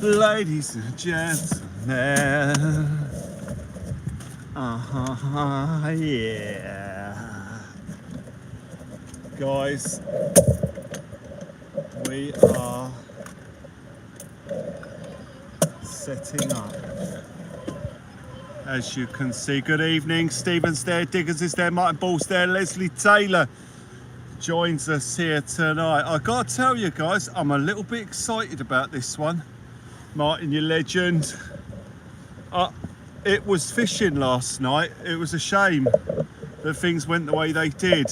Ladies and gentlemen, yeah, guys, we are setting up, as you can see. Good evening, Stephen's there, Diggers is there, Martin Ball's there, Leslie Taylor joins us here tonight. I gotta tell you guys, I'm a little bit excited about this one. Martin, you legend. It was fishing last night. It was a shame that things went the way they did,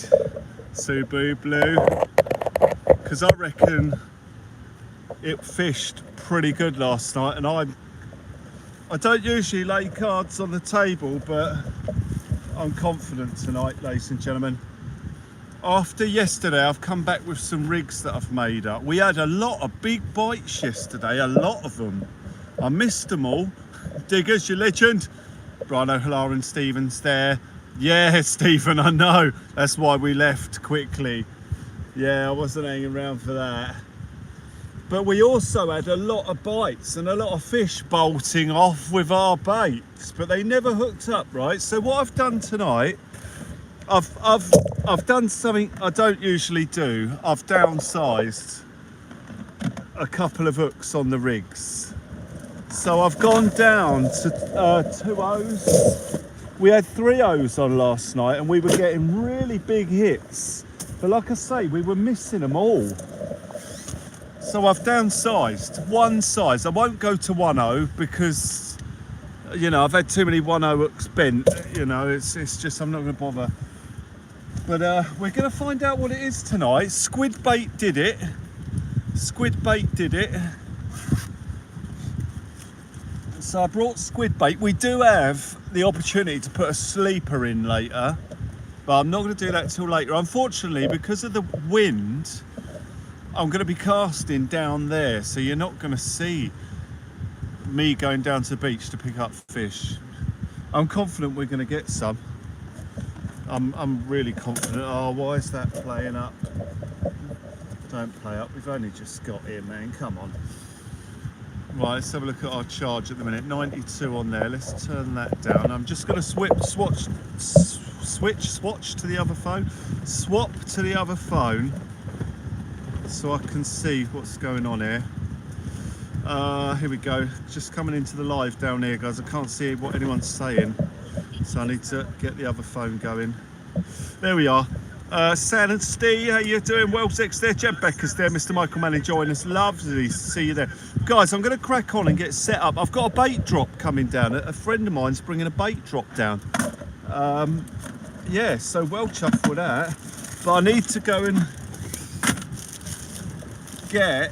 Subu Blue, because I reckon it fished pretty good last night, and I don't usually lay cards on the table, but I'm confident tonight, ladies and gentlemen. After yesterday, I've come back with some rigs that I've made up. We had a lot of big bites yesterday, a lot of them. I missed them all. Diggers, you legend. Brian O'Hara and Stephen's there. Yeah, Stephen, I know. That's why we left quickly. Yeah, I wasn't hanging around for that. But we also had a lot of bites and a lot of fish bolting off with our baits, but they never hooked up, right? So what I've done tonight, I've done something I don't usually do. I've downsized a couple of hooks on the rigs. So I've gone down to 2 O's. We had 3 O's on last night and we were getting really big hits. But like I say, we were missing them all. So I've downsized one size. I won't go to 1 O because, you know, I've had too many 1 O hooks bent. You know, it's just, I'm not going to bother. But we're going to find out what it is tonight. Squid bait did it. Squid bait did it. So I brought squid bait. We do have the opportunity to put a sleeper in later, but I'm not going to do that till later. Unfortunately, because of the wind, I'm going to be casting down there, so you're not going to see me going down to the beach to pick up fish. I'm confident we're going to get some. I'm really confident. Oh, why is that playing up? Don't play up. We've only just got here, man. Come on. Right, let's have a look at our charge at the minute. 92 on there. Let's turn that down. I'm just going to switch to the other phone. Swap to the other phone so I can see what's going on here. Here we go. Just coming into the live down here, guys. I can't see what anyone's saying, so I need to get the other phone going. There we are. San and Steve, how you doing? Wellsex there, Jen Becker's there, Mr. Michael Manning joining us. Lovely to see you there. Guys, I'm going to crack on and get set up. I've got a bait drop coming down. A friend of mine's bringing a bait drop down. Yeah, so well chuffed with that. But I need to go and get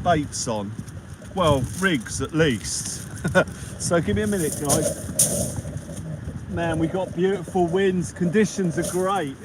baits on. Well, rigs at least. So give me a minute, guys. Man, we got beautiful winds, conditions are great.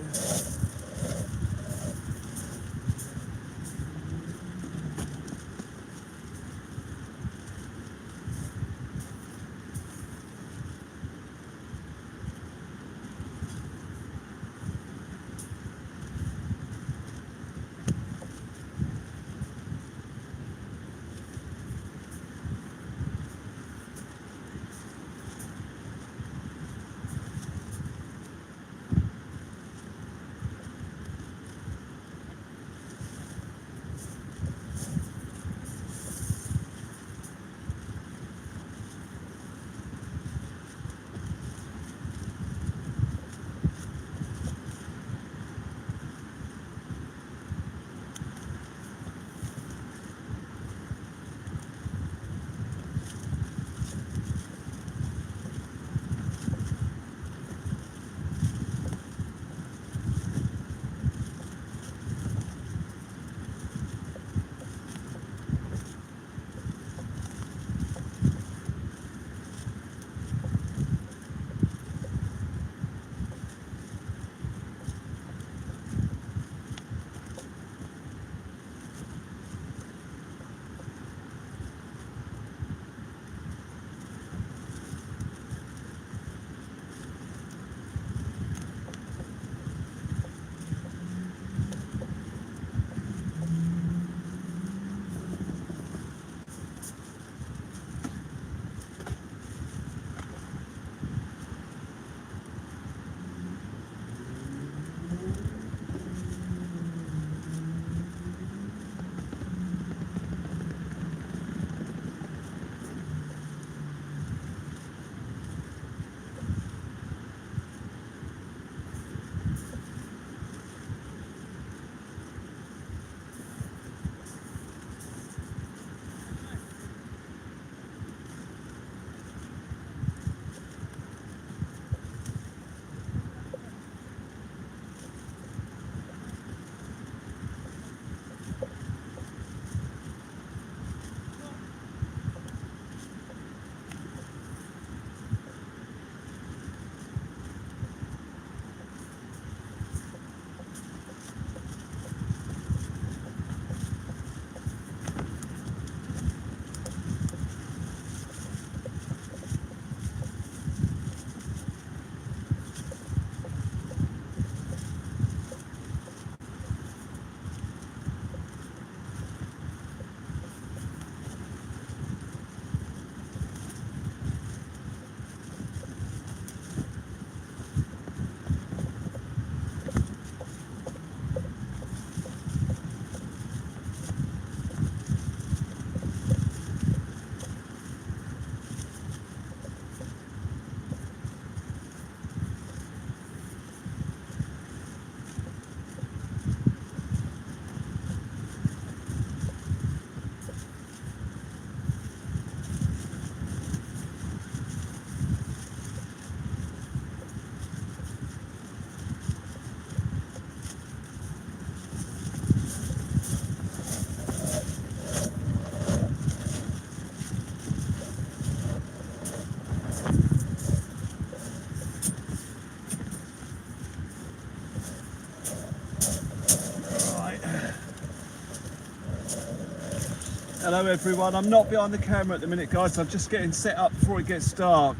Hello everyone, I'm not behind the camera at the minute guys, I'm just getting set up before it gets dark.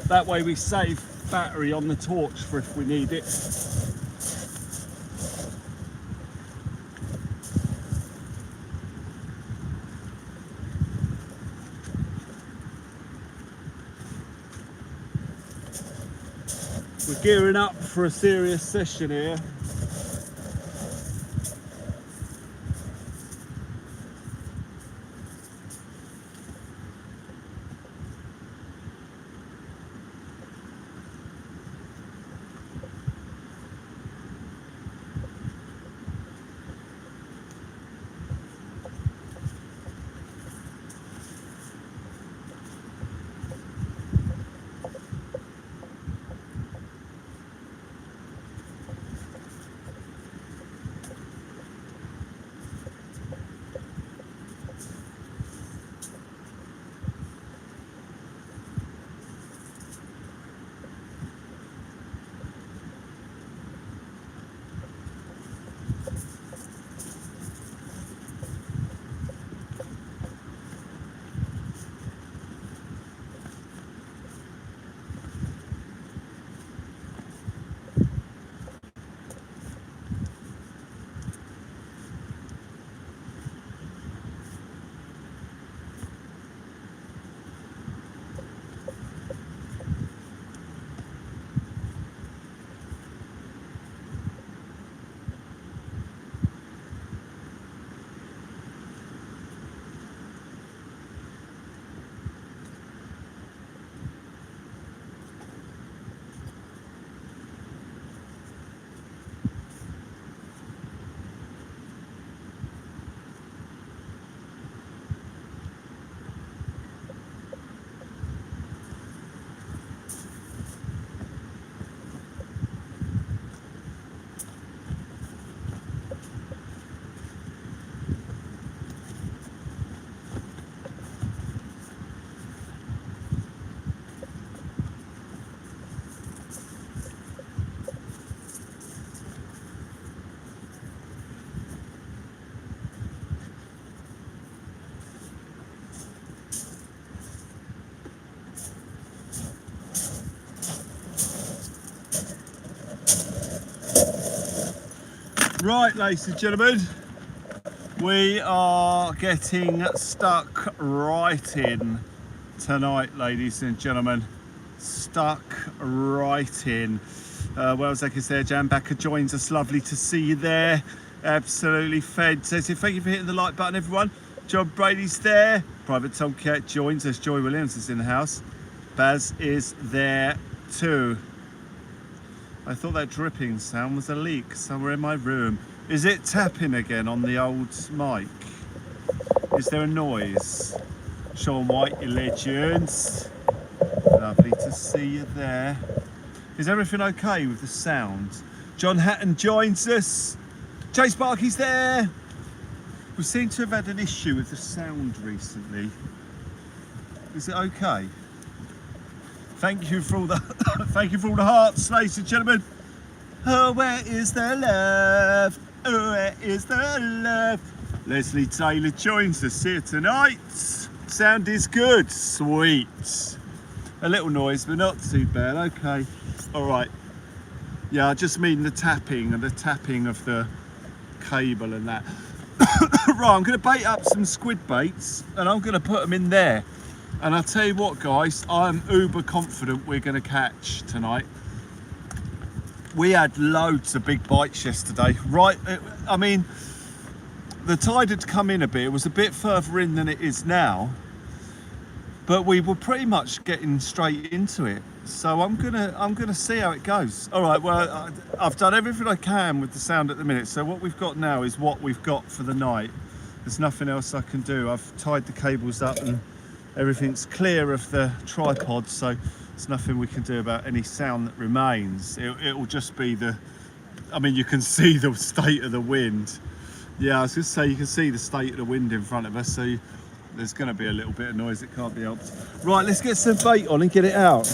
That way we save battery on the torch for if we need it. We're gearing up for a serious session here. Right, ladies and gentlemen, we are getting stuck right in tonight, ladies and gentlemen. Stuck right in. Wells Eckers there, Jan Backer joins us. Lovely to see you there. Absolutely fantastic. Thank you for hitting the like button, everyone. John Brady's there. Private Tomcat joins us. Joy Williams is in the house. Baz is there too. I thought that dripping sound was a leak somewhere in my room. Is it tapping again on the old mic? Is there a noise? Sean White, you legends. Lovely to see you there. Is everything okay with the sound? John Hatton joins us. Chase Barkey's there. We seem to have had an issue with the sound recently. Is it okay? Thank you for all the thank you for all the hearts, ladies and gentlemen. Oh, where is the love? Oh, where is the love? Leslie Taylor joins us here tonight. Sound is good, sweet. A little noise, but not too bad. Okay, all right. Yeah, I just mean the tapping and the tapping of the cable and that. Right, I'm going to bait up some squid baits and I'm going to put them in there. And I'll tell you what, guys, I'm uber confident we're going to catch tonight. We had loads of big bites yesterday. Right, I mean, the tide had come in a bit. It was a bit further in than it is now. But we were pretty much getting straight into it. So I'm gonna see how it goes. All right, well, I've done everything I can with the sound at the minute. So what we've got now is what we've got for the night. There's nothing else I can do. I've tied the cables up and everything's clear of the tripod, so there's nothing we can do about any sound that remains. It'll just be I mean, you can see the state of the wind. Yeah, I was going to say, you can see the state of the wind in front of us, so there's going to be a little bit of noise, it can't be helped. Right, let's get some bait on and get it out.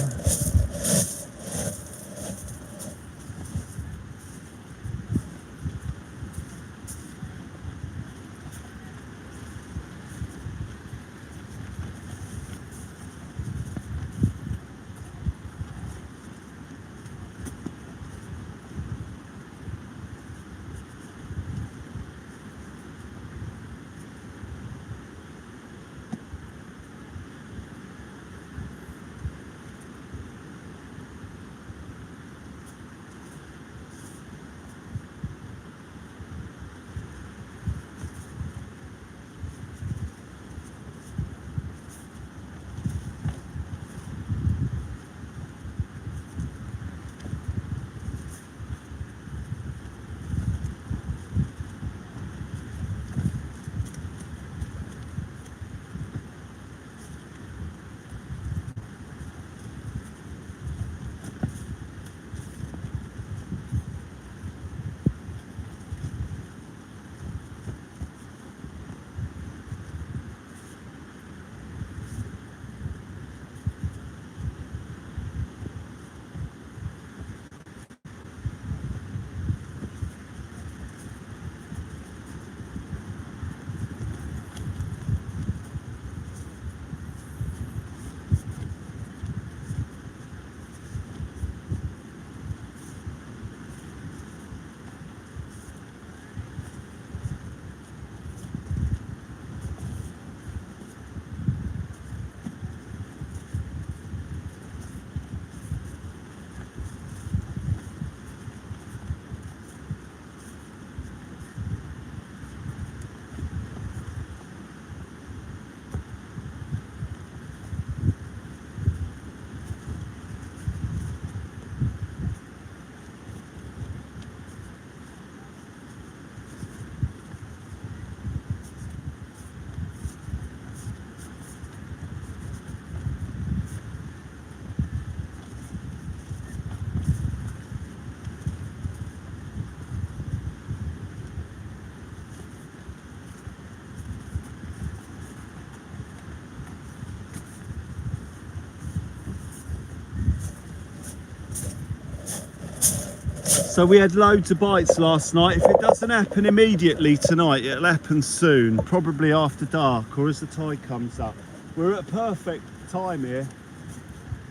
So we had loads of bites last night. If it doesn't happen immediately tonight, it'll happen soon, probably after dark or as the tide comes up. We're at a perfect time here.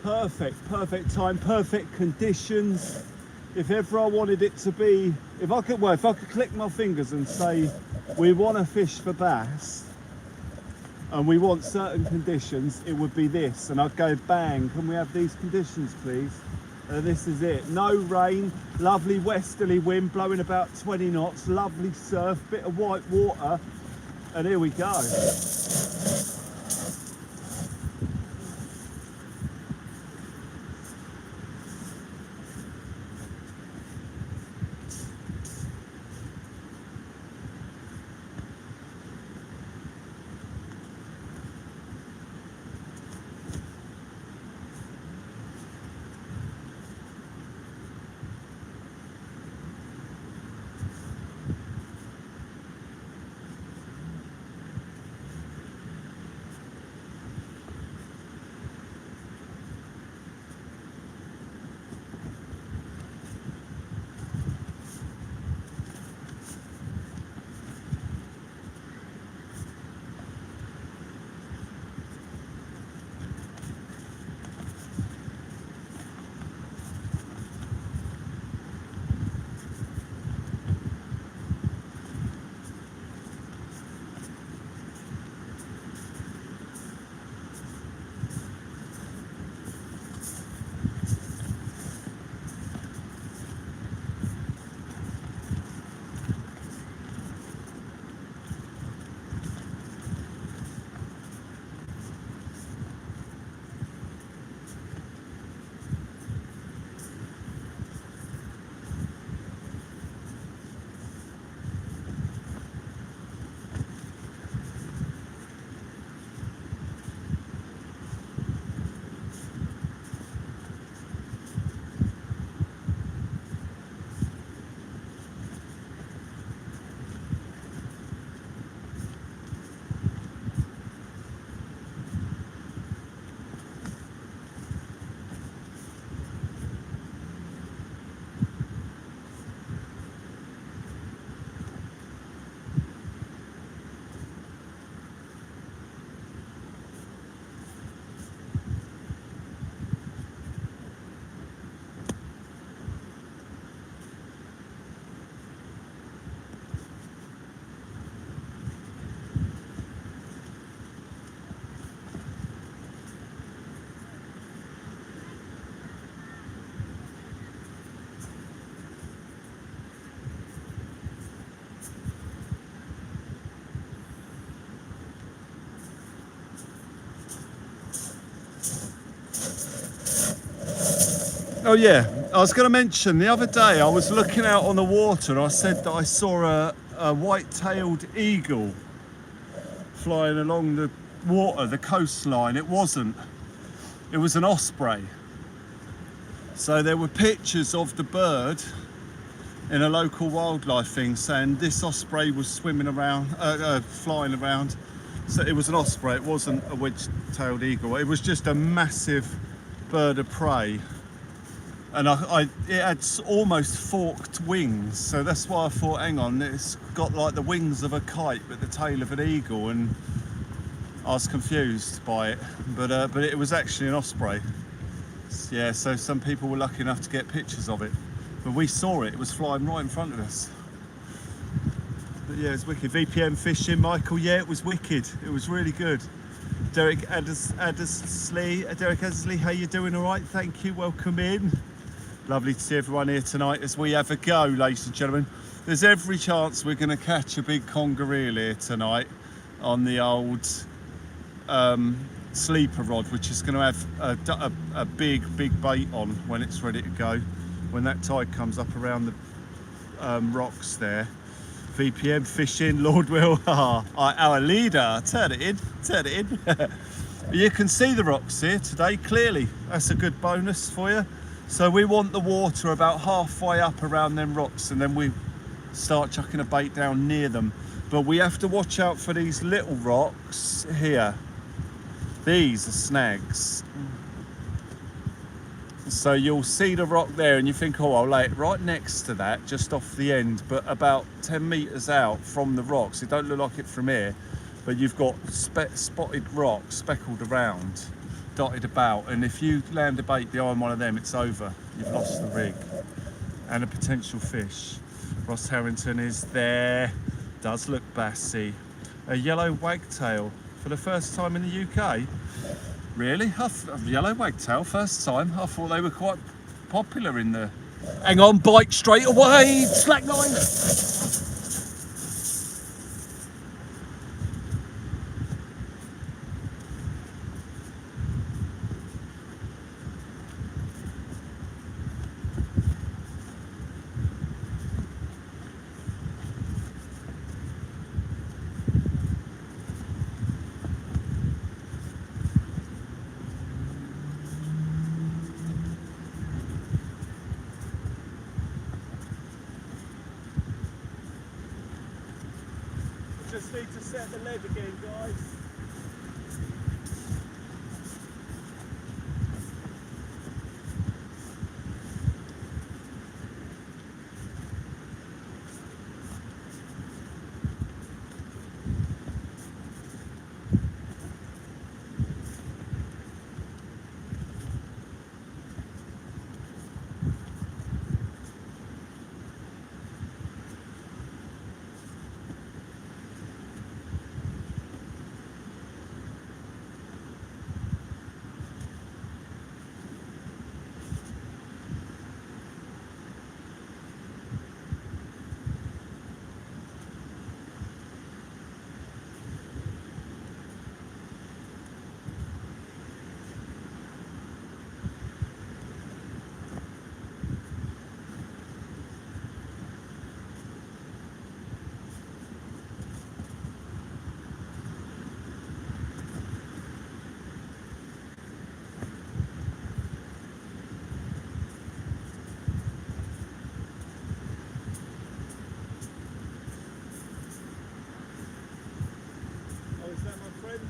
Perfect time, perfect conditions. If ever I wanted it to be, if I could click my fingers and say we want to fish for bass and we want certain conditions, it would be this, and I'd go bang, can we have these conditions please? This is it. No rain, lovely westerly wind blowing about 20 knots, lovely surf, bit of white water, and here we go. Oh yeah, I was going to mention the other day I was looking out on the water and I said that I saw a white-tailed eagle flying along the water, the coastline. It wasn't. It was an osprey. So there were pictures of the bird in a local wildlife thing saying this osprey was swimming around, flying around. So it was an osprey, it wasn't a wedge-tailed eagle. It was just a massive bird of prey. And it had almost forked wings, so that's why I thought, hang on, it's got like the wings of a kite but the tail of an eagle, and I was confused by it, but it was actually an osprey. Yeah, so some people were lucky enough to get pictures of it, but we saw it. It was flying right in front of us. But yeah, it's wicked. VPN fishing, Michael. Yeah, it was wicked. It was really good. Derek Addersley, how you doing? All right, thank you. Welcome in. Lovely to see everyone here tonight as we have a go, ladies and gentlemen. There's every chance we're going to catch a big conger eel here tonight on the old sleeper rod, which is going to have a big bait on when it's ready to go, when that tide comes up around the rocks there. VPN fishing, Lord Will, our leader, turn it in. You can see the rocks here today clearly. That's a good bonus for you. So we want the water about halfway up around them rocks, and then we start chucking a bait down near them. But we have to watch out for these little rocks here. These are snags. So you'll see the rock there and you think, oh, I'll lay it right next to that, just off the end, but about 10 metres out from the rocks. It don't look like it from here, but you've got spotted rocks speckled around, dotted about, and if you land a bait behind one of them, it's over. You've lost the rig and a potential fish. Ross Harrington is there. Does look bassy. A yellow wagtail for the first time in the UK. Really? A yellow wagtail, first time? I thought they were quite popular in the... Hang on, bite straight away, slack line. Just need to set the lead again, guys.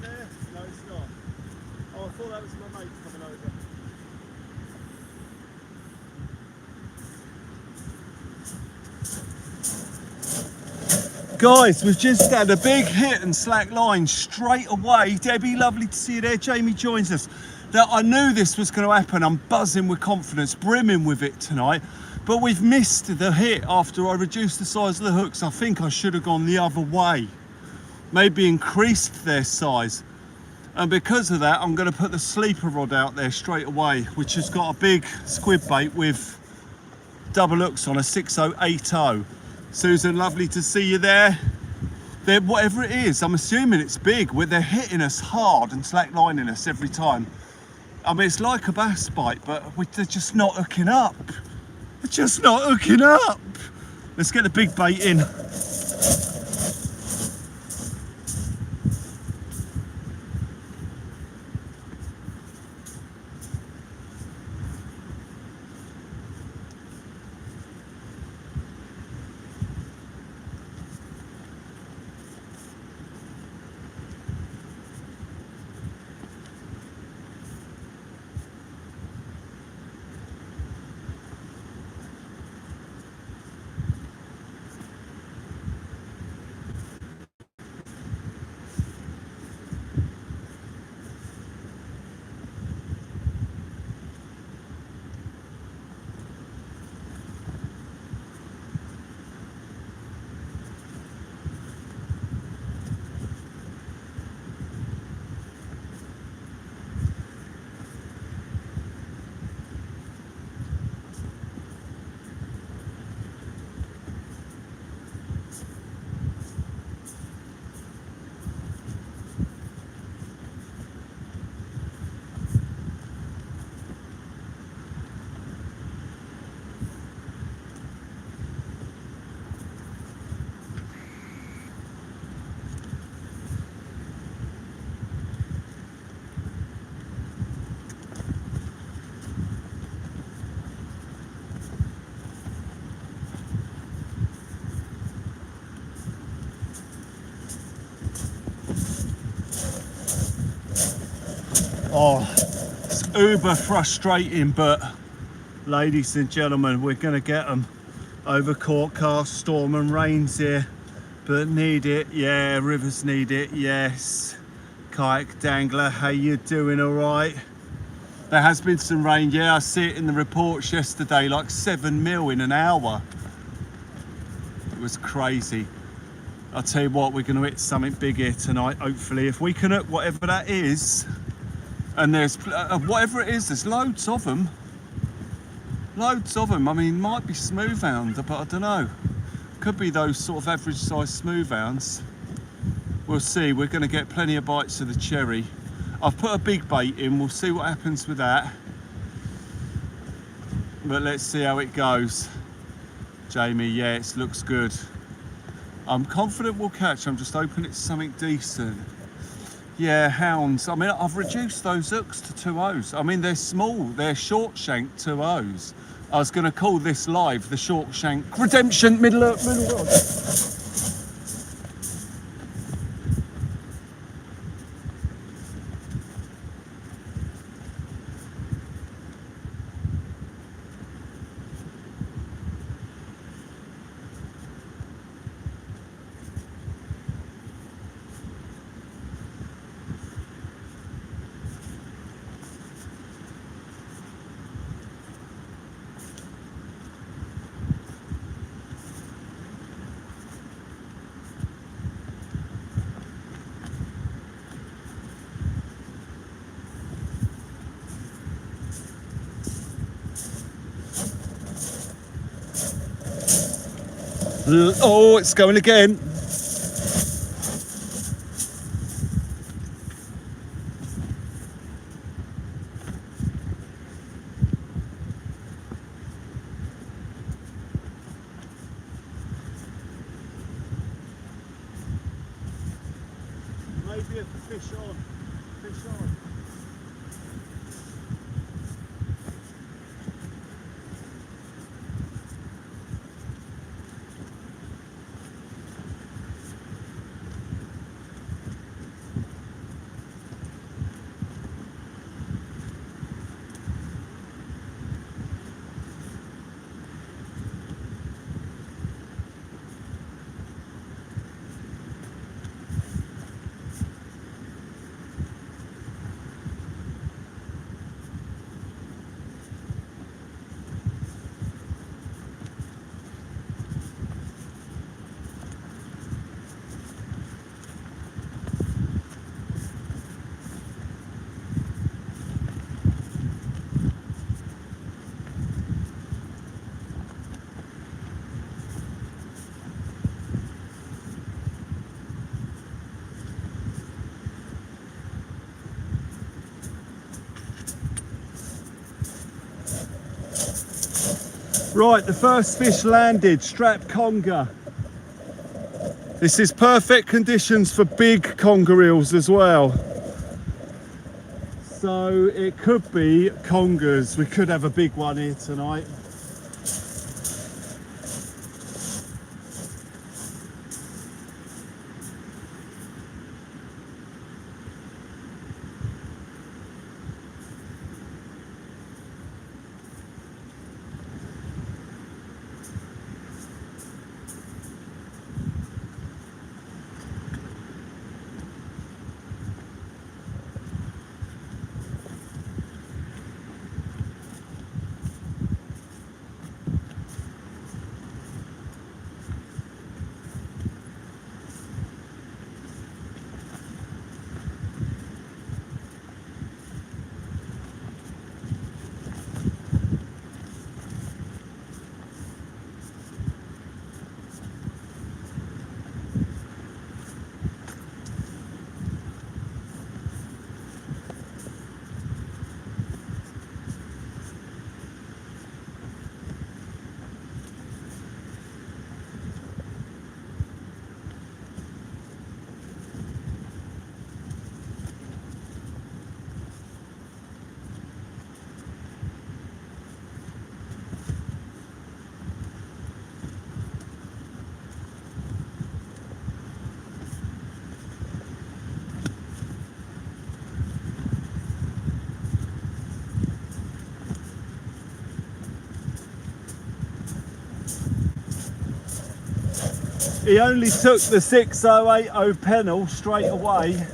There? No, it's not. Oh, I thought that was my mate coming over. Guys, we've just had a big hit and slack line straight away. Debbie, lovely to see you there. Jamie joins us. Now, I knew this was going to happen. I'm buzzing with confidence, brimming with it tonight. But we've missed the hit after I reduced the size of the hooks. I think I should have gone the other way. Maybe increased their size. And because of that, I'm going to put the sleeper rod out there straight away, which has got a big squid bait with double hooks on, a 6080. Susan, lovely to see you there. Whatever it is, I'm assuming it's big. They're hitting us hard and slack lining us every time. I mean, it's like a bass bite, but they're just not hooking up. They're just not hooking up. Let's get the big bait in. Oh, it's uber frustrating, but Ladies and gentlemen, we're going to get them over Courtcast, storm and rains here, but need it. Yeah, rivers need it. Yes. Kayak dangler, how you doing? All right. There has been some rain. Yeah, I see it in the reports yesterday, like 7 mil in an hour. It was crazy. I'll tell you what, we're going to hit something big here tonight, hopefully. If we can hit whatever that is, and there's whatever it is, there's loads of them. Loads of them. I mean, might be smooth hound, but I don't know. Could be those sort of average size smooth hounds. We'll see. We're going to get plenty of bites of the cherry. I've put a big bait in. We'll see what happens with that. But let's see how it goes. Jamie, yeah, it looks good. I'm confident we'll catch. I'm just hoping it's something decent. Yeah, hounds. I mean, I've reduced those hooks to 2/0s. I mean, they're small. They're short shank 2/0s. I was going to call this live the short shank redemption middle rod. Oh, it's going again. Maybe a fish on. Fish on. Right, the first fish landed, strap conger. This is perfect conditions for big conger eels as well. So it could be congers. We could have a big one here tonight. He only took the 6080 pennel straight away.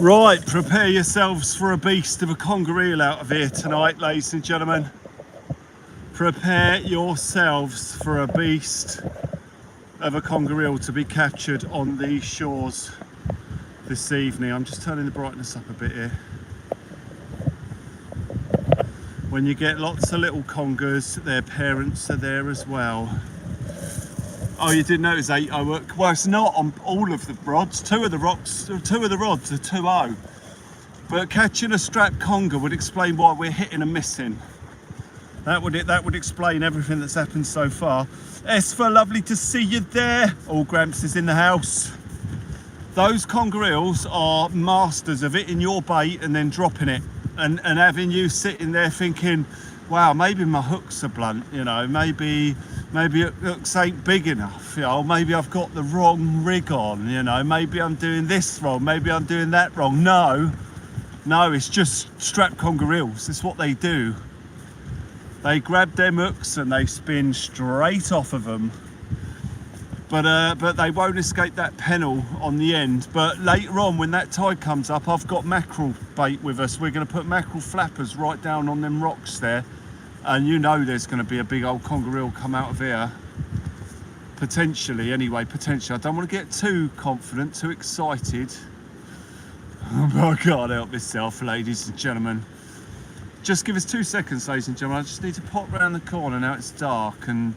Right, prepare yourselves for a beast of a conger eel out of here tonight, ladies and gentlemen. Prepare yourselves for a beast of a conger eel to be captured on these shores this evening. I'm just turning the brightness up a bit here. When you get lots of little congers, their parents are there as well. Oh, you didn't notice 8.0 work? Well, it's not on all of the rods. Two of the rods are 2.0. But catching a strap conger would explain why we're hitting and missing. That would explain everything that's happened so far. Esfer, lovely to see you there. All Gramps is in the house. Those conger eels are masters of hitting your bait and then dropping it, and having you sitting there thinking, wow, maybe my hooks are blunt, you know, maybe it hooks ain't big enough, you know, maybe I've got the wrong rig on, you know, maybe I'm doing this wrong, maybe I'm doing that wrong. No, it's just strap conger eels. It's what they do. They grab them hooks and they spin straight off of them. But they won't escape that pennel on the end. But later on, when that tide comes up, I've got mackerel bait with us. We're going to put mackerel flappers right down on them rocks there, and you know there's going to be a big old conger eel come out of here. Potentially, anyway, potentially. I don't want to get too confident, too excited. But I can't help myself, ladies and gentlemen. Just give us 2 seconds, ladies and gentlemen. I just need to pop round the corner now it's dark and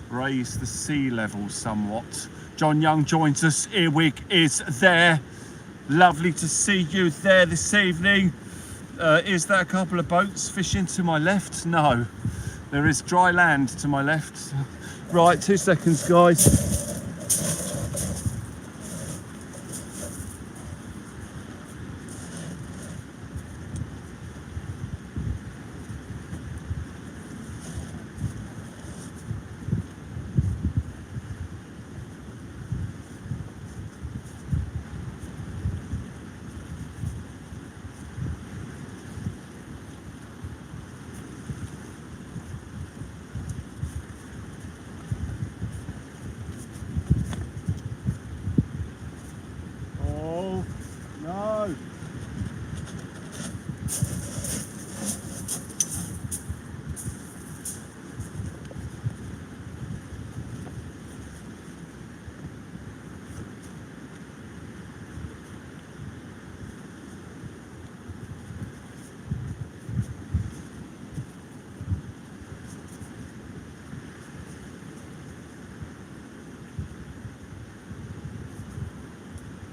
raise the sea level somewhat. John Young joins us. Earwig is there. Lovely to see you there this evening. Is there a couple of boats fishing to my left? No, there is dry land to my left. Right, 2 seconds, guys.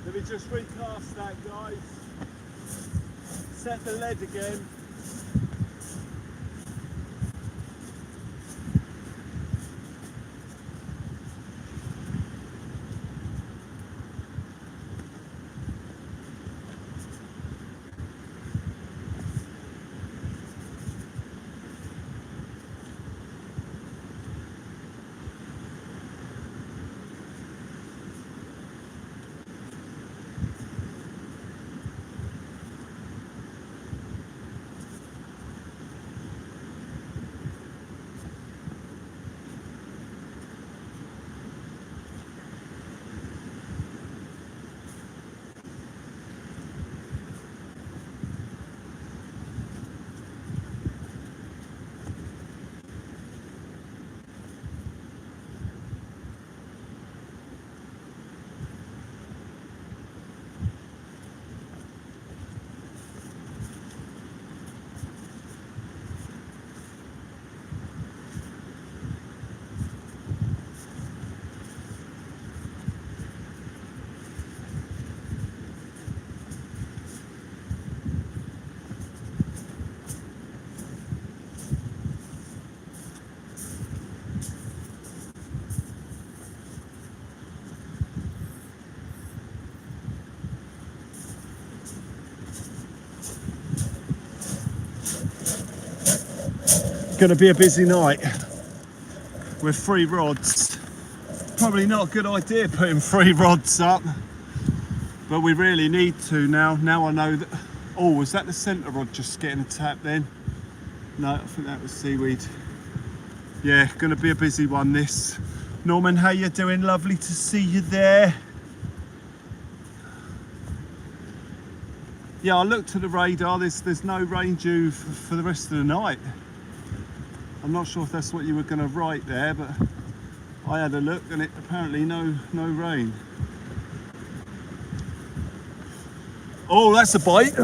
Let me just recast that, guys. Set the lead again. Going to be a busy night with 3 rods. Probably not a good idea putting 3 rods up, but we really need to now. Now I know that. Oh, was that the centre rod just getting a tap then? No, I think that was seaweed. Yeah, going to be a busy one this. Norman, how you doing? Lovely to see you there. Yeah, I looked at the radar. There's no rain due for the rest of the night. I'm not sure if that's what you were going to write there, but I had a look and it apparently no rain. Oh, that's a bite.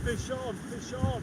Fish on, fish on.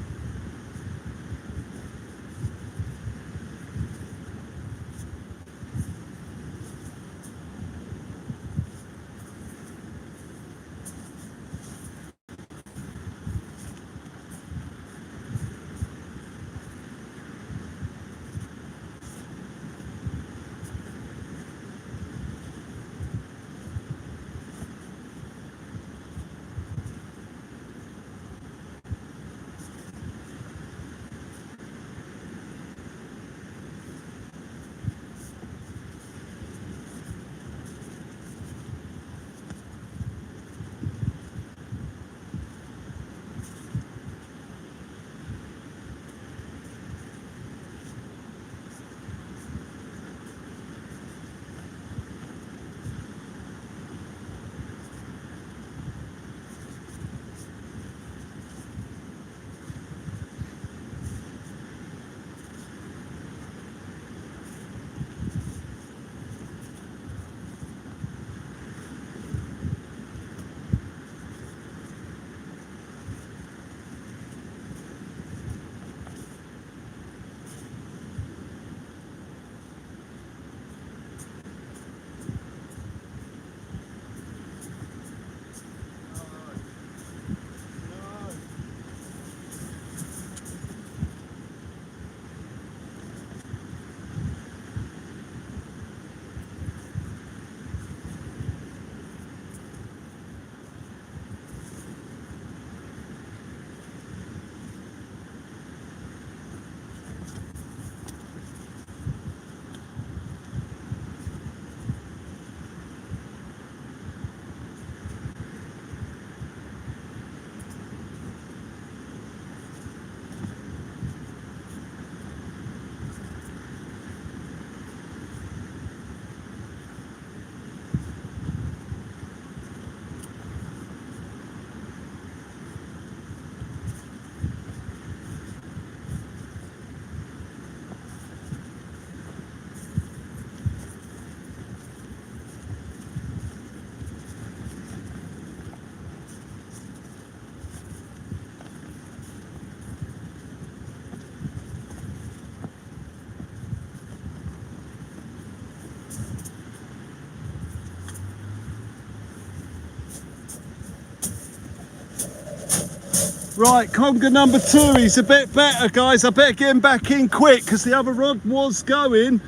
Right, conger number 2, he's a bit better, guys. I better get him back in quick because the other rod was going.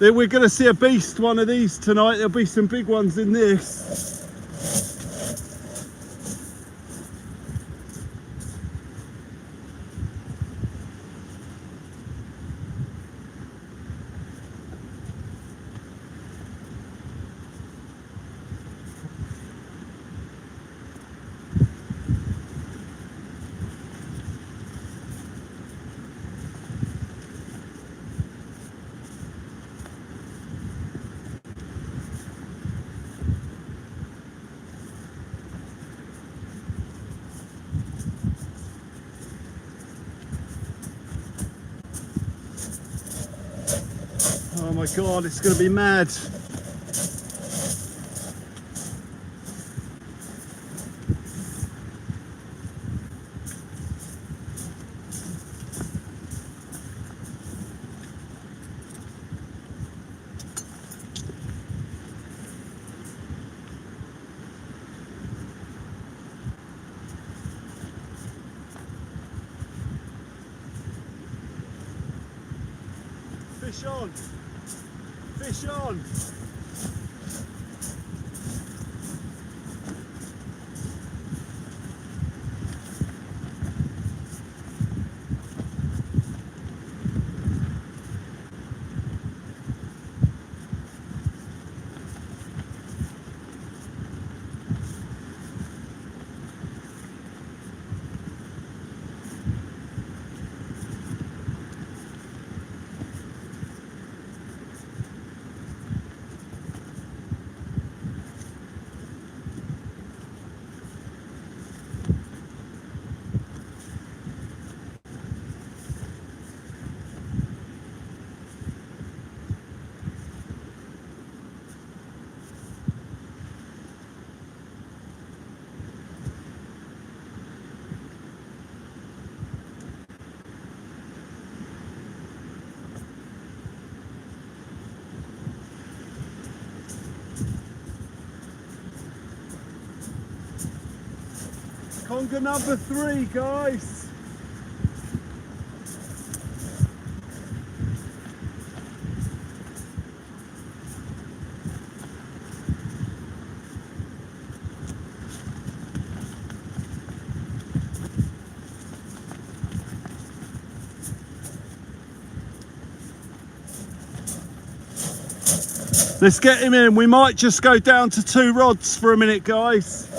Then we're going to see a beast one of these tonight. There'll be some big ones in this. Oh my God, it's going to be mad. Fish on! Fish on! Conger number 3, guys. Let's get him in. We might just go down to 2 rods for a minute, guys.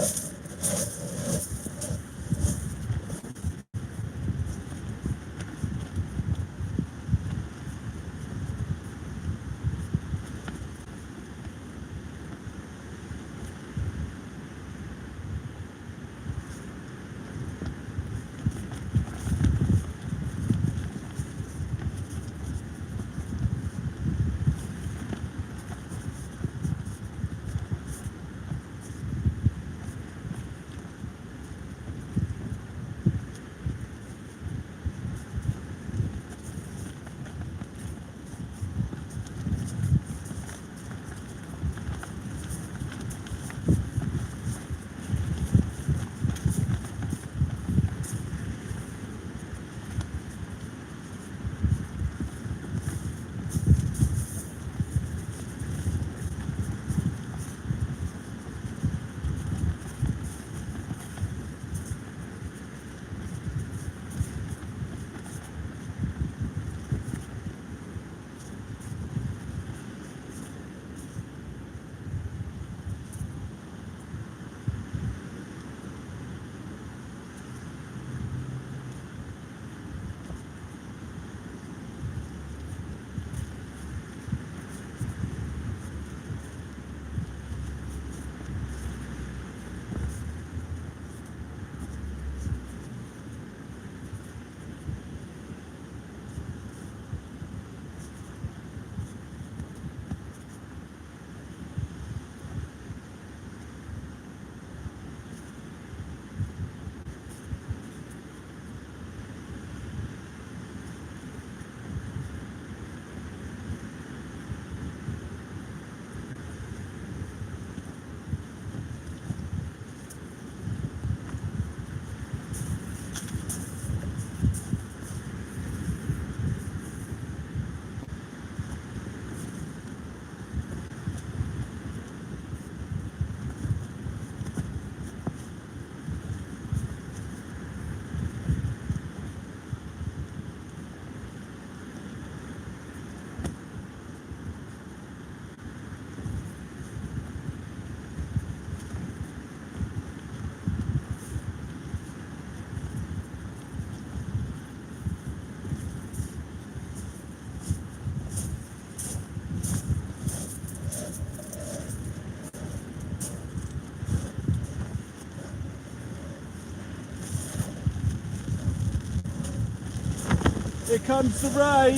Here comes the rain.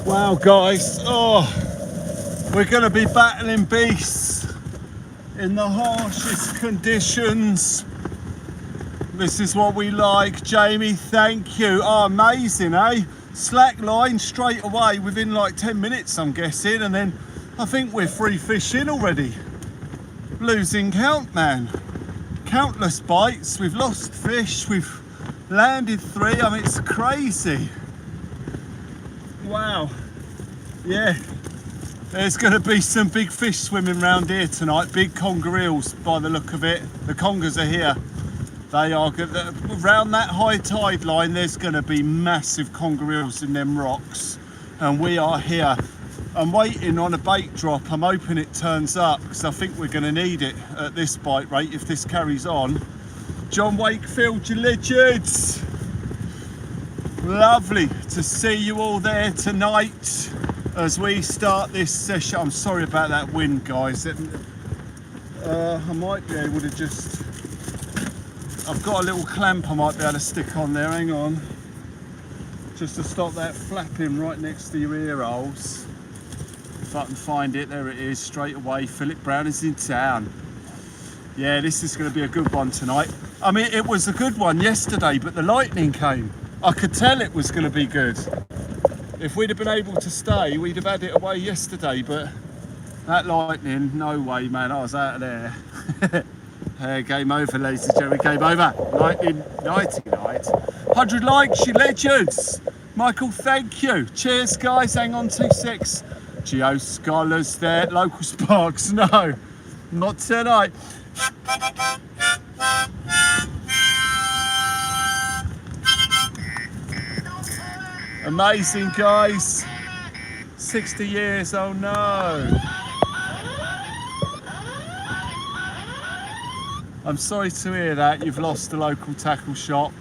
Wow guys, oh, we're going to be battling beasts in the harshest conditions. This is what we like. Jamie, thank you. Oh, amazing, eh? Slack line straight away within like 10 minutes, I'm guessing, and then I think we're free fishing already. Losing count, man. Countless bites, we've lost fish, we've landed 3. I mean, it's crazy. Wow. Yeah, there's going to be some big fish swimming around here tonight. Big conger eels by the look of it. The congers are here. They are good. Around that high tide line, there's going to be massive conger eels in them rocks. And we are here. I'm waiting on a bait drop. I'm hoping it turns up because I think we're going to need it at this bite rate if this carries on. John Wakefield, you legends. Lovely to see you all there tonight as we start this session. I'm sorry about that wind, guys. I might be able to just... I've got a little clamp I might be able to stick on there. Hang on. Just to stop that flapping right next to your ear holes. If I can find it, there it is, straight away. Philip Brown is in town. Yeah, this is going to be a good one tonight. I mean, it was a good one yesterday, but the lightning came. I could tell it was going to be good. If we'd have been able to stay, we'd have had it away yesterday, but that lightning, no way, man. I was out of there. Game over, ladies and gentlemen. Game over. Lightning, nighty night. 100 likes, you legends. Michael, thank you. Cheers, guys. Hang on, 2-6. Geo Scholars there. Local Sparks. No, not tonight. Amazing, guys. 60 years, oh no. I'm sorry to hear that. You've lost the local tackle shop.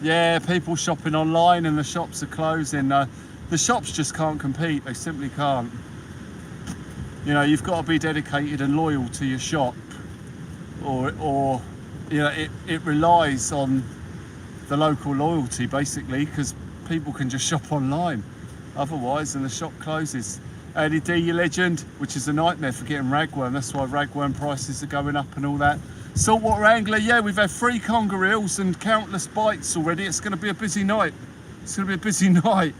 Yeah, people shopping online and the shops are closing. The shops just can't compete. They simply can't. You know, you've got to be dedicated and loyal to your shop or you know, it relies on the local loyalty basically, because people can just shop online otherwise and the shop closes. Eddie D, you legend, which is a nightmare for getting ragworm. That's why ragworm prices are going up and all that. Saltwater angler, yeah, we've had 3 conger eels and countless bites already. It's going to be a busy night. It's going to be a busy night.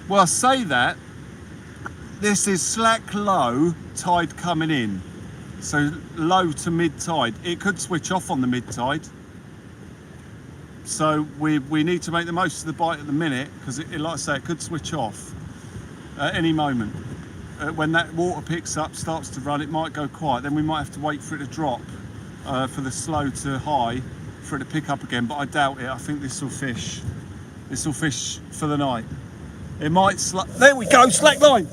Well, I say that, this is slack low tide coming in. So low to mid tide. It could switch off on the mid tide. So we need to make the most of the bite at the minute, because like I say, it could switch off at any moment. When that water picks up, starts to run, it might go quiet. Then we might have to wait for it to drop, for the slow to high, for it to pick up again. But I doubt it. I think this will fish. This will fish for the night. It might there we go, slack line.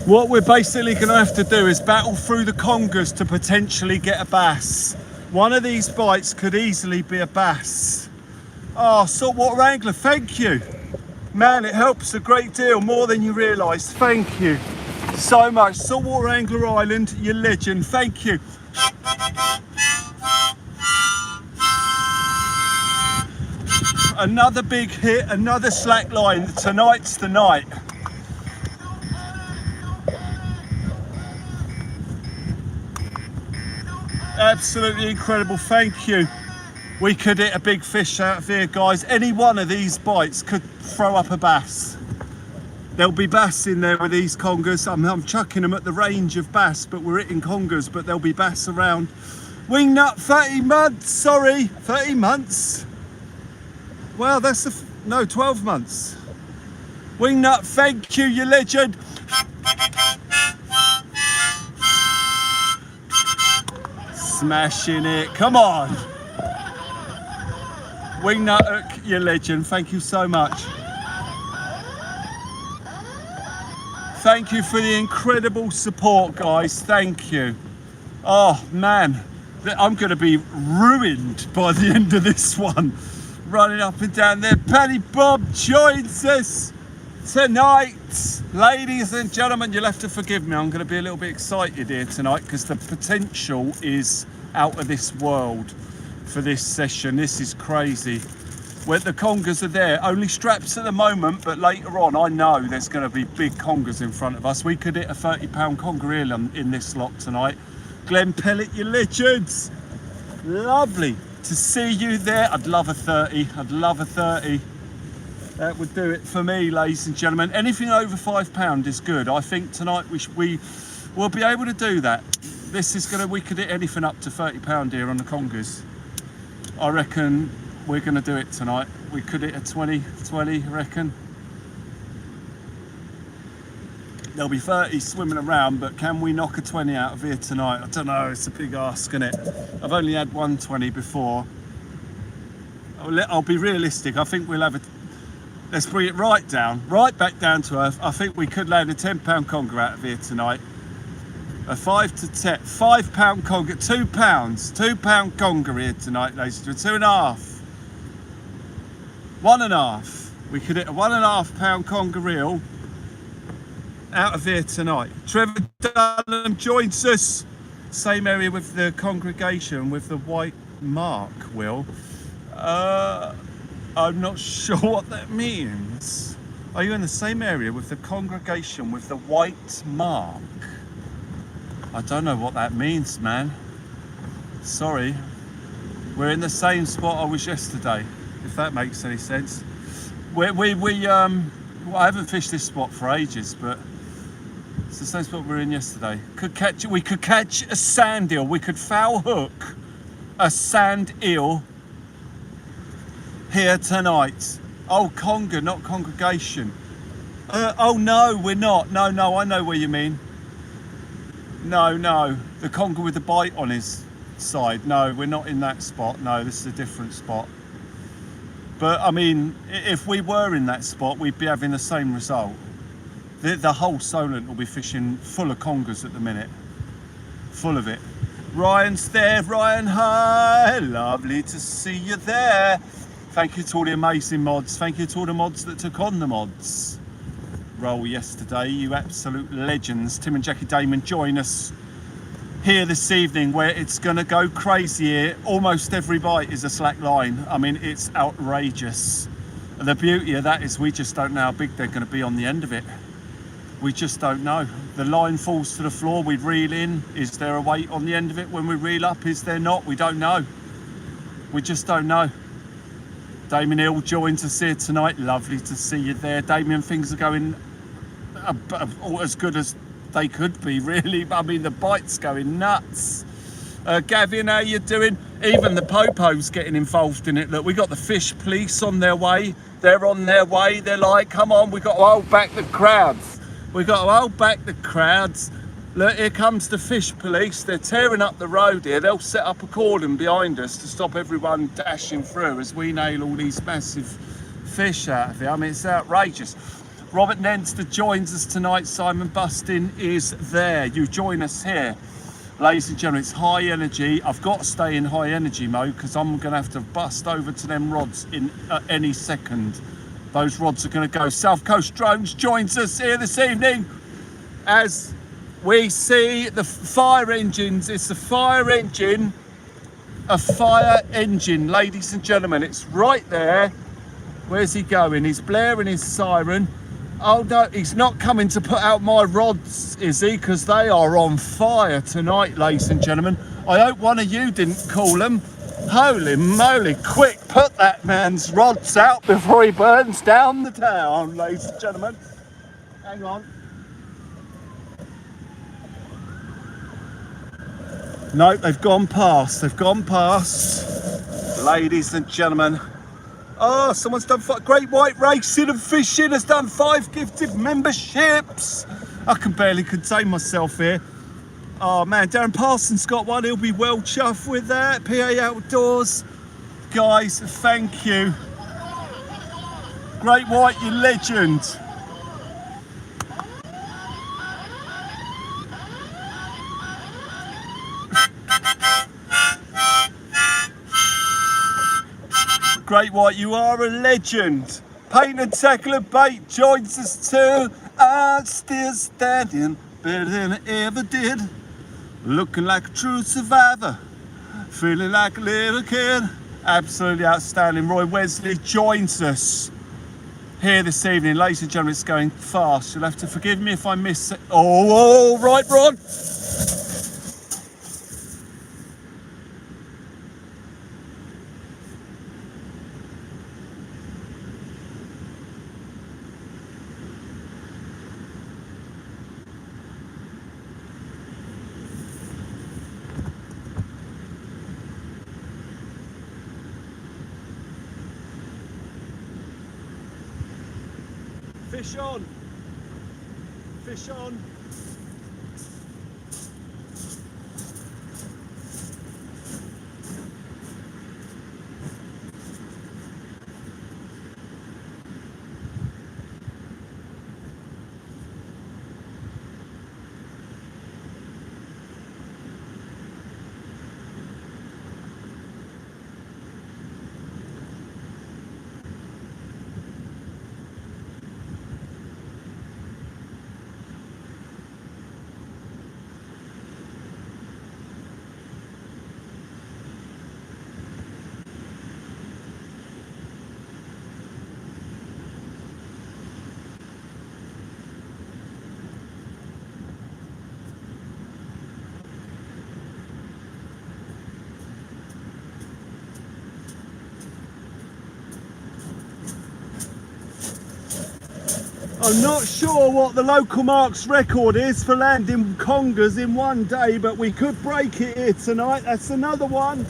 What we're basically going to have to do is battle through the congers to potentially get a bass. One of these bites could easily be a bass. Oh, saltwater angler, thank you. Man, it helps a great deal, more than you realise. Thank you so much. Saltwater Angler Island, you legend, thank you. Another big hit, another slack line. Tonight's the night. Absolutely incredible, thank you. We could hit a big fish out of here, guys. Any one of these bites could throw up a bass. There'll be bass in there with these congers. I'm chucking them at the range of bass, but we're hitting congers, but there'll be bass around. Wingnut, 30 months, sorry, 30 months. Well, that's no, 12 months. Wingnut, thank you, you legend. Smashing it, come on. Wingnut hook, you legend, thank you so much. Thank you for the incredible support, guys, thank you. Oh man, I'm gonna be ruined by the end of this one. Running up and down there. Paddy Bob joins us tonight. Ladies and gentlemen, you'll have to forgive me. I'm going to be a little bit excited here tonight because the potential is out of this world for this session. This is crazy. Where the congers are there, only straps at the moment, but later on I know there's going to be big congers in front of us. We could hit a 30-pound conger eel in this lot tonight. Glenn Pellet, you legends. Lovely to see you there. I'd love a 30. I'd love a 30. That would do it for me, ladies and gentlemen. Anything over £5 is good. I think tonight we will be able to do that. This is gonna, we could hit anything up to £30 here on the congers. I reckon we're gonna do it tonight. We could hit a 20, I reckon. There'll be 30 swimming around, but can we knock a 20 out of here tonight? I don't know, it's a big ask, isn't it? I've only had 120 before. I'll be realistic. I think we'll have Let's bring it right down, right back down to earth. I think we could land a £10 conger out of here tonight. A 5 to 10, £5 conger, £2 conger here tonight, ladies and gentlemen. 2.5, 1.5. We could hit a £1.5 conger reel out of here tonight. Trevor Dunham joins us. Same area with the congregation with the white mark, Will. I'm not sure what that means. Are you in the same area with the congregation with the white mark? I don't know what that means, man. Sorry. We're in the same spot I was yesterday, if that makes any sense. Well, I haven't fished this spot for ages, but it's the same spot we were in yesterday. We could catch a sand eel. We could foul hook a sand eel here tonight. Oh, conger, not congregation. Oh no, we're not. No, I know where you mean. No, the conger with the bite on his side. No, we're not in that spot. No, this is a different spot. But I mean, if we were in that spot, we'd be having the same result. The whole Solent will be fishing full of congers at the minute. Full of it. Ryan's there. Ryan, hi. Lovely to see you there. Thank you to all the amazing mods. Thank you to all the mods that took on the mods role yesterday. You absolute legends. Tim and Jackie Damon join us here this evening, where it's going to go crazy here. Almost every bite is a slack line. I mean, it's outrageous. And the beauty of that is we just don't know how big they're going to be on the end of it. We just don't know. The line falls to the floor, we reel in. Is there a weight on the end of it when we reel up? Is there not? We don't know. We just don't know. Damien Hill joins us here tonight. Lovely to see you there. Damien, things are going as good as they could be, really. I mean, the bite's going nuts. Gavin, how you doing? Even the popo's getting involved in it. Look, we got the fish police on their way. They're on their way. They're like, come on, we got to hold back the crowds. We got to hold back the crowds. Look, here comes the fish police. They're tearing up the road here. They'll set up a cordon behind us to stop everyone dashing through as we nail all these massive fish out of here. I mean, it's outrageous. Robert Nenster joins us tonight. Simon Bustin is there. You join us here. Ladies and gentlemen, it's high energy. I've got to stay in high energy mode because I'm going to have to bust over to them rods in any second. Those rods are going to go. South Coast Drones joins us here this evening as we see the fire engines. It's a fire engine. A fire engine, ladies and gentlemen. It's right there. Where's he going? He's blaring his siren. Oh no, he's not coming to put out my rods, is he? Because they are on fire tonight, ladies and gentlemen. I hope one of you didn't call them. Holy moly, quick, put that man's rods out before he burns down the town, ladies and gentlemen. Hang on. No, they've gone past. They've gone past. Ladies and gentlemen. Oh, someone's done Great White Racing and Fishing has done 5 gifted memberships. I can barely contain myself here. Oh man, Darren Parsons got one. He'll be well chuffed with that. PA Outdoors. Guys, thank you. Great White, you legend. Great White, you are a legend. Paint and Tackle Bait joins us too. I'm still standing better than I ever did. Looking like a true survivor. Feeling like a little kid. Absolutely outstanding. Roy Wesley joins us here this evening. Ladies and gentlemen, it's going fast. You'll have to forgive me if I miss it. Oh, right, Ron. Fish on. Fish on. I'm not sure what the local marks record is for landing congers in one day, but we could break it here tonight. That's another one.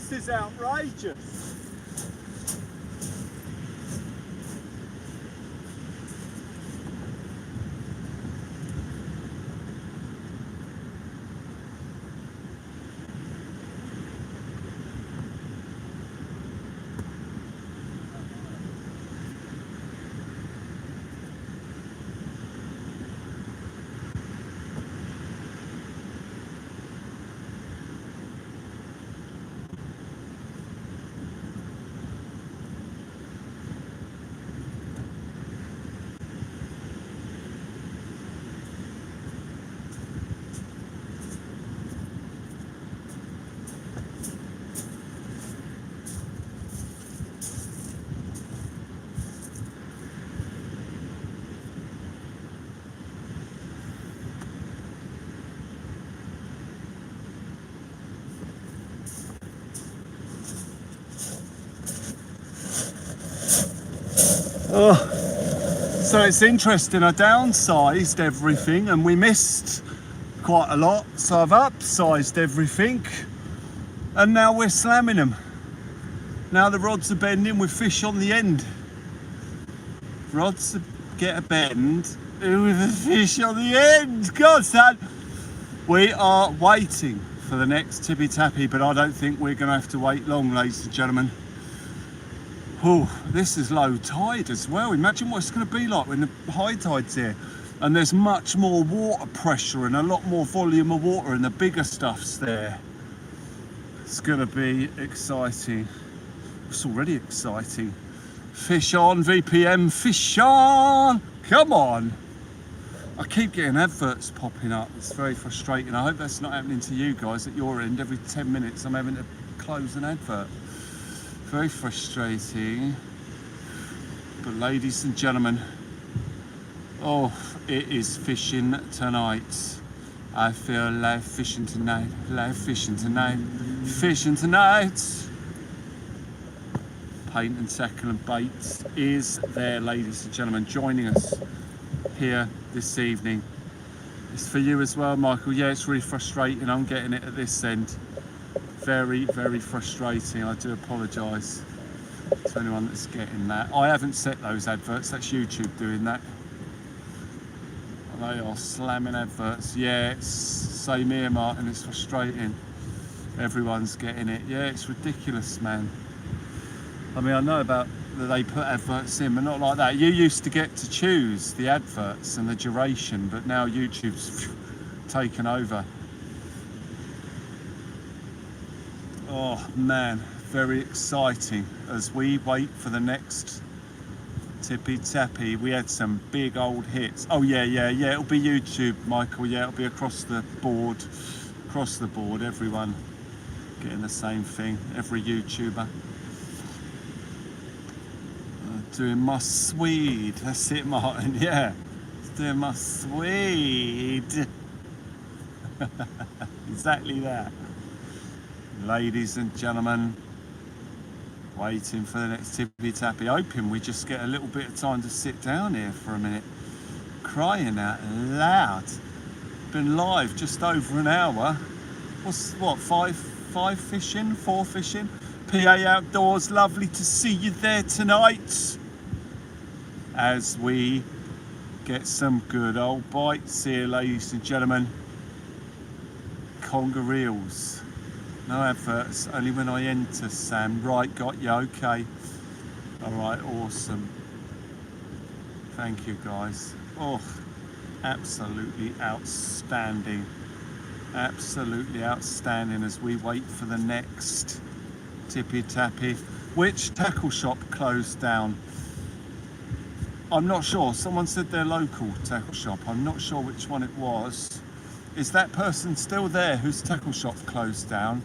This is outrageous. Oh, so it's interesting, I downsized everything and we missed quite a lot, so I've upsized everything and now we're slamming them. Now the rods are bending with fish on the end. Rods get a bend with a fish on the end. God, son. We are waiting for the next tippy tappy, but I don't think we're going to have to wait long, ladies and gentlemen. Oh, this is low tide as well. Imagine what it's going to be like when the high tide's here. And there's much more water pressure and a lot more volume of water and the bigger stuff's there. It's going to be exciting. It's already exciting. Fish on, VPM, fish on! Come on! I keep getting adverts popping up. It's very frustrating. I hope that's not happening to you guys at your end. Every 10 minutes I'm having to close an advert. Very frustrating, but ladies and gentlemen, oh, it is fishing tonight. I feel like fishing tonight, like fishing tonight, fishing tonight. Paint and tackle and baits is there, ladies and gentlemen, joining us here this evening. It's for you as well, Michael. Yeah, it's really frustrating. I'm getting it at this end. Very, very frustrating. I do apologise to anyone that's getting that. I haven't set those adverts, that's YouTube doing that. They are slamming adverts. Yeah, it's same here, Martin, it's frustrating. Everyone's getting it. Yeah, it's ridiculous, man. I mean, I know about that they put adverts in, but not like that. You used to get to choose the adverts and the duration, but now YouTube's taken over. Oh man, very exciting as we wait for the next tippy tappy. We had some big old hits. Oh yeah, it'll be YouTube, Michael. Yeah, it'll be across the board, everyone getting the same thing, every YouTuber. Doing my Swede, that's it, Martin. Yeah, doing my Swede. Exactly that. Ladies and gentlemen, waiting for the next tippy tappy. Hoping we just get a little bit of time to sit down here for a minute. Crying out loud. Been live just over an hour. What, four fishing? PA Outdoors, lovely to see you there tonight. As we get some good old bites here, ladies and gentlemen. Conger eels. No adverts, only when I enter, Sam. Right, got you, okay. Alright, awesome. Thank you, guys. Oh, absolutely outstanding. Absolutely outstanding as we wait for the next tippy tappy. Which tackle shop closed down? I'm not sure. Someone said their local tackle shop. I'm not sure which one it was. Is that person still there whose tackle shop closed down?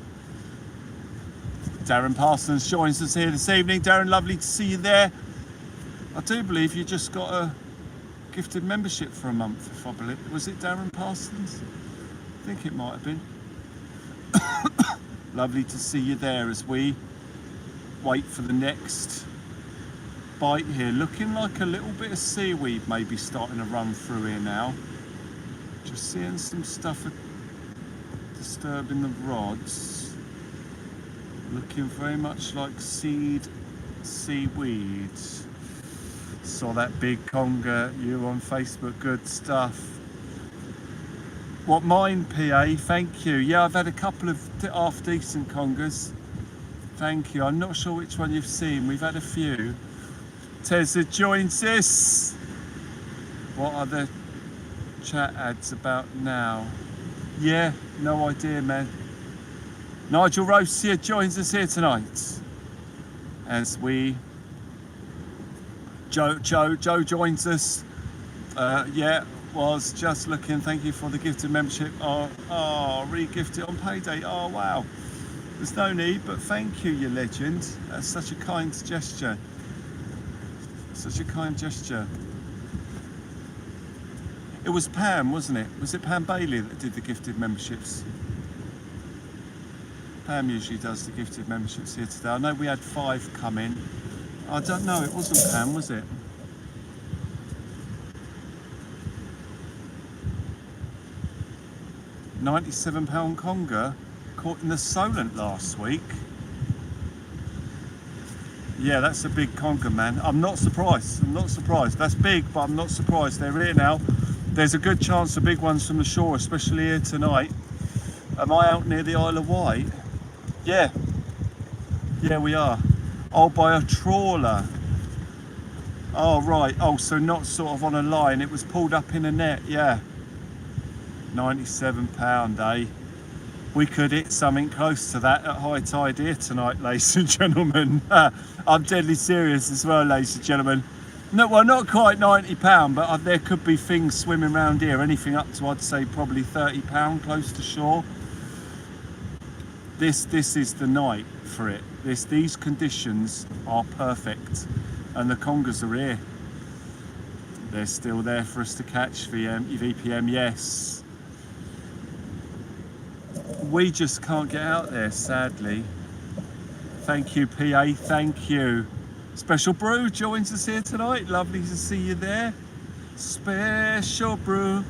Darren Parsons joins us here this evening. Darren, lovely to see you there. I do believe you just got a gifted membership for a month, if I believe. Was it Darren Parsons? I think it might have been. Lovely to see you there as we wait for the next bite here. Looking like a little bit of seaweed maybe starting to run through here now. Just seeing some stuff disturbing the rods. Looking very much like seaweed. Saw that big conger, you on Facebook, good stuff. What, mine, PA? Thank you. Yeah, I've had a couple of half decent congers. Thank you. I'm not sure which one you've seen. We've had a few. Tessa joins us. What are the chat ads about now? Yeah, no idea, man. Nigel Rosia joins us here tonight. As we... Joe joins us. Yeah, was just looking. Thank you for the gifted membership. Oh, re-gifted on payday. Oh, wow. There's no need, but thank you, you legend. That's such a kind gesture. Such a kind gesture. It was Pam, wasn't it? Was it Pam Bailey that did the gifted memberships? Pam usually does the gifted memberships here today. I know we had 5 come in. I don't know, it wasn't Pam, was it? £97 conger caught in the Solent last week. Yeah, that's a big conger, man. I'm not surprised. That's big, but I'm not surprised. They're here now. There's a good chance of big ones from the shore, especially here tonight. Am I out near the Isle of Wight? Yeah. Yeah, we are. Oh, by a trawler. Oh, right. Oh, so not sort of on a line. It was pulled up in a net, yeah. £97, eh? We could hit something close to that at high tide here tonight, ladies and gentlemen. I'm deadly serious as well, ladies and gentlemen. No, well, not quite £90, but there could be things swimming around here. Anything up to, I'd say, probably £30 close to shore. This is the night for it. These conditions are perfect, and the congers are here. They're still there for us to catch. VPM, yes. We just can't get out there, sadly. Thank you, PA. Thank you. Special Brew joins us here tonight. Lovely to see you there. Special Brew,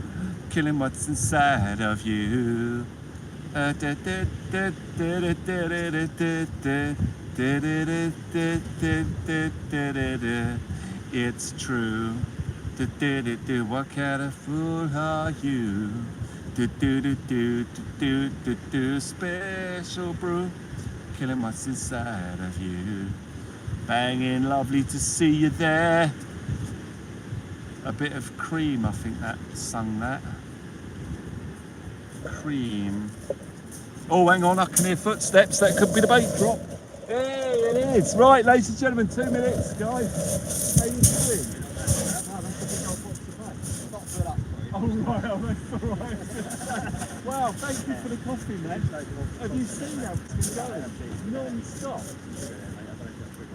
killing what's inside of you. It's true. What kind of fool are you? Special Brew, killing what's inside of you. Banging, lovely to see you there. A bit of cream, I think that sung that. Cream. Oh, hang on, I can hear footsteps. That could be the bait drop. Hey, it is. Right, ladies and gentlemen, 2 minutes, guys. How you doing? Oh, right, oh, that's all right. Wow, thank you for the coffee, man. Have you seen how it's been going? Non-stop.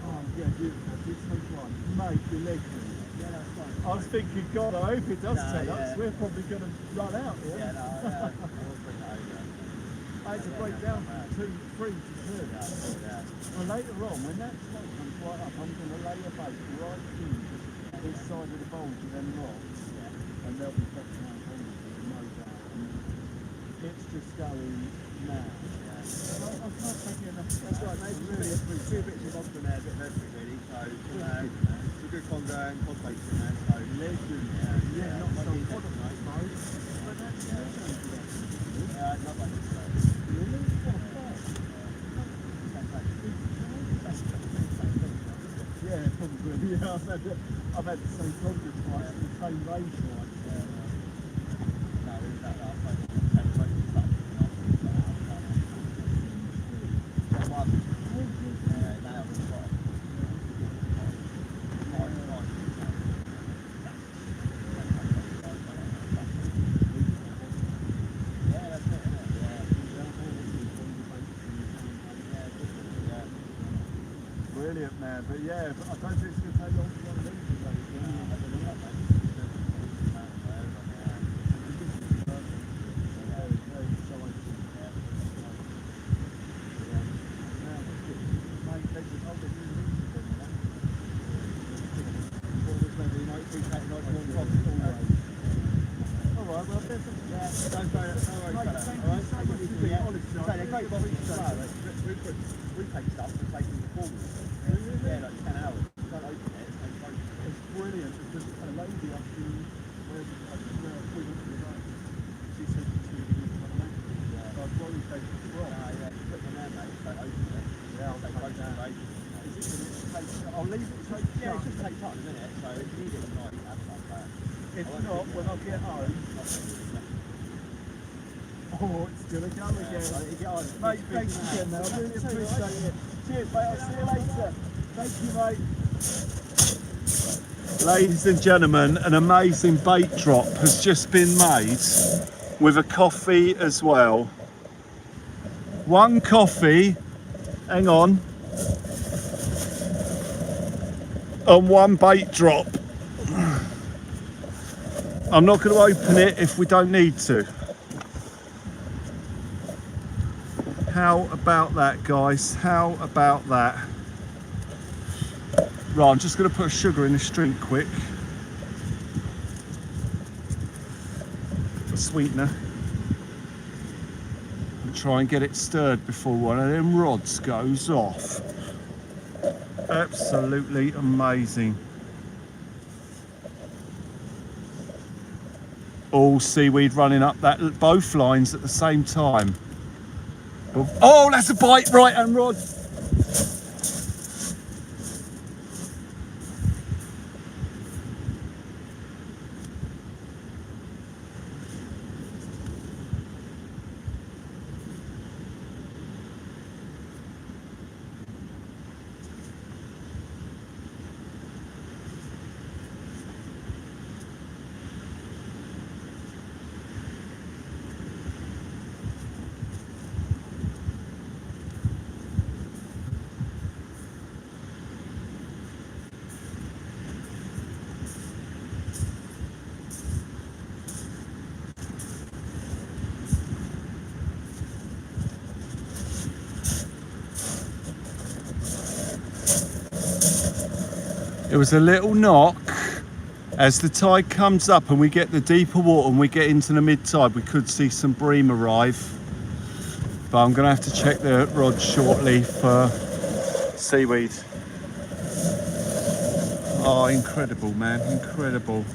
Oh, yeah, beautiful. Beautiful one. Mate, you're legend. Yeah, that's fine. I was thinking, God, I hope it does turn up. Yeah. We're probably going to run out here. Yeah, no, I had to break down from 3 to 2. Well, later on, when that smoke comes right up, I'm going to lay a bait right in this side of the bulge of them rocks, and they'll be fetching out honestly, no doubt. It's just going mad. I can't take it enough. That's right, mate. Really appreciate it. A bit of monster there, a bit of everything really. So, it's a good conger and cod bait in there. So, legend. Yeah, not so product, mate, but that's not like this. Really? Yeah, probably. Yeah, I've had the same conger twice, the same range twice. Brilliant, man. But yeah, I don't think it's going to take long to run these. We take stuff and take them to Cornwall. Yeah, like 10 hours. Don't open it. It's brilliant because a lady up in where we went to the night, she said she's going to give me one of those. So I've got to take it as well. Yeah, put them there, mate. Don't open it. Yeah, I'll take both of them. I'll leave it. Yeah, it just takes time, doesn't it? So if you need it tonight, you have some. If not, when I get home. Oh, it's going to come again. Mate, thanks again, man. I really appreciate it. Cheers, mate. I'll see you later. Thank you, mate. Ladies and gentlemen, an amazing bait drop has just been made with a coffee as well. One coffee, hang on one bait drop. I'm not going to open it if we don't need to. How about that, guys? How about that? Right, I'm just going to put sugar in this drink quick. A sweetener. And try and get it stirred before one of them rods goes off. Absolutely amazing. All seaweed running up that both lines at the same time. Oh, that's a bite, right hand rod. It was a little knock. As the tide comes up and we get the deeper water and we get into the mid-tide, we could see some bream arrive. But I'm going to have to check the rod shortly for seaweed. Oh, incredible, man, incredible.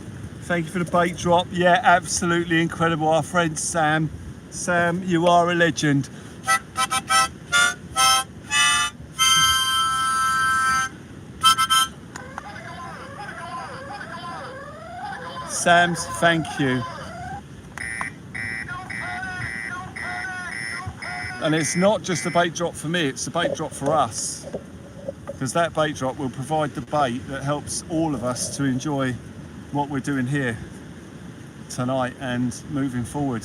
Thank you for the bait drop. Yeah, absolutely incredible. Our friend Sam. Sam, you are a legend. Sam's, thank you. And it's not just a bait drop for me, it's a bait drop for us. Because that bait drop will provide the bait that helps all of us to enjoy what we're doing here tonight and moving forward.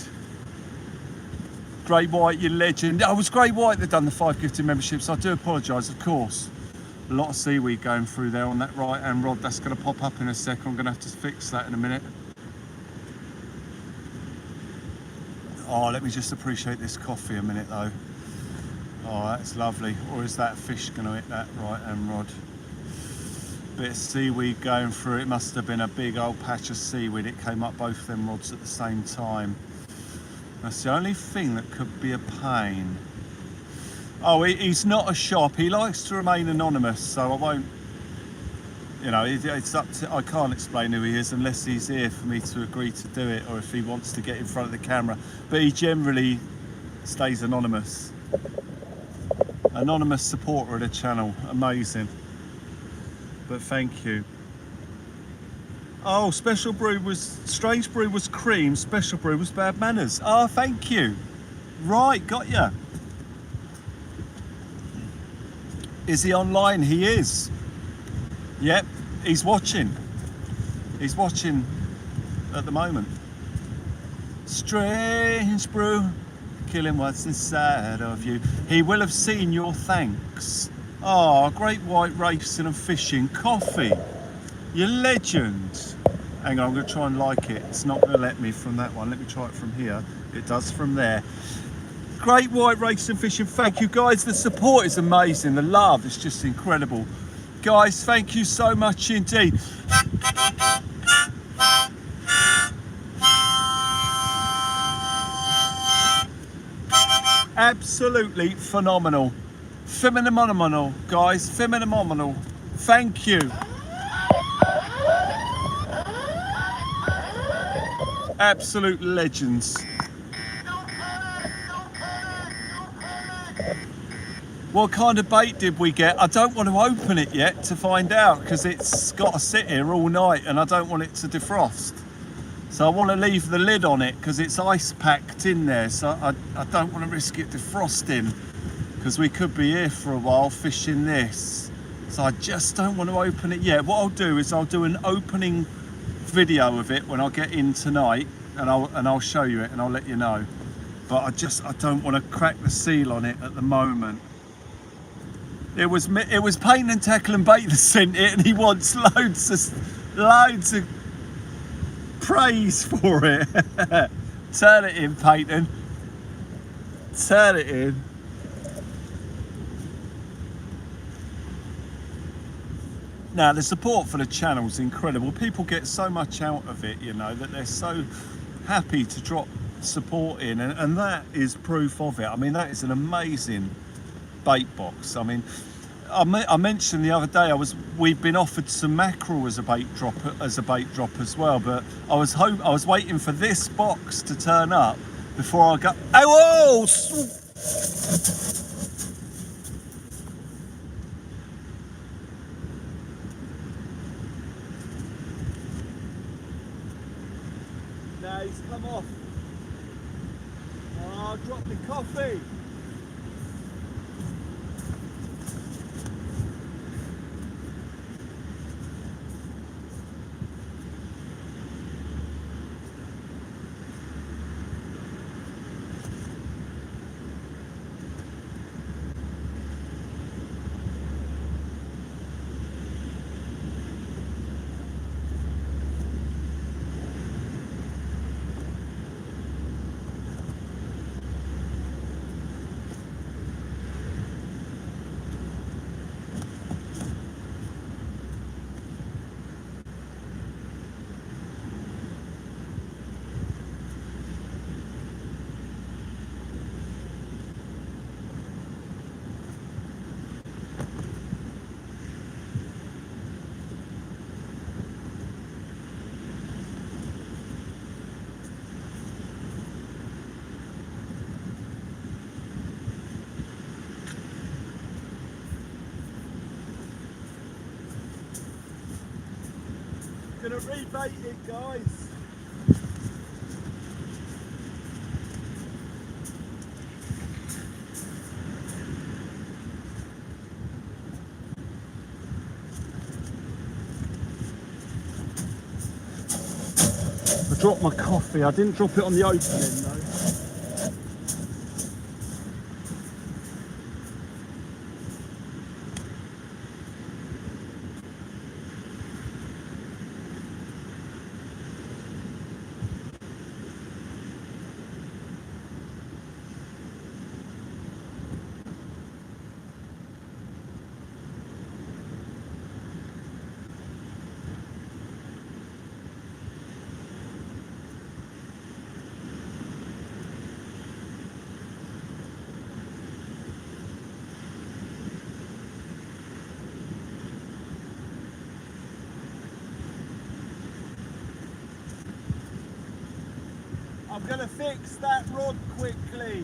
Grey White, you legend. Oh, it was Grey White that done the 5 gifted memberships. I do apologise, of course. A lot of seaweed going through there on that right hand rod. That's going to pop up in a sec. I'm going to have to fix that in a minute. Oh, let me just appreciate this coffee a minute though. Oh, that's lovely. Or is that fish going to hit that right hand rod? Bit of seaweed going through. It must have been a big old patch of seaweed. It came up both them rods at the same time. That's the only thing that could be a pain. Oh, he's not a shop. He likes to remain anonymous, so I won't, you know, it's up to, I can't explain who he is unless he's here for me to agree to do it, or if he wants to get in front of the camera. But he generally stays anonymous. Anonymous supporter of the channel. Amazing. But thank you. Oh, special brew was, strange brew was cream, special brew was bad manners. Oh, thank you. Right, got ya. Is he online? He is. Yep, he's watching. He's watching at the moment. Strange brew, killing what's inside of you. He will have seen your thanks. Oh, Great White racing and fishing coffee. You legend. Hang on, I'm going to try and like it. It's not going to let me from that one. Let me try it from here. It does from there. Great White racing and fishing. Thank you guys. The support is amazing. The love is just incredible. Guys, thank you so much indeed. Absolutely phenomenal. Phenomenal, guys. Phenomenal. Thank you. Absolute legends. What kind of bait did we get? I don't want to open it yet to find out because it's got to sit here all night and I don't want it to defrost. So I want to leave the lid on it because it's ice packed in there. So I don't want to risk it defrosting because we could be here for a while fishing this. So I just don't want to open it yet. What I'll do is I'll do an opening video of it when I get in tonight and I'll show you it and I'll let you know. But I don't want to crack the seal on it at the moment. It was Paint and Tackle and Bait that sent it, and he wants loads of praise for it. Turn it in, Peyton. Turn it in. Now, the support for the channel is incredible. People get so much out of it, you know, that they're so happy to drop support in, and that is proof of it. I mean, that is an amazing bait box. I mean, I mentioned the other day we've been offered some mackerel as a bait drop as well, but I was waiting for this box to turn up before I got. Oh! Now he's come off. Oh, I dropped the coffee. gonna rebait it, guys. I dropped my coffee. I didn't drop it on the opening though. I'm gonna fix that rod quickly.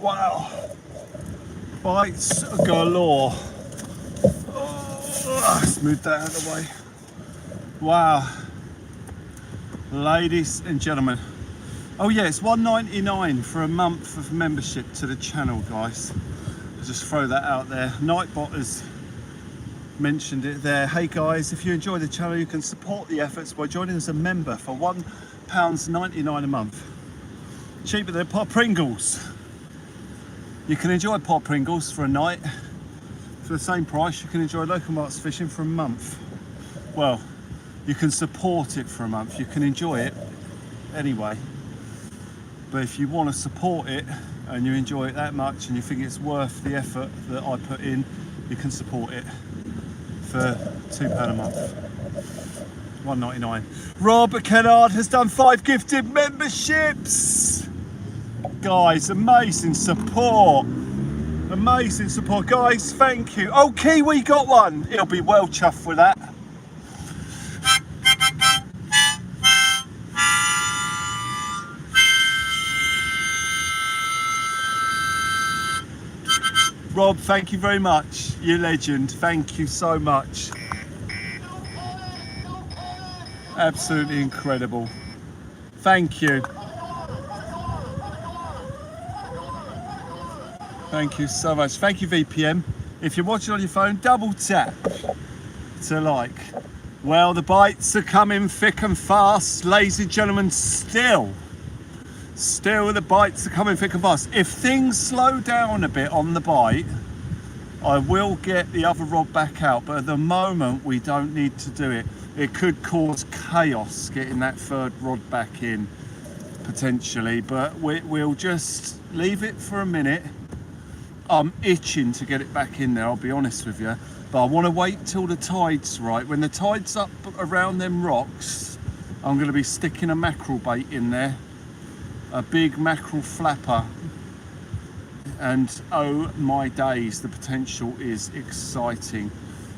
Wow, bites galore. Let's move that out of the way. Wow, ladies and gentlemen. Oh yeah, it's $1.99 for a month of membership to the channel, guys. I'll just throw that out there. Nightbot has mentioned it there. Hey guys, if you enjoy the channel, you can support the efforts by joining as a member for £1.99 a month. Cheaper than Pop Pringles. You can enjoy Pop Pringles for a night. For the same price, you can enjoy local markets fishing for a month. Well, you can support it for a month. You can enjoy it anyway. But if you want to support it, and you enjoy it that much and you think it's worth the effort that I put in, you can support it for £2 a month, $1.99. Rob Kennard has done 5 gifted memberships. Guys, amazing support. Amazing support, guys. Thank you. Oh, Kiwi got one. He'll be well chuffed with that. Rob, thank you very much. You're a legend. Thank you so much. Absolutely incredible. Thank you. Thank you so much. Thank you, VPM. If you're watching on your phone, double tap to like. Well, the bites are coming thick and fast, ladies and gentlemen. Still the bites are coming thick and fast. If things slow down a bit on the bite, I will get the other rod back out, but at the moment we don't need to do it. It could cause chaos getting that third rod back in, potentially, but we'll just leave it for a minute. I'm itching to get it back in there, I'll be honest with you, but I want to wait till the tide's right. When the tide's up around them rocks, I'm going to be sticking a mackerel bait in there, a big mackerel flapper, and oh my days, the potential is exciting.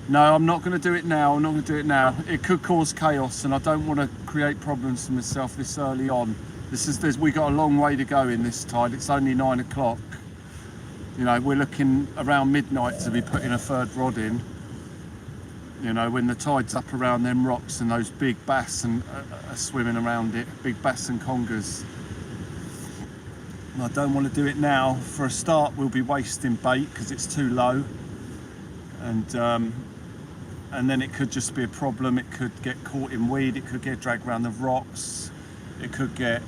No, I'm not going to do it now. I'm not going to do it now. It could cause chaos, and I don't want to create problems for myself this early on. We got a long way to go in this tide. It's only 9 o'clock. You know, we're looking around midnight to be putting a third rod in. You know, when the tide's up around them rocks and those big bass are swimming around it, big bass and congers. And I don't want to do it now. For a start, we'll be wasting bait because it's too low, and then it could just be a problem. It could get caught in weed. It could get dragged around the rocks. It could get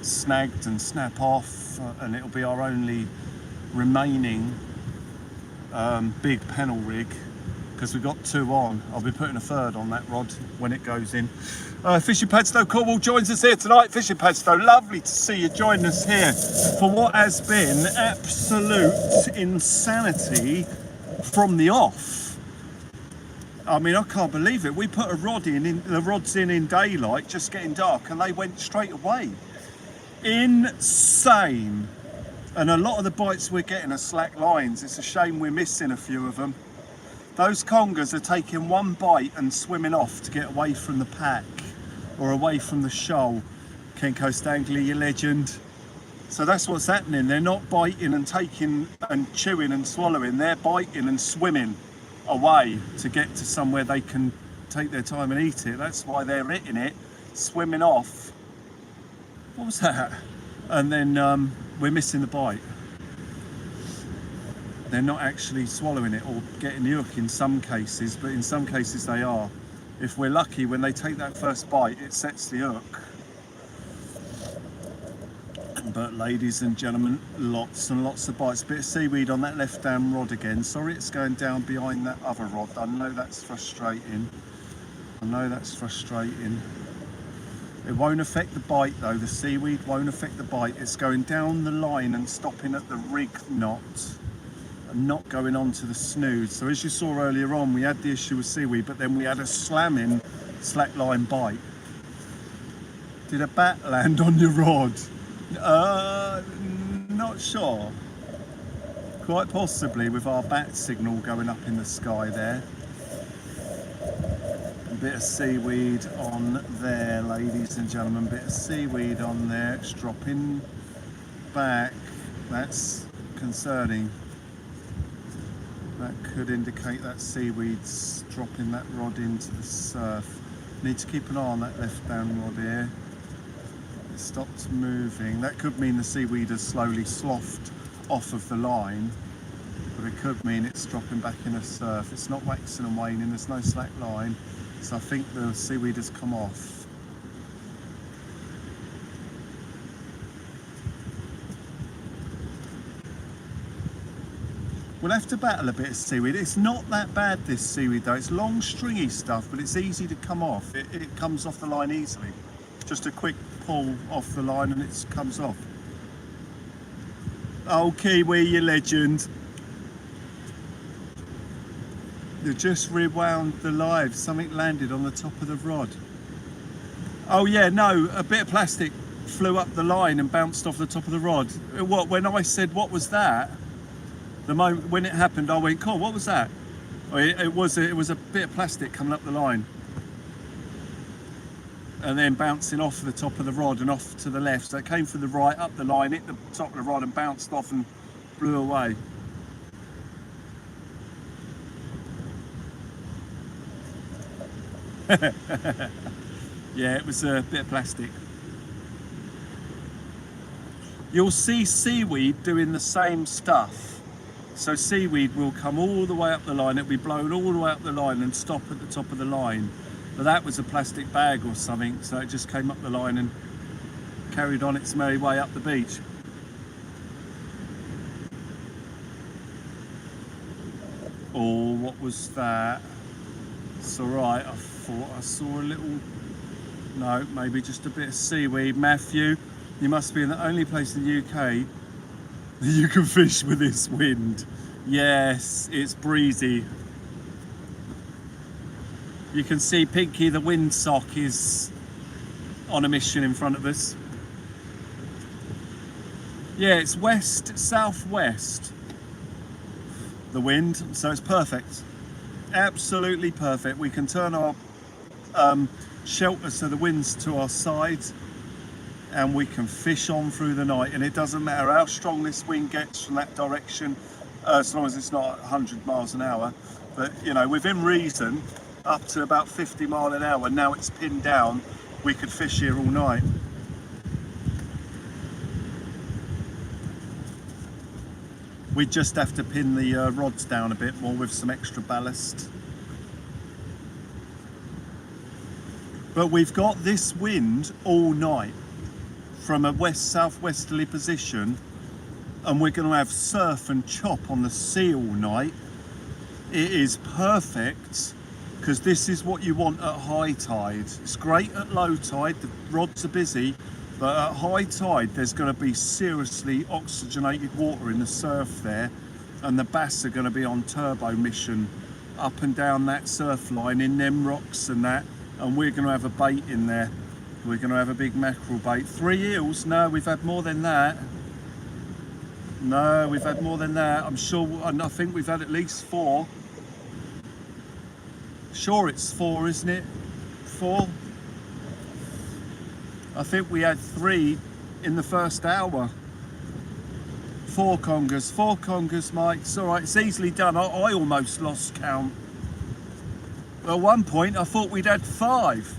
snagged and snap off, and it'll be our only remaining big pennel rig, because we've got 2 on. I'll be putting a third on that rod when it goes in. Fishing Padstow Cornwall joins us here tonight. Fishing Padstow, lovely to see you join us here for what has been absolute insanity from the off. I mean, I can't believe it. We put a rod in, the rod's in daylight, just getting dark, and they went straight away. Insane. And a lot of the bites we're getting are slack lines. It's a shame we're missing a few of them. Those congers are taking one bite and swimming off to get away from the pack or away from the shoal. Kenko Stangley, your legend. So that's what's happening. They're not biting and taking and chewing and swallowing. They're biting and swimming away to get to somewhere they can take their time and eat it. That's why they're hitting it, swimming off. What was that? And then we're missing the bite. They're not actually swallowing it or getting the hook in some cases, but in some cases they are. If we're lucky, when they take that first bite, it sets the hook. But ladies and gentlemen, lots and lots of bites. Bit of seaweed on that left hand rod again. Sorry it's going down behind that other rod. I know that's frustrating. I know that's frustrating. It won't affect the bite though. The seaweed won't affect the bite. It's going down the line and stopping at the rig knot and not going on to the snood. So as you saw earlier on, we had the issue with seaweed, but then we had a slamming slackline bite. Did a bat land on your rod? Not sure. Quite possibly, with our bat signal going up in the sky there. A bit of seaweed on there, ladies and gentlemen. Bit of seaweed on there. It's dropping back. That's concerning. That could indicate that seaweed's dropping that rod into the surf. Need to keep an eye on that left down rod here. It stopped moving. That could mean the seaweed has slowly sloughed off of the line, but it could mean it's dropping back in the surf. It's not waxing and waning, there's no slack line, so I think the seaweed has come off. We'll have to battle a bit of seaweed. It's not that bad, this seaweed though. It's long stringy stuff, but it's easy to come off. It comes off the line easily. Just a quick pull off the line and it comes off. Oh, Kiwi, you legend. They just rewound the live. Something landed on the top of the rod. Oh yeah, no, a bit of plastic flew up the line and bounced off the top of the rod. What? When I said, what was that? The moment when it happened, I went, "Cool, what was that?" It was a bit of plastic coming up the line, and then bouncing off the top of the rod and off to the left. So it came from the right up the line, hit the top of the rod, and bounced off and blew away. Yeah, it was a bit of plastic. You'll see seaweed doing the same stuff. So seaweed will come all the way up the line, it'll be blown all the way up the line and stop at the top of the line. But that was a plastic bag or something, so it just came up the line and carried on its merry way up the beach. Oh, what was that? It's alright, I thought I saw a little... No, maybe just a bit of seaweed. Matthew, you must be in the only place in the UK that you can fish with this wind. Yes, it's breezy. You can see Pinky the windsock is on a mission in front of us. Yeah, it's west, southwest, the wind, so it's perfect. Absolutely perfect. We can turn our shelter so the wind's to our side, and we can fish on through the night, and it doesn't matter how strong this wind gets from that direction, as long as it's not 100 miles an hour. But you know, within reason, up to about 50 miles an hour, now it's pinned down, we could fish here all night. We just have to pin the rods down a bit more with some extra ballast. But we've got this wind all night from a west-southwesterly position, and we're going to have surf and chop on the sea all night. It is perfect because this is what you want at high tide. It's great at low tide, the rods are busy, but at high tide there's going to be seriously oxygenated water in the surf there, and the bass are going to be on turbo mission up and down that surf line in them rocks and that, and we're going to have a bait in there. We're going to have a big mackerel bait. 3 eels? No, we've had more than that. No, we've had more than that. I'm sure, and I think we've had at least 4. Sure, it's 4, isn't it? 4? I think we had 3 in the first hour. 4 congers, Mike. It's all right, it's easily done. I almost lost count. At one point, I thought we'd had 5.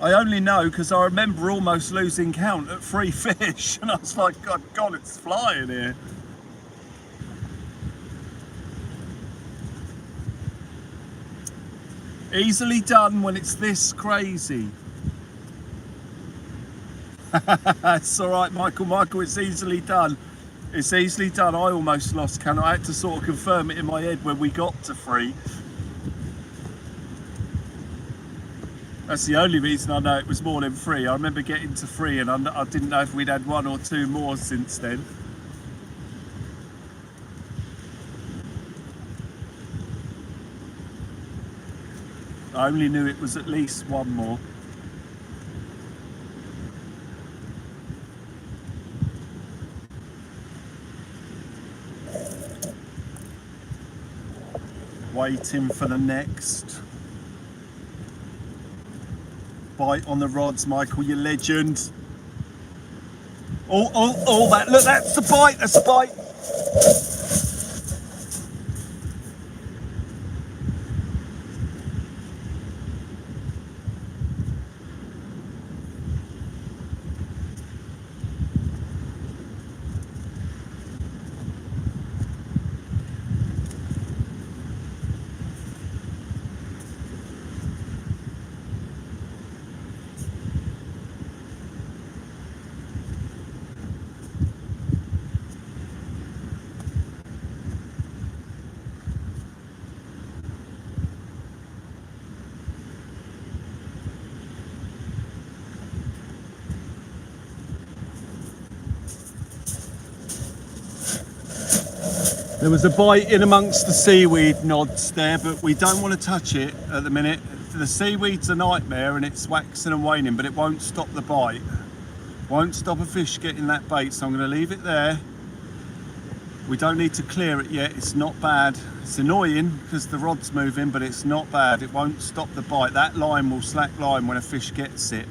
I only know because I remember almost losing count at 3 fish, and I was like, God, it's flying here. Easily done when it's this crazy. It's all right, Michael, it's easily done. It's easily done. I almost lost count. I had to sort of confirm it in my head when we got to 3. That's the only reason I know it was more than 3. I remember getting to 3 and I didn't know if we'd had 1 or 2 more since then. I only knew it was at least 1 more. Waiting for the next bite on the rods, Michael, you legend. Oh, look, that's a bite, that's a bite. There was a bite in amongst the seaweed nods there, but we don't want to touch it at the minute. The seaweed's a nightmare and it's waxing and waning, but it won't stop the bite. Won't stop a fish getting that bait, so I'm going to leave it there. We don't need to clear it yet, it's not bad. It's annoying because the rod's moving, but it's not bad. It won't stop the bite. That line will slack line when a fish gets it.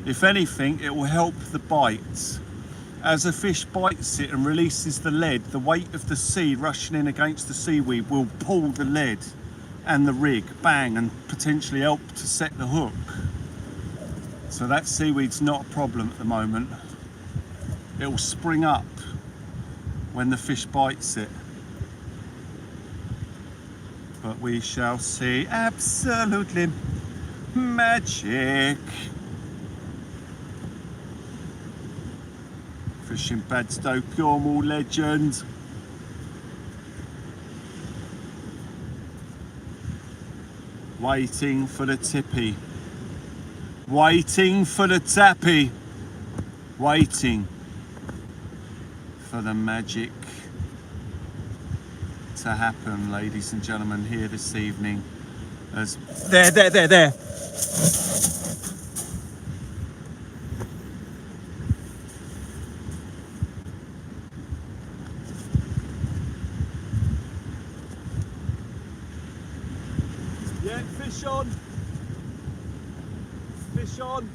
If anything, it will help the bites. As a fish bites it and releases the lead, the weight of the sea rushing in against the seaweed will pull the lead and the rig, bang, and potentially help to set the hook. So that seaweed's not a problem at the moment. It will spring up when the fish bites it. But we shall see. Absolutely magic. Fishing Padstow Cornwall legend. Waiting for the tippy. Waiting for the tappy. Waiting for the magic to happen, ladies and gentlemen, here this evening. As there. Yeah, fish on. Fish on.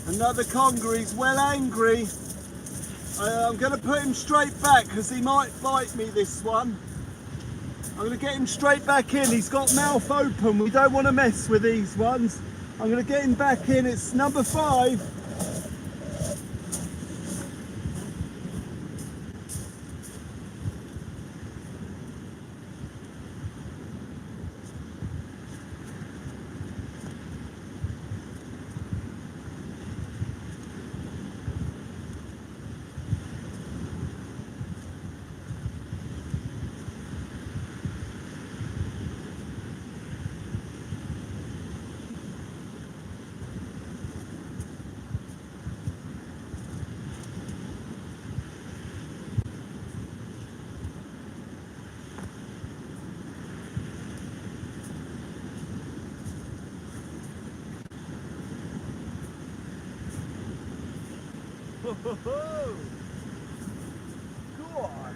Another conger, he's well angry. I'm going to put him straight back because he might bite me, this one. I'm going to get him straight back in. He's got mouth open. We don't want to mess with these ones. I'm going to get him back in. It's number 5. Go on.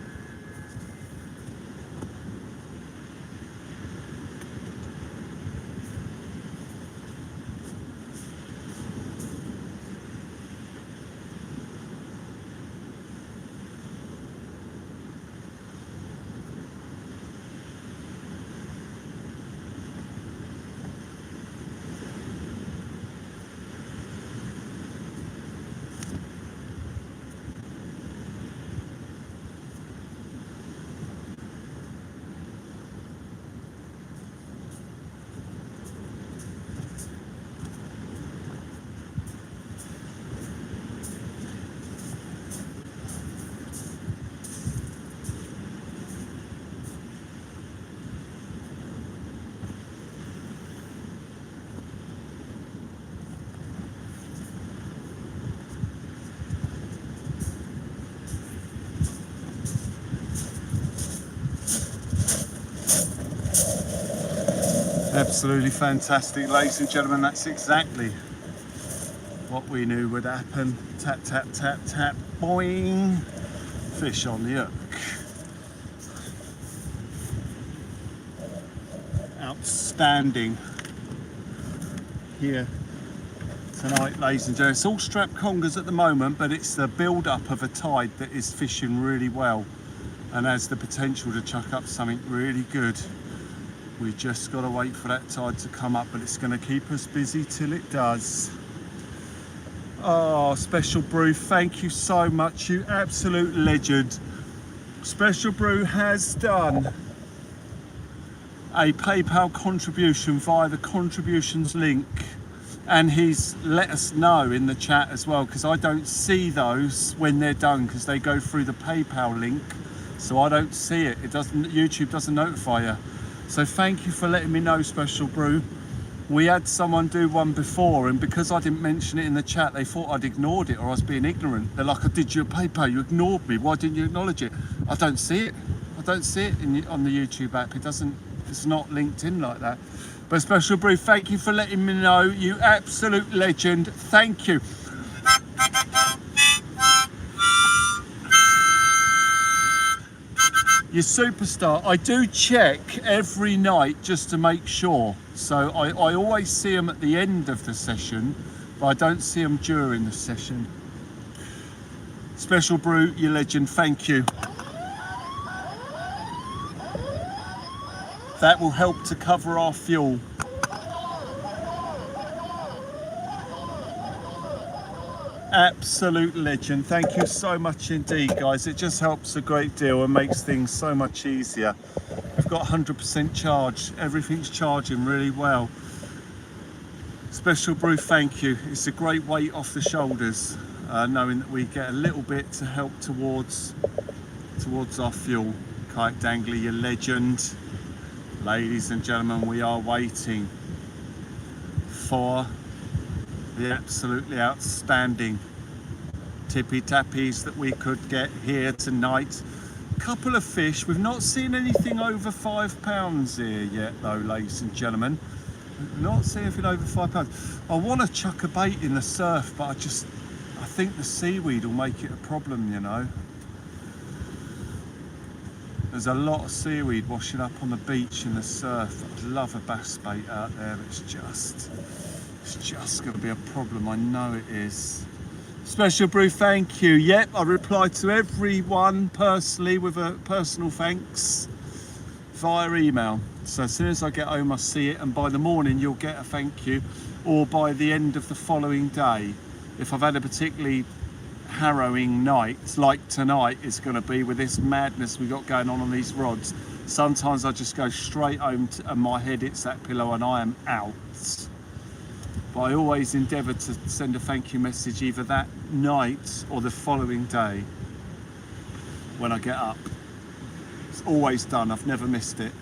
Absolutely fantastic, ladies and gentlemen. That's exactly what we knew would happen. Tap, tap, tap, tap, boing. Fish on the hook. Outstanding here tonight, ladies and gentlemen. It's all strap congers at the moment, but it's the build-up of a tide that is fishing really well and has the potential to chuck up something really good. We just got to wait for that tide to come up, but it's going to keep us busy till it does. Oh, Special Brew, thank you so much, you absolute legend. Special Brew has done a PayPal contribution via the contributions link, and he's let us know in the chat as well, because I don't see those when they're done because they go through the PayPal link, so I don't see it. It doesn't, YouTube doesn't notify you. So thank you for letting me know, Special Brew. We had someone do one before, and because I didn't mention it in the chat, they thought I'd ignored it or I was being ignorant. They're like, I did you a PayPal, you ignored me, why didn't you acknowledge it? I don't see it. I don't see it on the YouTube app. It's not linked in like that. But Special Brew, thank you for letting me know, you absolute legend. Thank you. You're superstar. I do check every night just to make sure. So I always see them at the end of the session, but I don't see them during the session. Special Brew, you legend, thank you. That will help to cover our fuel. Absolute legend. Thank you so much indeed, guys. It just helps a great deal and makes things so much easier. We've got 100% charge. Everything's charging really well. Special Brew, thank you. It's a great weight off the shoulders, knowing that we get a little bit to help towards our fuel. Kite Dangler, you legend. Ladies and gentlemen, we are waiting for the absolutely outstanding tippy tappies that we could get here tonight. Couple of fish. We've not seen anything over £5 here yet though, ladies and gentlemen. Not seen anything over £5. I want to chuck a bait in the surf, but I think the seaweed will make it a problem, you know. There's a lot of seaweed washing up on the beach in the surf. I'd love a bass bait out there, but it's just going to be a problem. I know it is. Special Brew, thank you. Yep, I replied to everyone personally with a personal thanks via email. So as soon as I get home, I see it, and by the morning you'll get a thank you, or by the end of the following day. If I've had a particularly harrowing night, like tonight is going to be with this madness we got going on these rods, sometimes I just go straight home and my head hits that pillow and I am out. But I always endeavour to send a thank you message either that night or the following day when I get up. It's always done, I've never missed it.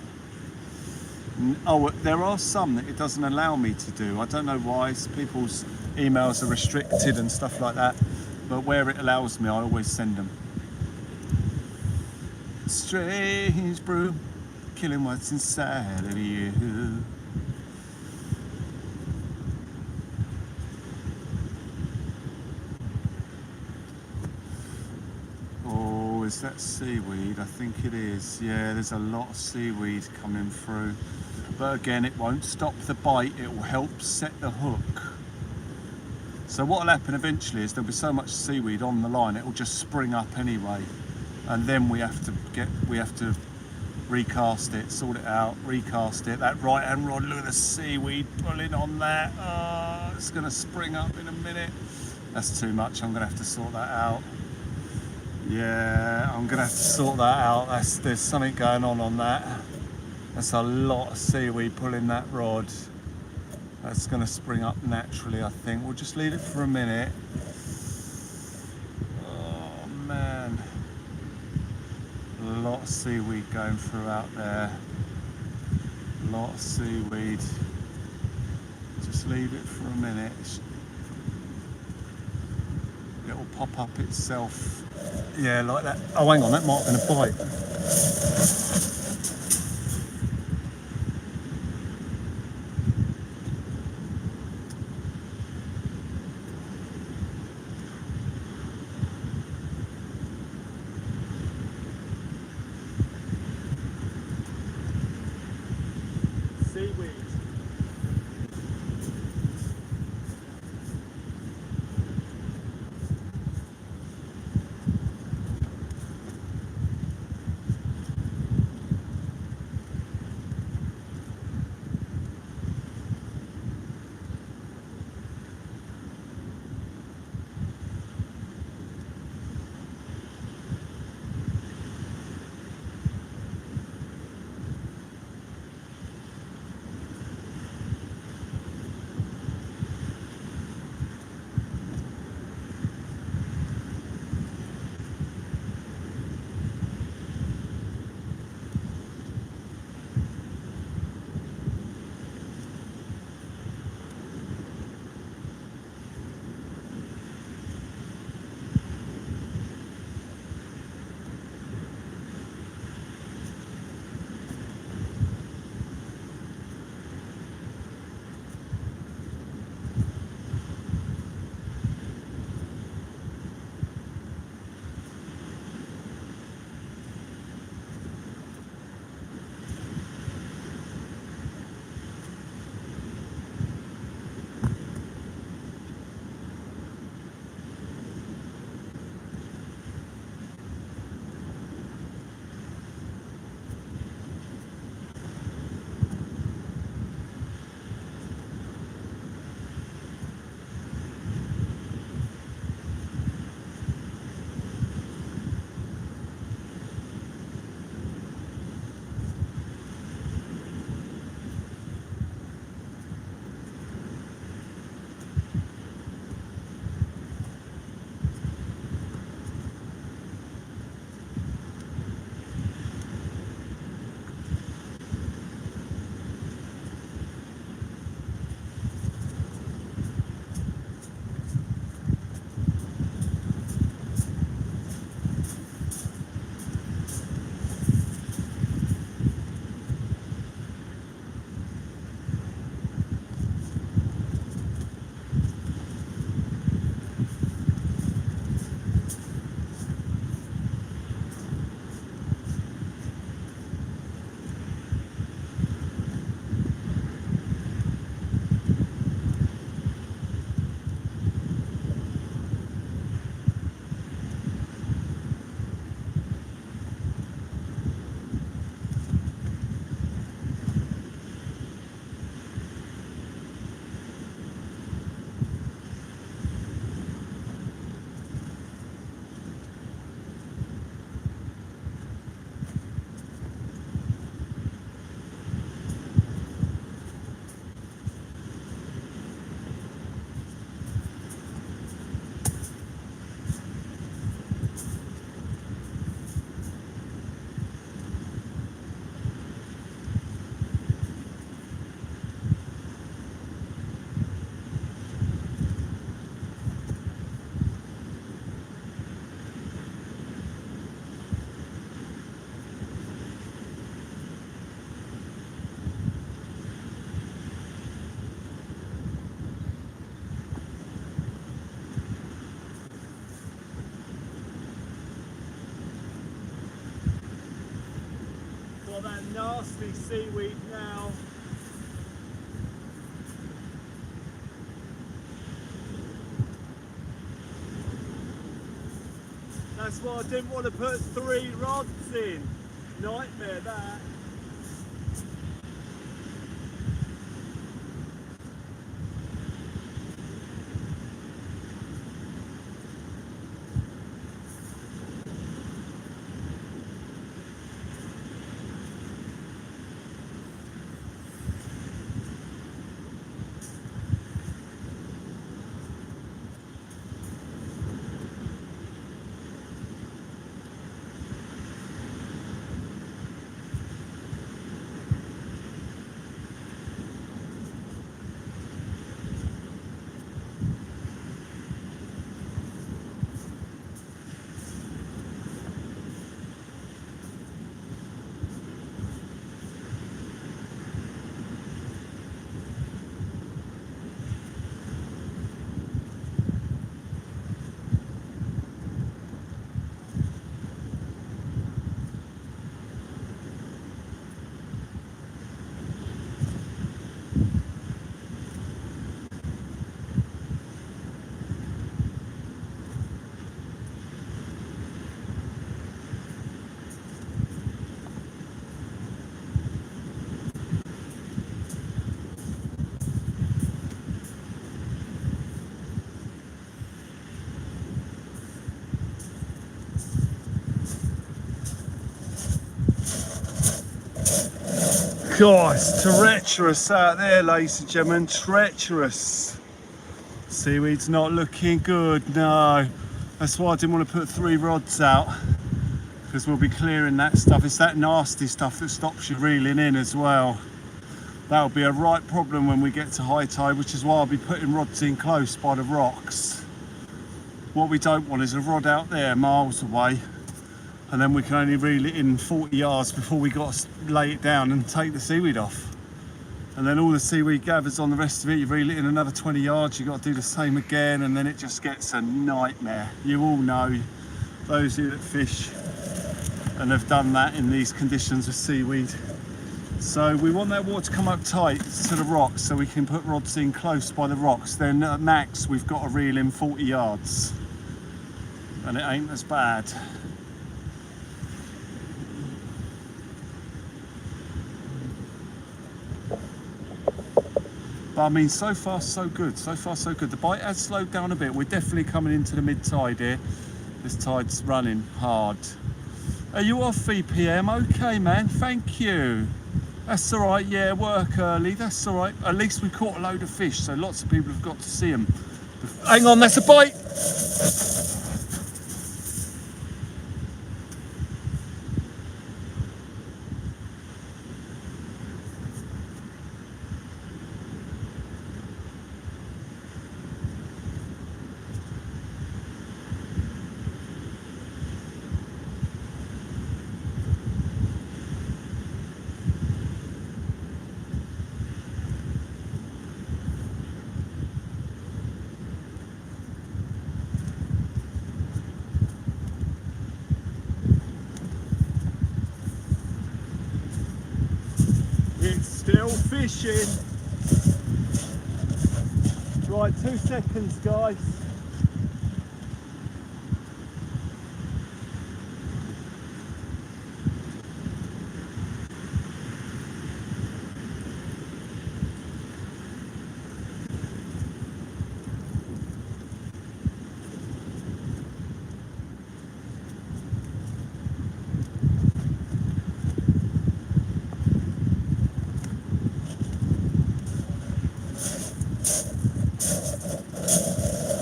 Oh, there are some that it doesn't allow me to do. I don't know why. People's emails are restricted and stuff like that, but where it allows me, I always send them. Strange brew, killing what's inside of you. Is that seaweed? I think it is. Yeah, there's a lot of seaweed coming through, but again, it won't stop the bite. It will help set the hook. So what will happen eventually is there'll be so much seaweed on the line, it will just spring up anyway, and then we have to recast it, sort it out, recast it. That right hand rod, look at the seaweed pulling on that. Oh, it's going to spring up in a minute. That's too much. I'm going to have to sort that out. Yeah, I'm gonna have to sort that out. There's something going on that. That's a lot of seaweed pulling that rod. That's gonna spring up naturally, I think. We'll just leave it for a minute. Oh man, a lot of seaweed going through out there. A lot of seaweed. Just leave it for a minute. It will pop up itself. Yeah, like that. Oh, hang on, that might have been a bite. that nasty seaweed now. That's why I didn't want to put 3 rods in. Nightmare that. God, it's treacherous out there, ladies and gentlemen, treacherous. Seaweed's not looking good, no. That's why I didn't want to put 3 rods out, because we'll be clearing that stuff. It's that nasty stuff that stops you reeling in as well. That'll be a right problem when we get to high tide, which is why I'll be putting rods in close by the rocks. What we don't want is a rod out there miles away, and then we can only reel it in 40 yards before we got to lay it down and take the seaweed off. And then all the seaweed gathers on the rest of it, you reel it in another 20 yards, you've got to do the same again, and then it just gets a nightmare. You all know, those of you that fish and have done that in these conditions with seaweed. So we want that water to come up tight to the rocks so we can put rods in close by the rocks. Then at max we've got to reel in 40 yards. And it ain't as bad. But I mean, so far so good, so far so good. The bite has slowed down a bit. We're definitely coming into the mid-tide here. This tide's running hard. Are you off VPM? Okay, man, thank you. That's all right, yeah, work early, that's all right. At least we caught a load of fish, so lots of people have got to see them. Hang on, that's a bite. It's still fishing. Right, 2 seconds, guys.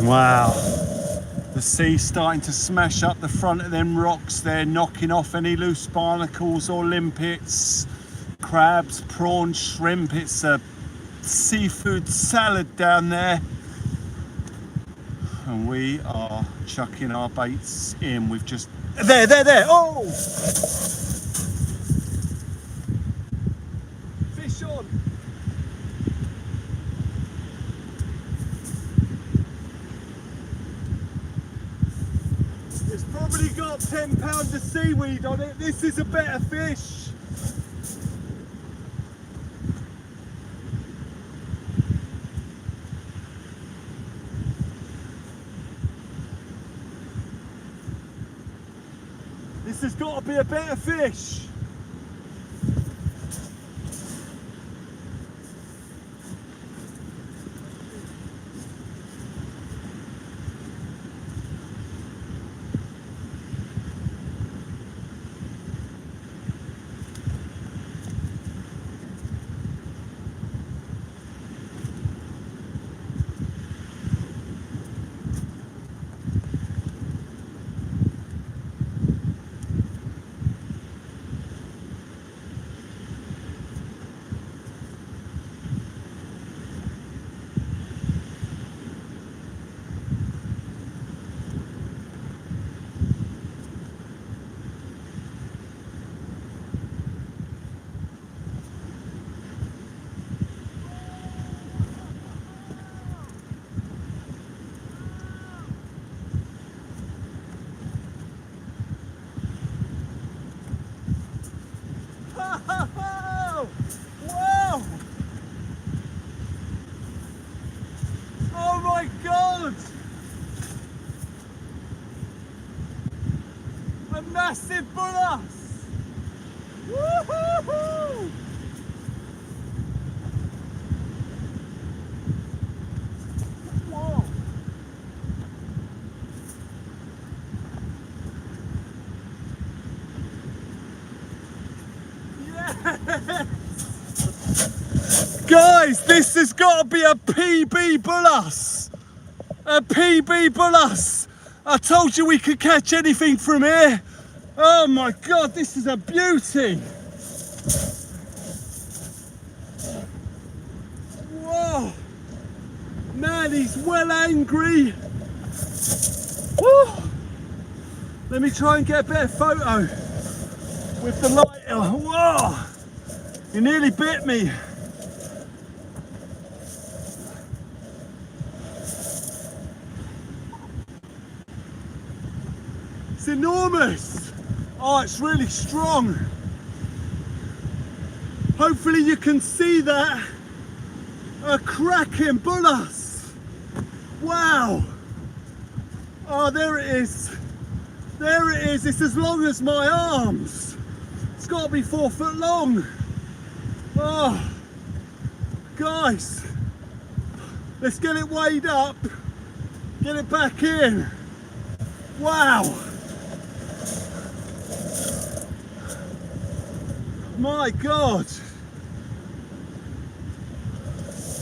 Wow, the sea's starting to smash up the front of them rocks there, knocking off any loose barnacles or limpets, crabs, prawns, shrimp. It's a seafood salad down there. And we are chucking our baits in. We've just... There! Oh! Fish on! It's probably got 10 pounds of seaweed on it. This is a better fish. This has got to be a better fish. Wow! Oh my God! A massive Bull Huss! Woo-hoo-hoo! Whoa! Guys, this has got to be a PB Bull Huss. A PB Bull Huss. I told you we could catch anything from here. Oh my God, this is a beauty. Whoa. Man, he's well angry. Woo. Let me try and get a better photo with the light. Whoa. You nearly bit me. It's enormous. Oh, it's really strong. Hopefully you can see that. A cracking Bull Huss. Wow. Oh, there it is. There it is. It's as long as my arms. It's got to be 4 foot long. Oh, guys, let's get it weighed up. Get it back in. Wow. My God.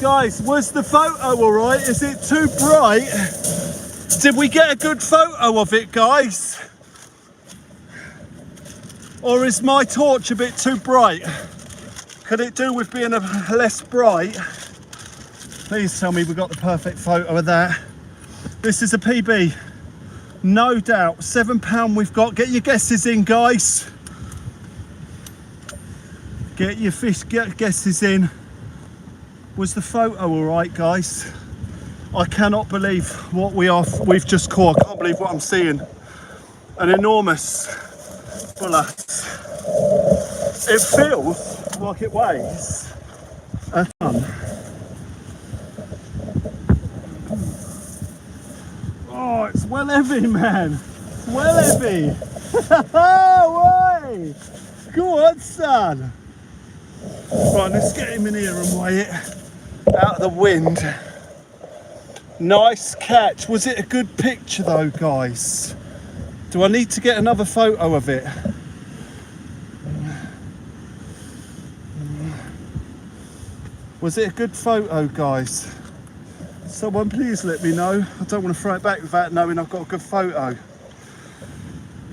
Guys, was the photo all right? Is it too bright? Did we get a good photo of it, guys? Or is my torch a bit too bright? Could it do with being a less bright? Please tell me we got the perfect photo of that. This is a PB. No doubt. £7 we've got. Get your guesses in, guys. Get your guesses in. Was the photo all right, guys? I cannot believe what we've just caught. I can't believe what I'm seeing. An enormous Bull Huss. It feels like it weighs a ton. Oh, it's well heavy, man. It's well heavy. Way. Go on, son. Right, let's get him in here and weigh it out of the wind. Nice catch. Was it a good picture though, guys? Do I need to get another photo of it? Was it a good photo, guys? Someone please let me know. I don't want to throw it back without knowing I've got a good photo.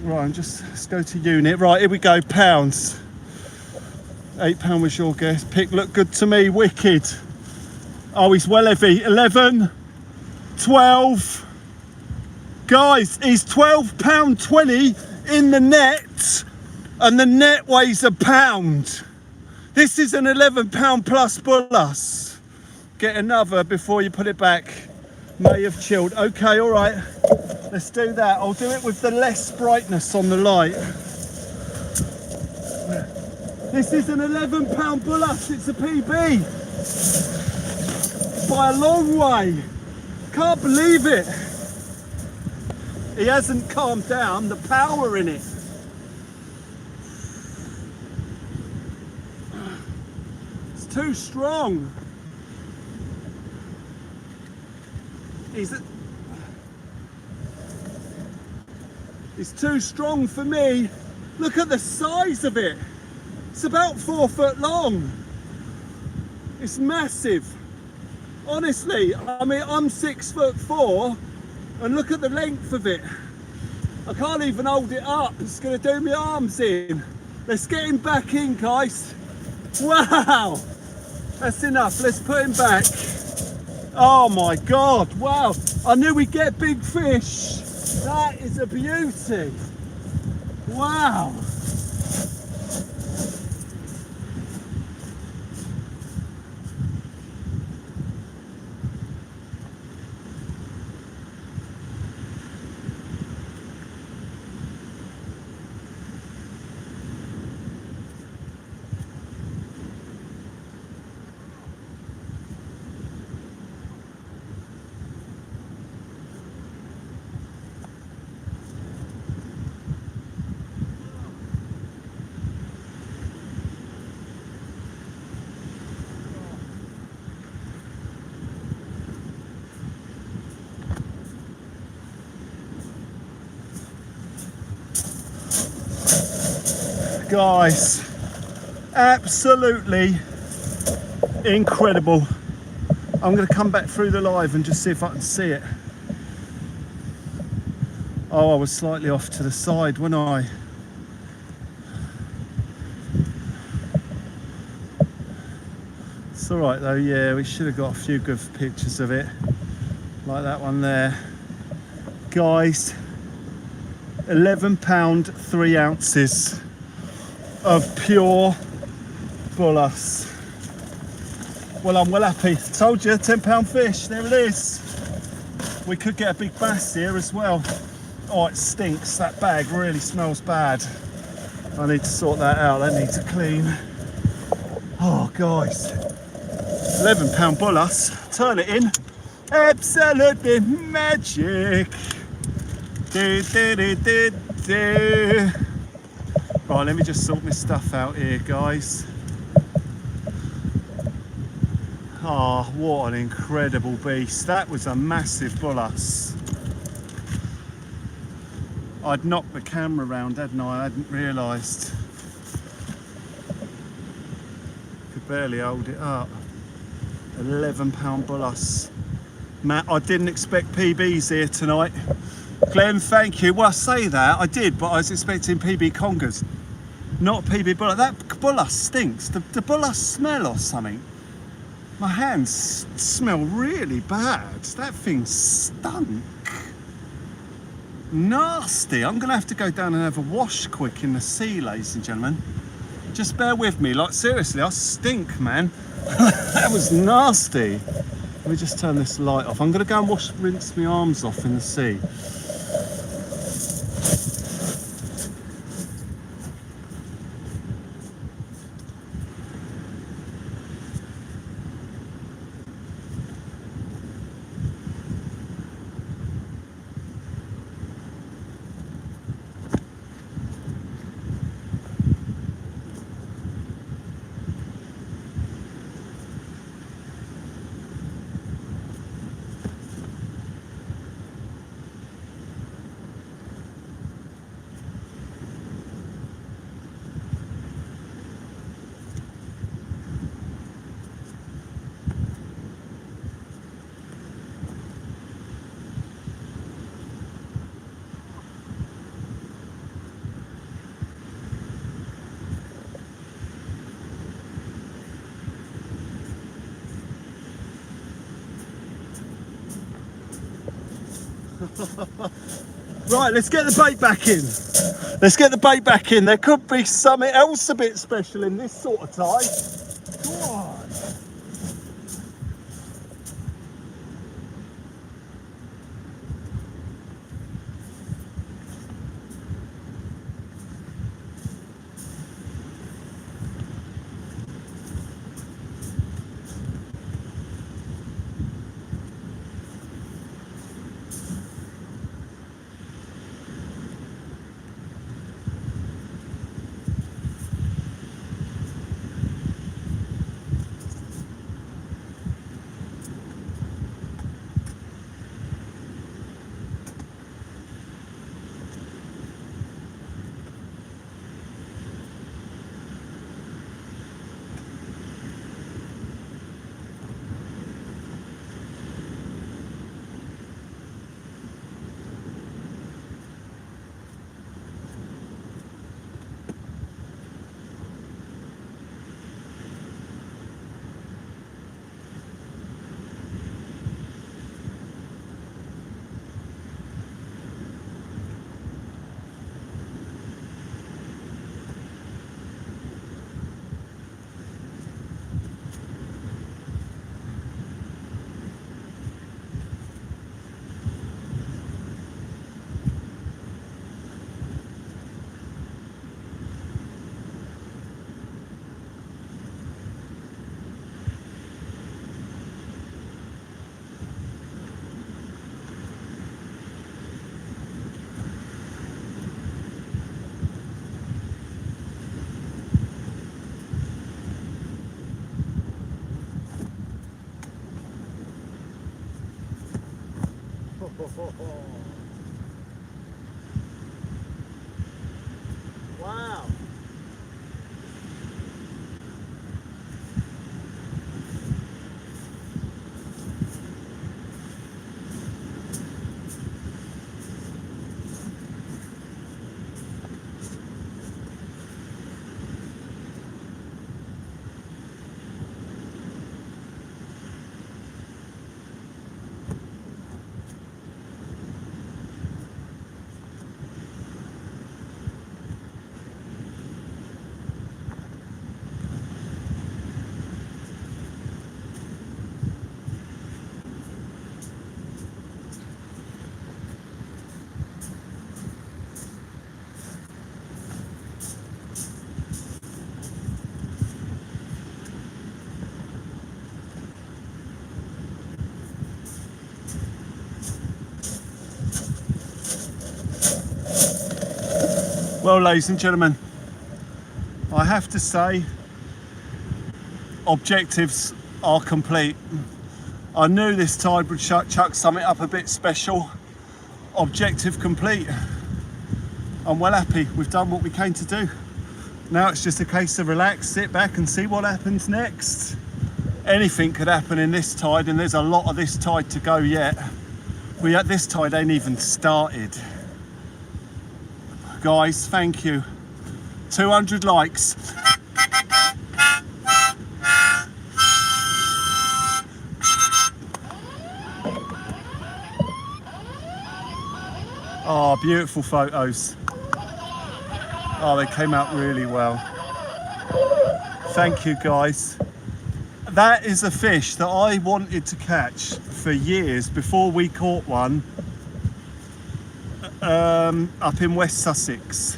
Right, let's go to unit. Right, here we go, pounds. £8 was your guess. Pick looked good to me, wicked. Oh, he's well heavy. 11, 12. Guys, he's £12.20 in the net, and the net weighs a pound. This is an £11 plus Bull Huss. Get another before you put it back. May have chilled. Okay, all right. Let's do that. I'll do it with the less brightness on the light. This is an £11 Bull Huss. It's a PB. By a long way. Can't believe it. He hasn't calmed down. The power in it. too strong. He's too strong for me. Look at the size of it. It's about 4 foot long. It's massive. Honestly, I mean, I'm 6'4", and look at the length of it. I can't even hold it up. It's gonna do my arms in. Let's get him back in, guys. Wow, that's enough. Let's put him back. Oh my God, wow. I knew we'd get big fish. That is a beauty. Wow. Guys, absolutely incredible. I'm going to come back through the live and just see if I can see it. Oh, I was slightly off to the side, wasn't I? It's all right though. Yeah, we should have got a few good pictures of it, like that one there. Guys, 11 pound 3 ounces of pure Bull Huss. Well, I'm well happy. Told you, 10 pound fish. There it is. We could get a big bass here as well. Oh, it stinks. That bag really smells bad. I need to sort that out. That needs a clean. Oh, guys, 11 pound Bull Huss. Turn it in. Absolutely magic. Do, do, do, do, do. Right, let me just sort my stuff out here, guys. Oh, what an incredible beast. That was a massive Bull Huss. I'd knocked the camera around, hadn't I? I hadn't realised. Could barely hold it up. 11 pound Bull Huss. Matt, I didn't expect PBs here tonight. Glenn, thank you. Well, I say that, I did, but I was expecting PB congers. Not PB Bull Huss. That Bull Huss stinks. The Bull Huss smell or something. My hands smell really bad. That thing stunk. Nasty. I'm going to have to go down and have a wash quick in the sea, ladies and gentlemen. Just bear with me. Like, seriously, I stink, man. That was nasty. Let me just turn this light off. I'm going to go and rinse my arms off in the sea. Right, let's get the bait back in. Let's get the bait back in. There could be something else a bit special in this sort of tide. Go on. Wow. Well, ladies and gentlemen, I have to say, objectives are complete. I knew this tide would chuck something up a bit special. Objective complete. I'm well happy. We've done what we came to do. Now it's just a case of relax, sit back and see what happens next. Anything could happen in this tide, and there's a lot of this tide to go yet. This tide ain't even started. Guys, thank you. 200 likes. Oh, beautiful photos. Oh, they came out really well. Thank you, guys. That is a fish that I wanted to catch for years before we caught one up in West Sussex.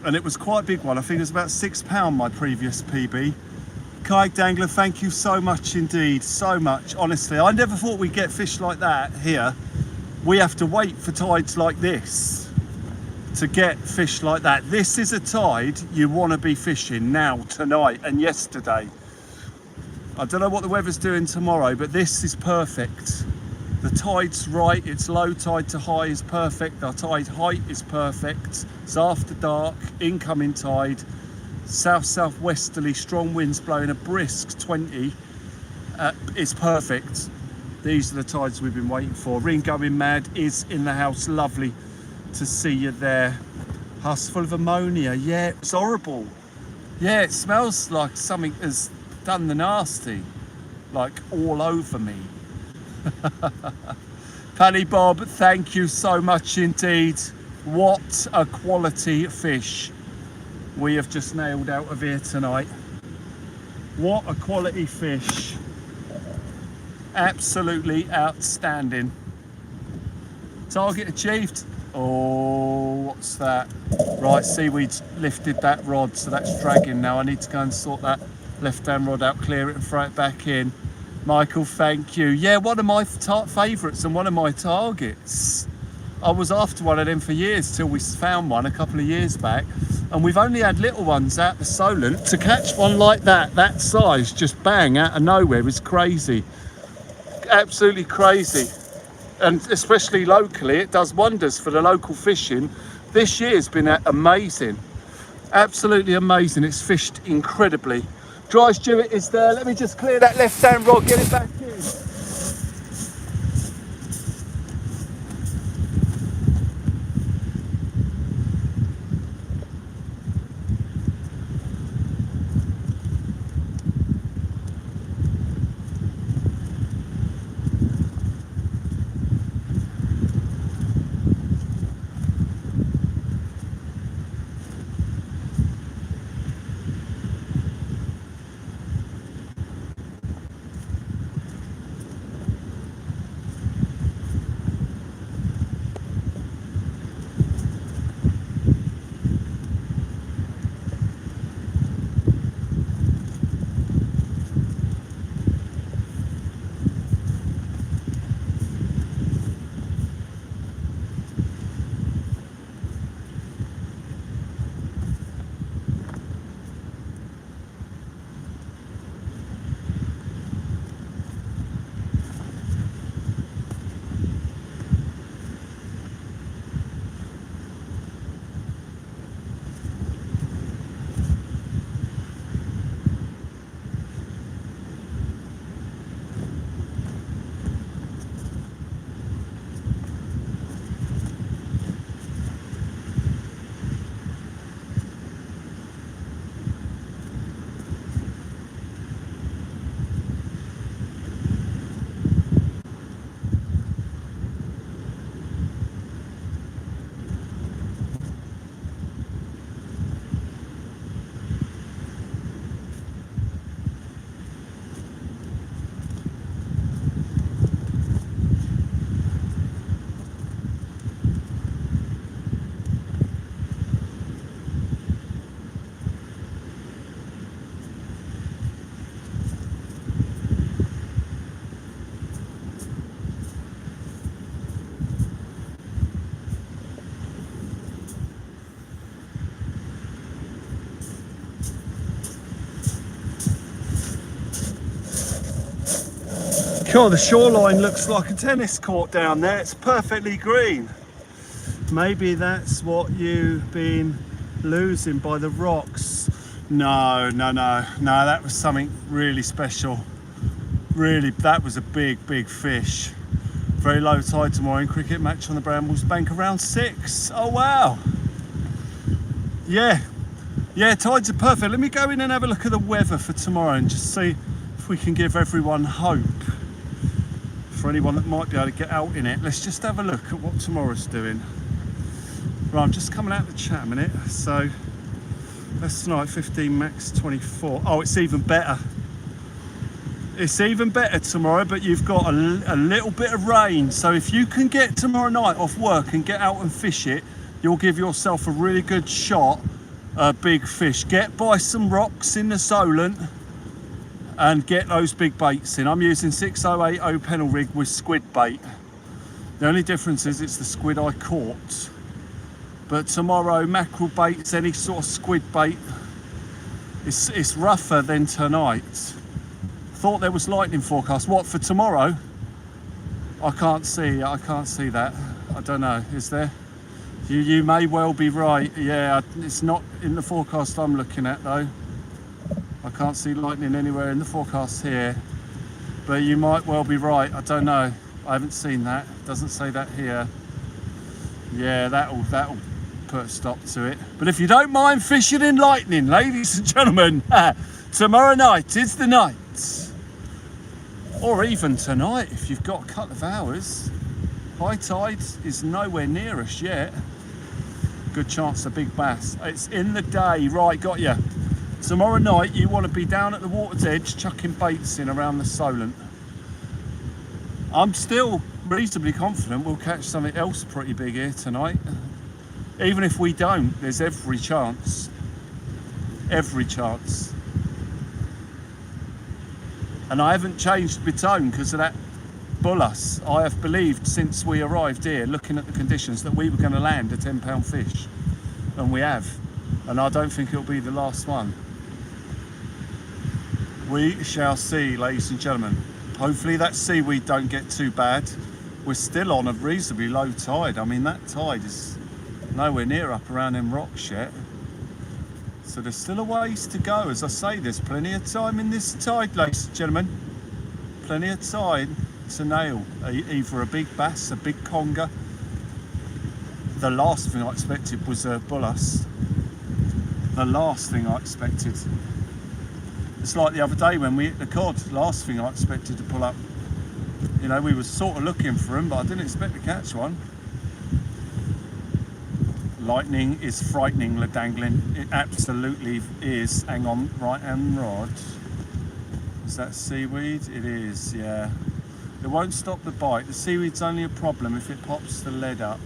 And it was quite a big one. I think it was about £6, my previous PB. Kayak Dangler, thank you so much indeed, so much. Honestly, I never thought we'd get fish like that here. We have to wait for tides like this to get fish like that. This is a tide you want to be fishing now, tonight and yesterday. I don't know what the weather's doing tomorrow, but this is perfect. The tide's right, it's low tide to high is perfect, the tide height is perfect. It's after dark, incoming tide, south-southwesterly, strong winds blowing a brisk 20. It's perfect. These are the tides we've been waiting for. Ring Going Mad is in the house, lovely to see you there. Huss full of ammonia, yeah, it's horrible. Yeah, it smells like something has done the nasty, like all over me. Paddy Bob, thank you so much indeed. What a quality fish we have just nailed out of here tonight. What a quality fish. Absolutely outstanding. Target achieved. Oh, what's that? Right, seaweed's lifted that rod, so that's dragging now. I need to go and sort that left-hand rod out, clear it and throw it back in. Michael, thank you. Yeah, one of my favourites and one of my targets. I was after one of them for years till we found one a couple of years back, and we've only had little ones out the Solent. To catch one like that size, just bang out of nowhere is crazy. Absolutely crazy. And especially locally, it does wonders for the local fishing. This year's been amazing. Absolutely amazing. It's fished incredibly. Dry Stewart is there. Let me just clear that left-hand rod, get it back in. God, the shoreline looks like a tennis court down there. It's perfectly green. Maybe that's what you've been losing by the rocks. No, that was something really special. Really, that was a big fish. Very low tide tomorrow in cricket match on the Brambles Bank around 6. Oh wow. Yeah, tides are perfect. Let me go in and have a look at the weather for tomorrow and just see if we can give everyone hope. For anyone that might be able to get out in it, let's just have a look at what tomorrow's doing. Right, I'm just coming out of the chat a minute. So that's tonight, 15 max 24. Oh, it's even better. It's even better tomorrow, but you've got a little bit of rain. So if you can get tomorrow night off work and get out and fish it, you'll give yourself a really good shot at big fish. Get by some rocks in the Solent and get those big baits in. I'm using 6080 pennel rig with squid bait. The only difference is it's the squid I caught. But tomorrow, mackerel baits, any sort of squid bait, it's rougher than tonight. Thought there was lightning forecast. What, for tomorrow? I can't see that. I don't know, is there? You may well be right. Yeah, it's not in the forecast I'm looking at though. I can't see lightning anywhere in the forecast here. But you might well be right. I don't know. I haven't seen that. Doesn't say that here. Yeah, that'll put a stop to it. But if you don't mind fishing in lightning, ladies and gentlemen, tomorrow night is the night. Or even tonight if you've got a couple of hours. High tide is nowhere near us yet. Good chance of big bass. It's in the day, right, got you. Tomorrow night you want to be down at the water's edge chucking baits in around the Solent. I'm still reasonably confident we'll catch something else pretty big here tonight. Even if we don't, there's every chance. Every chance. And I haven't changed my tone because of that Bull Huss. I have believed since we arrived here, looking at the conditions, that we were going to land a 10-pound fish. And we have. And I don't think it'll be the last one. We shall see, ladies and gentlemen. Hopefully that seaweed don't get too bad. We're still on a reasonably low tide. I mean, that tide is nowhere near up around them rocks yet. So there's still a ways to go. As I say, there's plenty of time in this tide, ladies and gentlemen. Plenty of time to nail either a big bass, a big conger. The last thing I expected was a Bull Huss. The last thing I expected. It's like the other day when we hit the cod. Last thing I expected to pull up. You know, we were sort of looking for him, but I didn't expect to catch one. Lightning is frightening, dangling. It absolutely is. Hang on, right hand rod. Is that seaweed? It is, yeah. It won't stop the bite. The seaweed's only a problem if it pops the lead up.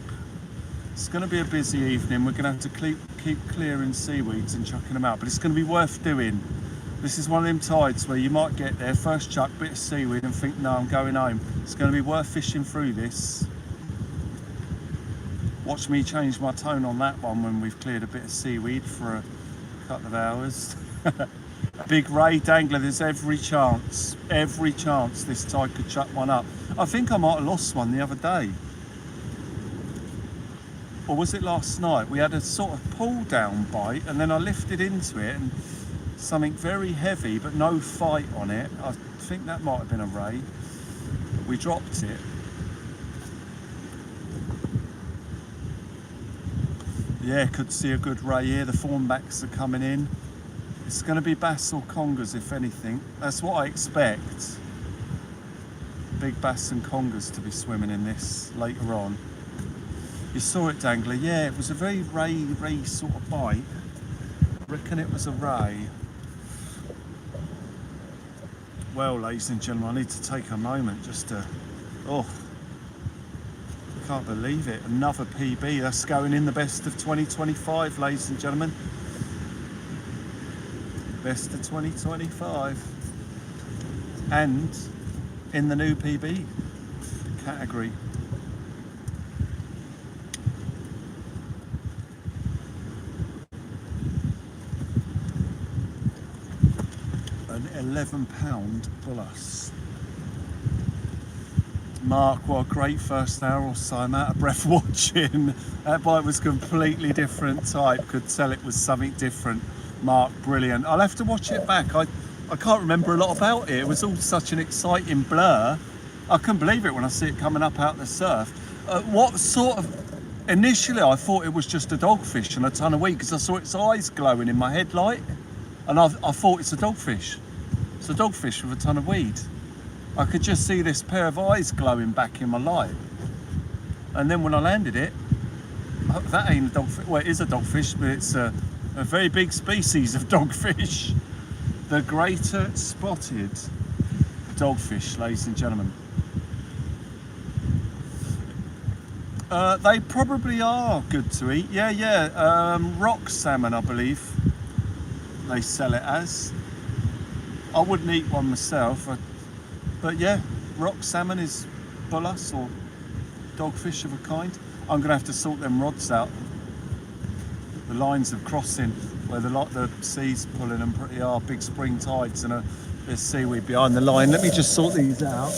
It's going to be a busy evening. We're going to have to keep clearing seaweeds and chucking them out, but it's going to be worth doing. This is one of them tides where you might get there, first chuck, bit of seaweed and think, no, I'm going home. It's going to be worth fishing through this. Watch me change my tone on that one when we've cleared a bit of seaweed for a couple of hours. Big ray dangler, there's every chance this tide could chuck one up. I think I might have lost one the other day. Or was it last night? We had a sort of pull down bite and then I lifted into it and something very heavy but no fight on it. I think that might have been a ray. We dropped it. Yeah, could see a good ray here. The thornbacks are coming in. It's going to be bass or congers, if anything. That's what I expect. Big bass and congers to be swimming in this later on. You saw it, Dangler. Yeah, it was a very ray sort of bite. I reckon it was a ray. Well, ladies and gentlemen, I need to take a moment just to... Oh, I can't believe it. Another PB. That's going in the best of 2025, ladies and gentlemen. Best of 2025. And in the new PB category. An 11-pound Bull Huss. Mark, what a great first hour or so. I'm out of breath watching. That bite was completely different type. Could tell it was something different. Mark, brilliant. I'll have to watch it back. I can't remember a lot about it. It was all such an exciting blur. I couldn't believe it when I see it coming up out of the surf. What sort of... Initially, I thought it was just a dogfish and a ton of weed because I saw its eyes glowing in my headlight. And I thought it's a dogfish. It's a dogfish with a ton of weed. I could just see this pair of eyes glowing back in my light. And then when I landed it, that ain't a dogfish. Well, it is a dogfish, but it's a very big species of dogfish. The greater spotted dogfish, ladies and gentlemen. They probably are good to eat. Yeah. Rock salmon, I believe they sell it as. I wouldn't eat one myself. But yeah, rock salmon is Bull Huss or dogfish of a kind. I'm going to have to sort them rods out. The lines of crossing where the sea's pulling them pretty hard, big spring tides and there's seaweed behind the line. Let me just sort these out.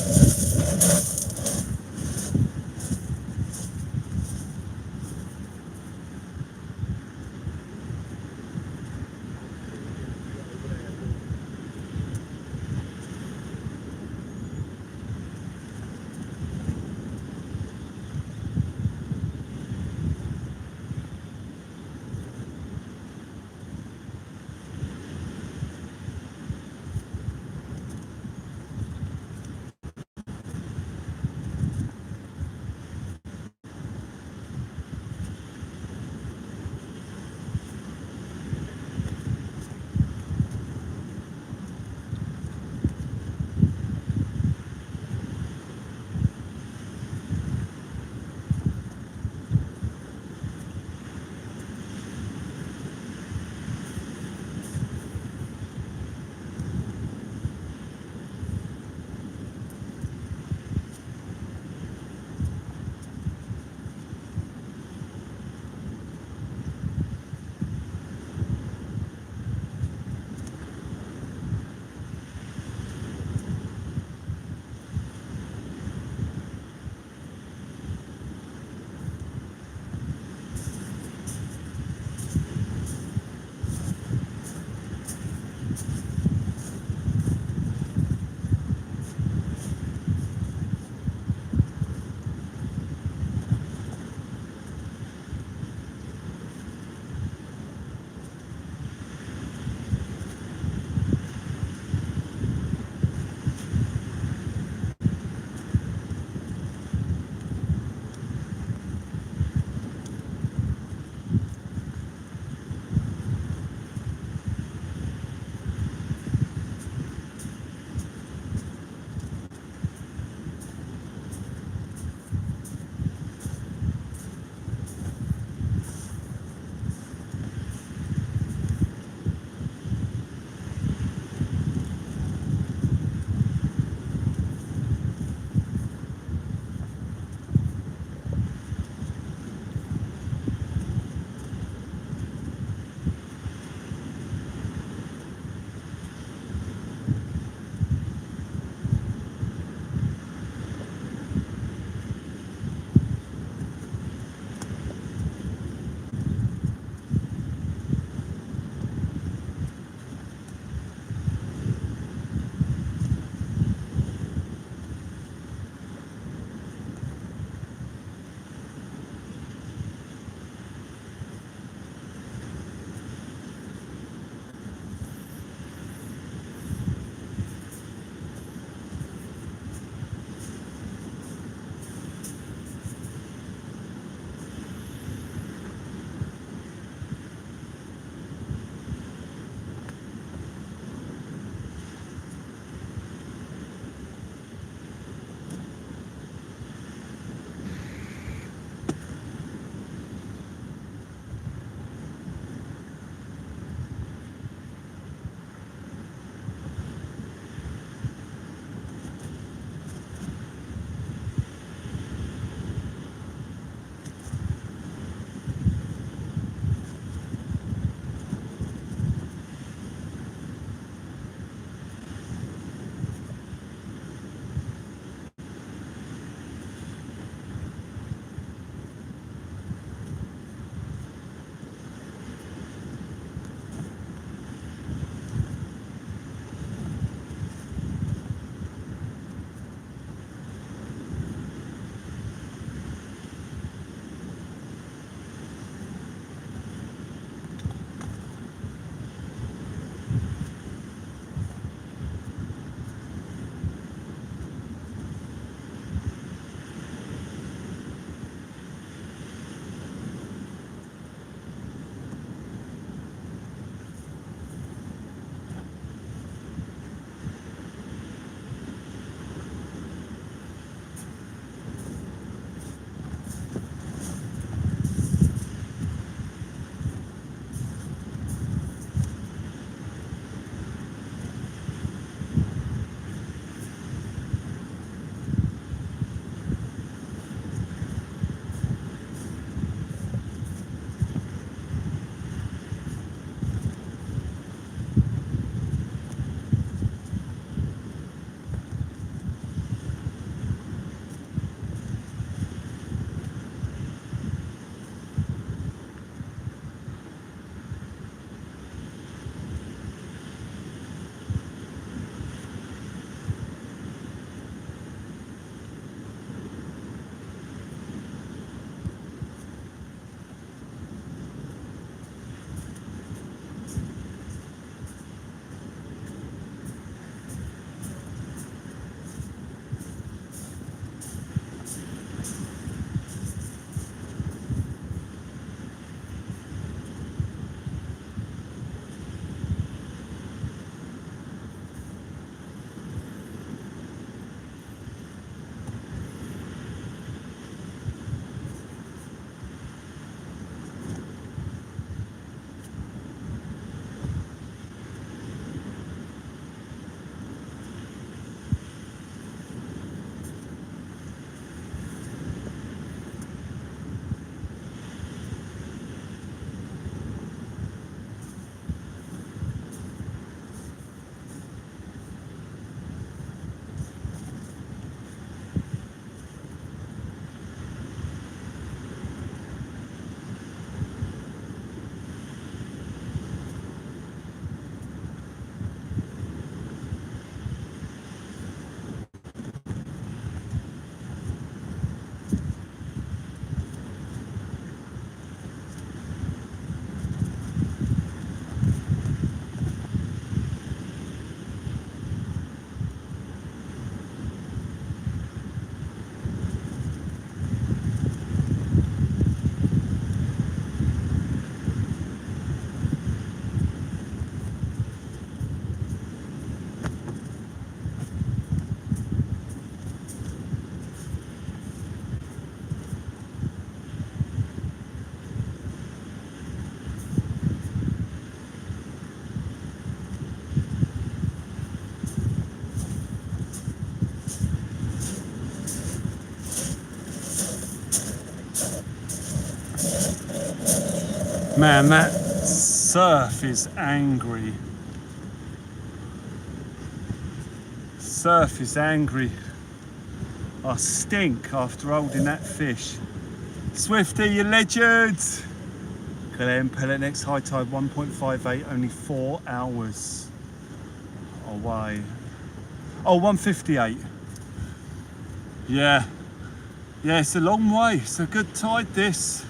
Man, that surf is angry. Surf is angry. I stink after holding that fish. Swifty, you legend! Capelin, pellet, next high tide 1.58, only 4 hours away. Oh, 158. Yeah. Yeah, it's a long way. It's a good tide, this.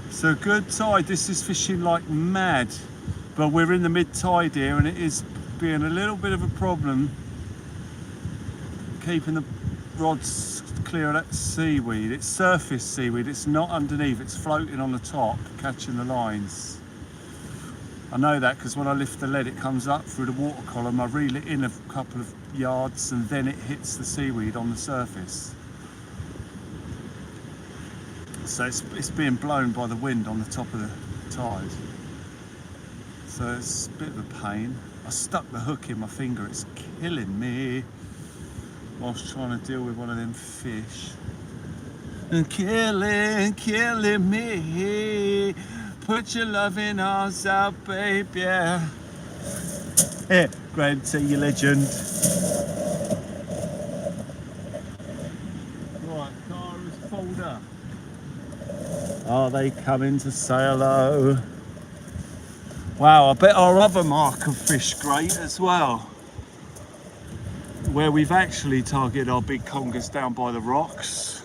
It's a good tide. This is fishing like mad. But we're in the mid-tide here and it is being a little bit of a problem keeping the rods clear of that seaweed. It's surface seaweed, it's not underneath, it's floating on the top, catching the lines. I know that because when I lift the lead it comes up through the water column, I reel it in a couple of yards and then it hits the seaweed on the surface. So it's being blown by the wind on the top of the tide. So it's a bit of a pain. I stuck the hook in my finger, it's killing me whilst trying to deal with one of them fish. And killing me. Put your loving arms out, babe, yeah. Here, Graham T, you legend. Right, car is pulled up. Are they coming to say hello? Wow, I bet our other mark of fish great as well. Where we've actually targeted our big congers down by the rocks.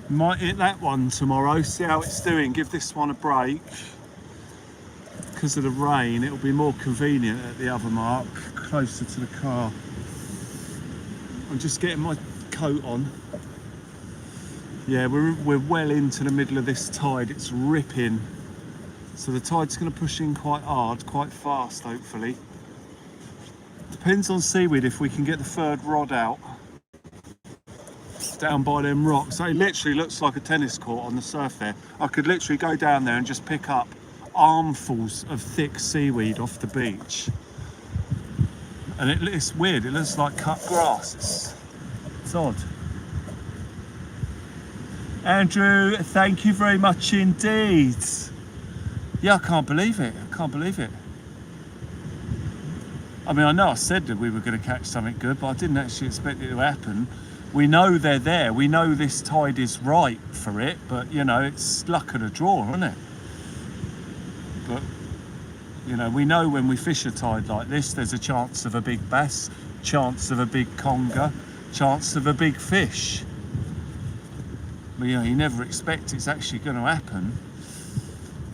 Might hit that one tomorrow, see how it's doing, give this one a break. Because of the rain, it'll be more convenient at the other mark, closer to the car. I'm just getting my coat on. Yeah, we're well into the middle of this tide, it's ripping. So the tide's going to push in quite hard, quite fast hopefully. Depends on seaweed if we can get the third rod out down by them rocks. So it literally looks like a tennis court on the surf there. I could literally go down there and just pick up armfuls of thick seaweed off the beach. And it's weird, it looks like cut grass. It's odd. Andrew, thank you very much indeed. Yeah, I can't believe it. I can't believe it. I mean, I know I said that we were going to catch something good, but I didn't actually expect it to happen. We know they're there. We know this tide is right for it, but, you know, it's luck of the draw, isn't it? But, you know, we know when we fish a tide like this, there's a chance of a big bass, chance of a big conger, chance of a big fish. But, you know, you never expect it's actually going to happen,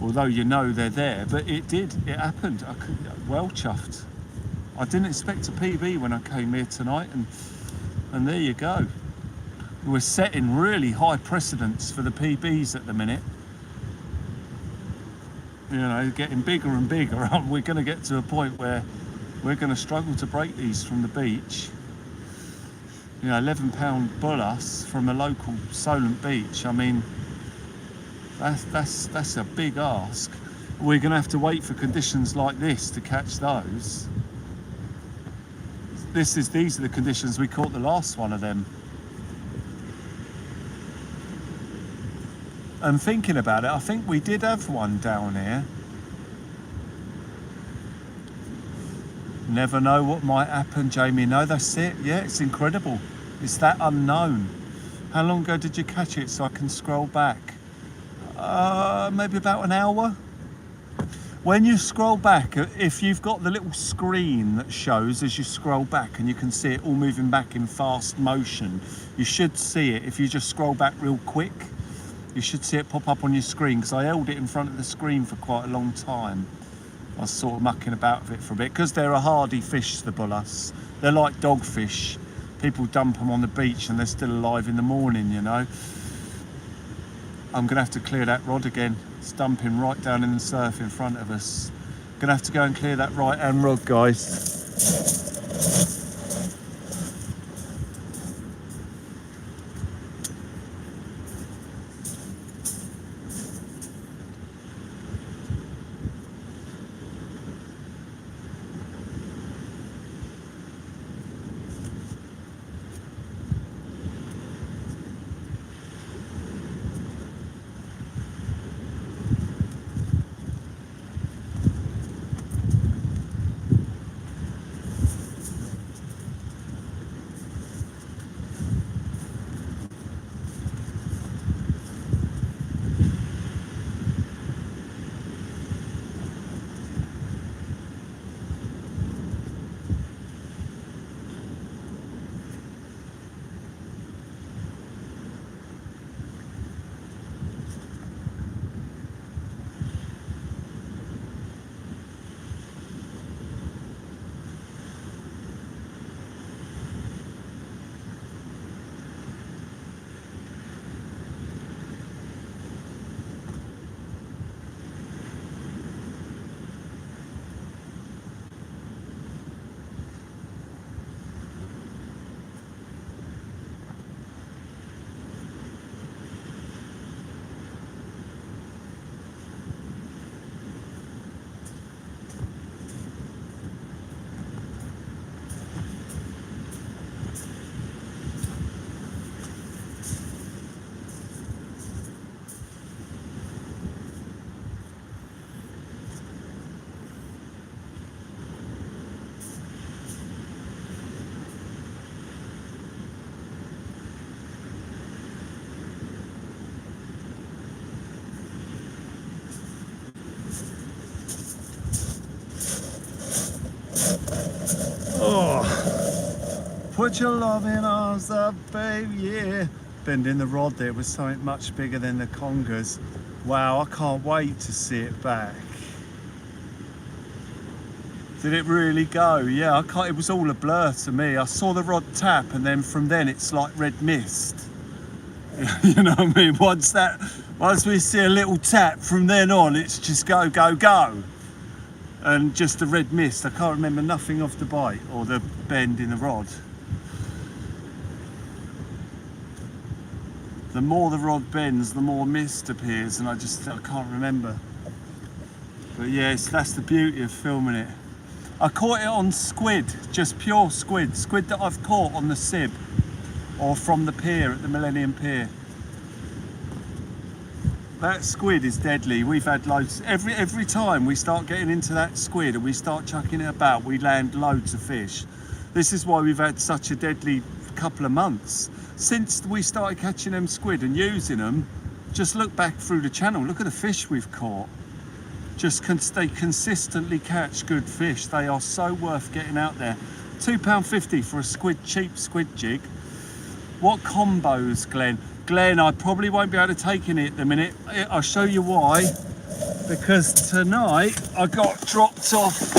although you know they're there. But it did. It happened. Well chuffed. I didn't expect a PB when I came here tonight, and there you go. We're setting really high precedents for the PBs at the minute. You know, getting bigger and bigger. We're going to get to a point where we're going to struggle to break these from the beach. You know, 11-pound Bull Huss from a local Solent beach. I mean, that's a big ask. We're going to have to wait for conditions like this to catch those. These are the conditions we caught the last one of them. And thinking about it, I think we did have one down here. Never know what might happen, Jamie. No, that's it. Yeah, it's incredible. It's that unknown. How long ago did you catch it so I can scroll back? Maybe about an hour. When you scroll back, if you've got the little screen that shows as you scroll back and you can see it all moving back in fast motion, you should see it. If you just scroll back real quick, you should see it pop up on your screen, because I held it in front of the screen for quite a long time. I was sort of mucking about with it for a bit, because they're a hardy fish, the Bull Huss. They're like dogfish. People dump them on the beach and they're still alive in the morning, you know. I'm going to have to clear that rod again. It's dumping right down in the surf in front of us. Going to have to go and clear that right hand rod, guys. Put your loving arms up, baby, yeah. Bending the rod there was something much bigger than the congers. Wow, I can't wait to see it back. Did it really go? Yeah, I can't, it was all a blur to me. I saw the rod tap, and then from then it's like red mist. You know what I mean? Once we see a little tap, from then on it's just go, go, go. And just a red mist. I can't remember nothing of the bite or the bend in the rod. The more the rod bends, the more mist appears, and I can't remember. But yes, that's the beauty of filming it. I caught it on squid, just pure squid that I've caught on the Sib or from the pier at the Millennium Pier. That squid is deadly. We've had loads. Every time we start getting into that squid and we start chucking it about, we land loads of fish. This is why we've had such a deadly couple of months. Since we started catching them squid and using them, just look back through the channel, look at the fish we've caught. They consistently catch good fish. They are so worth getting out there. £2.50 for a cheap squid jig. What combos, Glenn? Glenn, I probably won't be able to take any at the minute. I'll show you why. Because tonight I got dropped off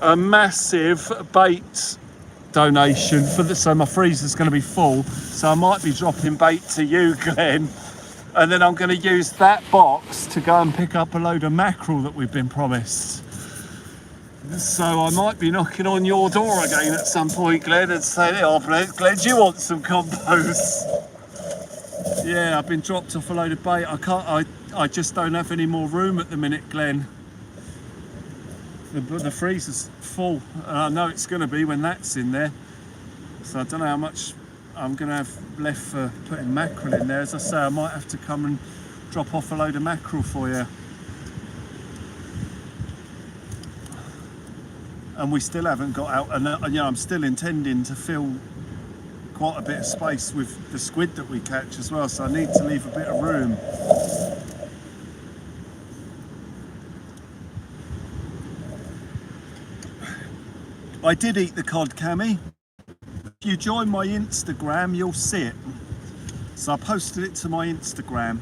a massive bait donation so my freezer's going to be full. So I might be dropping bait to you, Glenn. And then I'm going to use that box to go and pick up a load of mackerel that we've been promised. So I might be knocking on your door again at some point, Glenn, and saying, oh, Glenn, do you want some combos? Yeah, I've been dropped off a load of bait. I just don't have any more room at the minute, Glenn. The freezer's full, and I know it's going to be when that's in there. So I don't know how much I'm going to have left for putting mackerel in there. As I say, I might have to come and drop off a load of mackerel for you. And we still haven't got out, and you know, I'm still intending to fill quite a bit of space with the squid that we catch as well, so I need to leave a bit of room. I did eat the cod, Cammy. If you join my Instagram, you'll see it. So I posted it to my Instagram.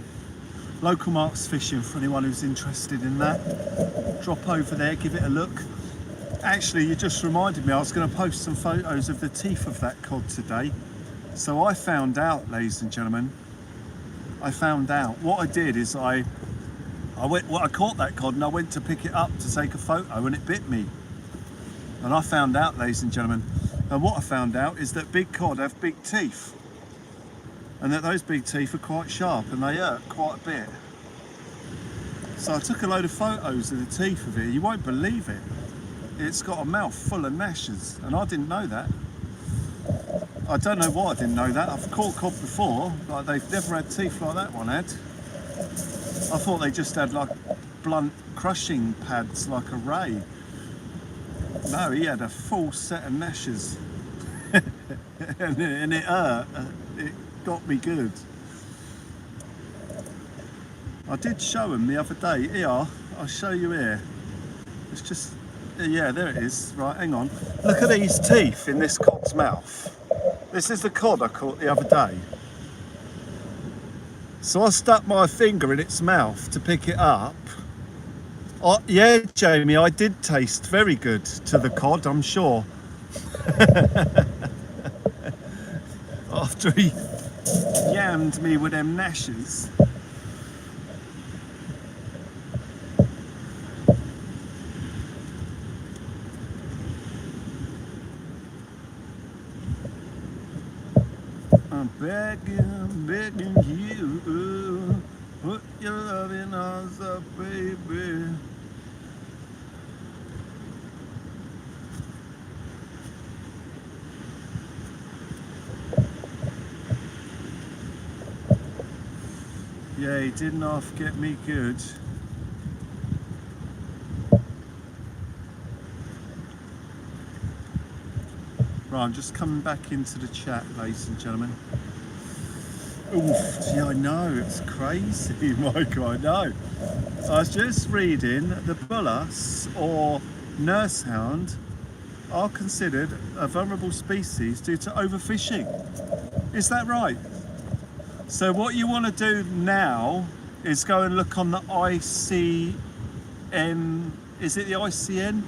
Local Marks Fishing, for anyone who's interested in that. Drop over there, give it a look. Actually, you just reminded me, I was going to post some photos of the teeth of that cod today. So I found out, ladies and gentlemen, what I did is I caught that cod and I went to pick it up to take a photo, and it bit me. And I found out, ladies and gentlemen, and what I found out is that big cod have big teeth, and that those big teeth are quite sharp and they hurt quite a bit. So I took a load of photos of the teeth of it. You won't believe it. It's got a mouth full of gnashes, and I didn't know that. I don't know why I didn't know that. I've caught cod before, but they've never had teeth like that one had. I thought they just had like blunt crushing pads like a ray. No, he had a full set of gnashes. and it hurt. It got me good. I did show him the other day. Here, I'll show you here. It's just, yeah, there it is. Right, hang on. Look at these teeth in this cod's mouth. This is the cod I caught the other day. So I stuck my finger in its mouth to pick it up. Yeah, Jamie, I did taste very good to the cod, I'm sure. After he yammed me with them gnashes. I'm begging you, put your loving arms up, baby. Yeah, he didn't half get me good. Right, I'm just coming back into the chat, ladies and gentlemen. Oof, yeah, I know, it's crazy, Michael, I know. I was just reading the Bull Huss or nurse hound are considered a vulnerable species due to overfishing. Is that right? So what you want to do now is go and look on the ICN, is it the ICN?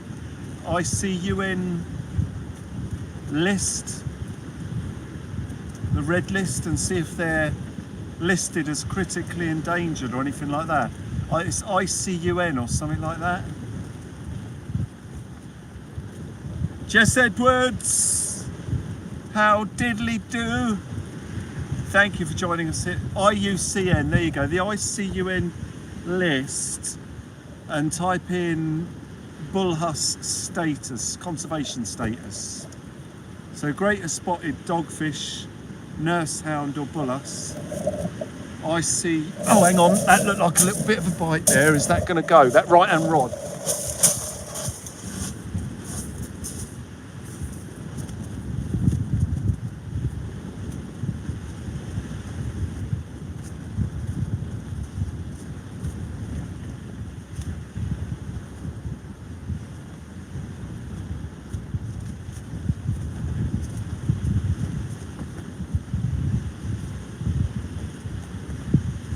ICUN list, the red list, and see if they're listed as critically endangered or anything like that. It's ICUN or something like that. Jess Edwards, how diddly do? Thank you for joining us here. IUCN, there you go, the ICUN list, and type in Bull Huss status, conservation status. So greatest spotted dogfish, nurse hound or Bull Huss. I see, oh hang on, that looked like a little bit of a bite there. Is that going to go, that right hand rod?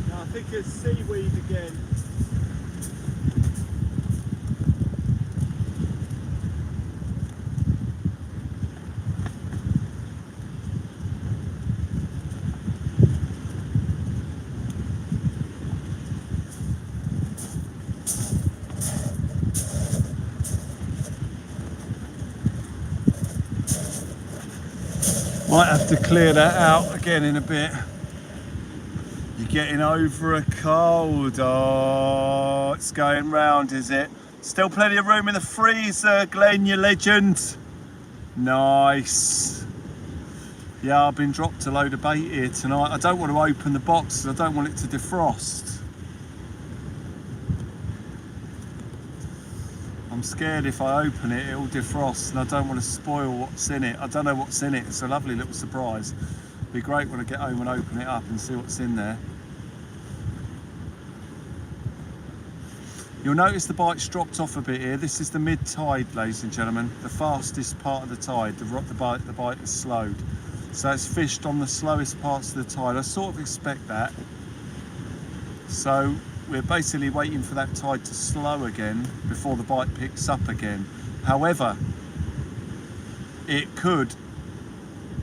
I think it's seaweed again. Might have to clear that out again in a bit. You're getting over a cold. Oh, it's going round, is it? Still plenty of room in the freezer, Glenn, you legend. Nice. Yeah, I've been dropped a load of bait here tonight. I don't want to open the box because I don't want it to defrost. I'm scared if I open it, it'll defrost, and I don't want to spoil what's in it. I don't know what's in it. It's a lovely little surprise. It'd be great when I get home and open it up and see what's in there. You'll notice the bite's dropped off a bit here. This is the mid-tide, ladies and gentlemen, the fastest part of the tide. The bite is slowed. So it's fished on the slowest parts of the tide. I sort of expect that. So we're basically waiting for that tide to slow again before the bite picks up again. However, it could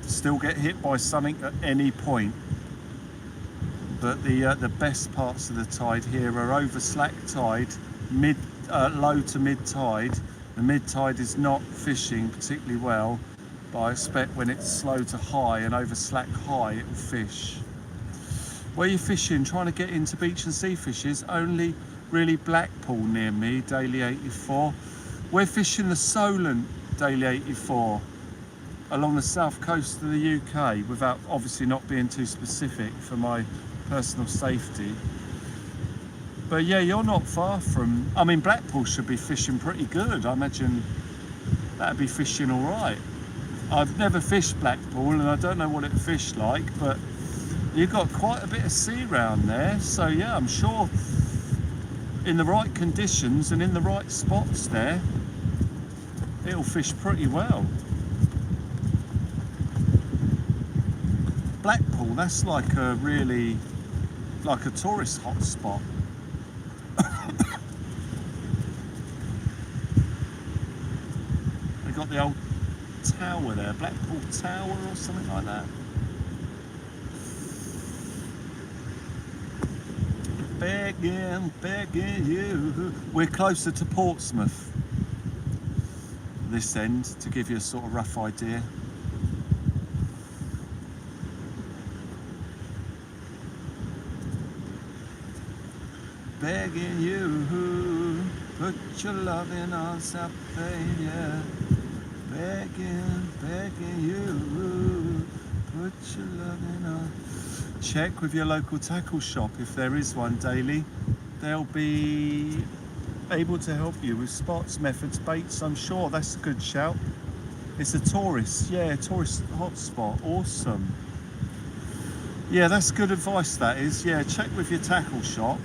still get hit by something at any point. But the best parts of the tide here are over slack tide, low to mid tide. The mid tide is not fishing particularly well, but I expect when it's slow to high and over slack high, it will fish. Where you're fishing, trying to get into beach and sea fishes, only really Blackpool near me, Daily 84. We're fishing the Solent, Daily 84, along the south coast of the UK, without obviously not being too specific for my personal safety. But yeah, you're not far from, I mean, Blackpool should be fishing pretty good. I imagine that'd be fishing all right. I've never fished Blackpool and I don't know what it fished like, but you've got quite a bit of sea round there, so yeah, I'm sure in the right conditions and in the right spots there, it'll fish pretty well. Blackpool, that's like a really, like a tourist hotspot. They got the old tower there, Blackpool Tower or something like that. Begging you. We're closer to Portsmouth, this end, to give you a sort of rough idea. Begging you, put your love in us up, baby. Begging you, put your love in us. Check with your local tackle shop if there is one, Daily. They'll be able to help you with spots, methods, baits, I'm sure. That's a good shout. It's a tourist, yeah, tourist hotspot. Awesome. Yeah, that's good advice, that is. Yeah, check with your tackle shop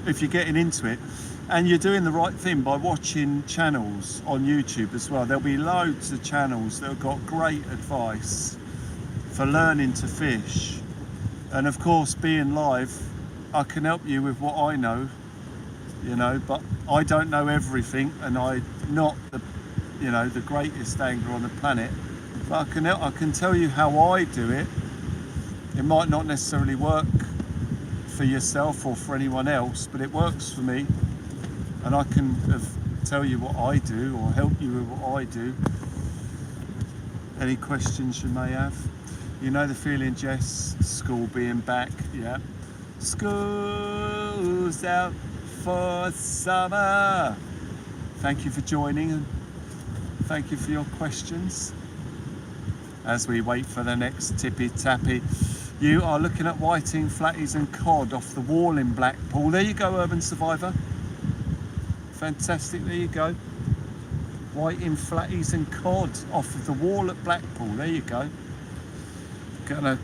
if you're getting into it. And you're doing the right thing by watching channels on YouTube as well. There'll be loads of channels that have got great advice for learning to fish. And of course, being live, I can help you with what I know, you know, but I don't know everything, and I'm not the, you know, the greatest angler on the planet. But I can tell you how I do it. It might not necessarily work for yourself or for anyone else, but it works for me, and I can tell you what I do or help you with what I do. Any questions you may have? You know the feeling, Jess. School being back, yeah. School's out for summer. Thank you for joining, and thank you for your questions. As we wait for the next tippy tappy, you are looking at whiting, flatties and cod off the wall in Blackpool. There you go, Urban Survivor. Fantastic, there you go. Whiting, flatties and cod off of the wall at Blackpool. There you go.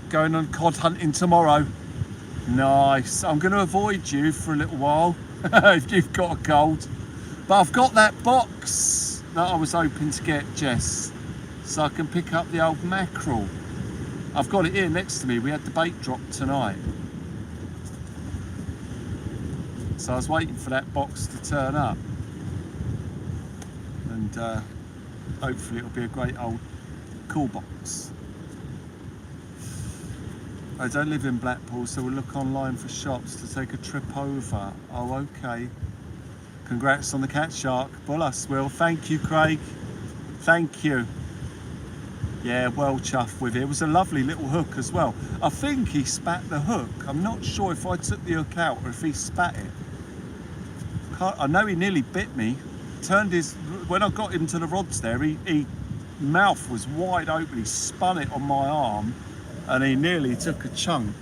Going on cod hunting tomorrow. Nice. I'm going to avoid you for a little while if you've got a cold. But I've got that box that I was hoping to get, Jess, so I can pick up the old mackerel. I've got it here next to me. We had the bait drop tonight. So I was waiting for that box to turn up. And hopefully it'll be a great old cool box. I don't live in Blackpool, so we'll look online for shops to take a trip over. Oh, okay. Congrats on the catshark. Bull Huss, Will. Thank you, Craig. Thank you. Yeah, well chuffed with it. It was a lovely little hook as well. I think he spat the hook. I'm not sure if I took the hook out or if he spat it. I know he nearly bit me. Turned his, when I got him to the rods there, he mouth was wide open. He spun it on my arm and he nearly took a chunk.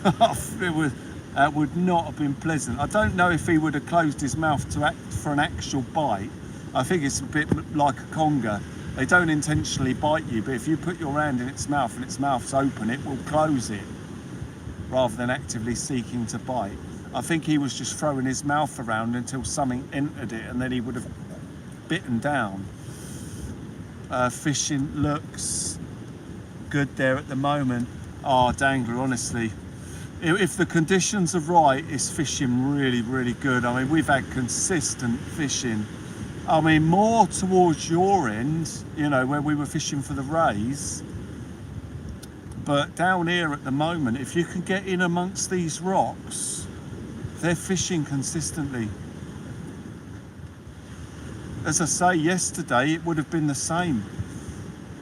That would not have been pleasant. I don't know if he would have closed his mouth to act for an actual bite. I think it's a bit like a conger. They don't intentionally bite you, but if you put your hand in its mouth and its mouth's open, it will close it rather than actively seeking to bite. I think he was just throwing his mouth around until something entered it, and then he would have bitten down. Fishing looks good there at the moment. Oh, Dangler, honestly, if the conditions are right, it's fishing really, really good. I mean, we've had consistent fishing. I mean, more towards your end, you know, where we were fishing for the rays. But down here at the moment, if you can get in amongst these rocks, they're fishing consistently. As I say, yesterday it would have been the same,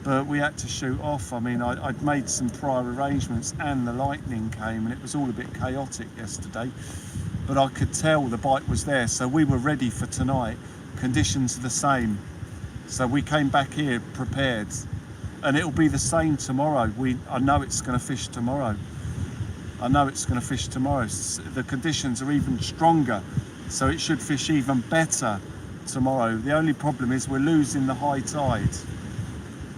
but we had to shoot off. I mean, I'd made some prior arrangements and the lightning came and it was all a bit chaotic yesterday, but I could tell the bite was there, so we were ready for tonight. Conditions are the same, so we came back here prepared, and it'll be the same tomorrow. I know it's going to fish tomorrow. I know it's going to fish tomorrow. The conditions are even stronger, so it should fish even better tomorrow. The only problem is we're losing the high tide.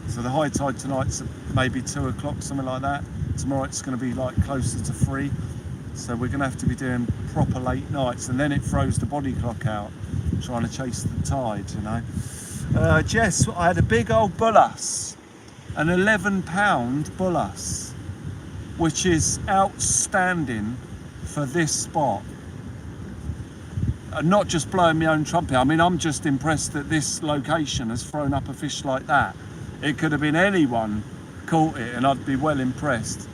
So the high tide tonight's maybe 2 o'clock, something like that. Tomorrow it's going to be like closer to 3. So we're going to have to be doing proper late nights, and then it throws the body clock out, trying to chase the tide, you know. Jess, I had a big old Bull Huss, an 11-pound Bull Huss, which is outstanding for this spot. Not just blowing my own trumpet. I mean, I'm just impressed that this location has thrown up a fish like that. It could have been anyone caught it and I'd be well impressed.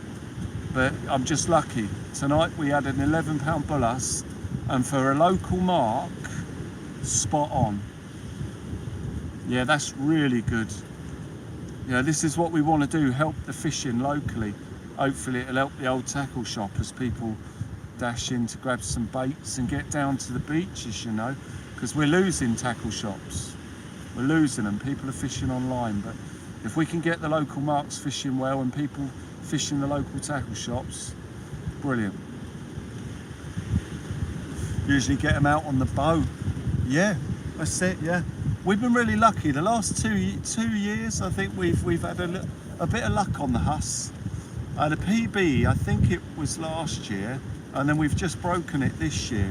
But I'm just lucky. Tonight we had an 11-pound Bull Huss, and for a local mark, spot on. Yeah, that's really good. You know, this is what we want to do, help the fishing locally. Hopefully it'll help the old tackle shop as people dash in to grab some baits and get down to the beaches, you know, because we're losing tackle shops. We're losing them. People are fishing online, but if we can get the local marks fishing well and people fishing the local tackle shops, brilliant. Usually get them out on the boat. Yeah, that's it, yeah. We've been really lucky. The last two years, I think we've had a bit of luck on the Huss. I had a PB, I think it was last year, and then we've just broken it this year.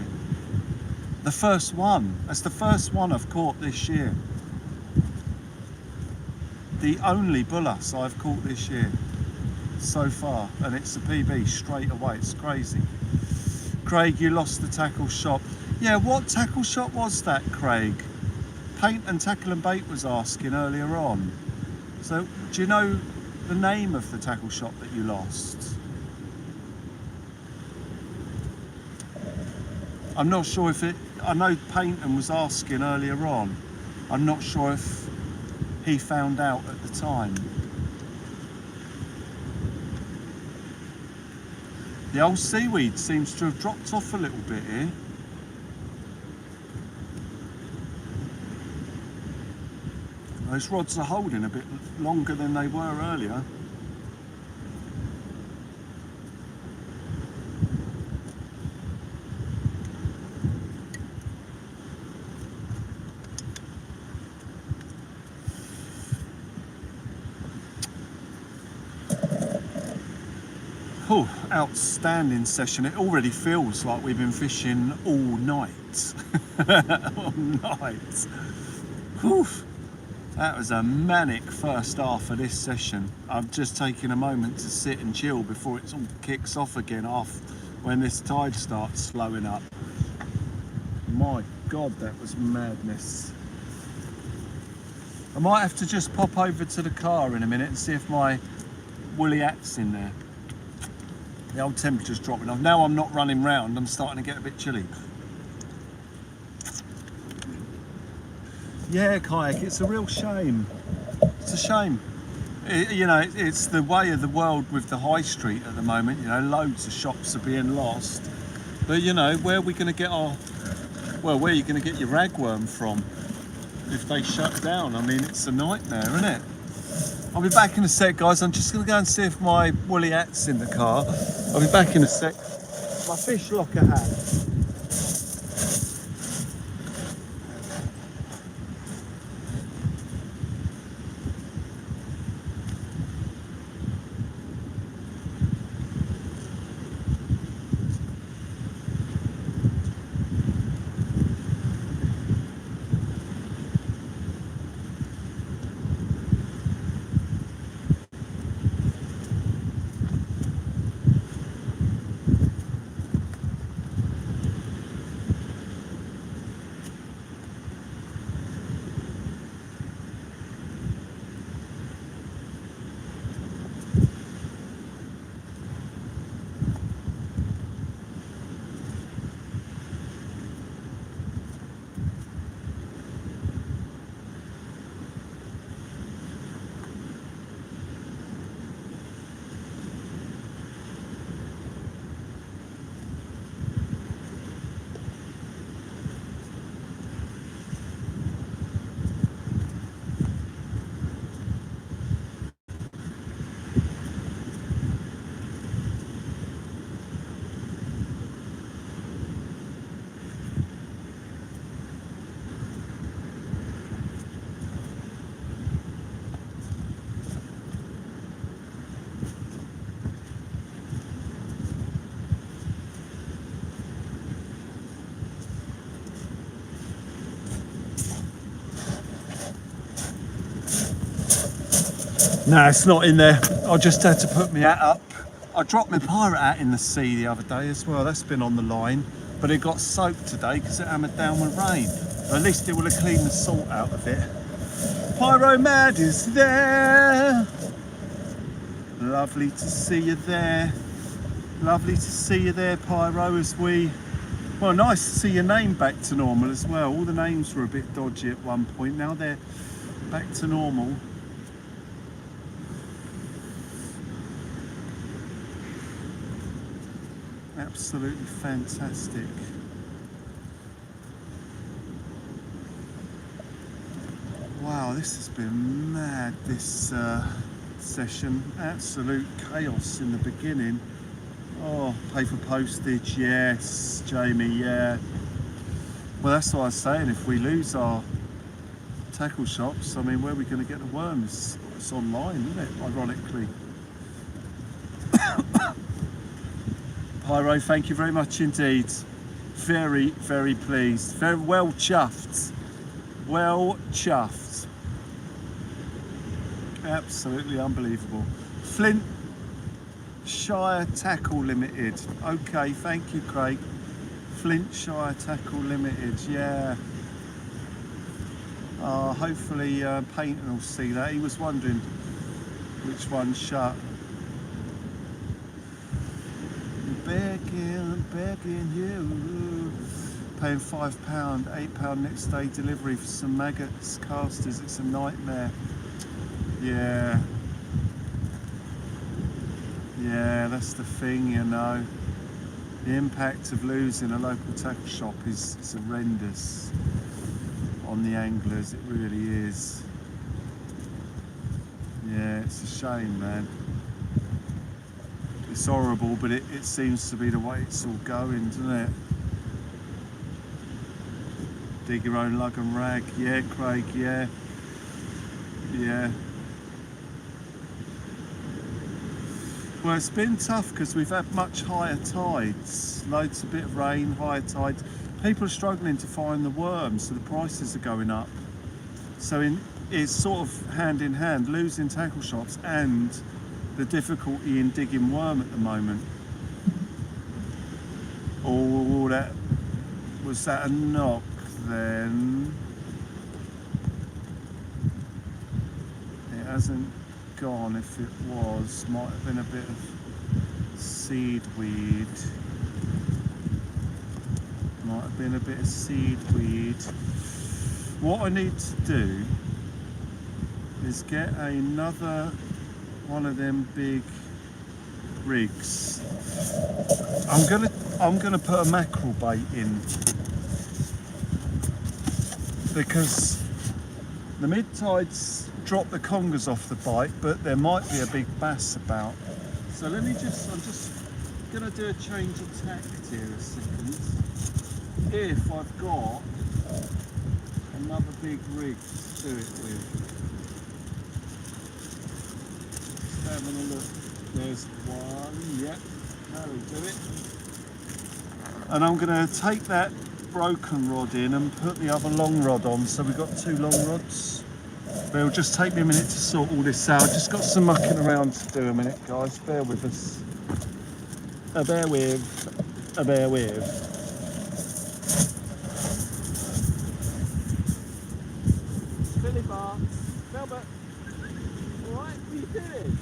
The first one. That's the first one I've caught this year. The only Bull Huss I've caught this year so far, and it's a PB straight away. It's crazy. Craig, you lost the tackle shop. Yeah, what tackle shop was that, Craig? Paint and Tackle and Bait was asking earlier on. So, do you know the name of the tackle shop that you lost? I'm not sure if it... I know Painton was asking earlier on. I'm not sure if he found out at the time. The old seaweed seems to have dropped off a little bit here. Those rods are holding a bit longer than they were earlier. Oh, outstanding session. It already feels like we've been fishing all night. All night. Whew. That was a manic first half of this session. I've just taken a moment to sit and chill before it all kicks off again when this tide starts slowing up. My God, that was madness. I might have to just pop over to the car in a minute and see if my woolly hat's in there. The old temperature's dropping off. Now I'm not running round, I'm starting to get a bit chilly. Yeah, Kayak, it's a real shame. It's a shame. You know, it's the way of the world with the high street at the moment. You know, loads of shops are being lost. But, you know, where are we going to get our... Well, where are you going to get your ragworm from if they shut down? I mean, it's a nightmare, isn't it? I'll be back in a sec, guys. I'm just going to go and see if my woolly hat's in the car. I'll be back in a sec. My fish locker hat. No, it's not in there. I just had to put my hat up. I dropped my pirate hat in the sea the other day as well. That's been on the line, but it got soaked today because it hammered down with rain. But at least it will have cleaned the salt out of it. Pyro Mad is there. Lovely to see you there. Lovely to see you there, Pyro, as we... Well, nice to see your name back to normal as well. All the names were a bit dodgy at one point. Now they're back to normal. Absolutely fantastic. Wow, this has been mad, this session. Absolute chaos in the beginning. Oh, pay for postage, yes, Jamie, yeah. Well, that's what I was saying, if we lose our tackle shops, I mean, where are we going to get the worms? It's online, isn't it, ironically? Pyro, thank you very much indeed. Very, very pleased. Very well chuffed. Well chuffed. Absolutely unbelievable. Flintshire Tackle Limited. Okay, thank you, Craig. Flintshire Tackle Limited, yeah. Hopefully Payton will see that. He was wondering which one shut. Begging you. Paying £5, £8 next day delivery for some maggots casters. It's a nightmare. Yeah. Yeah, that's the thing, you know. The impact of losing a local tackle shop is horrendous on the anglers. It really is. Yeah, it's a shame, man. It's horrible, but it seems to be the way it's all going, doesn't it? Dig your own lug and rag. Yeah, Craig, yeah. Yeah. Well, it's been tough because we've had much higher tides. Loads, a bit of rain, higher tides. People are struggling to find the worms, so the prices are going up. So it's sort of hand in hand, losing tackle shops and the difficulty in digging worm at the moment. Oh, that was that a knock then? It hasn't gone. If it was, might have been a bit of seedweed. Might have been a bit of seedweed. What I need to do is get another one of them big rigs. I'm gonna put a mackerel bait in because the mid tides drop the congers off the bite, but there might be a big bass about. So I'm just gonna do a change of tact here a second. If I've got another big rig to do it with. Having a look. There's one, yep, that'll do it. And I'm going to take that broken rod in and put the other long rod on. So we've got two long rods. But it'll just take me a minute to sort all this out. Just got some mucking around to do a minute, guys. Bear with us. Bear with. Billy Barks, Melbourne. Alright, what are you doing?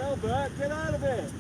Albert, get out of it!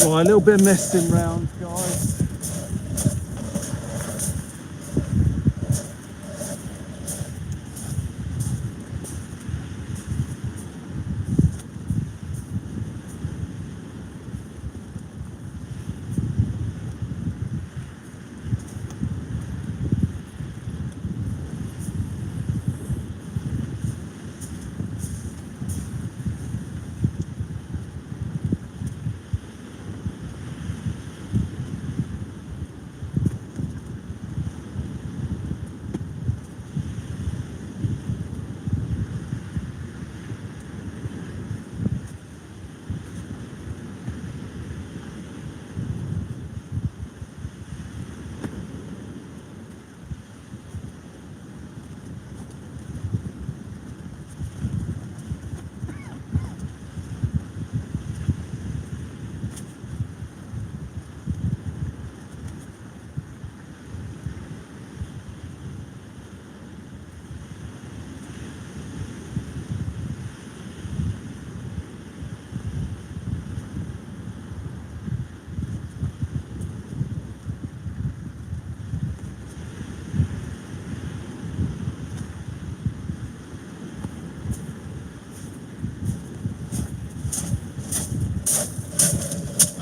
Right, a little bit of messing round, guys.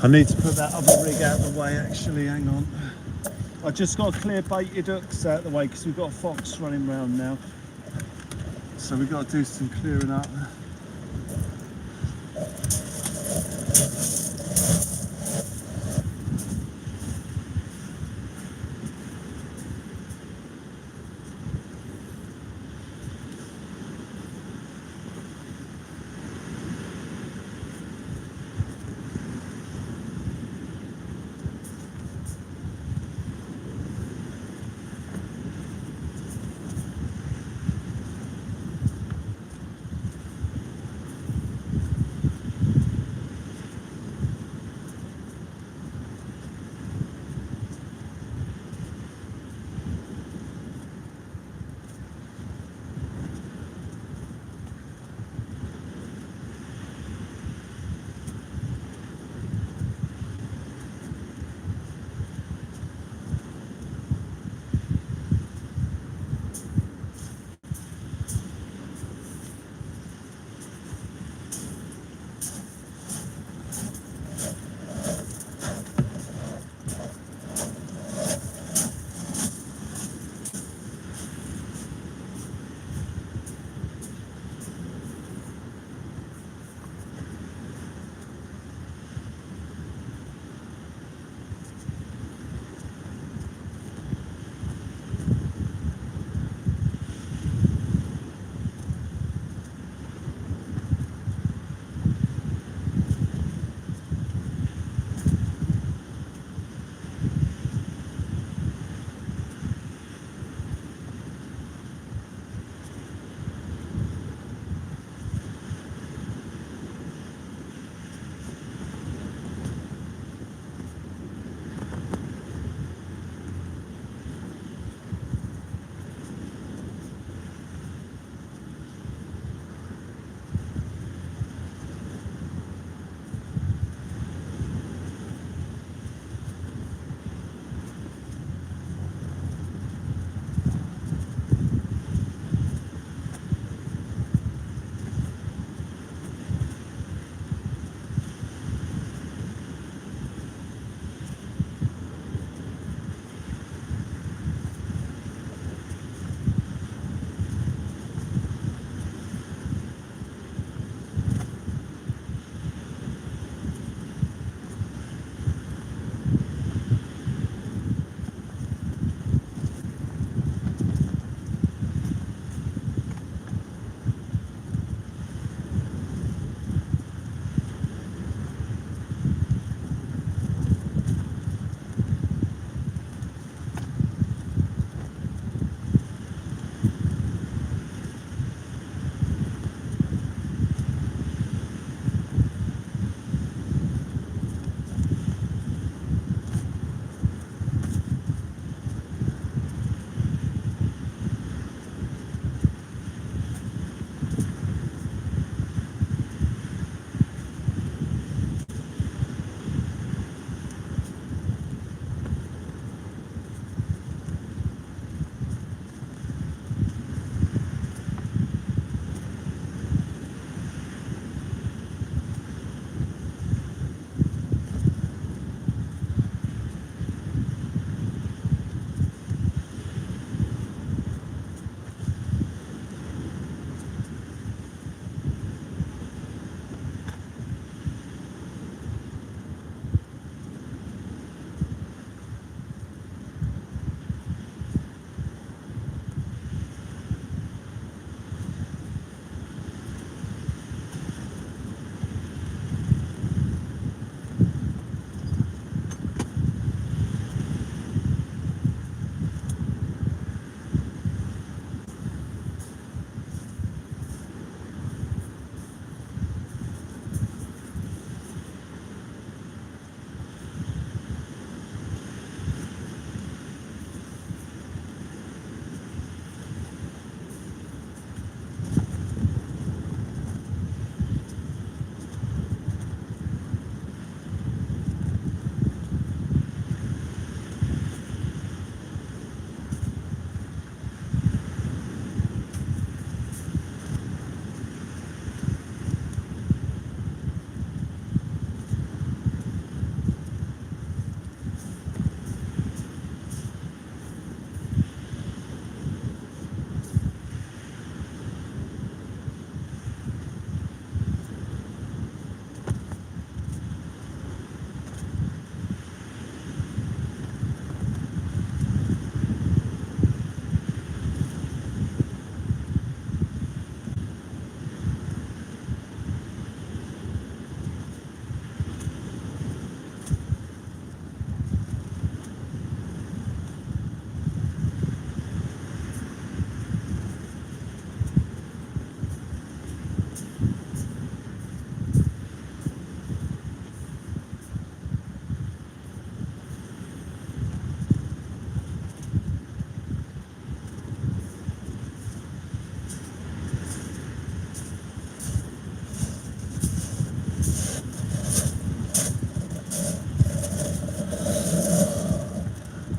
I need to put that other rig out of the way actually, hang on. I just got to clear baited hooks out of the way because we've got a fox running around now. So we've got to do some clearing up.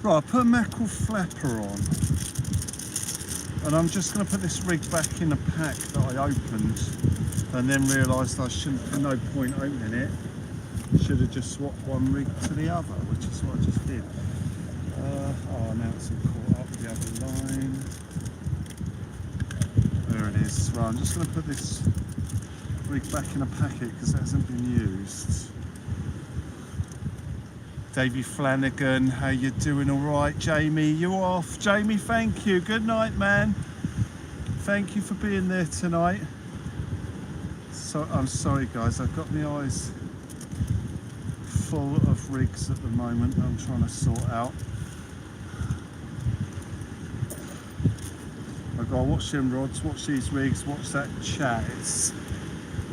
Right, I put a mackerel flapper on, and I'm just going to put this rig back in the pack that I opened, and then realised I shouldn't, no point opening it. Should have just swapped one rig to the other, which is what I just did. Oh, now it's all caught up with the other line. There it is. Right, I'm just going to put this rig back in a packet because it hasn't been used. Davey Flanagan, how you doing? All right, Jamie, you off? Jamie, thank you. Good night, man. Thank you for being there tonight. So I'm sorry, guys. I've got my eyes full of rigs at the moment. I'm trying to sort out. I've got to watch them rods, watch these rigs, watch that chat. It's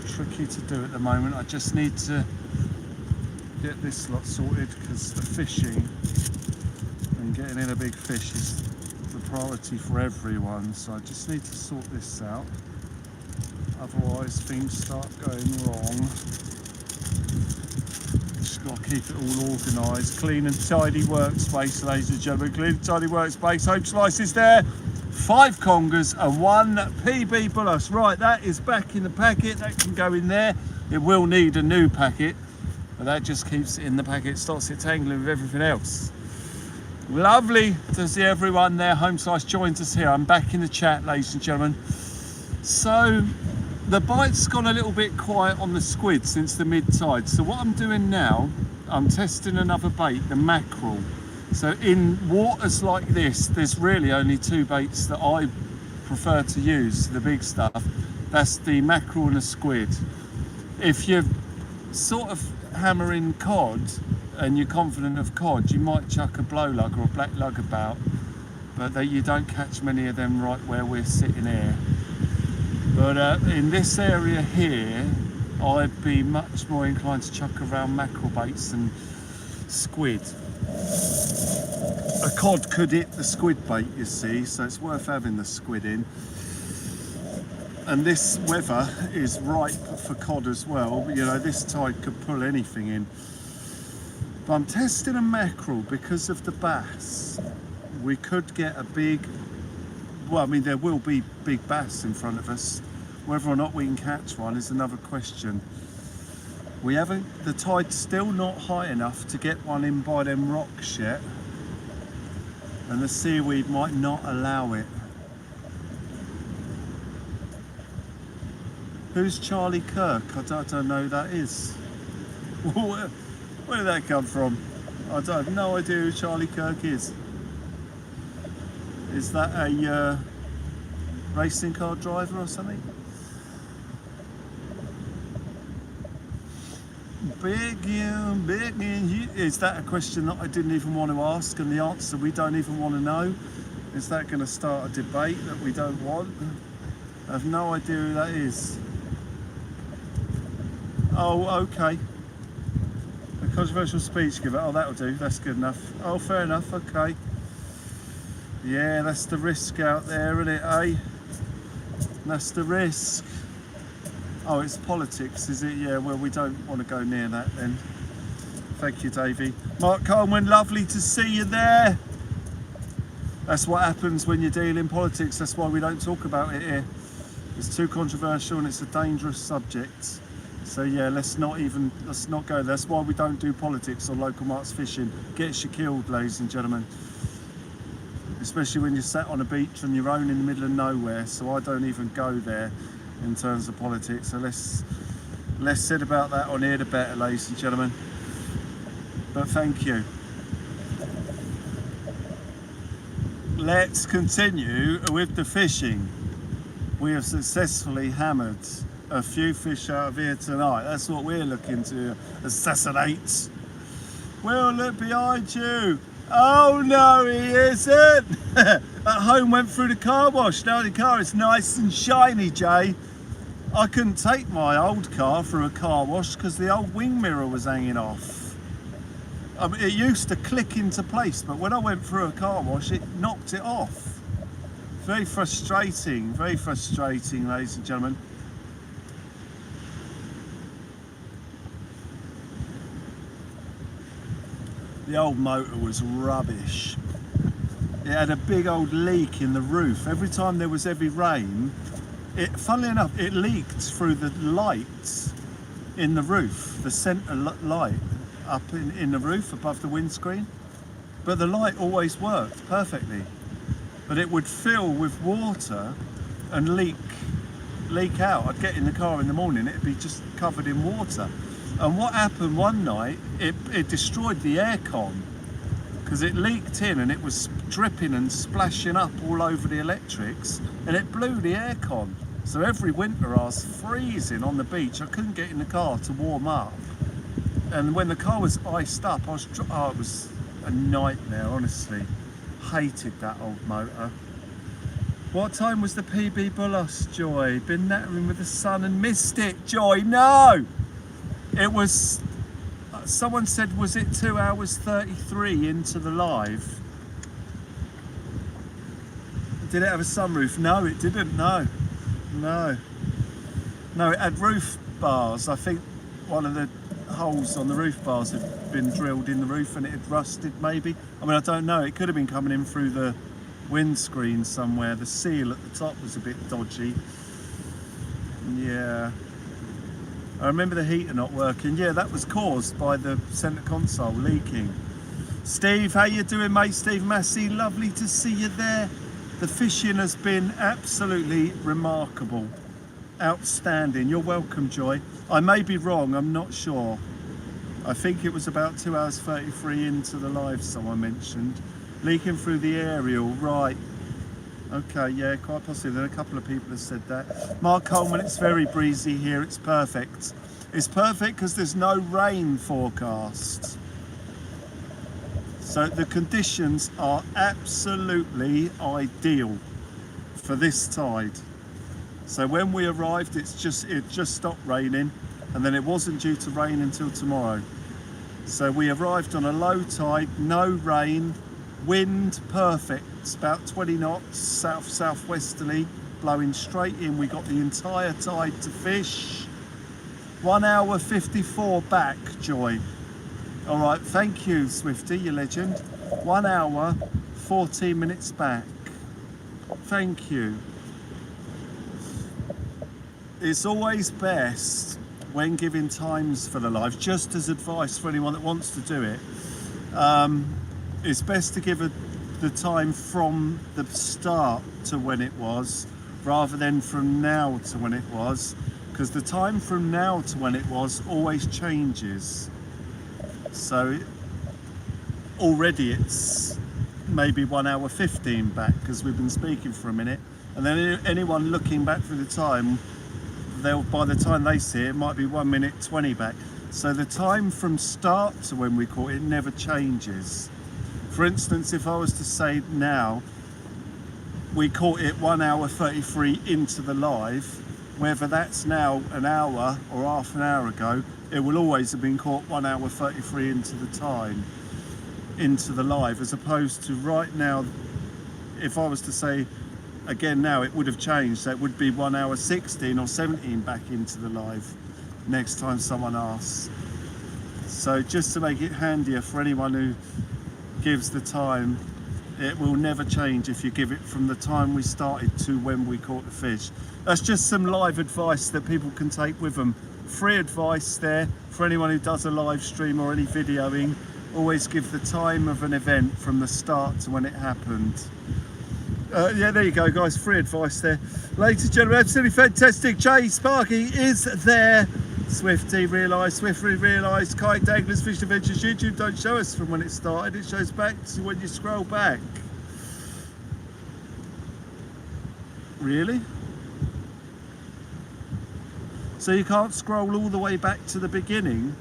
tricky to do at the moment. I just need to get this lot sorted because the fishing and getting in a big fish is the priority for everyone. So I just need to sort this out. Otherwise things start going wrong. Just got to keep it all organised. Clean and tidy workspace, ladies and gentlemen. Clean and tidy workspace. Home slice is there. 5 congers and 1 PB Bull Huss. Right, that is back in the packet. That can go in there. It will need a new packet, but that just keeps it in the packet, stops it tangling with everything else. Lovely to see everyone there. Home Slice joins us here. I'm back in the chat, ladies and gentlemen. So the bite's gone a little bit quiet on the squid since the mid-tide. So what I'm doing now, I'm testing another bait, the mackerel. So in waters like this, there's really only 2 baits that I prefer to use, the big stuff. That's the mackerel and the squid. If you're sort of hammering cod and you're confident of cod, you might chuck a blow lug or a black lug about, but you don't catch many of them right where we're sitting here. But in this area here, I'd be much more inclined to chuck around mackerel baits than squid. A cod could hit the squid bait, you see, so it's worth having the squid in. And this weather is ripe for cod as well. You know, this tide could pull anything in. But I'm testing a mackerel because of the bass. We could get a big, well, I mean, there will be big bass in front of us. Whether or not we can catch one is another question. We haven't, the tide's still not high enough to get one in by them rocks yet. And the seaweed might not allow it. Who's Charlie Kirk? I don't know who that is. Where did that come from? I have no idea who Charlie Kirk is. Is that a racing car driver or something? Is that a question that I didn't even want to ask, and the answer we don't even want to know? Is that going to start a debate that we don't want? I have no idea who that is. Oh, okay. A controversial speech giver. Oh, that'll do. That's good enough. Oh, fair enough. Okay. Yeah, that's the risk out there, isn't it, eh? That's the risk. Oh, it's politics, is it? Yeah, well, we don't want to go near that then. Thank you, Davey. Mark Coleman, lovely to see you there. That's what happens when you deal in politics. That's why we don't talk about it here. It's too controversial and it's a dangerous subject. So yeah, let's not go there. That's why we don't do politics or local marks fishing. Gets you killed, ladies and gentlemen. Especially when you're sat on a beach on your own in the middle of nowhere. So I don't even go there in terms of politics. So less said about that on here the better, ladies and gentlemen. But thank you. Let's continue with the fishing. We have successfully hammered a few fish out of here tonight. That's what we're looking to assassinate. Well, look behind you. Oh no, he isn't. At home went through the car wash. Now the car is nice and shiny, Jay. I couldn't take my old car through a car wash because the old wing mirror was hanging off. I mean, it used to click into place, but when I went through a car wash, it knocked it off. Very frustrating, ladies and gentlemen. The old motor was rubbish. It had a big old leak in the roof. Every time there was heavy rain, funnily enough, it leaked through the lights in the roof, the centre light up in the roof above the windscreen. But the light always worked perfectly. But it would fill with water and leak out. I'd get in the car in the morning, it'd be just covered in water. And what happened one night, it destroyed the aircon, because it leaked in and it was dripping and splashing up all over the electrics, and it blew the aircon. So every winter I was freezing on the beach. I couldn't get in the car to warm up. And when the car was iced up, it was a nightmare, honestly. Hated that old motor. What time was the PB Bull Huss, Joy? Been nattering with the sun and missed it, Joy. No! It was, someone said, was it 2 hours 33 into the live? Did it have a sunroof? No, it didn't, no. No, it had roof bars. I think one of the holes on the roof bars had been drilled in the roof and it had rusted maybe. I mean, I don't know, it could have been coming in through the windscreen somewhere. The seal at the top was a bit dodgy. Yeah. I remember the heater not working. Yeah, that was caused by the centre console leaking. Steve, how you doing, mate? Steve Massey, lovely to see you there. The fishing has been absolutely remarkable. Outstanding. You're welcome, Joy. I may be wrong, I'm not sure. I think it was about 2 hours 33 into the live, someone mentioned. Leaking through the aerial, right. Okay, yeah, quite possibly. There are a couple of people have said that. Mark Coleman, it's very breezy here, it's perfect. It's perfect because there's no rain forecast. So the conditions are absolutely ideal for this tide. So when we arrived, it just stopped raining, and then it wasn't due to rain until tomorrow. So we arrived on a low tide, no rain, wind perfect. It's about 20 knots, southwesterly, blowing straight in. We got the entire tide to fish. 1 hour 54 back, Joy. All right, thank you, Swifty, you legend. 1 hour, 14 minutes back. Thank you. It's always best when giving times for the live, just as advice for anyone that wants to do it. It's best to give the time from the start to when it was, rather than from now to when it was, because the time from now to when it was always changes. So already it's maybe 1 hour 15 back, because we've been speaking for a minute, and then anyone looking back through the time, by the time they see it, it might be 1 minute 20 back. So the time from start to when we caught it never changes. For instance, if I was to say now, we caught it 1 hour 33 into the live, whether that's now an hour or half an hour ago, it will always have been caught 1 hour 33 into the time, into the live, as opposed to right now, if I was to say again now, it would have changed. So it would be 1 hour 16 or 17 back into the live next time someone asks. So just to make it handier for anyone who gives the time, it will never change if you give it from the time we started to when we caught the fish. That's just some live advice that people can take with them. Free advice there for anyone who does a live stream or any videoing. Always give the time of an event from the start to when it happened. Yeah, there you go, guys. Free advice there. Ladies and gentlemen, absolutely fantastic. Jay Sparky is there. Swifty realised, Swiftly realised, Kite Danglers Fish Adventures YouTube don't show us from when it started. It shows back to when you scroll back. Really? So you can't scroll all the way back to the beginning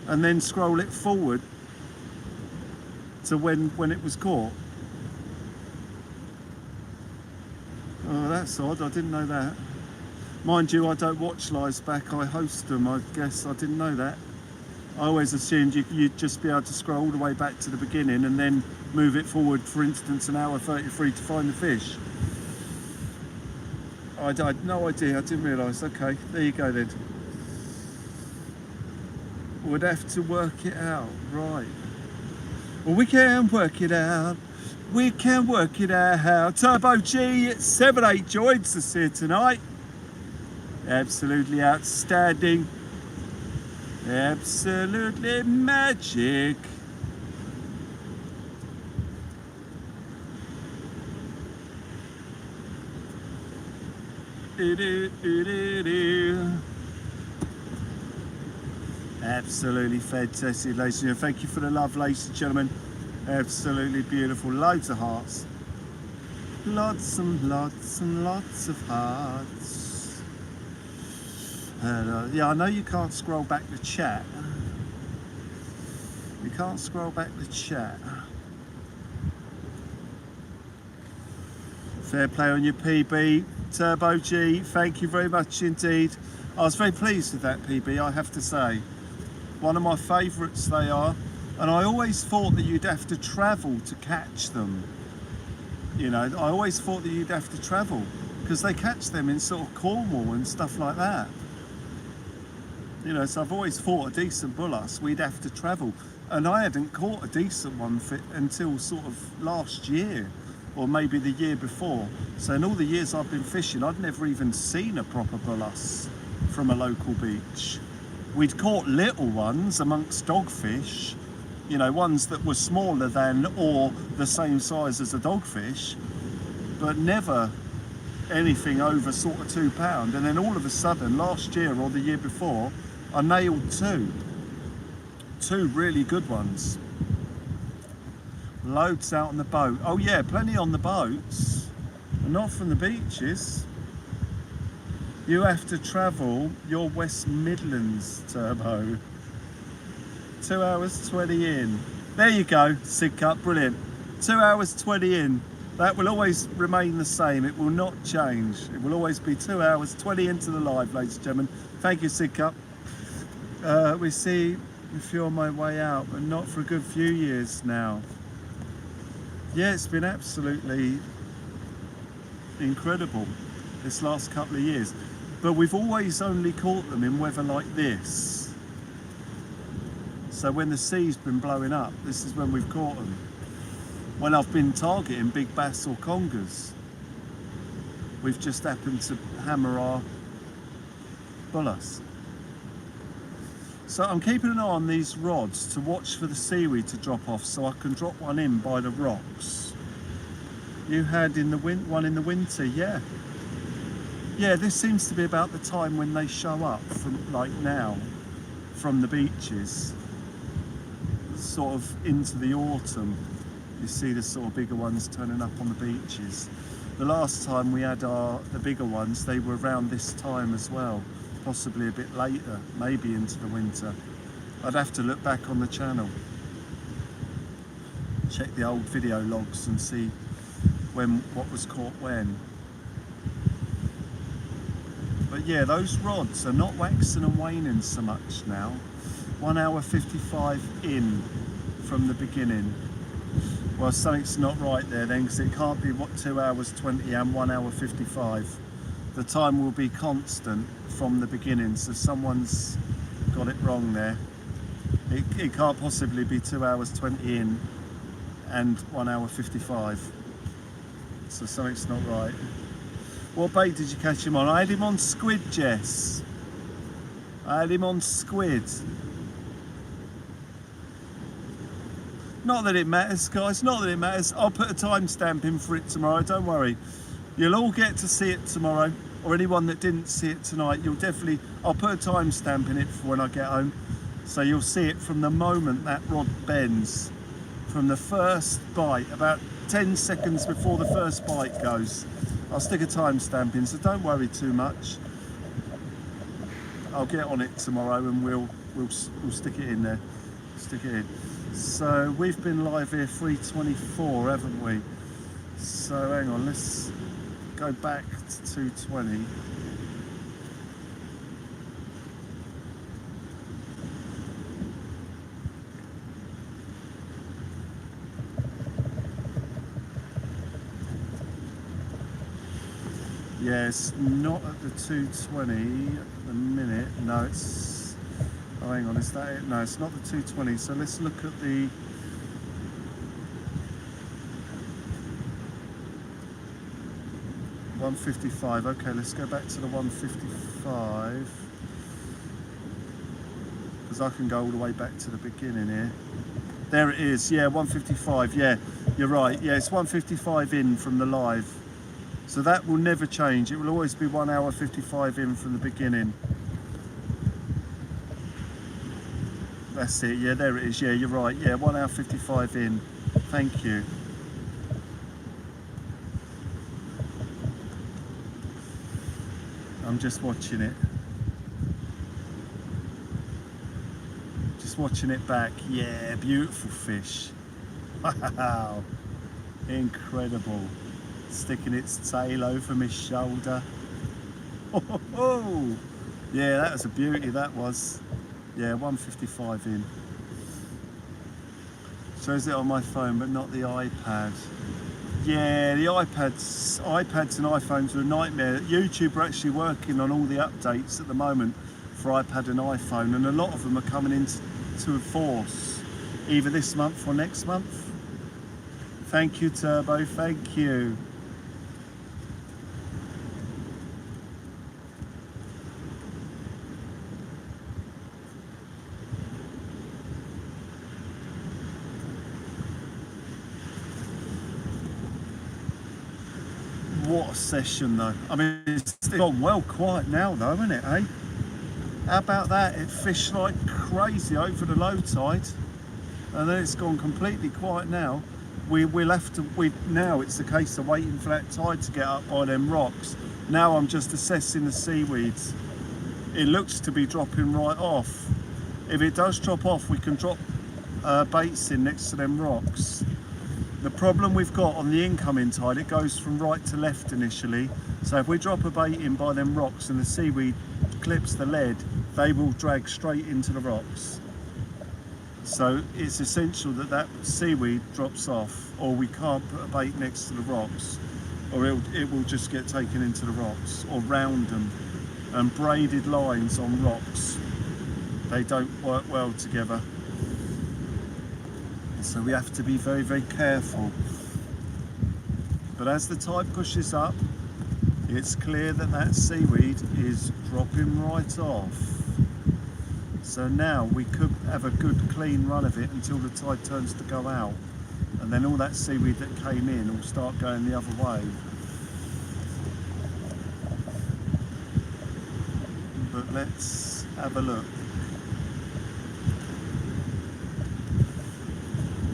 and then scroll it forward to when it was caught? Oh, that's odd. I didn't know that. Mind you, I don't watch lives back, I host them. I guess I didn't know that. I always assumed you'd just be able to scroll all the way back to the beginning and then move it forward, for instance, an hour 33 to find the fish. I had no idea, I didn't realise. Okay, there you go then. Would have to work it out, right. Well, we can work it out. We can work it out. Turbo G 78 joins us here tonight. Absolutely outstanding. Absolutely magic. Absolutely fantastic, ladies and gentlemen. Thank you for the love, ladies and gentlemen. Absolutely beautiful. Loads of hearts. Lots and lots and lots of hearts. Yeah, I know you can't scroll back the chat. You can't scroll back the chat. Fair play on your PB. Turbo G, thank you very much indeed. I was very pleased with that PB, I have to say. One of my favourites they are. And I always thought that you'd have to travel to catch them. You know, I always thought that you'd have to travel because they catch them in sort of Cornwall and stuff like that. You know, so I've always thought a decent bull huss, we'd have to travel. And I hadn't caught a decent one until sort of last year, or maybe the year before. So in all the years I've been fishing, I'd never even seen a proper bull huss from a local beach. We'd caught little ones amongst dogfish, you know, ones that were smaller than or the same size as a dogfish, but never anything over sort of £2. And then all of a sudden, last year or the year before, I nailed two really good ones. Loads out on the boat. Oh yeah, plenty on the boats, but not from the beaches. You have to travel your West Midlands, Turbo. 2 hours 20 in. There you go, Sig Cup, brilliant. 2 hours 20 in. That will always remain the same. It will not change. It will always be 2 hours 20 into the live, ladies and gentlemen. Thank you, Sig Cup. We see if you're on my way out, but not for a good few years now. Yeah, it's been absolutely incredible this last couple of years. But we've always only caught them in weather like this. So when the sea's been blowing up, this is when we've caught them. When I've been targeting big bass or congers, we've just happened to hammer our bull huss. So I'm keeping an eye on these rods to watch for the seaweed to drop off so I can drop one in by the rocks. You had in the one in the winter, yeah. Yeah, this seems to be about the time when they show up from, like now, from the beaches. Sort of into the autumn, you see the sort of bigger ones turning up on the beaches. The last time we had the bigger ones, they were around this time as well, possibly a bit later, maybe into the winter. I'd have to look back on the channel, check the old video logs and see what was caught when. But yeah, those rods are not waxing and waning so much now. 1 hour 55 in from the beginning. Well, something's not right there then, because it can't be 2 hours 20 and 1 hour 55. The time will be constant from the beginning, so someone's got it wrong there. It can't possibly be 2 hours 20 in and 1 hour 55. So something's not right. What bait did you catch him on? I had him on squid, Jess. I had him on squid. Not that it matters, guys, not that it matters. I'll put a timestamp in for it tomorrow, don't worry. You'll all get to see it tomorrow, or anyone that didn't see it tonight, I'll put a timestamp in it for when I get home. So you'll see it from the moment that rod bends, from the first bite, about 10 seconds before the first bite goes. I'll stick a timestamp in, so don't worry too much. I'll get on it tomorrow and we'll stick it in there. Stick it in. So we've been live here 3:24, haven't we? So hang on, let's go back to 2:20. Yeah, it's not at the 2:20 at the minute. No, it's... Oh, hang on, is that it? No, it's not the 2:20. So let's look at the 155. Okay, let's go back to the 155. Because I can go all the way back to the beginning here. There it is, yeah, 155, yeah, you're right. Yeah, it's 155 in from the live. So that will never change. It will always be 1 hour 55 in from the beginning. That's it, yeah, there it is, yeah, you're right. Yeah, 1 hour 55 in. Thank you. I'm just watching it. Watching it back. Yeah, beautiful fish. Wow, incredible. Sticking its tail over my shoulder. Oh, yeah, that was a beauty, that was. Yeah, 155 in. Shows it on my phone but not the iPad. Yeah, the iPads and iPhones are a nightmare. YouTube are actually working on all the updates at the moment for iPad and iPhone, and a lot of them are coming into force either this month or next month. Thank you, Turbo, thank you. What a session though. I mean, it's gone well quiet now though, isn't it, eh? How about that? It fished like crazy over the low tide, and then it's gone completely quiet now. We'll have to. Now it's a case of waiting for that tide to get up by them rocks. Now I'm just assessing the seaweeds. It looks to be dropping right off. If it does drop off, we can drop baits in next to them rocks. The problem we've got on the incoming tide, it goes from right to left initially. So if we drop a bait in by them rocks and the seaweed clips the lead, they will drag straight into the rocks. So it's essential that that seaweed drops off, or we can't put a bait next to the rocks, or it will just get taken into the rocks, or round them. And braided lines on rocks, they don't work well together. So we have to be very, very careful. But as the tide pushes up, it's clear that that seaweed is dropping right off. So now we could have a good clean run of it until the tide turns to go out. And then all that seaweed that came in will start going the other way. But let's have a look.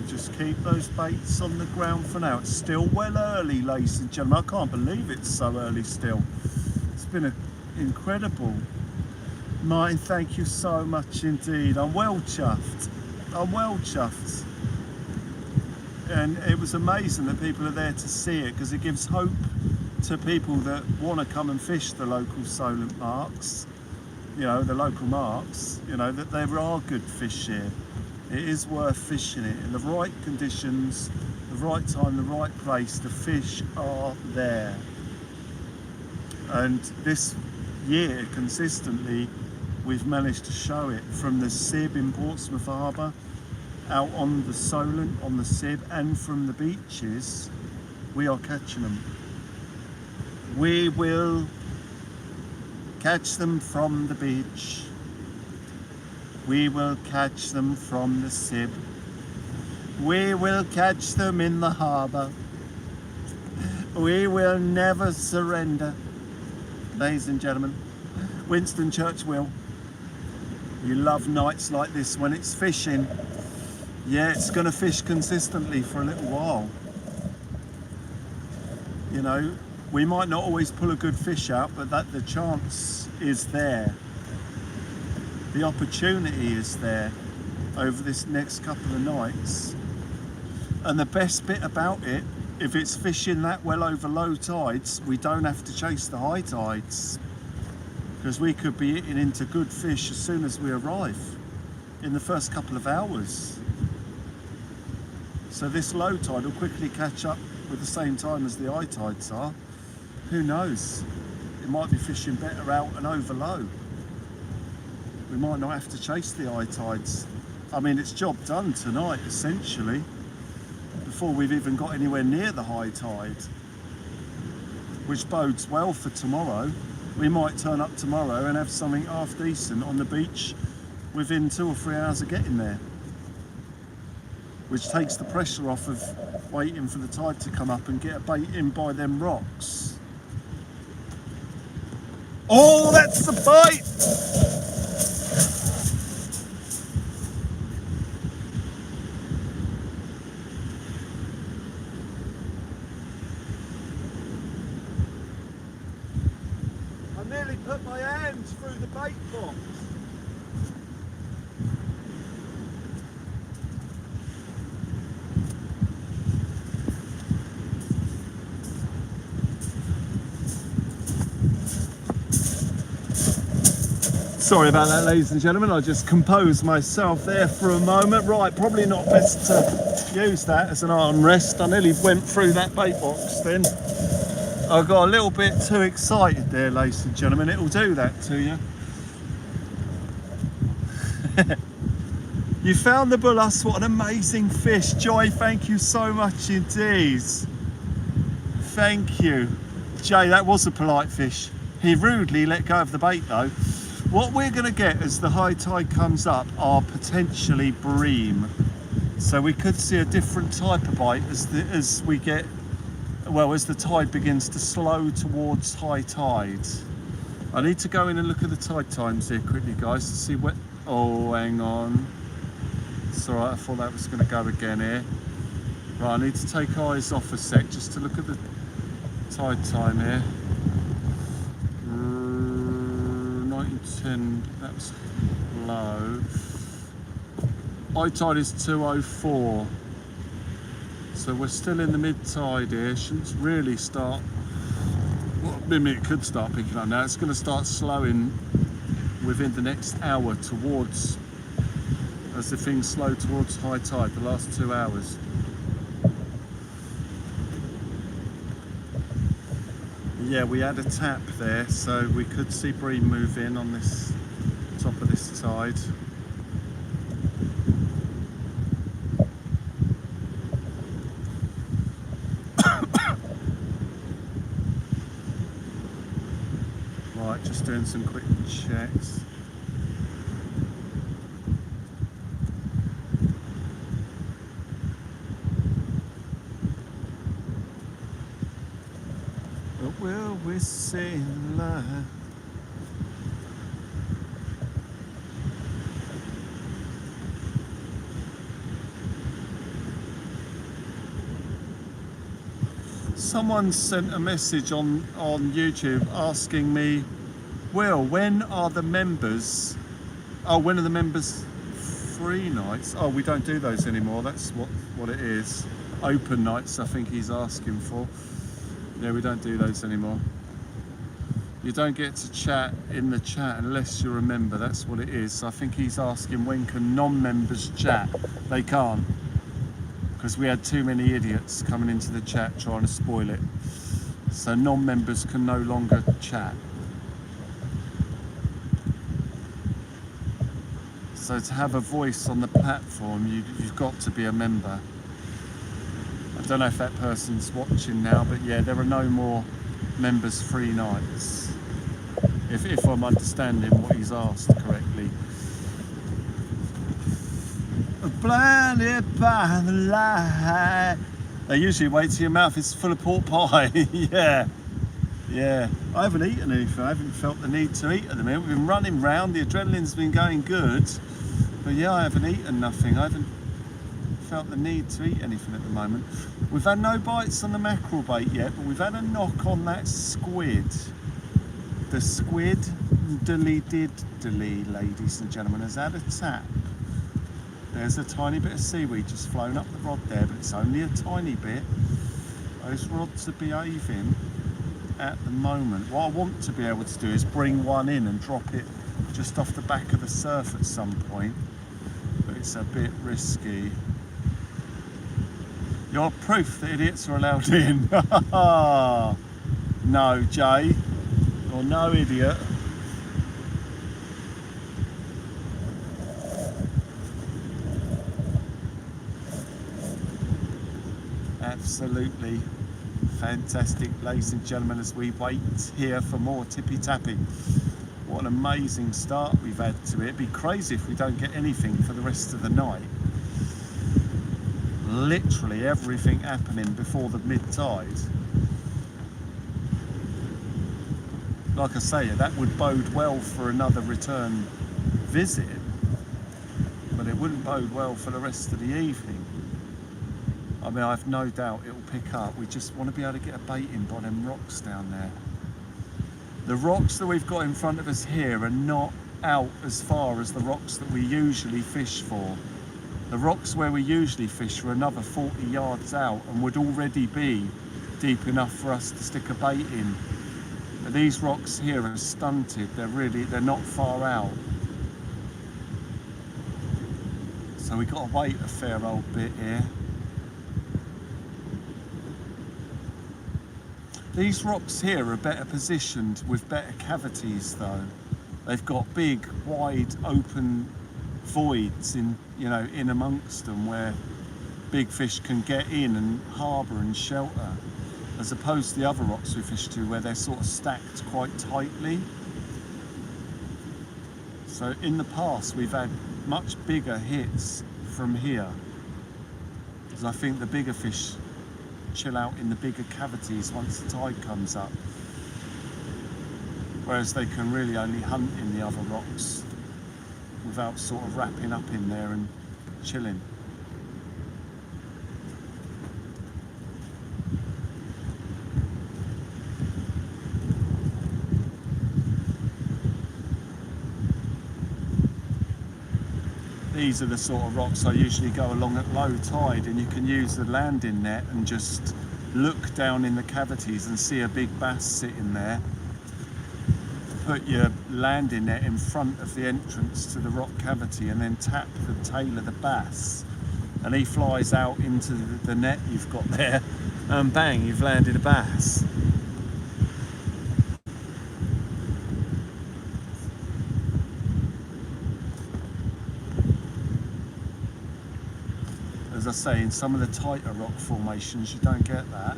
Just keep those baits on the ground for now. It's still well early, ladies and gentlemen. I can't believe it's so early still. It's been incredible. Martin, thank you so much indeed. I'm well chuffed. I'm well chuffed. And it was amazing that people are there to see it, because it gives hope to people that want to come and fish the local solent marks, you know, the local marks, you know, that there are good fish here. It is worth fishing it in the right conditions, the right time, the right place. The fish are there. And this year, consistently, we've managed to show it from the Sib in Portsmouth Harbour, out on the Solent, on the Sib, and from the beaches. We are catching them. We will catch them from the beach. We will catch them from the Sib. We will catch them in the harbour. We will never surrender. Ladies and gentlemen, Winston Churchill, you love nights like this when it's fishing. Yeah, it's going to fish consistently for a little while. You know, we might not always pull a good fish out, but that the chance is there. The opportunity is there over this next couple of nights. And the best bit about it, if it's fishing that well over low tides, we don't have to chase the high tides, because we could be hitting into good fish as soon as we arrive in the first couple of hours. So this low tide will quickly catch up with the same time as the high tides are. Who knows? It might be fishing better out and over low. We might not have to chase the high tides. I mean, it's job done tonight, essentially, before we've even got anywhere near the high tide. which bodes well for tomorrow. We might turn up tomorrow and have something half decent on the beach within 2 or 3 hours of getting there, which takes the pressure off of waiting for the tide to come up and get a bait in by them rocks. Oh, that's the bite! I nearly put my hands through the bait box. Sorry about that, ladies and gentlemen, I just composed myself there for a moment. Right, probably not best to use that as an armrest. I nearly went through that bait box then. I got a little bit too excited there, ladies and gentlemen. It'll do that to you. You found the Bull Huss. What an amazing fish. Joy, thank you so much indeed. Thank you. Jay, that was a polite fish. He rudely let go of the bait though. What we're going to get as the high tide comes up are potentially bream. So we could see a different type of bite as the tide begins to slow towards high tide. I need to go in and look at the tide times here quickly, guys, to see what... Oh, hang on. It's all right, I thought that was going to go again here. Right, I need to take eyes off a sec just to look at the tide time here. 1910, that was low. High tide is 2:04. So we're still in the mid-tide here. Shouldn't really start, well, maybe it could start picking up now. It's going to start slowing within the next hour towards, as the things slow towards high tide, the last 2 hours. Yeah, we had a tap there, so we could see bream move in on this top of this tide. Right, just doing some quick checks. Will we sing live? Someone sent a message on YouTube asking me, Will, when are the members? Oh, when are the members free nights? Oh, we don't do those anymore. That's what it is. Open nights, I think he's asking for. Yeah, we don't do those anymore. You don't get to chat in the chat unless you're a member. That's what it is. So I think he's asking, when can non-members chat? They can't, because we had too many idiots coming into the chat trying to spoil it. So non-members can no longer chat. So to have a voice on the platform, you've got to be a member. I don't know if that person's watching now, but yeah, there are no more members free nights, if I'm understanding what he's asked correctly. Blinded by the light. They usually wait till your mouth is full of pork pie. Yeah, I haven't eaten anything. I haven't felt the need to eat at the minute. We've been running round, the adrenaline's been going good, but yeah, I haven't eaten nothing. I haven't felt the need to eat anything at the moment. We've had no bites on the mackerel bait yet, but we've had a knock on that squid. The squid diddly, ladies and gentlemen, has had a tap. There's a tiny bit of seaweed just flown up the rod there, but it's only a tiny bit. Those rods are behaving at the moment. What I want to be able to do is bring one in and drop it just off the back of the surf at some point, but it's a bit risky. You're proof that idiots are allowed in. No, Jay, or no idiot. Absolutely Fantastic, ladies and gentlemen, as we wait here for more tippy tapping. What an amazing start we've had to it. It'd be crazy if we don't get anything for the rest of the night. Literally everything happening before the mid-tide. Like I say, that would bode well for another return visit, but it wouldn't bode well for the rest of the evening. I mean, I've no doubt it'll pick up. We just want to be able to get a bait in by them rocks down there. The rocks that we've got in front of us here are not out as far as the rocks that we usually fish for. The rocks where we usually fish are another 40 yards out and would already be deep enough for us to stick a bait in. But these rocks here are stunted. They're not far out. So we've got to wait a fair old bit here. These rocks here are better positioned with better cavities though. They've got big, wide, open voids in amongst them where big fish can get in and harbour and shelter, as opposed to the other rocks we fish to where they're sort of stacked quite tightly. So in the past we've had much bigger hits from here, because I think the bigger fish chill out in the bigger cavities once the tide comes up, whereas they can really only hunt in the other rocks without sort of wrapping up in there and chilling. These are the sort of rocks I usually go along at low tide, and you can use the landing net and just look down in the cavities and see a big bass sitting there. Put your landing net in front of the entrance to the rock cavity and then tap the tail of the bass, and he flies out into the net you've got there, and bang, you've landed a bass. As I say, in some of the tighter rock formations you don't get that.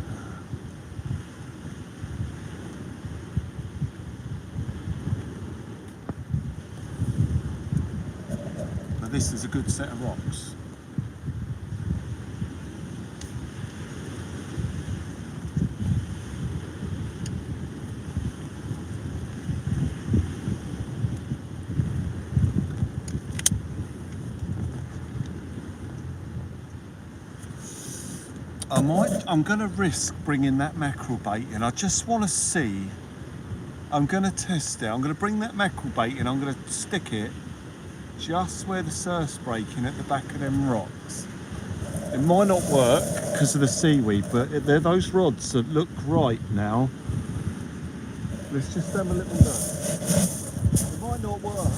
But this is a good set of rocks. I'm going to risk bringing that mackerel bait in. I just want to see. I'm going to test it. I'm going to bring that mackerel bait in. I'm going to stick it just where the surf's breaking at the back of them rocks. It might not work because of the seaweed, but they're those rods that look right now. Let's just have a little look. It might not work.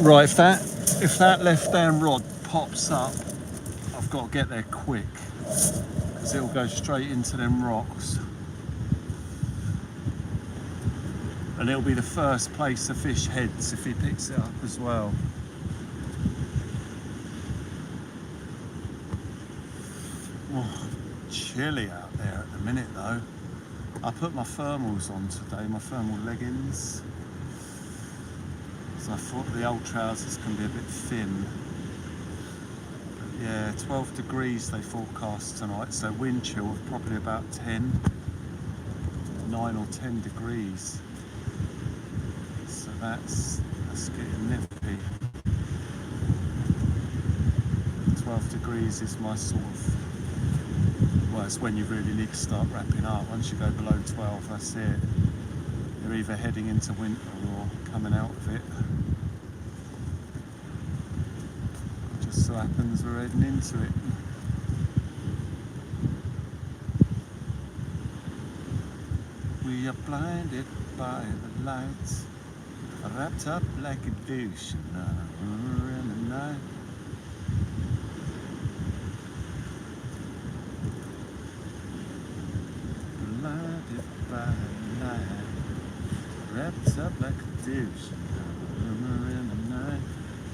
Right, if that left hand rod pops up, I've got to get there quick because it'll go straight into them rocks. And it'll be the first place the fish heads if he picks it up as well. Oh, chilly out there at the minute though. I put my thermals on today, my thermal leggings. So I thought the old trousers can be a bit thin. But yeah, 12 degrees they forecast tonight, so wind chill of probably about 9 or 10 degrees. So that's getting nippy. 12 degrees is my sort of, well, it's when you really need to start wrapping up. Once you go below 12, that's it. You're either heading into winter or coming out of it. Just so happens we're heading into it. We are blinded by the lights, wrapped up like a douche in the night. Blinded by the light, wrapped up like a douche in the night.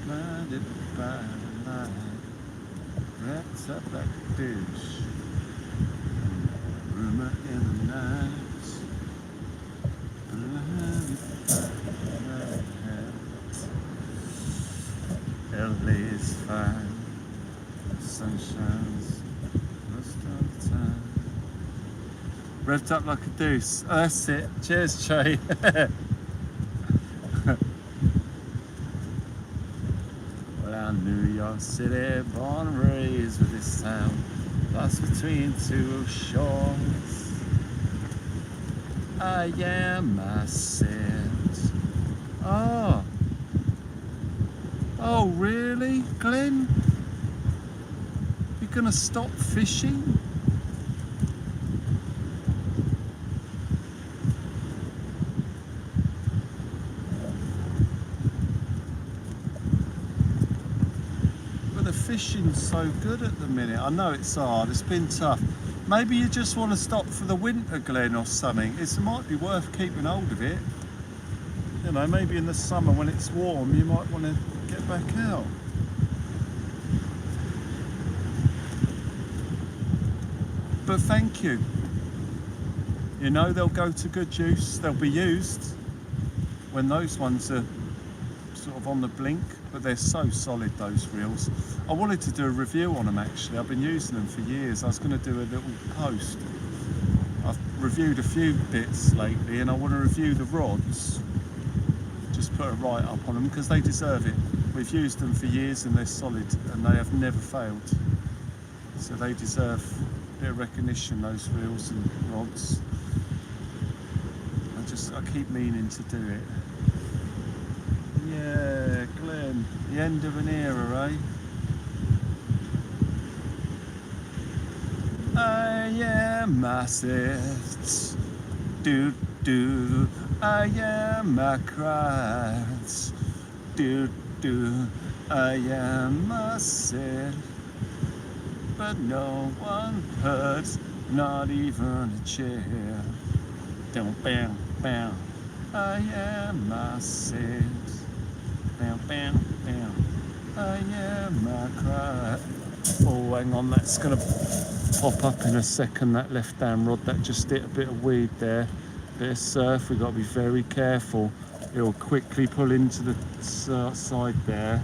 Blinded by the light, wrapped up like a douche rumor in the night. LA is fine, the sun shines most of the time. Revved up like a deuce. Oh, that's it. Cheers, Che. Well, I'm New York City, born and raised with this town, lost between two shores. I am myself. Oh, really, Glenn? You're gonna stop fishing? But the fishing's so good at the minute. I know it's hard, it's been tough. Maybe you just want to stop for the winter, Glenn, or something. It might be worth keeping hold of it. You know, maybe in the summer when it's warm, you might want to get back out. But thank you. You know, they'll go to good use. They'll be used when those ones are sort of on the blink, but they're so solid, those reels. I wanted to do a review on them actually. I've been using them for years. I was going to do a little post. I've reviewed a few bits lately and I want to review the rods. Just put a write up on them because they deserve it. We've used them for years and they're solid and they have never failed. So they deserve a bit of recognition, those reels and rods. I keep meaning to do it. Yeah, Glenn, the end of an era, eh? I am myself, do do. I am my cries, do do. I am myself, but no one hurts, not even a chair. Down, bam, bam. I am myself. Bam, bam, bam. I am my cry. Oh, hang on, that's going to pop up in a second, that left-hand rod. That just hit a bit of weed there. Bit of surf, we've got to be very careful. It'll quickly pull into the side there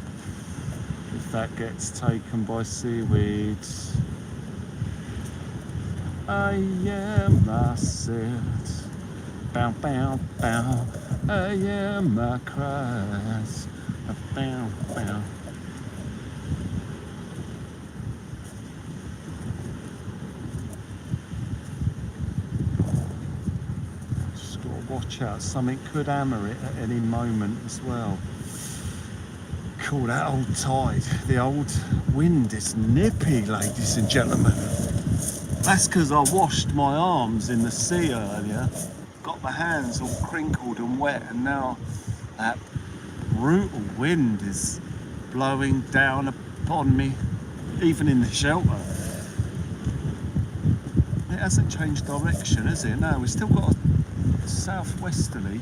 if that gets taken by seaweed. I am myself. Bow, bow, bow. I am my cries. Bow, bow. Just got to watch out. Something could hammer it at any moment as well. Call that old tide. The old wind is nippy, ladies and gentlemen. That's because I washed my arms in the sea earlier. Got my hands all crinkled and wet, and now that brutal wind is blowing down upon me, even in the shelter. It hasn't changed direction, has it? No, we've still got a southwesterly.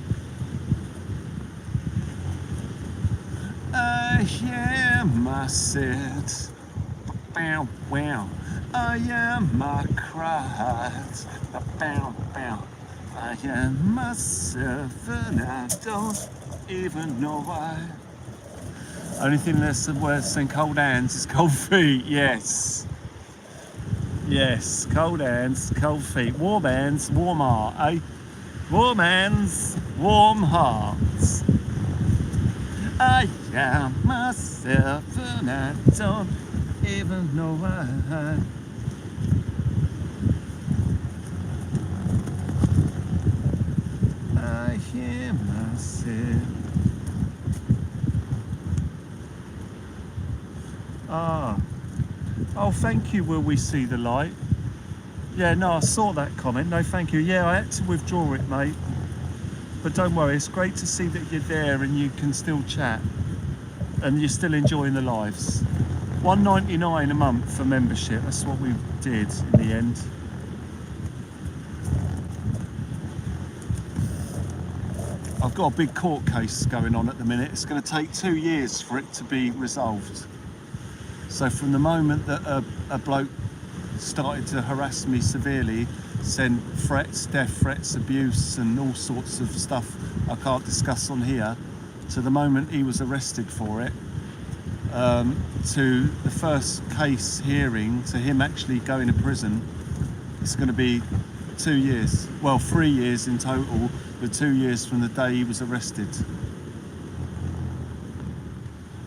I am, I said, bow, wow. I am, I cried, bow, bow. I am myself and I don't even know why. Only thing that's worse than cold hands is cold feet, yes. Yes, cold hands, cold feet. Warm hands, warm heart, eh? Warm hands, warm hearts. I am myself and I don't even know why. I hear myself. Ah. Oh, thank you, will we see the light? Yeah, no, I saw that comment. No, thank you. Yeah, I had to withdraw it, mate. But don't worry, it's great to see that you're there and you can still chat. And you're still enjoying the lives. $1.99 a month for membership. That's what we did in the end. I've got a big court case going on at the minute. It's going to take 2 years for it to be resolved. So from the moment that a bloke started to harass me severely, send threats, death threats, abuse and all sorts of stuff I can't discuss on here, to the moment he was arrested for it, to the first case hearing, to him actually going to prison, it's going to be 2 years. Well, 3 years in total, but 2 years from the day he was arrested.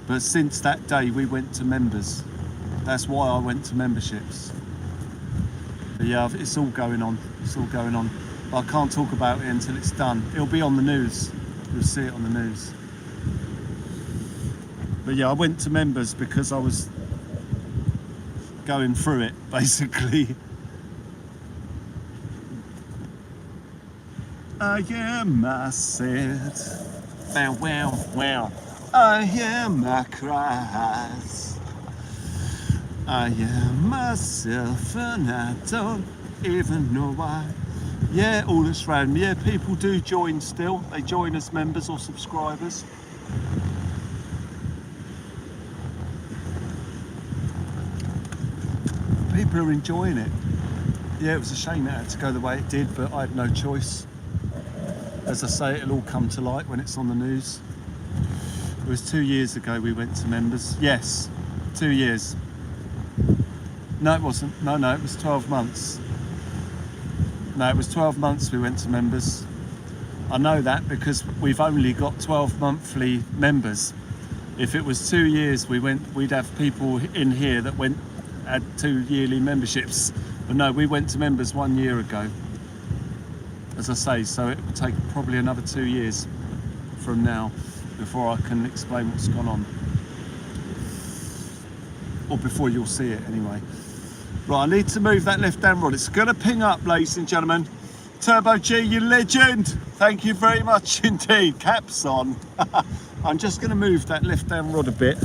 But since that day we went to members. That's why I went to memberships. But yeah, it's all going on. It's all going on. But I can't talk about it until it's done. It'll be on the news. You'll see it on the news. But yeah, I went to members because I was going through it, basically. I am, I said. Wow, wow, wow. I am, I cried. I am myself and I don't even know why. Yeah, all that's around me. Yeah, people do join still. They join as members or subscribers. People are enjoying it. Yeah, it was a shame it had to go the way it did, but I had no choice. As I say, it'll all come to light when it's on the news. It was 2 years ago we went to members. Yes, 2 years. No, it wasn't. No, it was 12 months. No, it was 12 months we went to members. I know that because we've only got 12 monthly members. If it was 2 years we'd have people in here that had 2 yearly memberships. But no, we went to members 1 year ago. As I say, so it will take probably another 2 years from now before I can explain what's gone on. Or before you'll see it anyway. Right, I need to move that left-hand rod. It's going to ping up, ladies and gentlemen. Turbo G, you legend. Thank you very much indeed. Caps on. I'm just going to move that left-hand rod a bit.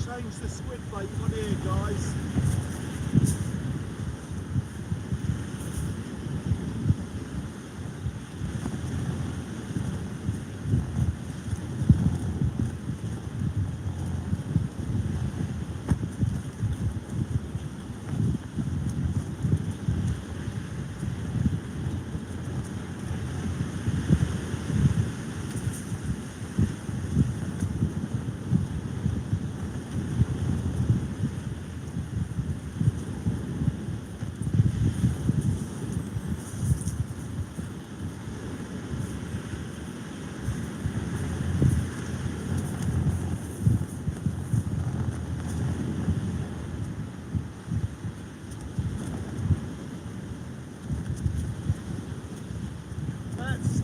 change the squid bait on here, guys.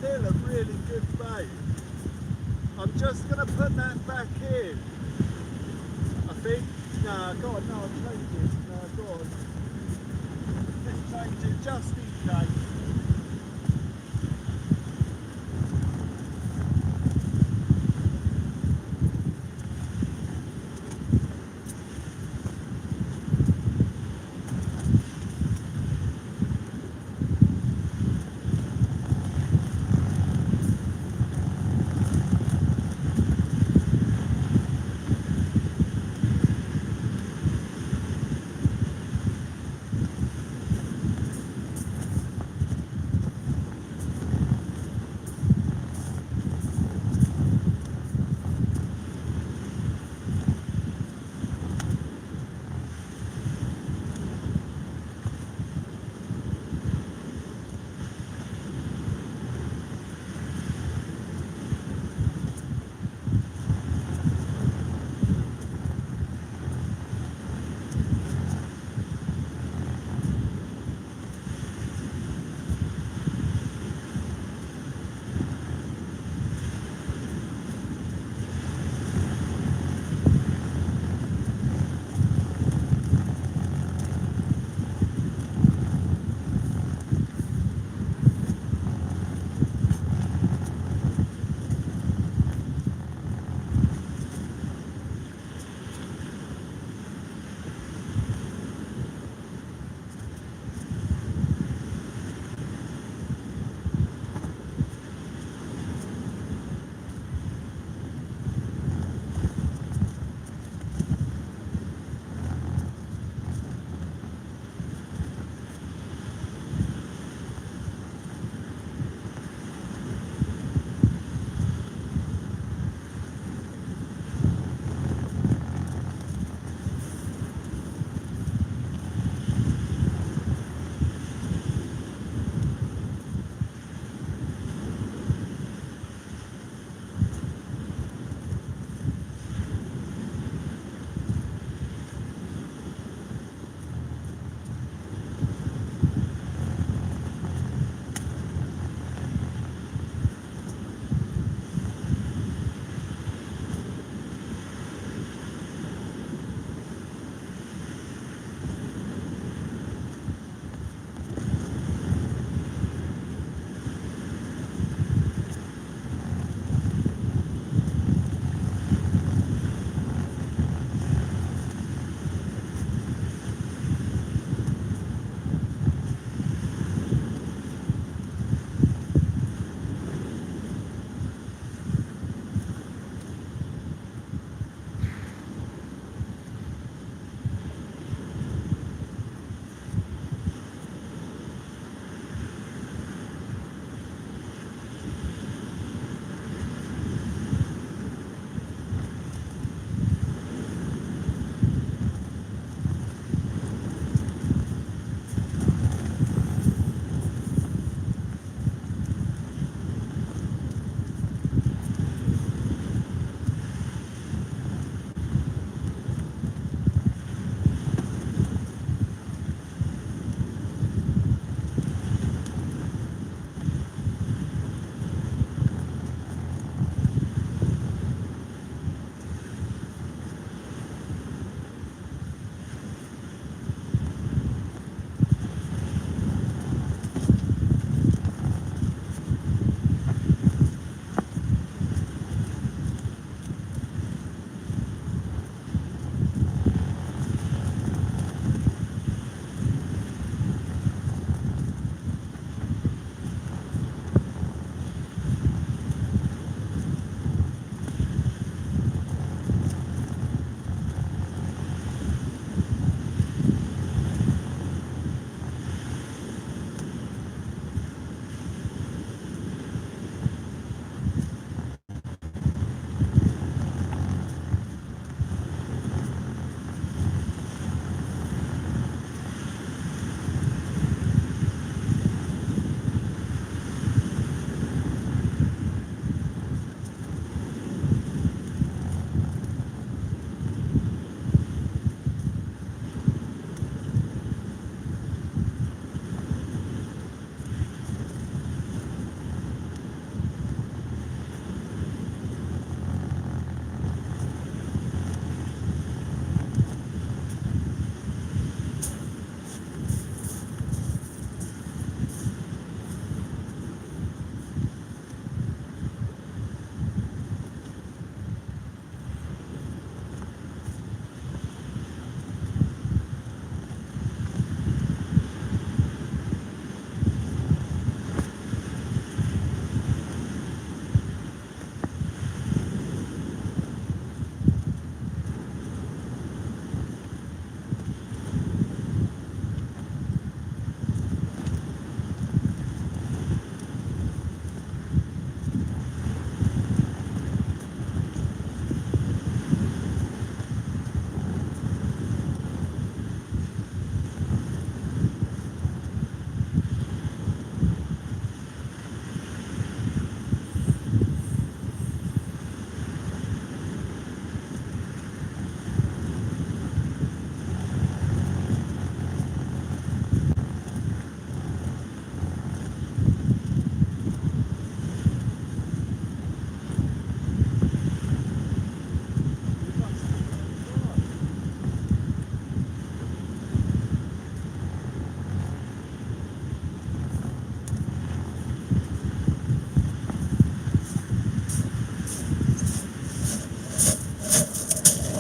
Still a really good bait. I'm just going to put that back in. I think. No, go on, no, I'll change it. No, go on. Let's change it just in case.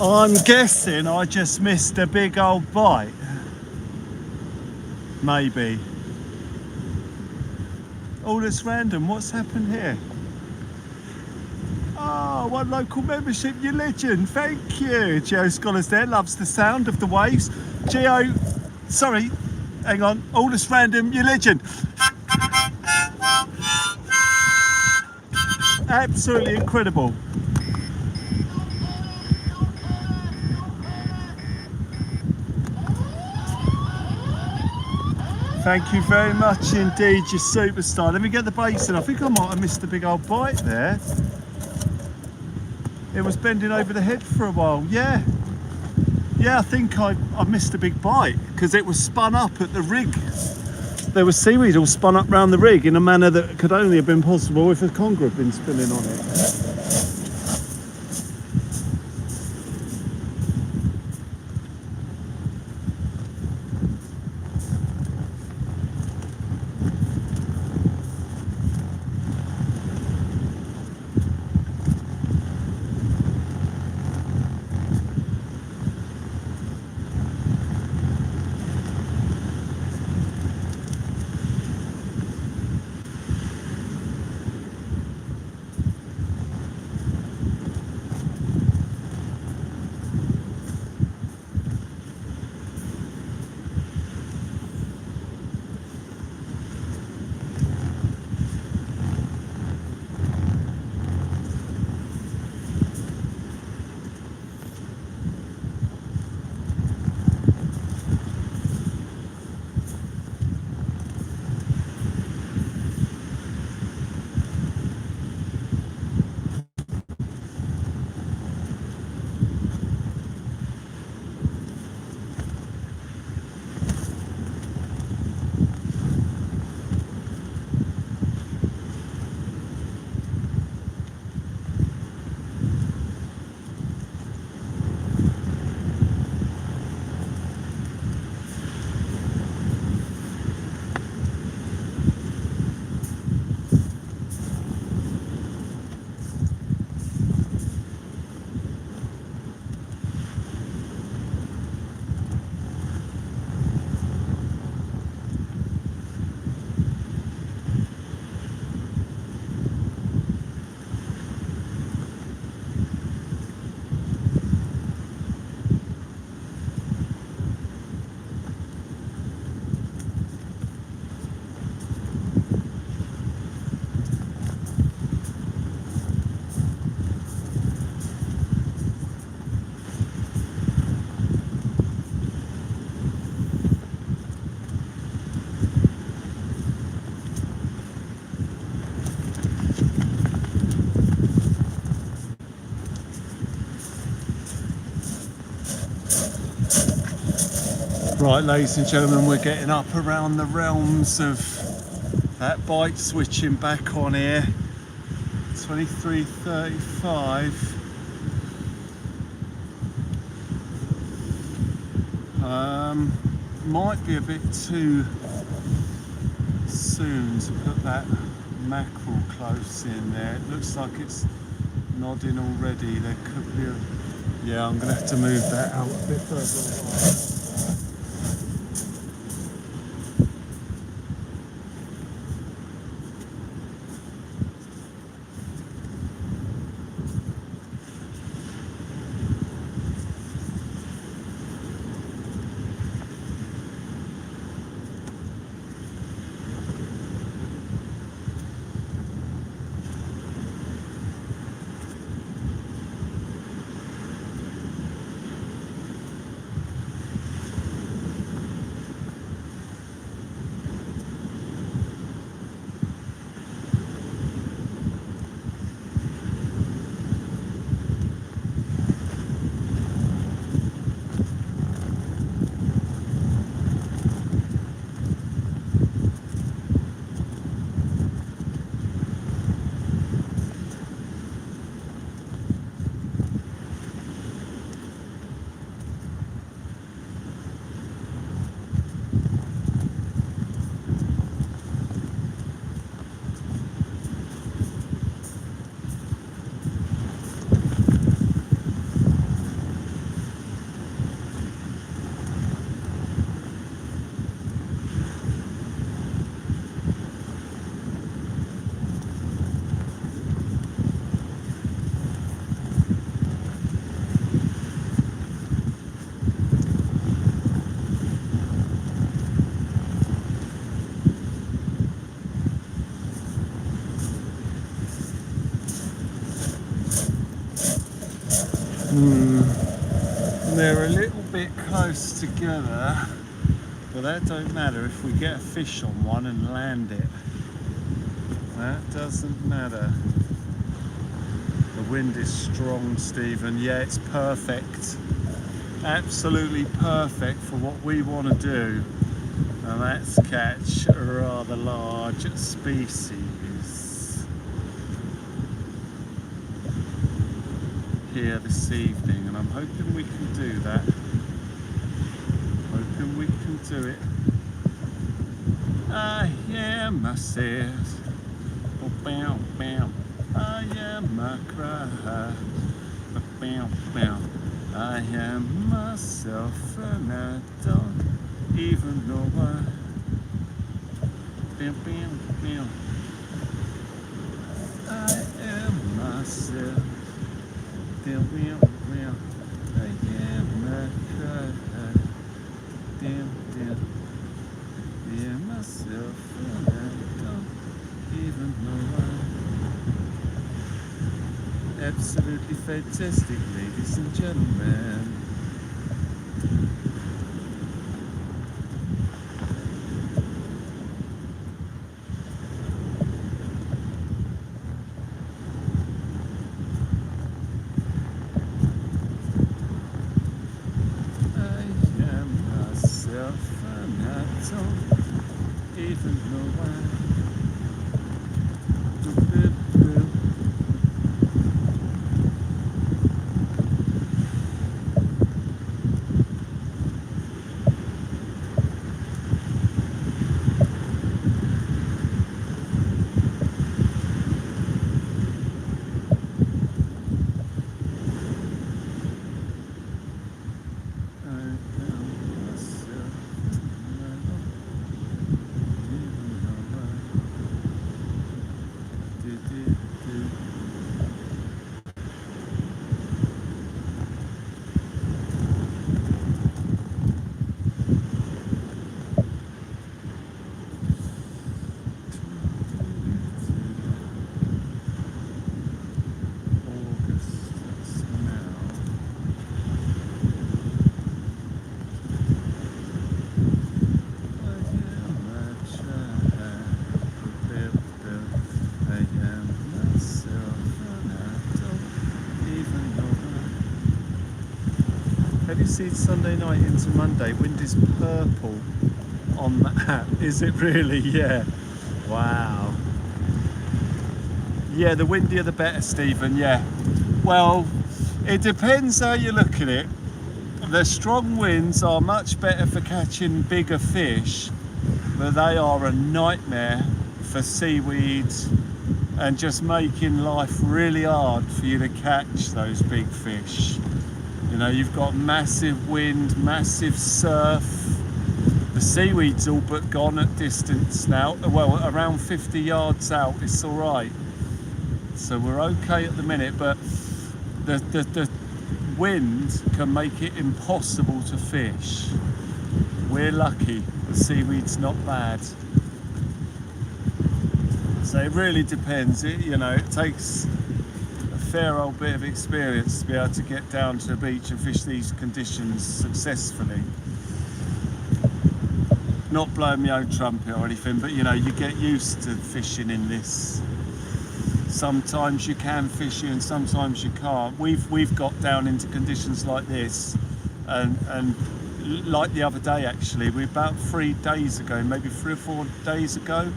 I'm guessing I just missed a big old bite. Maybe. All this random, what's happened here? Oh, one local membership, you legend, thank you. Geo Scholars there, loves the sound of the waves. Geo, sorry, hang on, all this random, you legend. Absolutely incredible. Thank you very much indeed, you superstar. Let me get the basin. I think I might have missed a big old bite there. It was bending over the head for a while, yeah. Yeah, I think I missed a big bite because it was spun up at the rig. There was seaweed all spun up round the rig in a manner that could only have been possible if a conger had been spinning on it. Right, ladies and gentlemen, we're getting up around the realms of that bite switching back on here. 23:35. Might be a bit too soon to put that mackerel close in there. It looks like it's nodding already. There could be a... Yeah, I'm going to have to move that out a bit further away. They're a little bit close together, but that don't matter if we get a fish on one and land it. That doesn't matter. The wind is strong, Stephen. Yeah, it's perfect. Absolutely perfect for what we want to do. And that's catch a rather large species here this evening, and I'm hoping we can do that. Hoping we can do it. I am myself. Oh, bam, bam. I am my cry. Bam, bam. I am myself, and I don't even know why. Bam, bam, bam. I am myself. Bam, bam, bam. I am my cry. Damn, damn. I am myself, and I don't even know why. Absolutely fantastic, ladies and gentlemen. I am myself, and I don't even know why. Have you seen Sunday night into Monday? Wind is purple on that. Is it really? Yeah. Wow. Yeah, the windier the better, Stephen. Yeah. Well, it depends how you look at it. The strong winds are much better for catching bigger fish, but they are a nightmare for seaweed and just making life really hard for you to catch those big fish. You know, you've got massive wind, massive surf. The seaweed's all but gone at distance now. Well, around 50 yards out, it's all right. So we're okay at the minute, but the wind can make it impossible to fish. We're lucky, the seaweed's not bad. So it really depends. It takes a fair old bit of experience to be able to get down to the beach and fish these conditions successfully. Not blowing my own trumpet or anything, but you get used to fishing in this. Sometimes you can fish it and sometimes you can't. We've got down into conditions like this, and like the other day actually, about 3 days ago, maybe 3 or 4 days ago,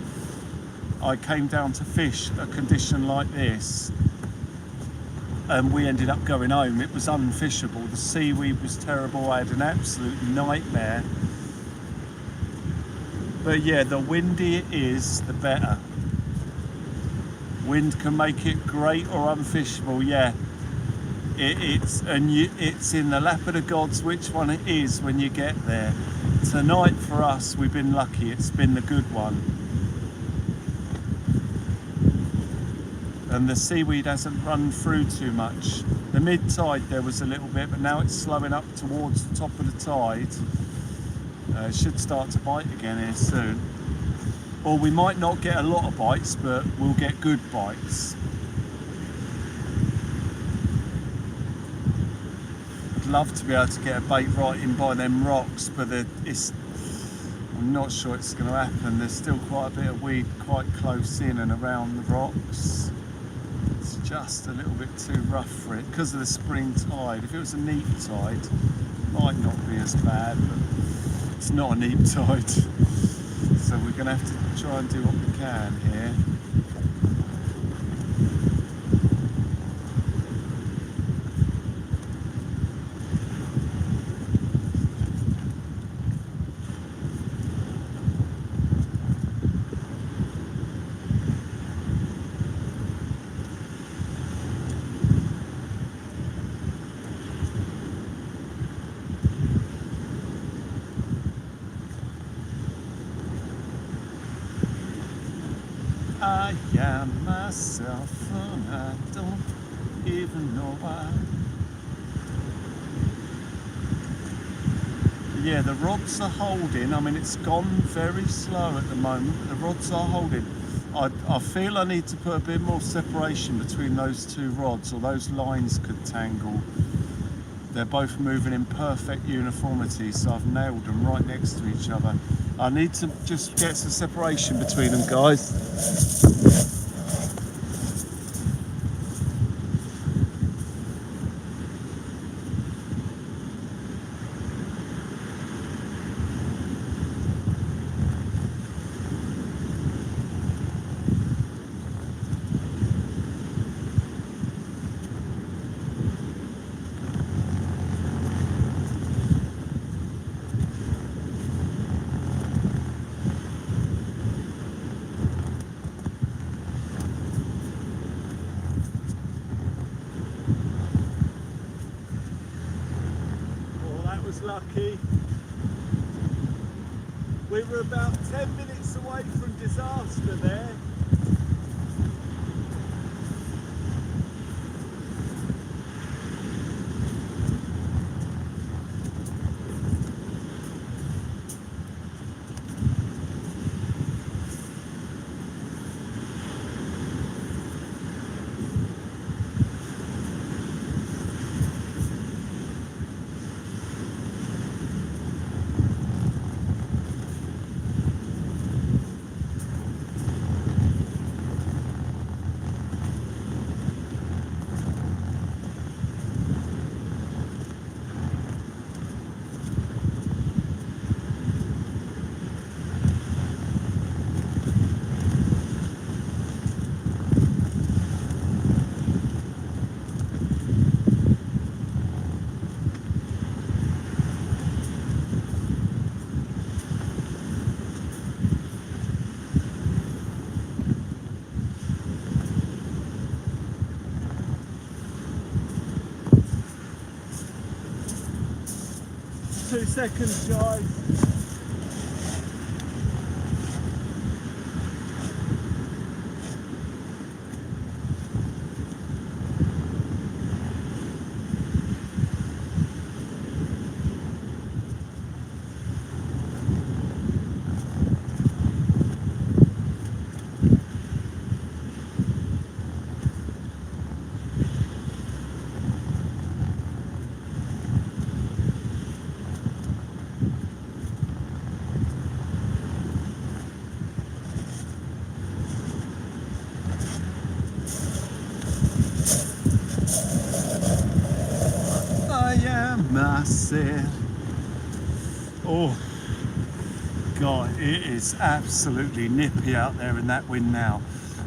I came down to fish a condition like this, and we ended up going home. It was unfishable. The seaweed was terrible. I had an absolute nightmare. But yeah, the windier it is, the better. Wind can make it great or unfishable. Yeah, it's in the lap of the gods which one it is when you get there. Tonight for us, we've been lucky. It's been the good one. And the seaweed hasn't run through too much. The mid-tide there was a little bit, but now it's slowing up towards the top of the tide. It should start to bite again here soon. Or we might not get a lot of bites, but we'll get good bites. I'd love to be able to get a bait right in by them rocks, but I'm not sure it's going to happen. There's still quite a bit of weed quite close in and around the rocks. It's just a little bit too rough for it because of the spring tide. If it was a neap tide, it might not be as bad, but it's not a neap tide. So we're going to have to try and do what we can here. I am myself and I don't even know why. Yeah, the rods are holding. I mean, it's gone very slow at the moment, but the rods are holding. I feel I need to put a bit more separation between those two rods, or those lines could tangle. They're both moving in perfect uniformity, so I've nailed them right next to each other. I need to just get some separation between them, guys. Lucky. We were about 10 minutes away from disaster there. Two seconds, guys. Massive. Oh God, it is absolutely nippy out there in that wind now.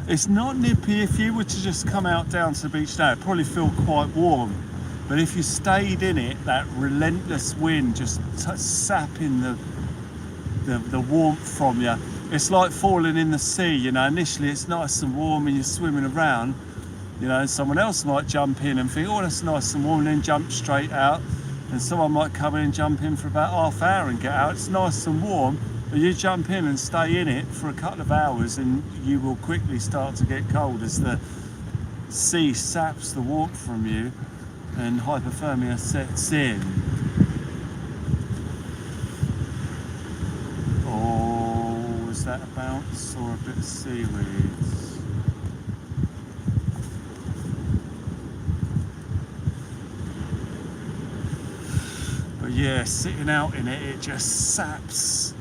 It's not nippy if you were to just come out down to the beach now. It'd probably feel quite warm, but if you stayed in it, that relentless wind just sapping the warmth from you. It's like falling in the sea, you know. Initially it's nice and warm and you're swimming around, you know, and someone else might jump in and think, oh, that's nice and warm, and then jump straight out. And someone might come in and jump in for about half hour and get out. It's nice and warm, but you jump in and stay in it for a couple of hours and you will quickly start to get cold as the sea saps the warmth from you and hypothermia sets in. Oh, is that a bounce or a bit of seaweed? But yeah, sitting out in it, it just saps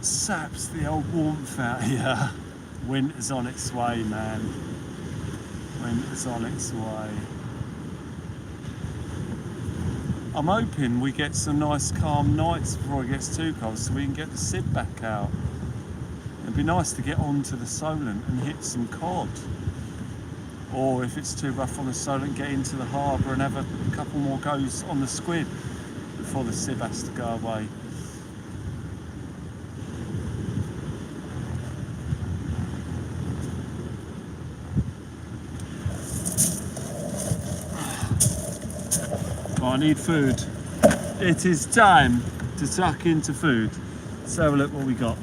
the old warmth out here. Winter's on its way, man. Winter's on its way. I'm hoping we get some nice calm nights before it gets too cold so we can get the Sib back out. It'd be nice to get onto the Solent and hit some cod. Or if it's too rough on the Solent, get into the harbour and have a couple more goes on the squid before the Sib has to go away. I need food. It is time to tuck into food. Let's have a look what we got.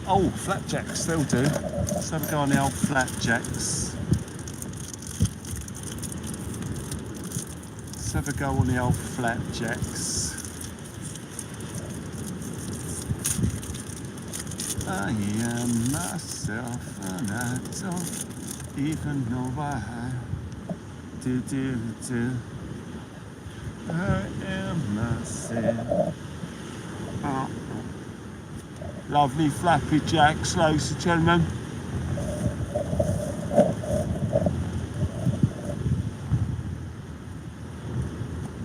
Oh, flapjacks, they'll do. Let's have a go on the old flapjacks. Let's have a go on the old flapjacks. I am myself and I don't even know why. Do. I am myself. Oh. Lovely flappy jacks, ladies and gentlemen.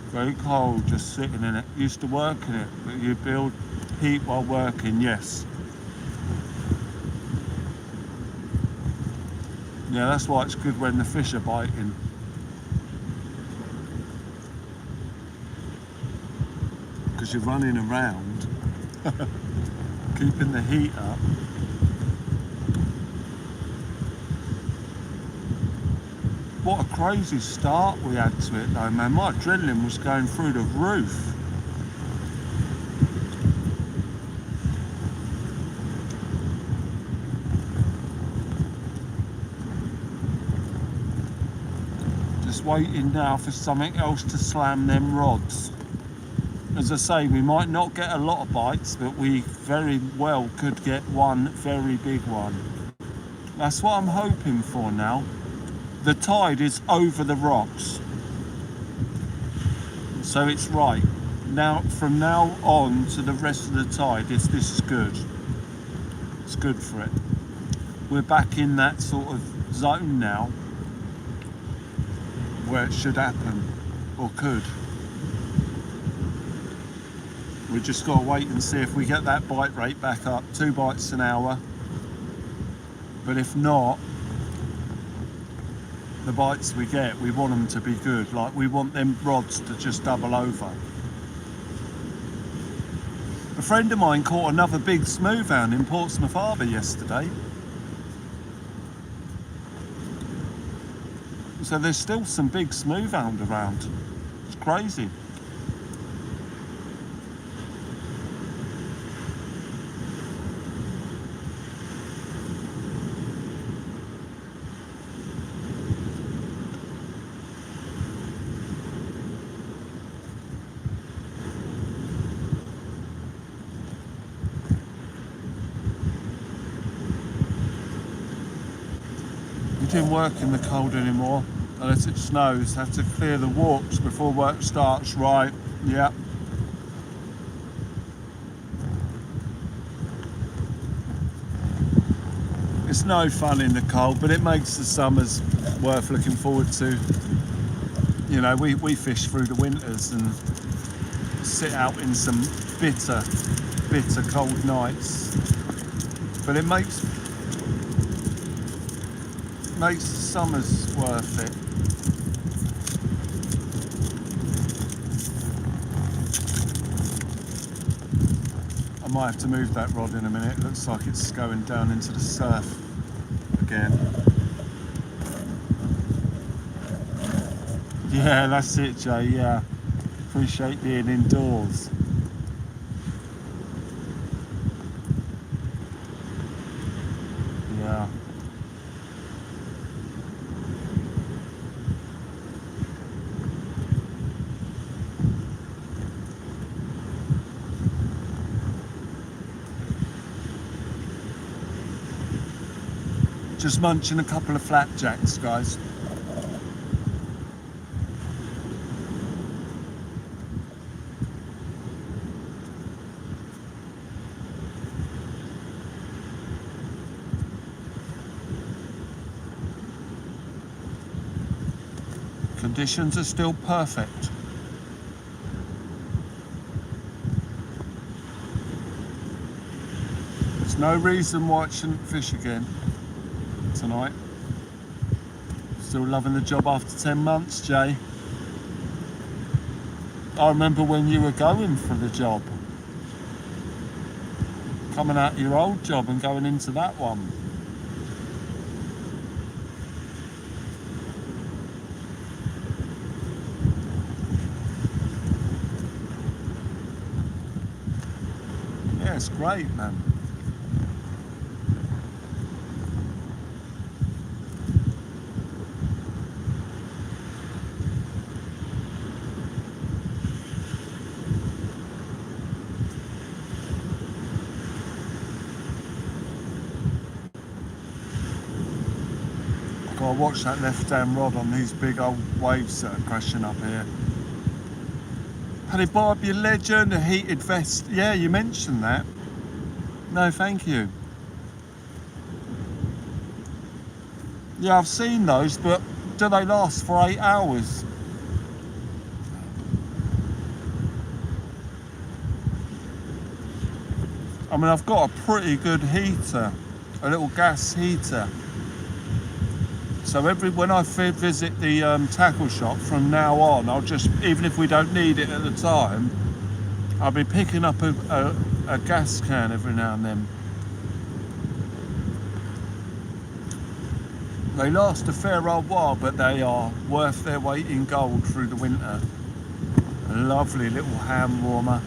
Very cold just sitting in it. Used to work in it, but you build heat while working, yes. Yeah, that's why it's good when the fish are biting. Because you're running around, keeping the heat up. What a crazy start we had to it though, man. My adrenaline was going through the roof. Just waiting now for something else to slam them rods. As I say, we might not get a lot of bites, but we very well could get one very big one. That's what I'm hoping for now. The tide is over the rocks, so it's right. Now, from now on to the rest of the tide, this is good. It's good for it. We're back in that sort of zone now, where it should happen, or could. We just got to wait and see if we get that bite rate back up, 2 bites an hour. But if not, the bites we get, we want them to be good. Like, we want them rods to just double over. A friend of mine caught another big smoothhound in Portsmouth Harbour yesterday. So there's still some big smoothhound around. It's crazy. Didn't work in the cold anymore unless it snows. Have to clear the walks before work starts. Right, yeah. It's no fun in the cold, but it makes the summers worth looking forward to. You know, we fish through the winters and sit out in some bitter cold nights, but it makes the summers worth it. I might have to move that rod in a minute. It looks like it's going down into the surf again. Yeah, that's it, Jay, yeah. Appreciate being indoors. Yeah. Just munching a couple of flapjacks, guys. Conditions are still perfect. There's no reason why it shouldn't fish again tonight. Still loving the job after 10 months, Jay. I remember when you were going for the job. Coming out of your old job and going into that one. Yeah, it's great, man. Gotta watch that left-hand rod on these big old waves that are crashing up here. Paddy Bob, you legend, a heated vest. Yeah, you mentioned that. No, thank you. Yeah, I've seen those, but do they last for 8 hours? I mean, I've got a pretty good heater, a little gas heater. So when I visit the tackle shop from now on, I'll just, even if we don't need it at the time, I'll be picking up a gas can every now and then. They last a fair old while, but they are worth their weight in gold through the winter. A lovely little hand warmer.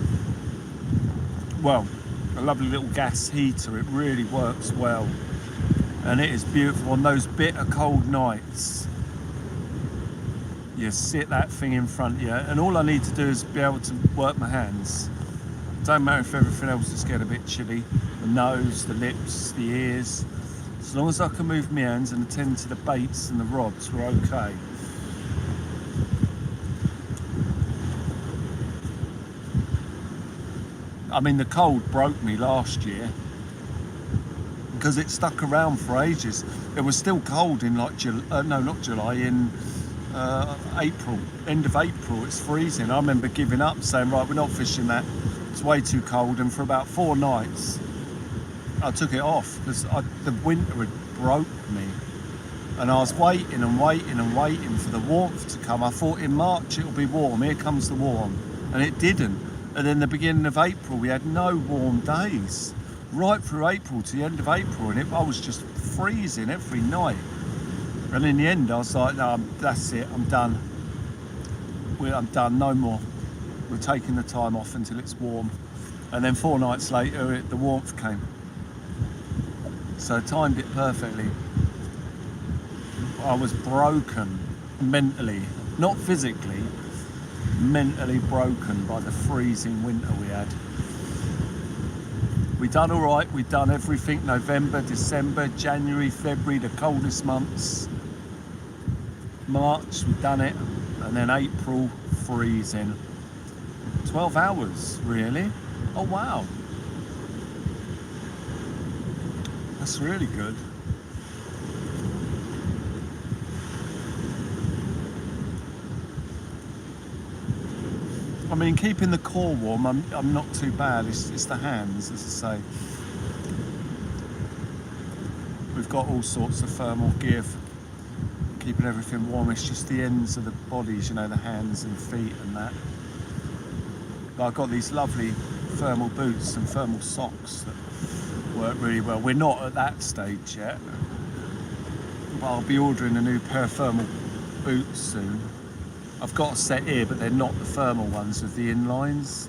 Well, a lovely little gas heater. It really works well. And it is beautiful on those bitter cold nights. You sit that thing in front of you, and all I need to do is be able to work my hands. Don't matter if everything else is getting a bit chilly. The nose, the lips, the ears. As long as I can move my hands and attend to the baits and the rods, we're okay. I mean, the cold broke me last year, because it stuck around for ages. It was still cold in like July, in April, end of April. It's freezing. I remember giving up, saying, right, we're not fishing that. It's way too cold. And for about 4 nights, I took it off because the winter had broke me. And I was waiting and waiting and waiting for the warmth to come. I thought in March it'll be warm. Here comes the warm. And it didn't. And then the beginning of April, we had no warm days. Right through April to the end of April, and I was just freezing every night. And in the end, I was like, no, that's it, I'm done. I'm done, no more. We're taking the time off until it's warm. And then 4 nights later, the warmth came. So I timed it perfectly. I was broken mentally, not physically, mentally broken by the freezing winter we had. We done all right, we done everything, November, December, January, February, the coldest months. March, we done it, and then April, freezing. 12 hours, really? Oh wow. That's really good. I mean, keeping the core warm, I'm not too bad. It's the hands, as I say. We've got all sorts of thermal gear for keeping everything warm. It's just the ends of the bodies, you know, the hands and feet and that. But I've got these lovely thermal boots and thermal socks that work really well. We're not at that stage yet, but I'll be ordering a new pair of thermal boots soon. I've got a set here, but they're not the thermal ones with the inlines.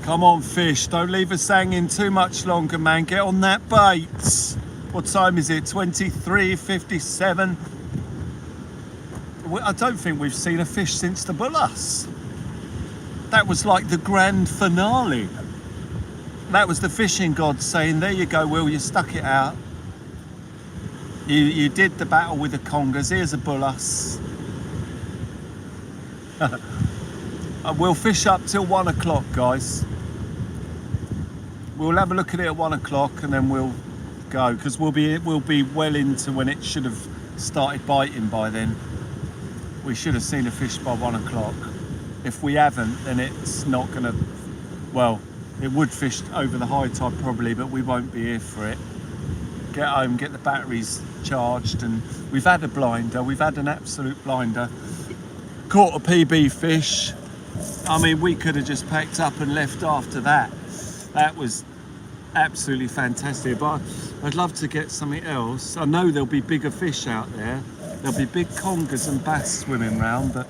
Come on, fish, don't leave us hanging too much longer, man. Get on that bait. What time is it? 23:57. I don't think we've seen a fish since the Bull Huss. That was like the grand finale. That was the fishing gods saying, there you go, Will, you stuck it out. You did the battle with the congers. Here's a Bull Huss. We'll fish up till 1 o'clock, guys. We'll have a look at it at 1 o'clock and then we'll go, because we'll be well into when it should have started biting by then. We should have seen a fish by 1 o'clock. If we haven't, then it's not gonna, well, it would fish over the high tide probably, but we won't be here for it. Get home, get the batteries charged, and we've had a blinder, we've had an absolute blinder. Caught a PB fish. I mean, we could have just packed up and left after that. That was absolutely fantastic, but I'd love to get something else. I know there'll be bigger fish out there. There'll be big congers and bass swimming around, but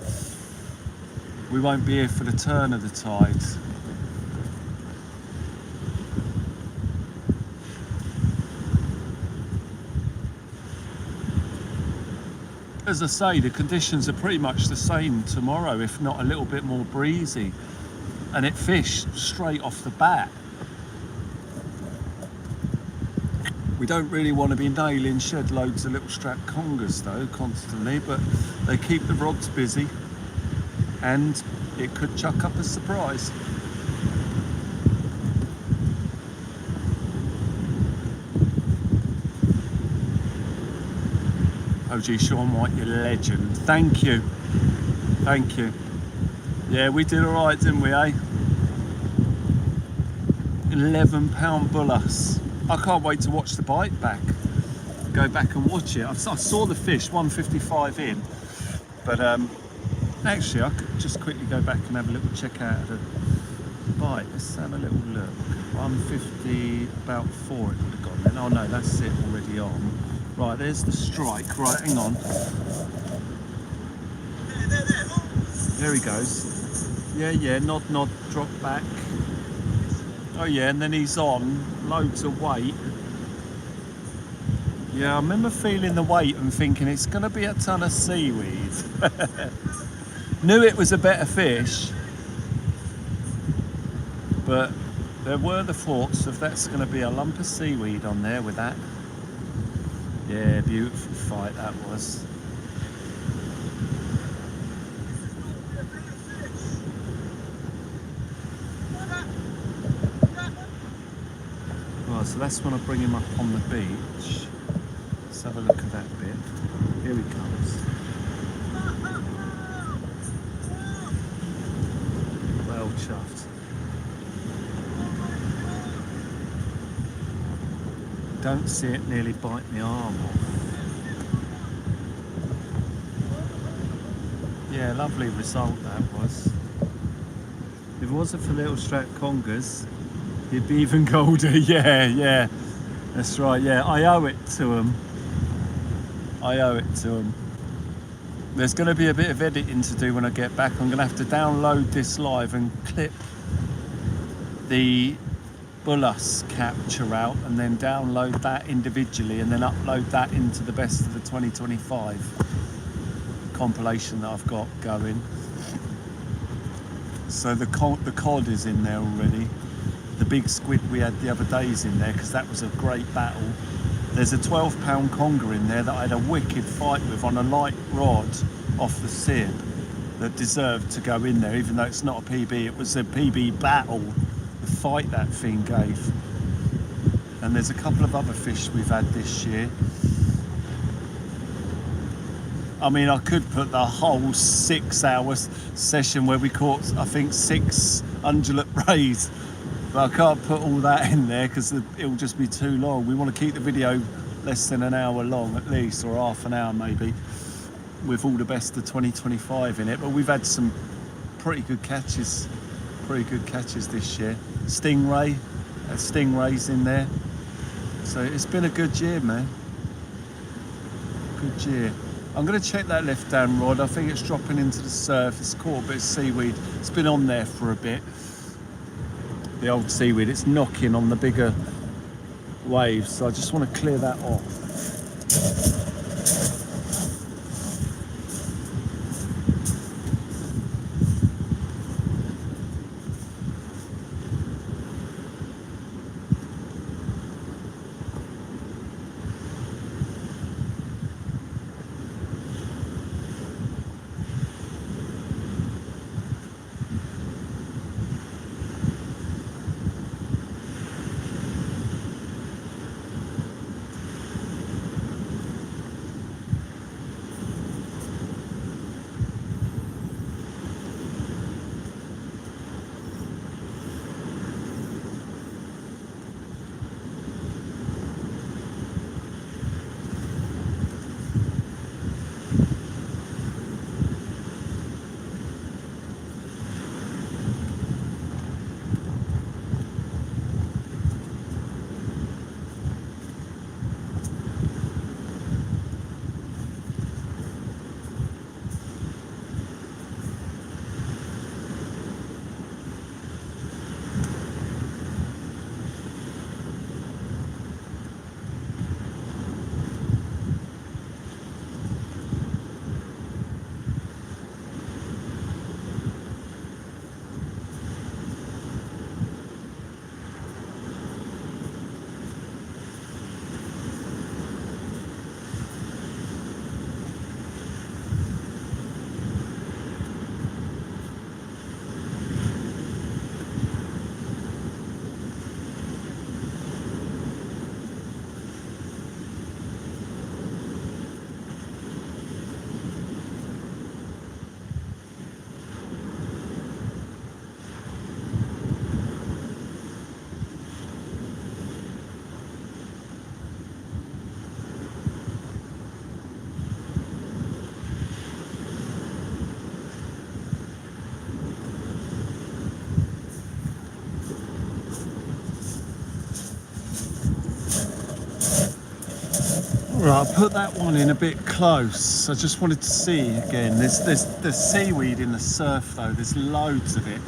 we won't be here for the turn of the tide. As I say, the conditions are pretty much the same tomorrow, if not a little bit more breezy. And it fished straight off the bat. We don't really want to be nailing shed loads of little strap congers though, constantly, but they keep the rods busy and it could chuck up a surprise. Oh gee, Sean White, you legend. Thank you. Thank you. Yeah, we did all right, didn't we, eh? £11 Bull Huss. I can't wait to watch the bite back. Go back and watch it. I saw the fish, 155 in. But actually, I could just quickly go back and have a little check out of the bite. Let's have a little look. 150, about 4 it would have gone then. Oh no, that's it already on. Right, there's the strike. Right, hang on. There he goes. Yeah, nod, drop back. Oh yeah, and then he's on. Loads of weight. Yeah, I remember feeling the weight and thinking it's going to be a ton of seaweed. Knew it was a better fish, but there were the thoughts of that's going to be a lump of seaweed on there with that. Yeah, beautiful fight that was. Right, so that's when I bring him up on the beach. Let's have a look at that bit. Here he comes. Well chuffed. Don't see it nearly bite my arm off. Yeah, lovely result that was. If it wasn't for little strap congers, he'd be even colder. Yeah, that's right. Yeah, I owe it to him. There's going to be a bit of editing to do when I get back. I'm going to have to download this live and clip the Bull Huss capture out and then download that individually and then upload that into the best of the 2025 compilation that I've got going. So the cod is in there already. The big squid we had the other day is in there because that was a great battle. There's a 12-pound conger in there that I had a wicked fight with on a light rod off the sib that deserved to go in there, even though it's not a PB. It was a PB battle, the fight that thing gave. And there's a couple of other fish we've had this year. I mean, I could put the whole 6-hour session where we caught, I think, 6 undulate rays. But I can't put all that in there because it'll just be too long. We want to keep the video less than an hour long at least, or half an hour maybe, with all the best of 2025 in it. But we've had some pretty good catches this year. Stingrays in there. So it's been a good year, man. Good year. I'm going to check that left down rod. I think it's dropping into the surf. It's caught a bit of seaweed. It's been on there for a bit. The old seaweed, it's knocking on the bigger waves, so I just want to clear that off. Right, I'll put that one in a bit close. I just wanted to see again. There's seaweed in the surf though. There's loads of it.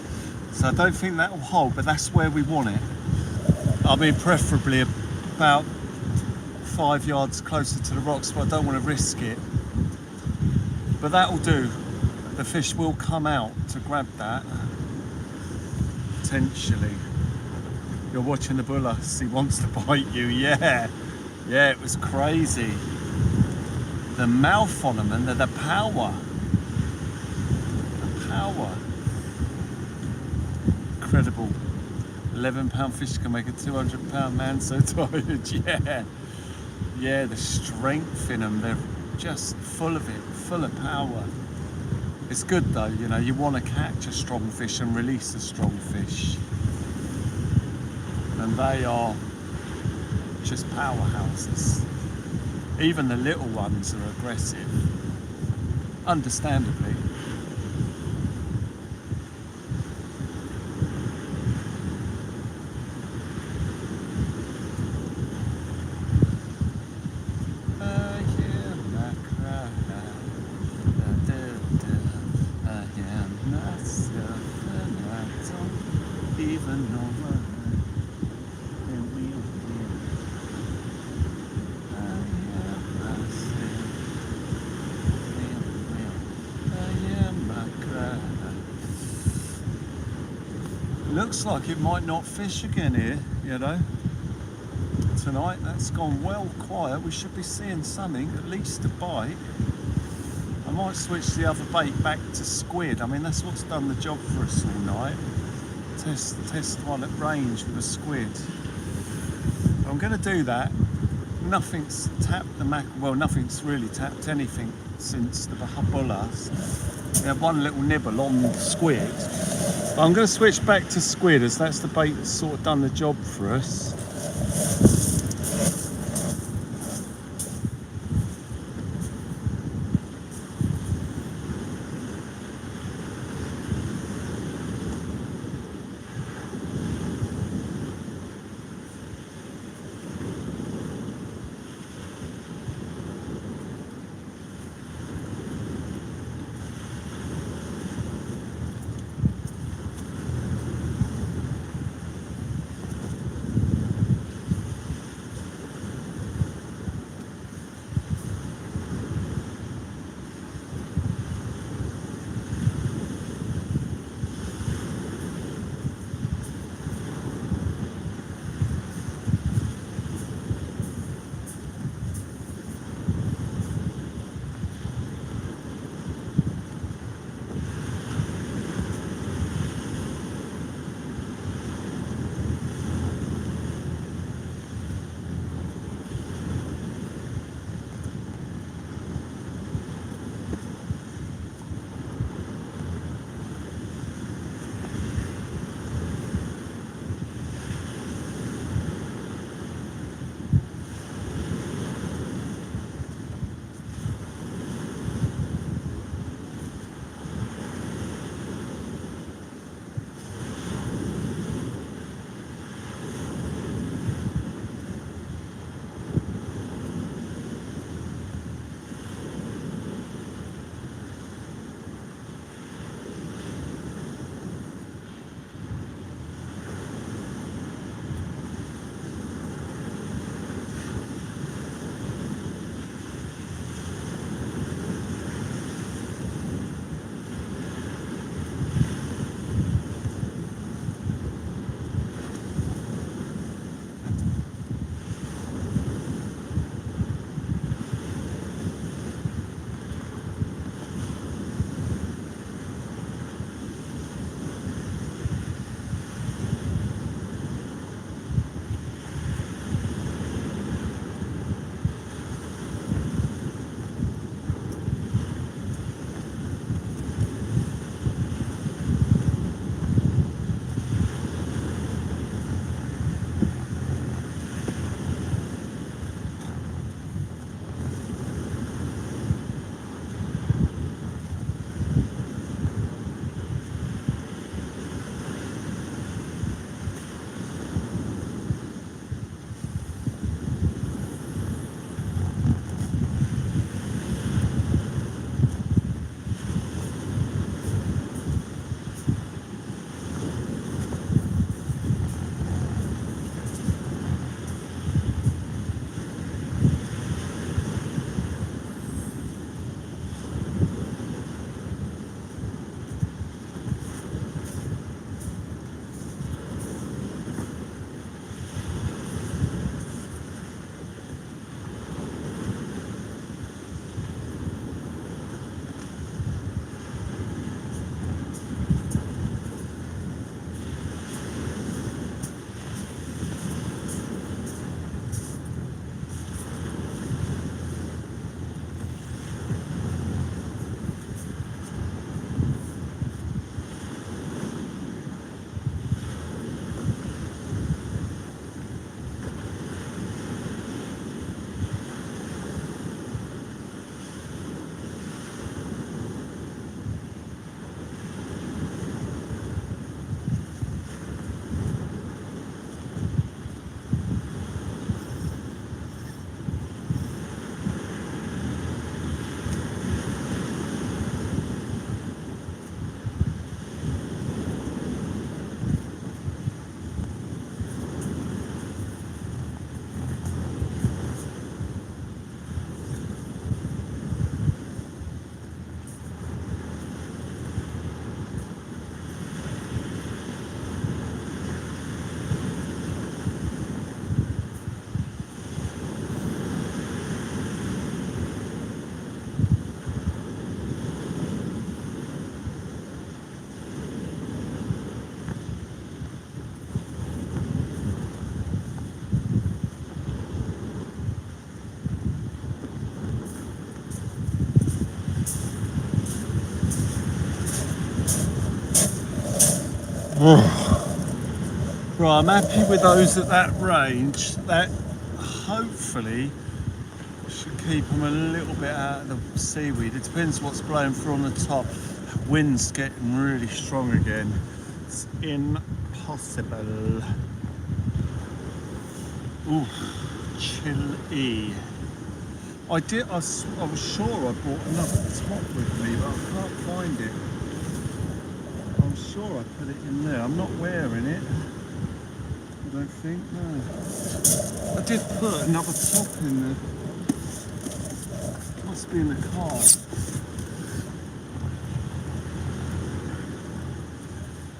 So I don't think that will hold, but that's where we want it. I mean, preferably about 5 yards closer to the rocks, but I don't want to risk it. But that will do. The fish will come out to grab that. Potentially. You're watching the Bull Huss. He wants to bite you. Yeah. Yeah, it was crazy. The mouth on them and the power. The power. Incredible. 11-pound fish can make a 200-pound man so tired. Yeah. Yeah, the strength in them. They're just full of it, full of power. It's good though, you know, you want to catch a strong fish and release a strong fish. And they are just powerhouses. Even the little ones are aggressive, understandably. Looks like it might not fish again here, you know. Tonight, that's gone well quiet. We should be seeing something, at least a bite. I might switch the other bait back to squid. I mean, that's what's done the job for us all night. Test one at range with a squid. I'm going to do that. Nothing's tapped the mackerel. Well, nothing's really tapped anything since the Bull Huss. We had one little nibble on the squid. I'm going to switch back to squid as that's the bait that's sort of done the job for us. Right, I'm happy with those at that range. That hopefully should keep them a little bit out of the seaweed. It depends what's blowing through on the top. Wind's getting really strong again. It's impossible. Ooh, chilly. I was sure I brought another top with me, but I can't find it. I'm sure I put it in there. I'm not wearing it. I don't think, no. I did put another top in there. Must be in the car.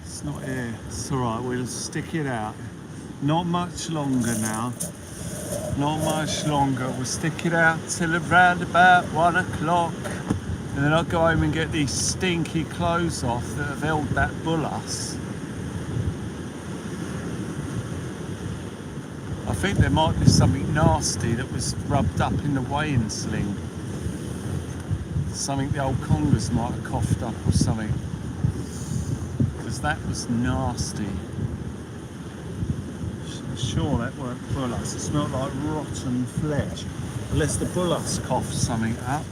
It's not here. It's alright, we'll stick it out. Not much longer now. Not much longer. We'll stick it out till around about 1 o'clock. And then I'll go home and get these stinky clothes off that have held that Bull Huss. I think there might be something nasty that was rubbed up in the weighing sling. Something the old congers might have coughed up or something. Because that was nasty. I'm sure that weren't Bull Huss. It smelled like rotten flesh. Unless the Bull Huss coughed something up.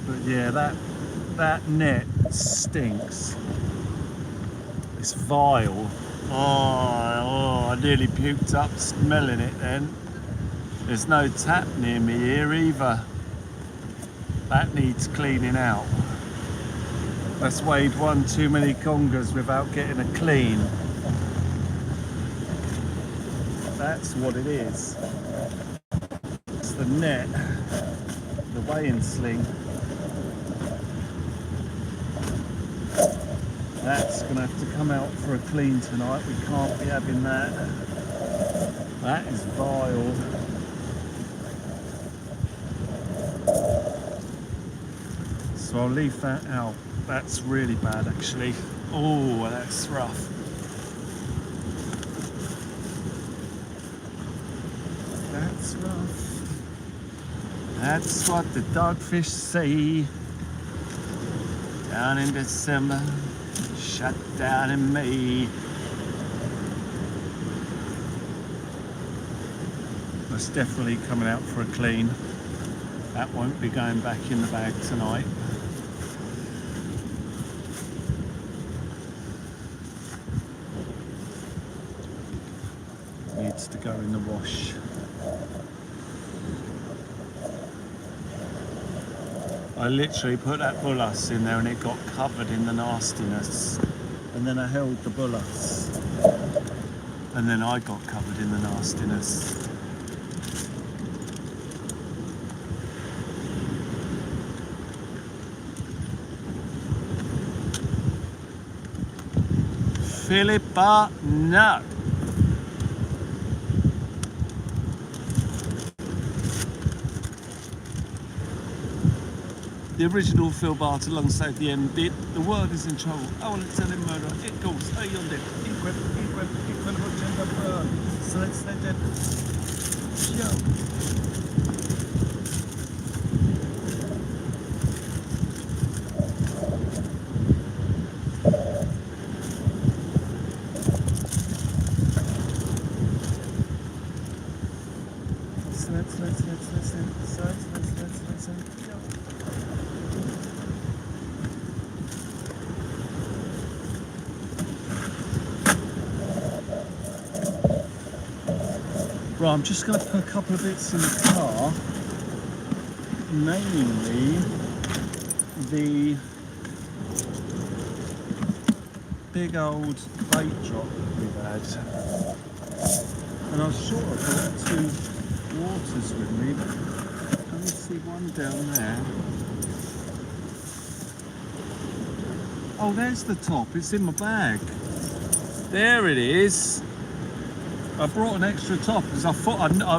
But yeah, that net stinks. It's vile. Oh, I nearly puked up smelling it then. There's no tap near me here either. That needs cleaning out. That's weighed one too many congers without getting a clean. That's what it is. It's the net, the weighing sling. That's going to have to come out for a clean tonight. We can't be having that. That is vile. So I'll leave that out. That's really bad actually. Oh, that's rough. That's rough. That's what the dogfish say. Down in December. Shut down in May. That's definitely coming out for a clean. That won't be going back in the bag tonight. Needs to go in the wash. I literally put that Bull Huss in there and it got covered in the nastiness. And then I held the Bull Huss. And then I got covered in the nastiness. Philippa, no. The original Phil Bart alongside the end bit. The world is in trouble. I want to tell him murder. It goes. Hey, on it. Incredible gender burn. So let's let that show. Right, I'm just going to put a couple of bits in the car, mainly the big old bait drop that we've had. And I was sure I brought 2 waters with me, but I can see one down there. Oh, there's the top, it's in my bag. There it is. I brought an extra top because I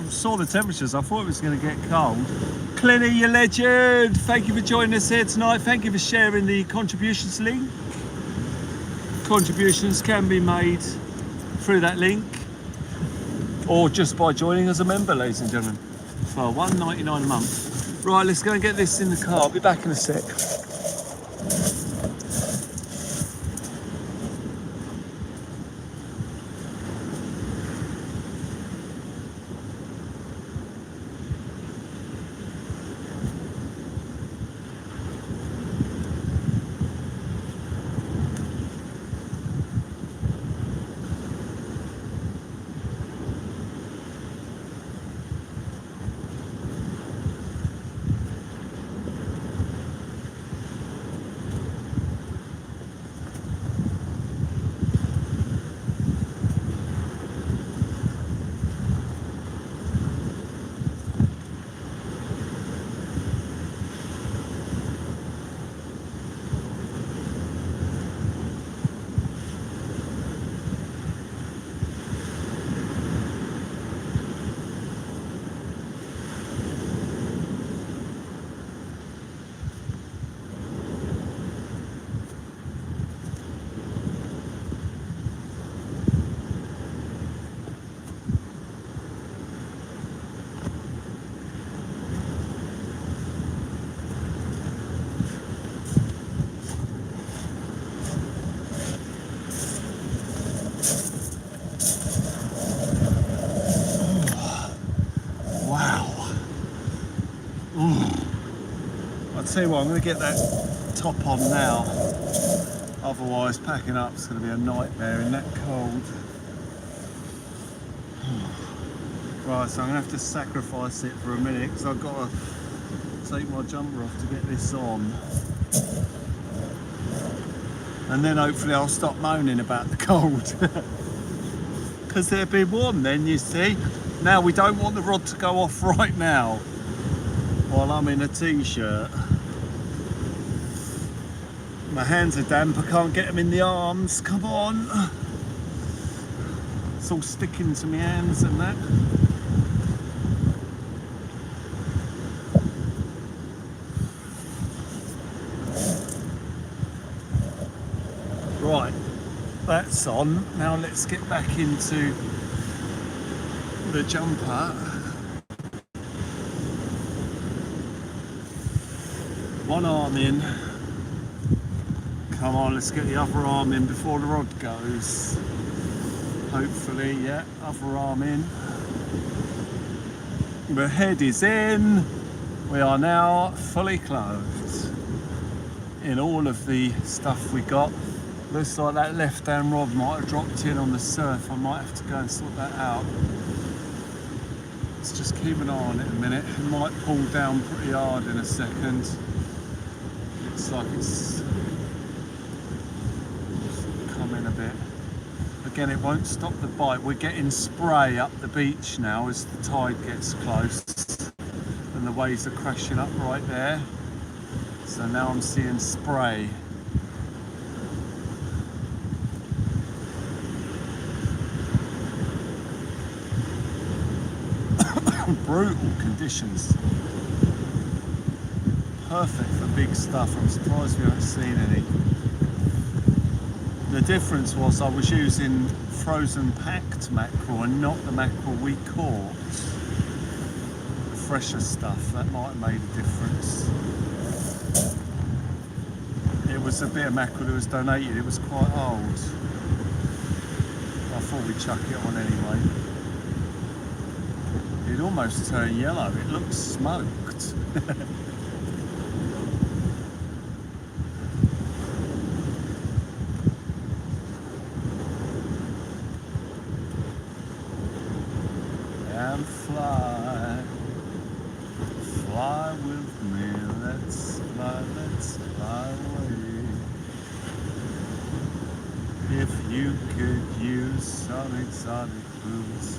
saw the temperatures. I thought it was going to get cold. Clinny, you legend! Thank you for joining us here tonight. Thank you for sharing the contributions link. Contributions can be made through that link or just by joining as a member, ladies and gentlemen, for $1.99 a month. Right, let's go and get this in the car. I'll be back in a sec. I'll tell you what, I'm going to get that top on now. Otherwise, packing up is going to be a nightmare in that cold. Right, so I'm going to have to sacrifice it for a minute because I've got to take my jumper off to get this on. And then hopefully I'll stop moaning about the cold. Because it'll be warm then, you see. Now we don't want the rod to go off right now while I'm in a t-shirt. My hands are damp, I can't get them in the arms, come on. It's all sticking to my hands and that. Right, that's on. Now let's get back into the jumper. One arm in. Come on, let's get the other arm in before the rod goes. Hopefully, yeah, other arm in. The head is in. We are now fully clothed in all of the stuff we got. Looks like that left hand rod might have dropped in on the surf. I might have to go and sort that out. Let's just keep an eye on it a minute. It might pull down pretty hard in a second. Looks like it's coming a bit. Again, it won't stop the bite. We're getting spray up the beach now as the tide gets close. And the waves are crashing up right there. So now I'm seeing spray. Brutal conditions. Perfect for big stuff. I'm surprised we haven't seen any. The difference was I was using frozen packed mackerel and not the mackerel we caught. The fresher stuff, that might have made a difference. It was a bit of mackerel that was donated, it was quite old. I thought we'd chuck it on anyway. It almost turned yellow, it looks smoked. And fly, fly with me, let's fly away. If you could use some exotic booze,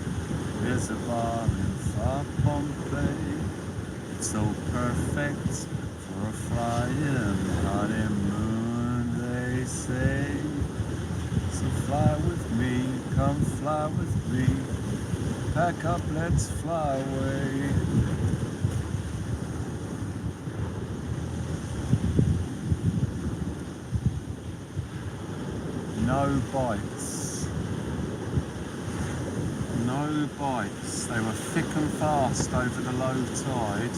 there's a bar in Far Pompeii. It's so perfect for a flying honeymoon, they say. So fly with me, come fly with me. Pack up, let's fly away. No bites. No bites. They were thick and fast over the low tide.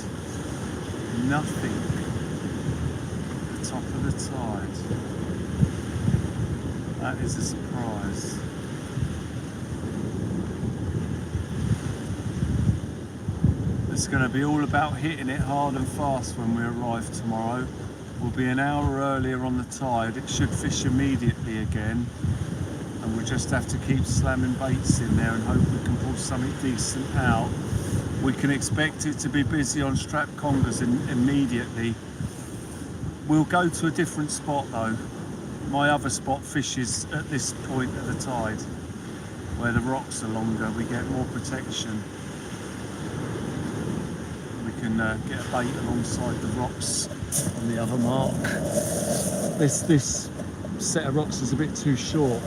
Nothing at the top of the tide. That is a surprise. It's going to be all about hitting it hard and fast when we arrive tomorrow. We'll be an hour earlier on the tide. It should fish immediately again. And we'll just have to keep slamming baits in there and hope we can pull something decent out. We can expect it to be busy on strap congers immediately. We'll go to a different spot though. My other spot fishes at this point of the tide, where the rocks are longer, we get more protection. We can get a bait alongside the rocks on the other mark. This set of rocks is a bit too short.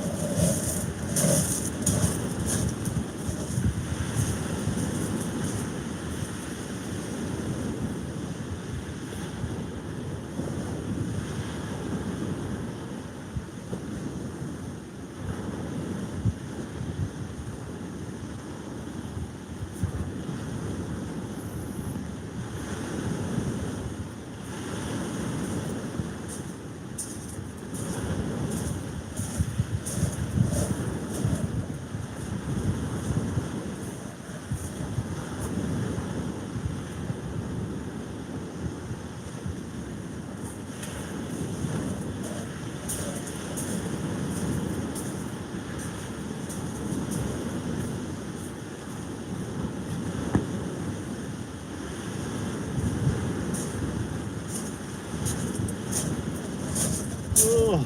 Oh.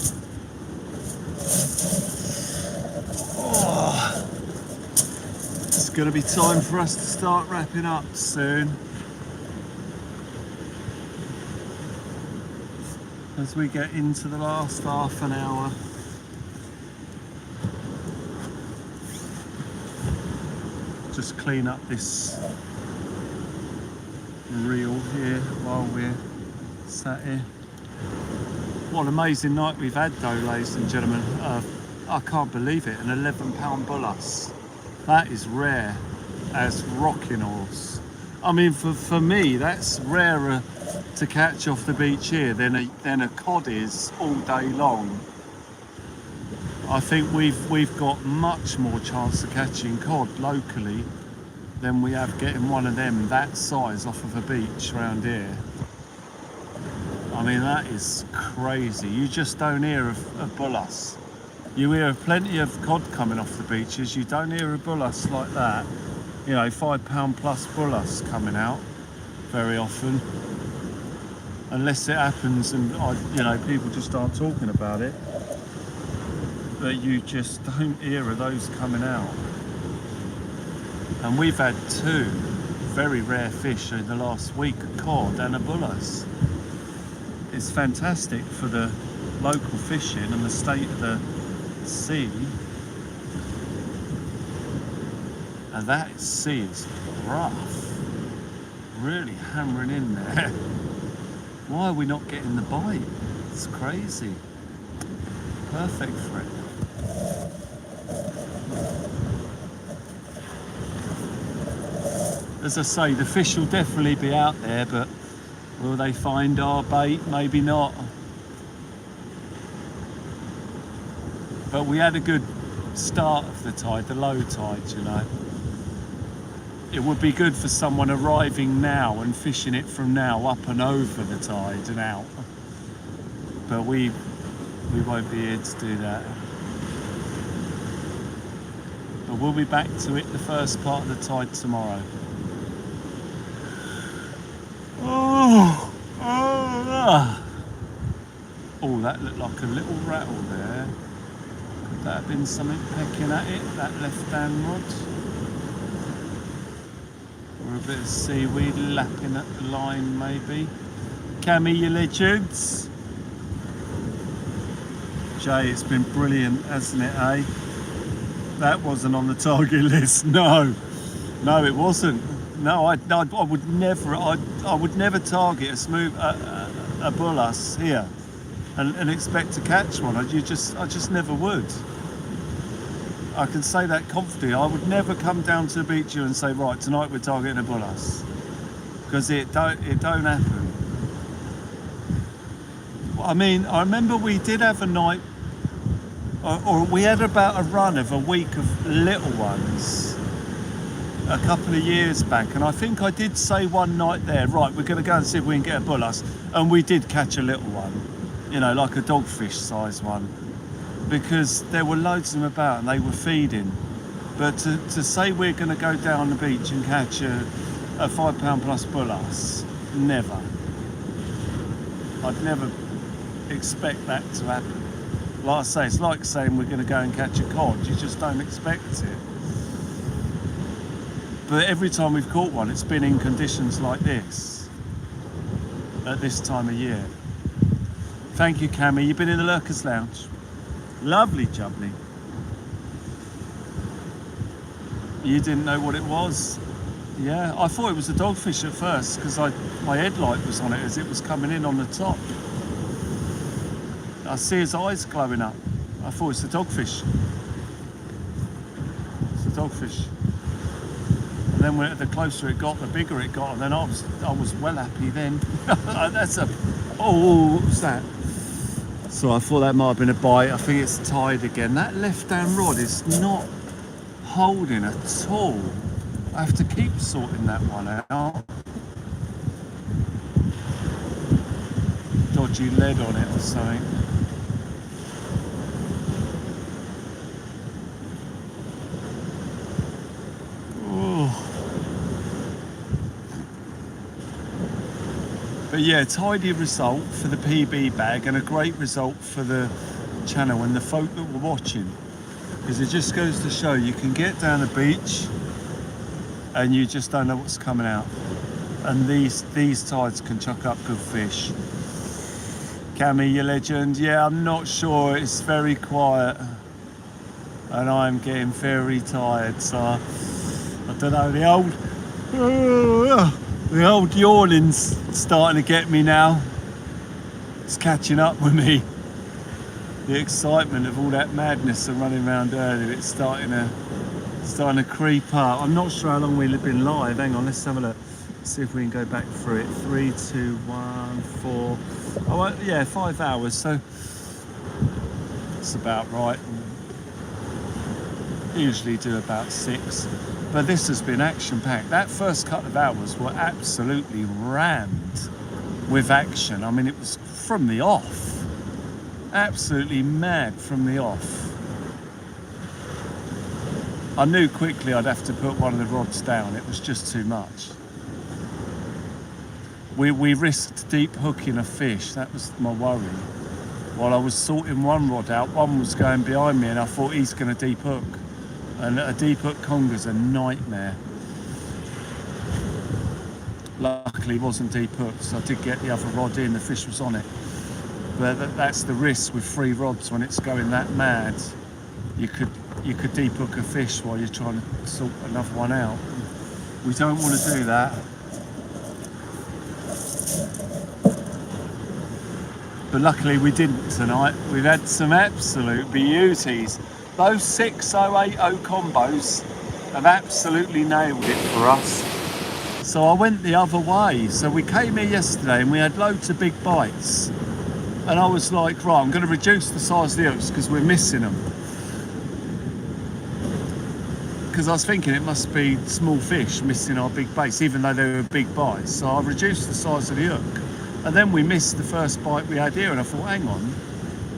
Oh. It's going to be time for us to start wrapping up soon, as we get into the last half an hour. Just clean up this reel here while we're sat here. What an amazing night we've had though, ladies and gentlemen. I can't believe it, an 11-pound Bull Huss. That is rare as rocking horse. I mean, for me, that's rarer to catch off the beach here than a cod is all day long. I think we've got much more chance of catching cod locally than we have getting one of them that size off of a beach around here. I mean, that is crazy. You just don't hear of Bull Huss. You hear of plenty of cod coming off the beaches. You don't hear a Bull Huss like that. You know, 5-pound plus Bull Huss coming out very often, unless it happens and you know, people just aren't talking about it. But you just don't hear of those coming out. And we've had 2 very rare fish in the last week, a cod and a Bull Huss. It's fantastic for the local fishing and the state of the sea. And that sea is rough, really hammering in there. Why are we not getting the bite? It's crazy. Perfect for it. As I say, the fish will definitely be out there, but will they find our bait? Maybe not. But we had a good start of the tide, the low tide, you know. It would be good for someone arriving now and fishing it from now up and over the tide and out. But we won't be here to do that. But we'll be back to it the first part of the tide tomorrow. Oh, that looked like a little rattle there. Could that have been something pecking at it, that left-hand rod? Or a bit of seaweed lapping at the line, maybe? Cammy, you legends? Jay, it's been brilliant, hasn't it, eh? That wasn't on the target list, no. No, it wasn't. No, I would never. I would never target a Bull Huss here, and expect to catch one. I just never would. I can say that confidently. I would never come down to the beach here and say, right, tonight we're targeting a Bull Huss, because it don't happen. I mean, I remember we did have a night, or we had about a run of a week of little ones a couple of years back, and I think I did say one night there, right, we're going to go and see if we can get a Bull Huss, and we did catch a little one, you know, like a dogfish size one, because there were loads of them about and they were feeding. But to say we're going to go down the beach and catch a 5-pound plus Bull Huss, never. I'd never expect that to happen. Like I say, it's like saying we're going to go and catch a cod. You just don't expect it. But every time we've caught one, it's been in conditions like this, at this time of year. Thank you, Cammy. You've been in the Lurkers Lounge. Lovely jubbly. You didn't know what it was? Yeah, I thought it was a dogfish at first, because my headlight was on it as it was coming in on the top. I see his eyes glowing up. I thought it's a dogfish. It's a dogfish. And then the closer it got, the bigger it got, and then I was well happy then. That's a, oh, what was that? So I thought that might have been a bite. I think it's tied again. That left-hand rod is not holding at all. I have to keep sorting that one out. Dodgy lead on it or something. But yeah, tidy result for the PB bag and a great result for the channel and the folk that were watching. Because it just goes to show you can get down the beach and you just don't know what's coming out. And these tides can chuck up good fish. Cammy, you legend. Yeah, I'm not sure. It's very quiet. And I'm getting very tired, so I don't know, the old yawning's starting to get me now. It's catching up with me. The excitement of all that madness of running around earlier, it's starting to creep up. I'm not sure how long we've been live. Hang on, let's have a look. See if we can go back through it. 3, 2, 1, 4. Oh, yeah, 5 hours. So it's about right. Usually do about 6, but this has been action-packed. That first couple of hours were absolutely rammed with action. I mean, it was from the off, absolutely mad from the off. I knew quickly I'd have to put one of the rods down. It was just too much. We risked deep hooking a fish. That was my worry. While I was sorting one rod out, one was going behind me and I thought he's going to deep hook. And a deep hook conger's a nightmare. Luckily it wasn't deep hooked, so I did get the other rod in, the fish was on it. But that's the risk with 3 rods when it's going that mad. You could deep hook a fish while you're trying to sort another one out. We don't want to do that. But luckily we didn't tonight. We've had some absolute beauties. Those 6080 combos have absolutely nailed it for us. So I went the other way. So we came here yesterday and we had loads of big bites. And I was like, right, I'm going to reduce the size of the hooks because we're missing them. Because I was thinking it must be small fish missing our big baits, even though they were big bites. So I reduced the size of the hook. And then we missed the first bite we had here and I thought, hang on.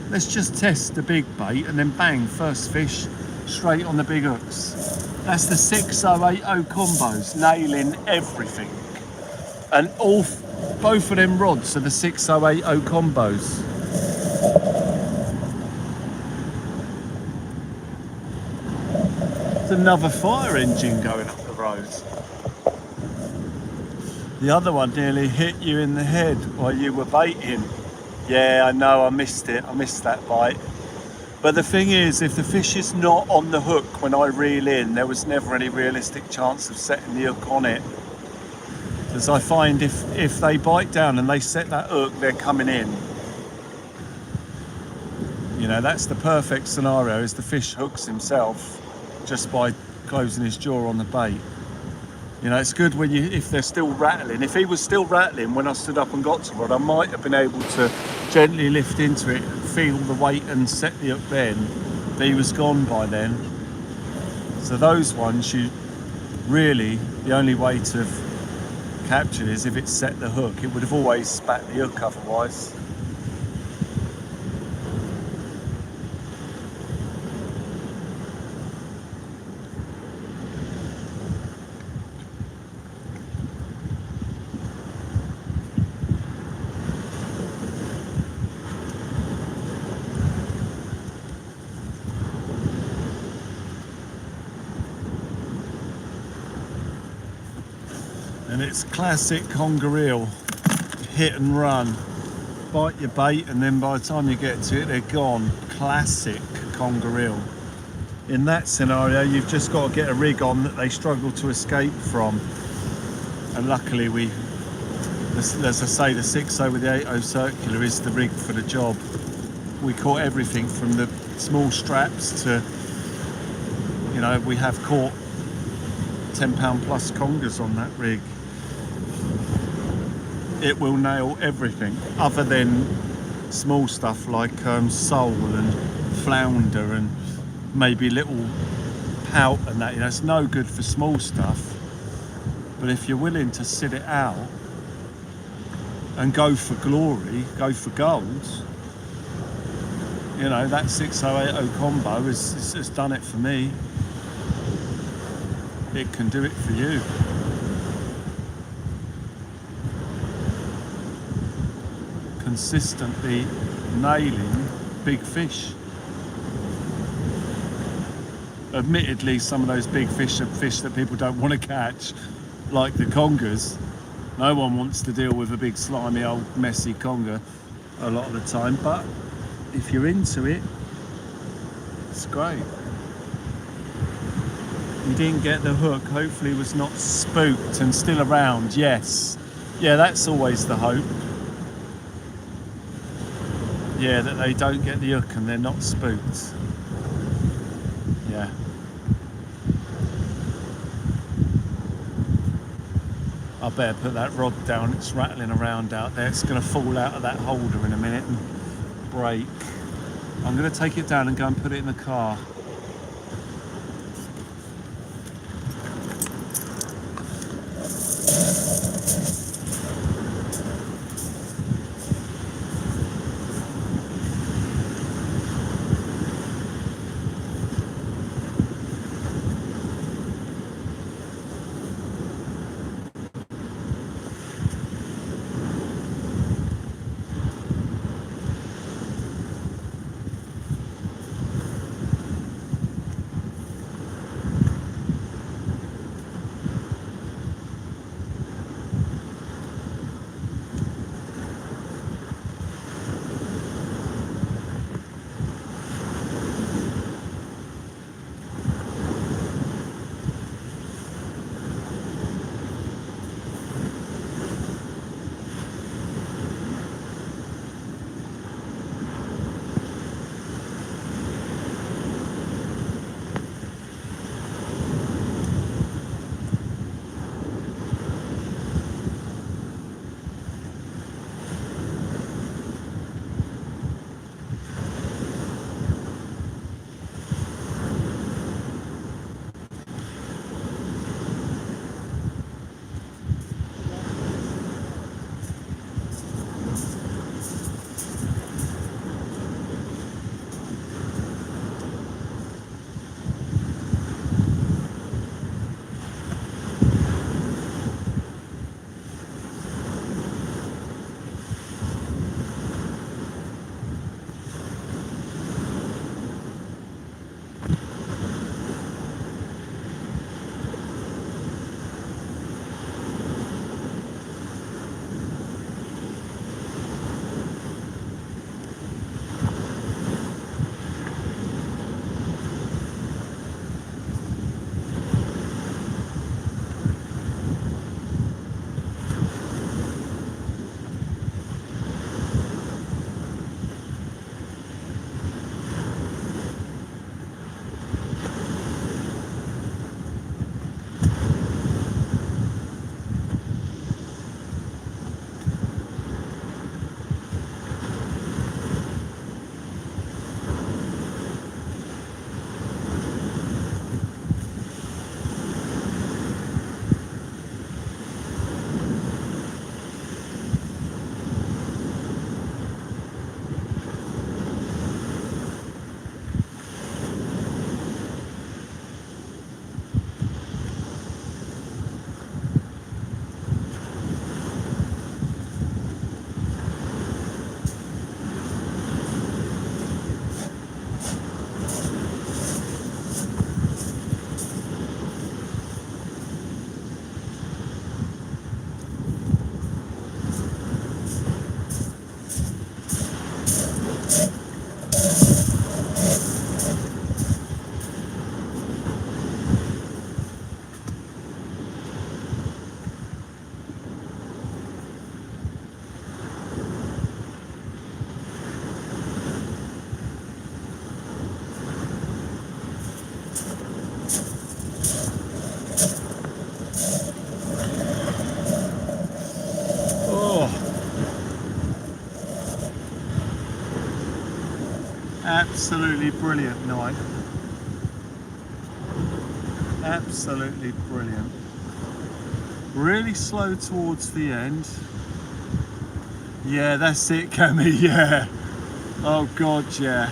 Let's just test the big bait and then bang, first fish straight on the big hooks. That's the 6080 combos, nailing everything. And both of them rods are the 6080 combos. There's another fire engine going up the road. The other one nearly hit you in the head while you were baiting. Yeah, I know, I missed it. I missed that bite. But the thing is, if the fish is not on the hook when I reel in, there was never any realistic chance of setting the hook on it. Because I find if they bite down and they set that hook, they're coming in. You know, that's the perfect scenario, is the fish hooks himself just by closing his jaw on the bait. You know, it's good when if they're still rattling. If he was still rattling when I stood up and got to rod, I might have been able to gently lift into it, feel the weight and set the hook then. But he was gone by then. So those ones, the only way to capture it is if it set the hook. It would have always spat the hook otherwise. And it's classic conger eel, hit and run, bite your bait, and then by the time you get to it, they're gone. Classic conger eel. In that scenario, you've just got to get a rig on that they struggle to escape from. And luckily as I say, the 60 with the 80 circular is the rig for the job. We caught everything from the small straps to, you know, we have caught 10-pound plus congers on that rig. It will nail everything other than small stuff like sole and flounder and maybe little pout and that. You know, it's no good for small stuff. But if you're willing to sit it out and go for glory, go for gold, you know, that 6080 combo has done it for me. It can do it for you. consistently nailing big fish. Admittedly, some of those big fish are fish that people don't want to catch, like the congers. No one wants to deal with a big slimy old messy conger a lot of the time, but if you're into it, it's great. You didn't get the hook, hopefully it was not spooked and still around. Yes, yeah, that's always the hope. Yeah, that they don't get the hook and they're not spooked. Yeah. I better put that rod down, it's rattling around out there. It's going to fall out of that holder in a minute and break. I'm going to take it down and go and put it in the car. Absolutely brilliant night. Absolutely brilliant. Really slow towards the end. Yeah, that's it, Cammy, yeah. Oh God, yeah.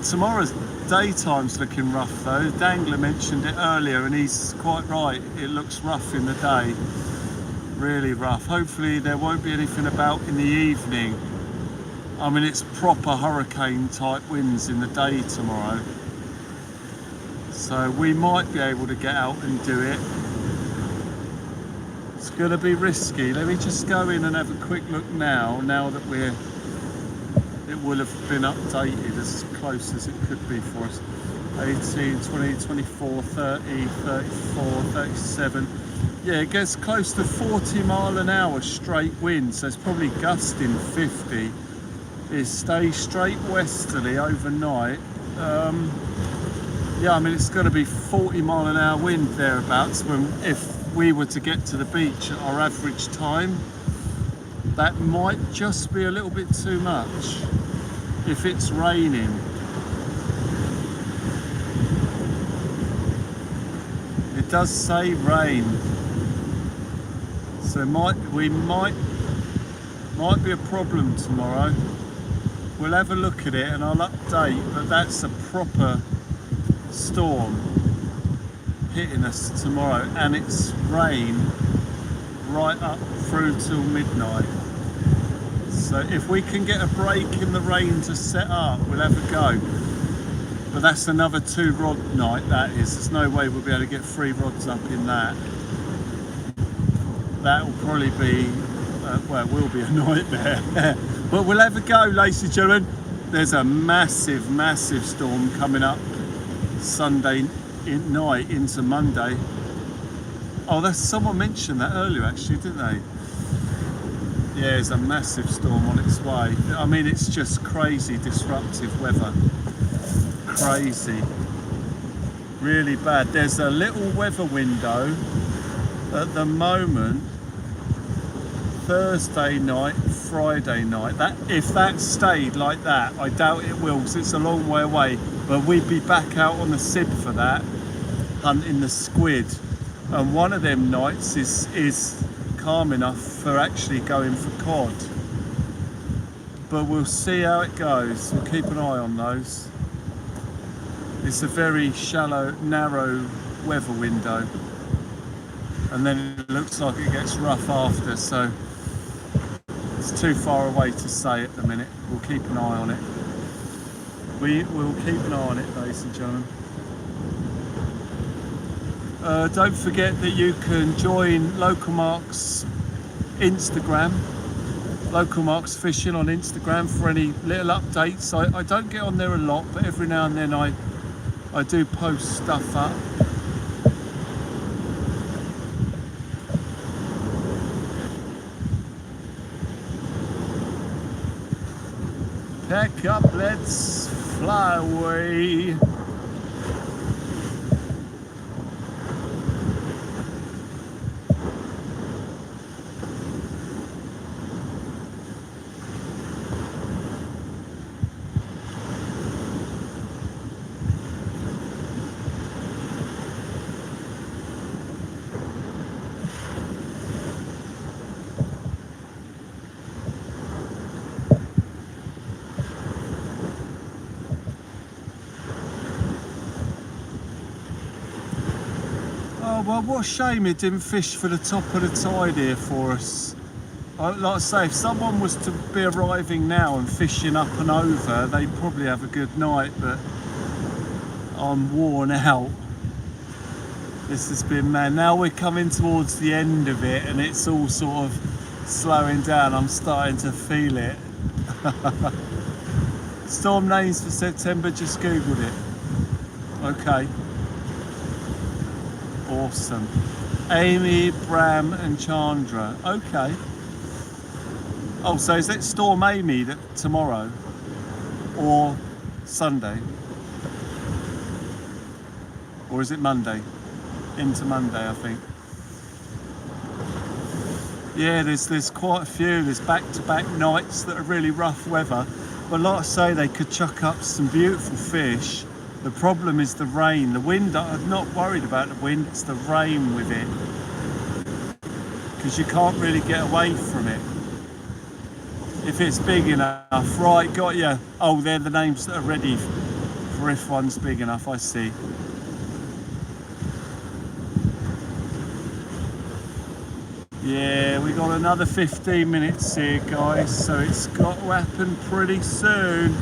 Tomorrow's daytime's looking rough though. Dangler mentioned it earlier and he's quite right. It looks rough in the day. Really rough. Hopefully there won't be anything about in the evening. I mean, it's proper hurricane type winds in the day tomorrow. So we might be able to get out and do it. It's going to be risky. Let me just go in and have a quick look now that it will have been updated as close as it could be for us. 18, 20, 24, 30, 34, 37. Yeah, it gets close to 40 mile an hour straight wind, so it's probably gusting 50. It stays straight westerly overnight. Yeah, I mean, it's going to be 40 mile an hour wind thereabouts if we were to get to the beach at our average time. That might just be a little bit too much if it's raining. It does say rain, so might be a problem tomorrow. We'll have a look at it and I'll update, but that's a proper storm hitting us tomorrow, and it's rain right up through till midnight. So if we can get a break in the rain to set up, we'll have a go. But that's another 2 rod night, that is. There's no way we'll be able to get 3 rods up in that. That will probably be, well, it will be a nightmare. But we'll have a go, ladies and gentlemen. There's a massive, massive storm coming up Sunday night into Monday. Oh, someone mentioned that earlier, actually, didn't they? Yeah, there's a massive storm on its way. I mean, it's just crazy, disruptive weather. Crazy. Really bad. There's a little weather window at the moment. Thursday night, Friday night. If that stayed like that, I doubt it will, because it's a long way away. But we'd be back out on the Sib for that, hunting the squid. And one of them nights is calm enough for actually going for cod. But we'll see how it goes. We'll keep an eye on those. It's a very shallow, narrow weather window. And then it looks like it gets rough after, so it's too far away to say at the minute. We'll keep an eye on it. We will keep an eye on it, ladies and gentlemen. Don't forget that you can join Local Mark's Instagram, Local Mark's Fishing on Instagram, for any little updates. I don't get on there a lot, but every now and then I do post stuff up. Pack up, let's fly away. Well, what a shame it didn't fish for the top of the tide here for us. Like I say, if someone was to be arriving now and fishing up and over, they'd probably have a good night, but I'm worn out. This has been mad. Now we're coming towards the end of it and it's all sort of slowing down. I'm starting to feel it. Storm names for September, just googled it. Okay. Awesome. Amy, Bram and Chandra. Okay. Oh, so is it Storm Amy tomorrow or Sunday? Or is it Monday? Into Monday, I think. Yeah, there's quite a few. There's back-to-back nights that are really rough weather. But like I say, they could chuck up some beautiful fish. The problem is the rain. The wind, I'm not worried about the wind, it's the rain with it. Because you can't really get away from it. If it's big enough, right, got you. Oh, they're the names that are ready for if one's big enough, I see. Yeah, we got another 15 minutes here, guys, so it's got to happen pretty soon.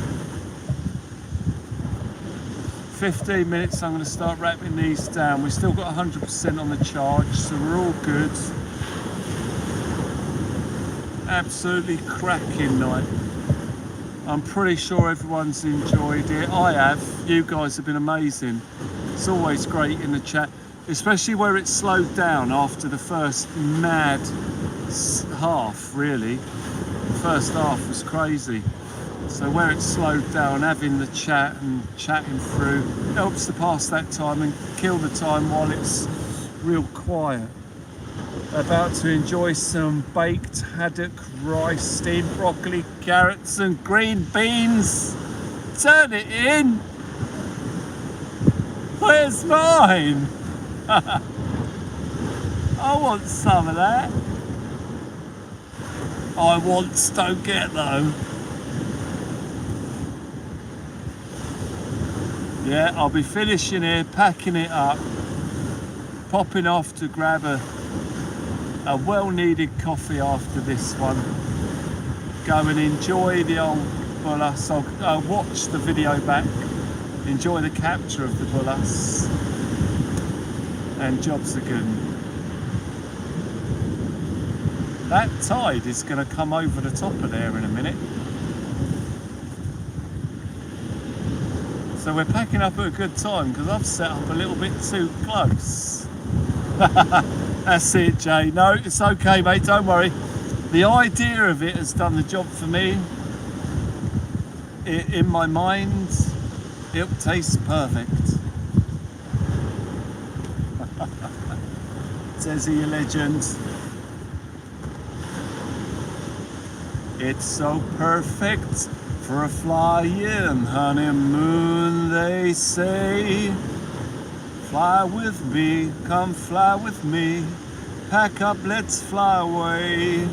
15 minutes, I'm going to start wrapping these down. We've still got 100% on the charge, so we're all good. Absolutely cracking night. I'm pretty sure everyone's enjoyed it. I have. You guys have been amazing. It's always great in the chat, especially where it's slowed down after the first mad half, really. The first half was crazy. So where it's slowed down, having the chat and chatting through helps to pass that time and kill the time while it's real quiet. About to enjoy some baked haddock, rice, steamed broccoli, carrots and green beans. Turn it in. Where's mine? I want some of that. I want, don't get though. Yeah, I'll be finishing here, packing it up, popping off to grab a well-needed coffee after this one. Go and enjoy the old Bull Huss. I'll watch the video back, enjoy the capture of the Bull Huss, and jobs are good. That tide is going to come over the top of there in a minute. So we're packing up at a good time because I've set up a little bit too close. That's it, Jay. No, it's okay, mate, don't worry. The idea of it has done the job for me. In my mind, it tastes perfect. Says he, a legend. It's so perfect for a flying honeymoon, they say. Fly with me, come fly with me. Pack up, let's fly away.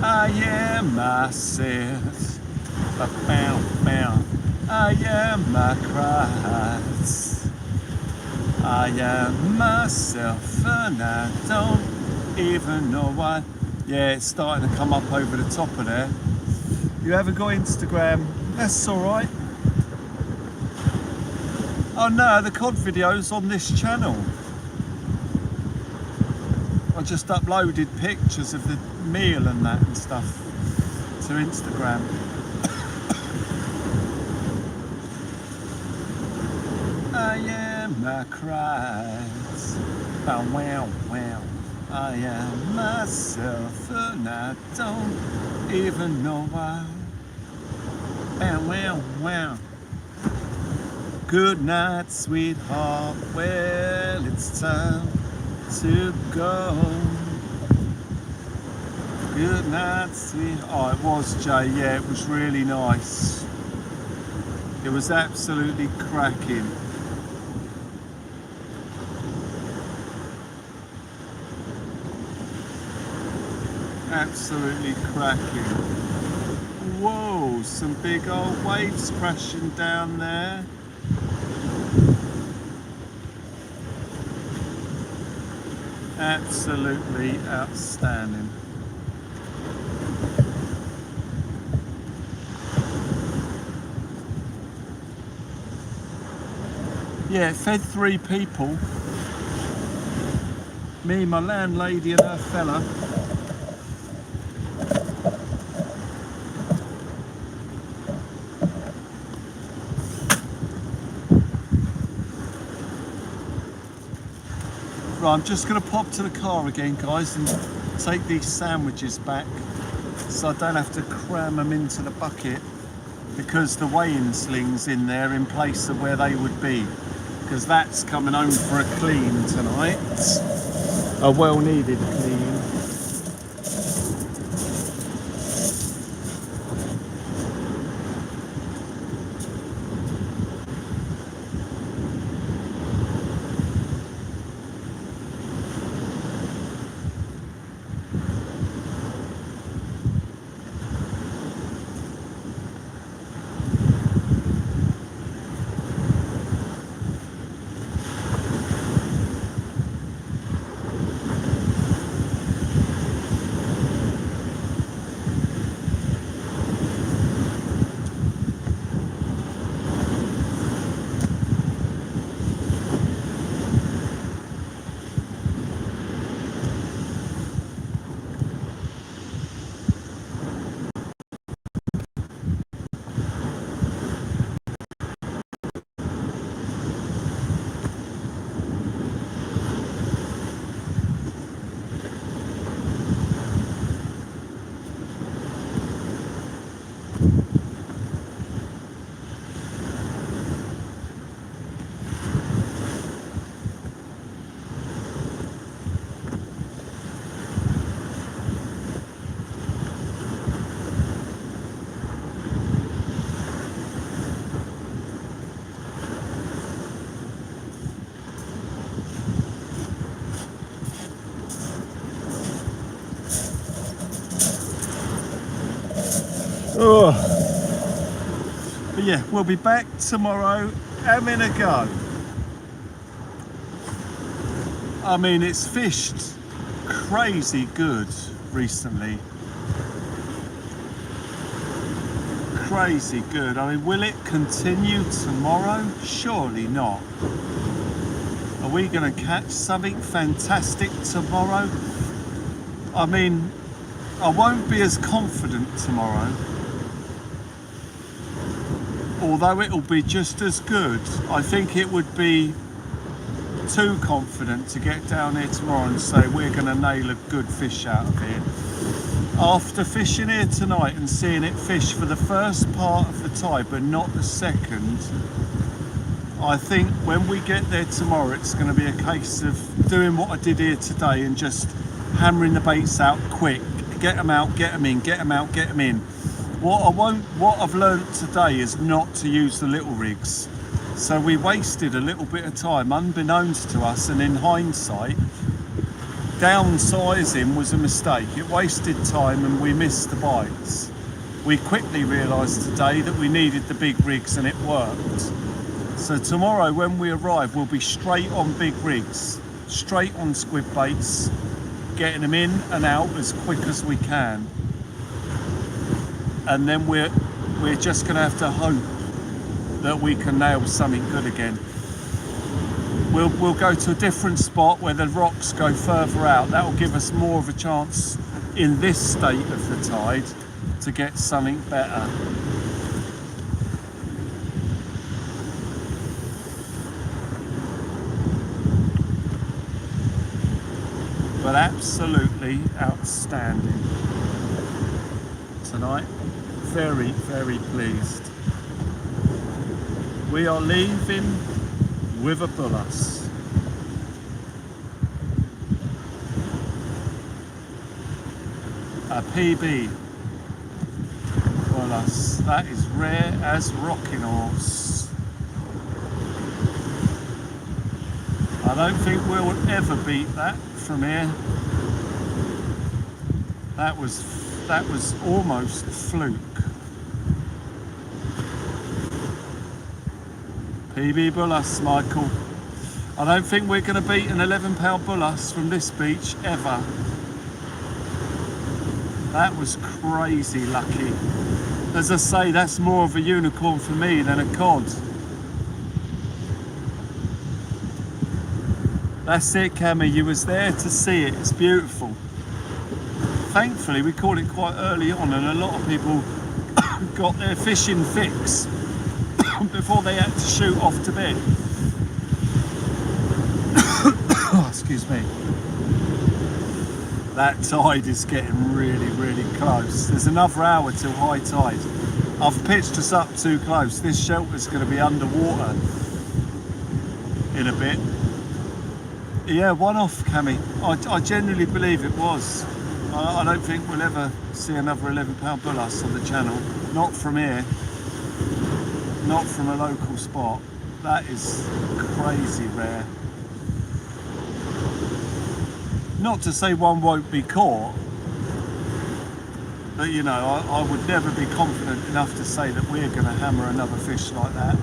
I am myself, I am my cries. I am myself and I don't even know why. Yeah, it's starting to come up over the top of there. You haven't got Instagram, that's alright. Oh no, the cod video's on this channel. I just uploaded pictures of the meal and that and stuff to Instagram. I am my cries. Bow wow wow. I am myself and I don't even know why. Bow wow wow. Good night, sweetheart. Well, it's time to go. Good night, sweetheart. Oh, it was, Jay. Yeah, it was really nice. It was absolutely cracking. Absolutely cracking. Whoa, some big old waves crashing down there. Absolutely outstanding. Yeah, it fed 3 people. Me, my landlady and her fella. Right, I'm just going to pop to the car again, guys, and take these sandwiches back so I don't have to cram them into the bucket, because the weighing sling's in there in place of where they would be, because that's coming home for a clean tonight, a well-needed clean. yeah, we'll be back tomorrow. Having a go. I mean, it's fished crazy good recently. Crazy good. I mean, will it continue tomorrow? Surely not. Are we going to catch something fantastic tomorrow? I mean, I won't be as confident tomorrow. Although it'll be just as good, I think it would be too confident to get down here tomorrow and say we're going to nail a good fish out of here. After fishing here tonight and seeing it fish for the first part of the tide but not the second, I think when we get there tomorrow it's going to be a case of doing what I did here today and just hammering the baits out quick. Get them out, get them in, get them out, get them in. What I've learnt today is not to use the little rigs. So we wasted a little bit of time, unbeknownst to us, and in hindsight, downsizing was a mistake. It wasted time and we missed the bites. We quickly realised today that we needed the big rigs and it worked. So tomorrow when we arrive, we'll be straight on big rigs, straight on squid baits, getting them in and out as quick as we can. And then we're just going to have to hope that we can nail something good again. We'll go to a different spot where the rocks go further out. That will give us more of a chance in this state of the tide to get something better. But absolutely outstanding tonight. Very, very pleased. We are leaving with a Bull Huss. A PB Bull Huss. That is rare as rocking horse. I don't think we'll ever beat that from here. That was almost fluke. PB Bull Huss, Michael. I don't think we're going to beat an 11-pound Bull Huss from this beach ever. That was crazy lucky. As I say, that's more of a unicorn for me than a cod. That's it, Cammy, you was there to see it. It's beautiful. Thankfully, we caught it quite early on and a lot of people got their fishing fix before they had to shoot off to bed. Oh, excuse me. That tide is getting really, really close. There's another hour till high tide. I've pitched us up too close. This shelter's going to be underwater in a bit. Yeah, one off, Cammy. I genuinely believe it was. I don't think we'll ever see another 11-pound Bull Huss on the channel. Not from here. Not from a local spot. That is crazy rare. Not to say one won't be caught, but you know, I would never be confident enough to say that we're going to hammer another fish like that.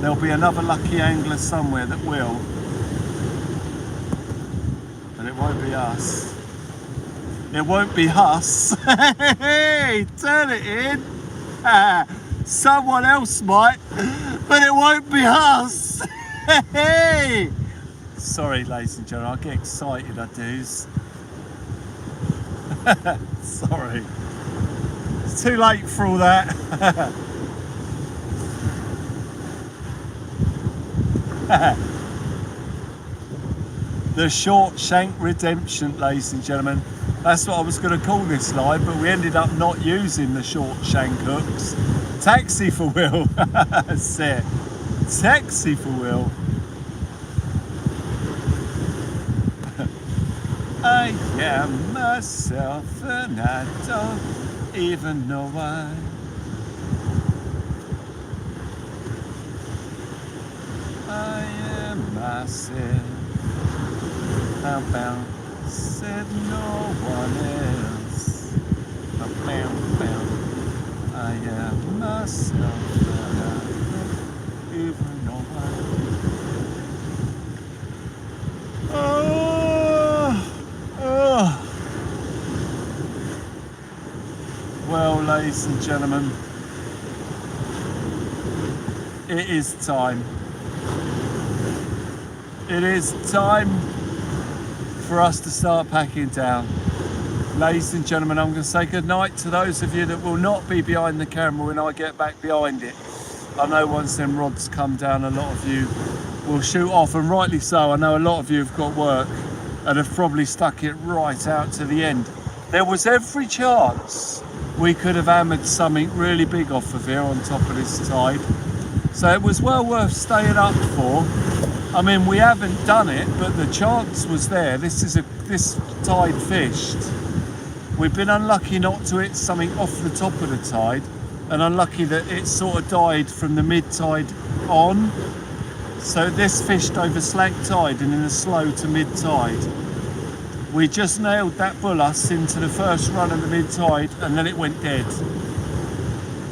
There'll be another lucky angler somewhere that will, but it won't be us. It won't be Huss. Hey, turn it in. Someone else might, but it won't be us. Hey. Sorry, ladies and gentlemen, I get excited, I do. Sorry. It's too late for all that. The short shank redemption, ladies and gentlemen. That's what I was going to call this live, but we ended up not using the short shank hooks. Taxi for Will. That's it. Taxi for Will. I am myself and I don't even know why. I am myself. How about said no one else? I am myself. on. Oh. Well, ladies and gentlemen, it is time. It is time for us to start packing down. Ladies and gentlemen, I'm going to say goodnight to those of you that will not be behind the camera when I get back behind it. I know once them rods come down, a lot of you will shoot off, and rightly so. I know a lot of you have got work and have probably stuck it right out to the end. There was every chance we could have hammered something really big off of here on top of this tide. So it was well worth staying up for. I mean, we haven't done it, but the chance was there. This tide fished. We've been unlucky not to hit something off the top of the tide, and unlucky that it sort of died from the mid-tide on. So this fished over slack tide and in a slow to mid-tide. We just nailed that Bull Huss into the first run of the mid-tide, and then it went dead.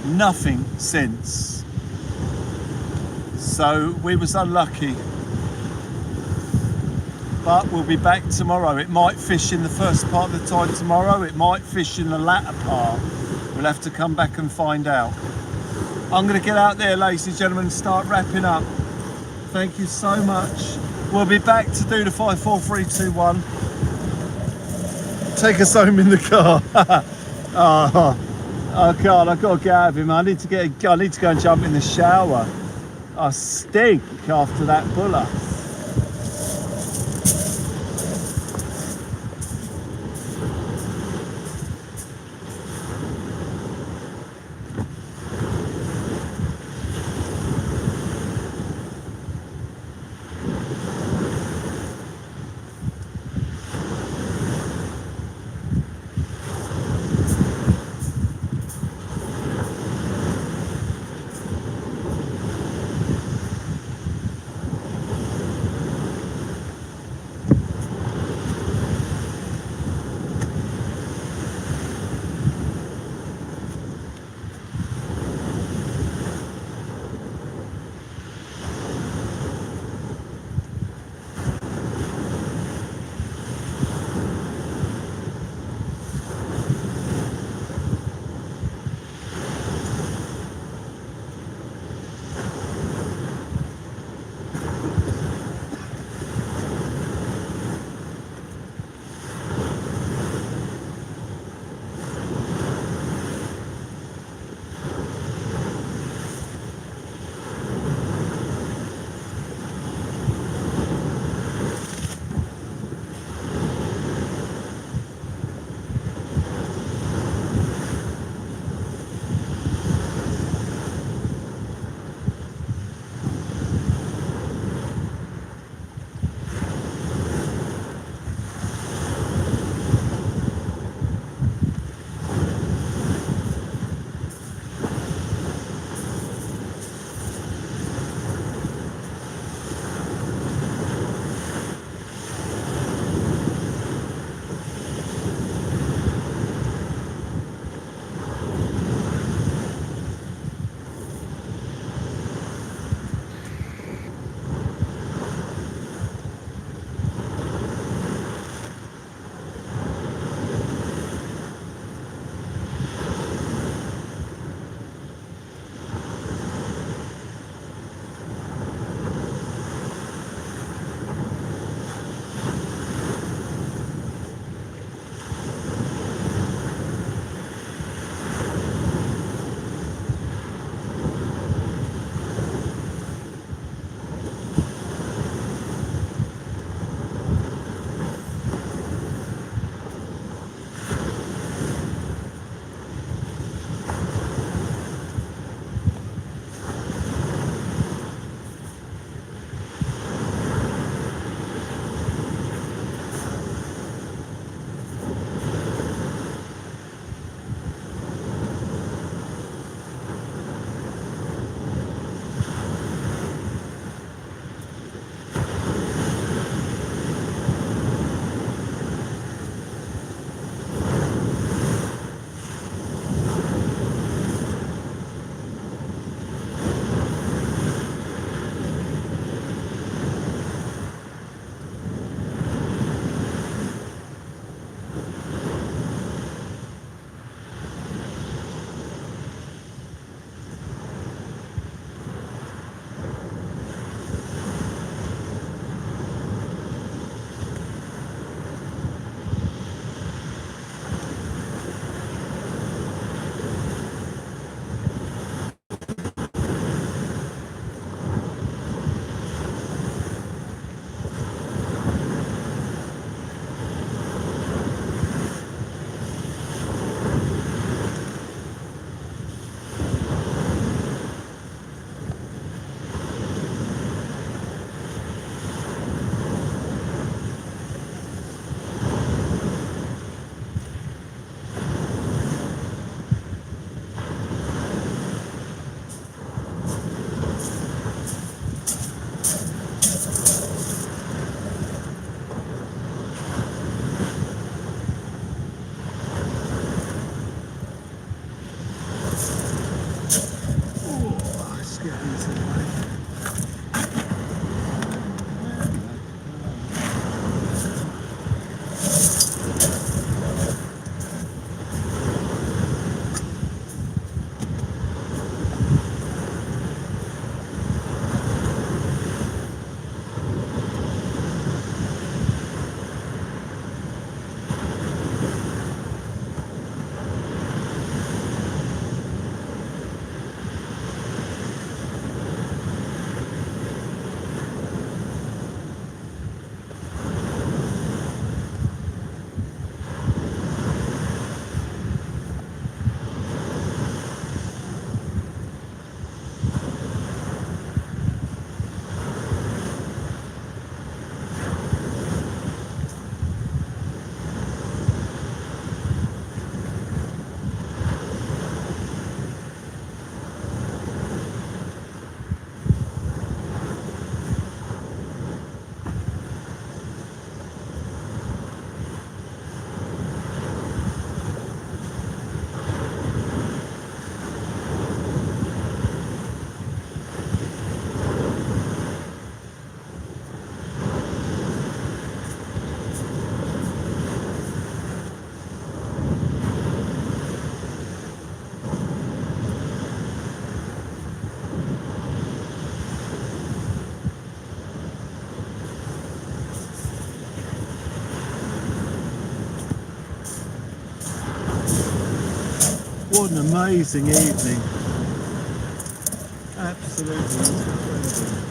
Nothing since. So we was unlucky. But we'll be back tomorrow. It might fish in the first part of the tide tomorrow. It might fish in the latter part. We'll have to come back and find out. I'm going to get out there, ladies and gentlemen, and start wrapping up. Thank you so much. We'll be back to do the 5, 4, 3, 2, 1. Take us home in the car. Oh God, I've got to get out of him. I need to go and jump in the shower. I stink after that Bull Huss. what an amazing evening. Absolutely incredible.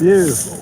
Beautiful.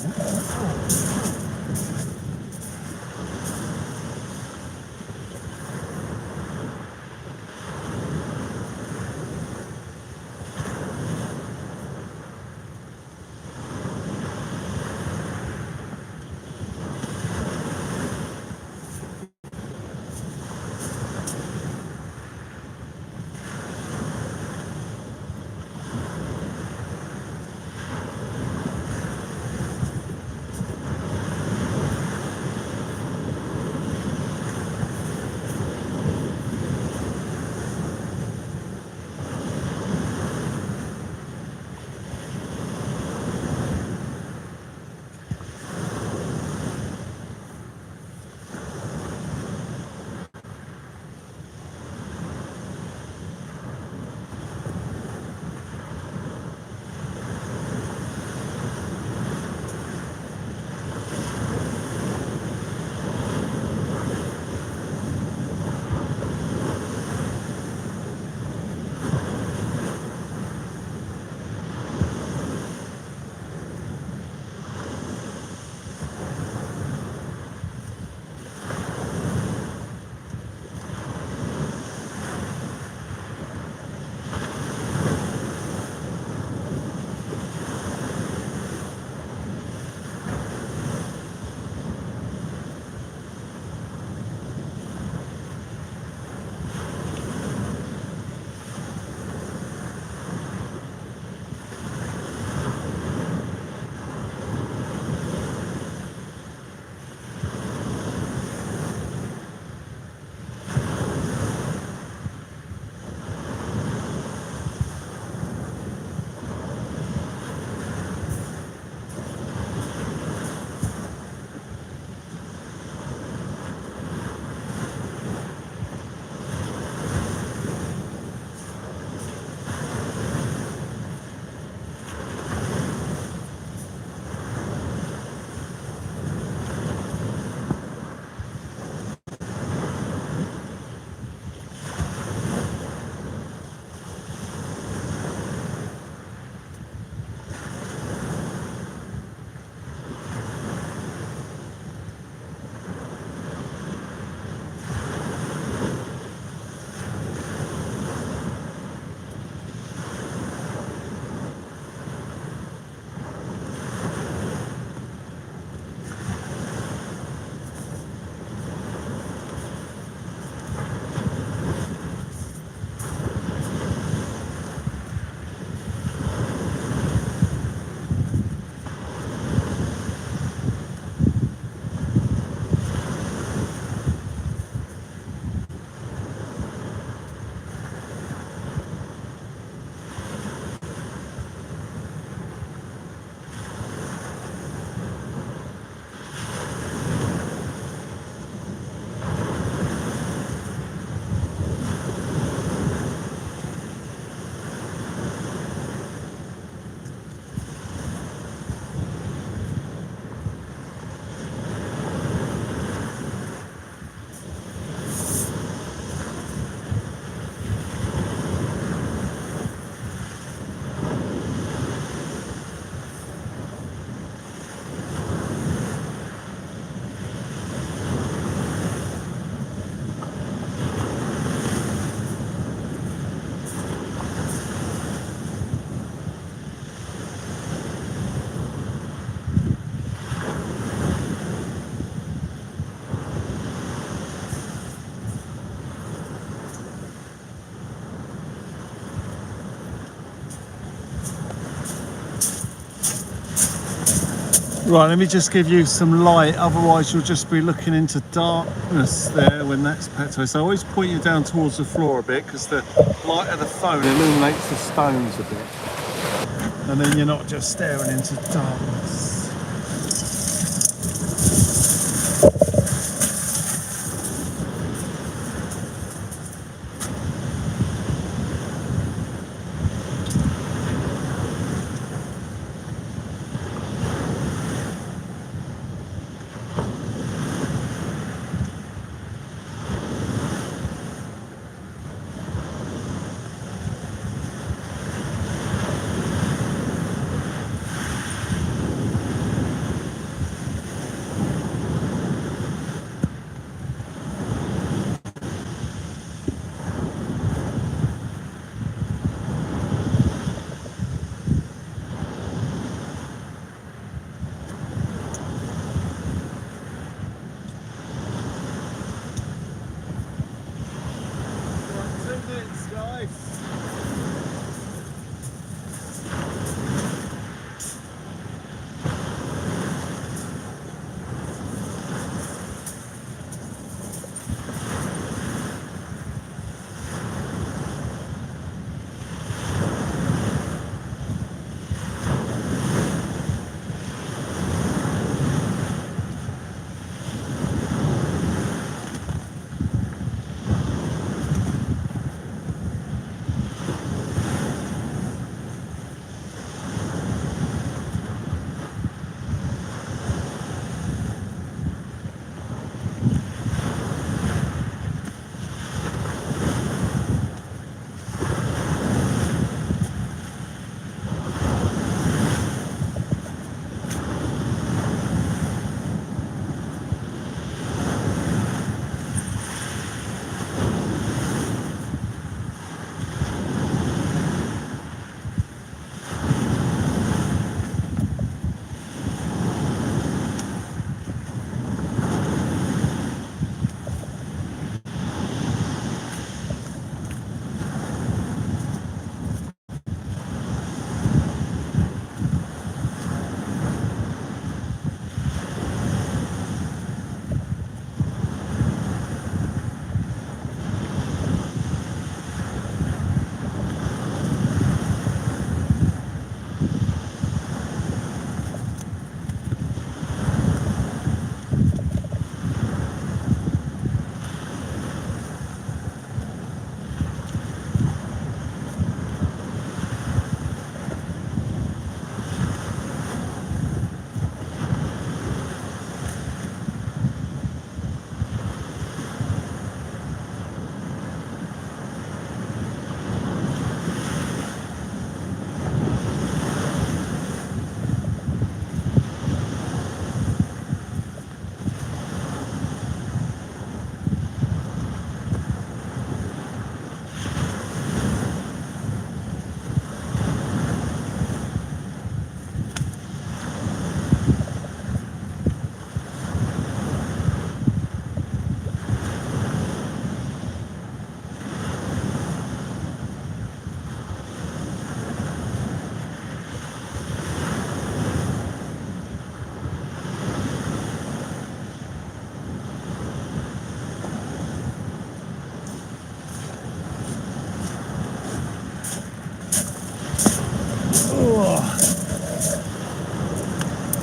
Right, let me just give you some light, otherwise you'll just be looking into darkness there when that's peto. So I always point you down towards the floor a bit because the light of the phone illuminates the stones a bit. And then you're not just staring into darkness.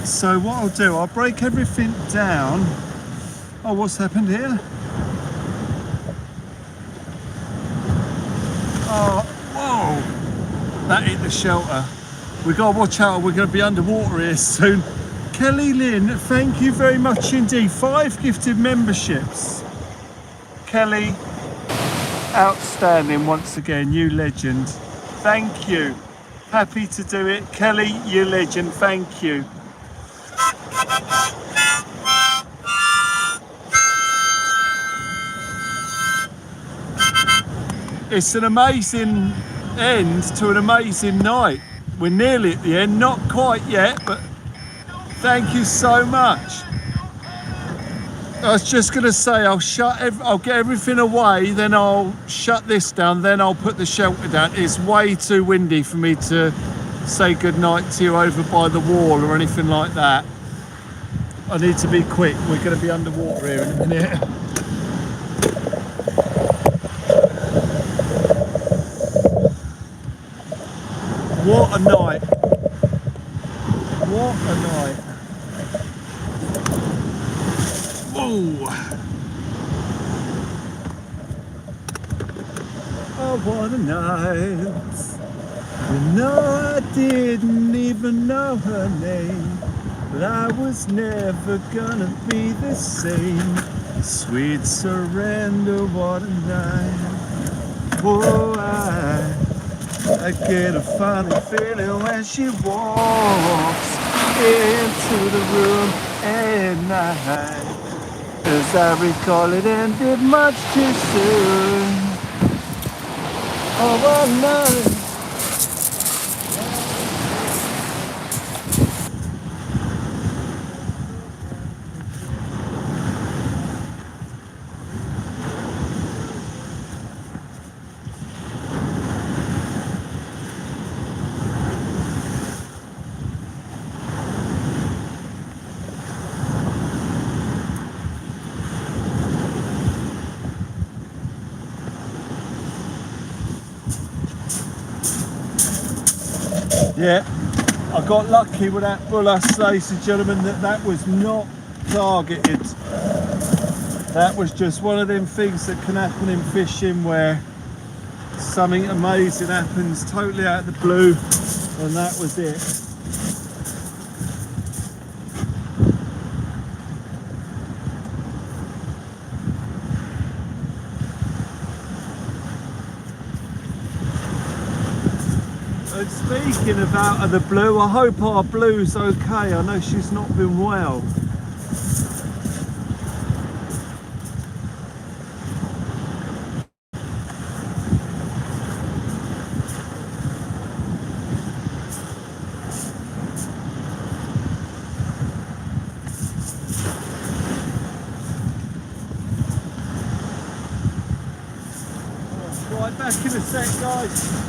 So what I'll do, I'll break everything down. Oh, what's happened here? Oh, whoa! That hit the shelter. We've got to watch out, we're going to be underwater here soon. Kelly Lynn, thank you very much indeed. 5 gifted memberships. Kelly, outstanding once again, you legend. Thank you. Happy to do it. Kelly, you legend, thank you. It's an amazing end to an amazing night. We're nearly at the end, not quite yet, but thank you so much. I was just going to say I'll get everything away, then I'll shut this down, then I'll put the shelter down. It's way too windy for me to say goodnight to you over by the wall or anything like that. I need to be quick. We're going to be underwater here in a minute. What a night. What a night. Whoa. Oh, what a night. You know, I didn't even know her name, but I was never gonna be the same. Sweet surrender, what a night. Oh, I get a funny feeling when she walks into the room at night, 'cause I recall it ended much too soon. Oh, what a night. Yeah, I got lucky with that Bull Huss, ladies and gentlemen, that was not targeted. That was just one of them things that can happen in fishing where something amazing happens totally out of the blue, and that was it. And speaking of out of the blue, I hope our blue's okay. I know she's not been well. Right, back in a sec, guys.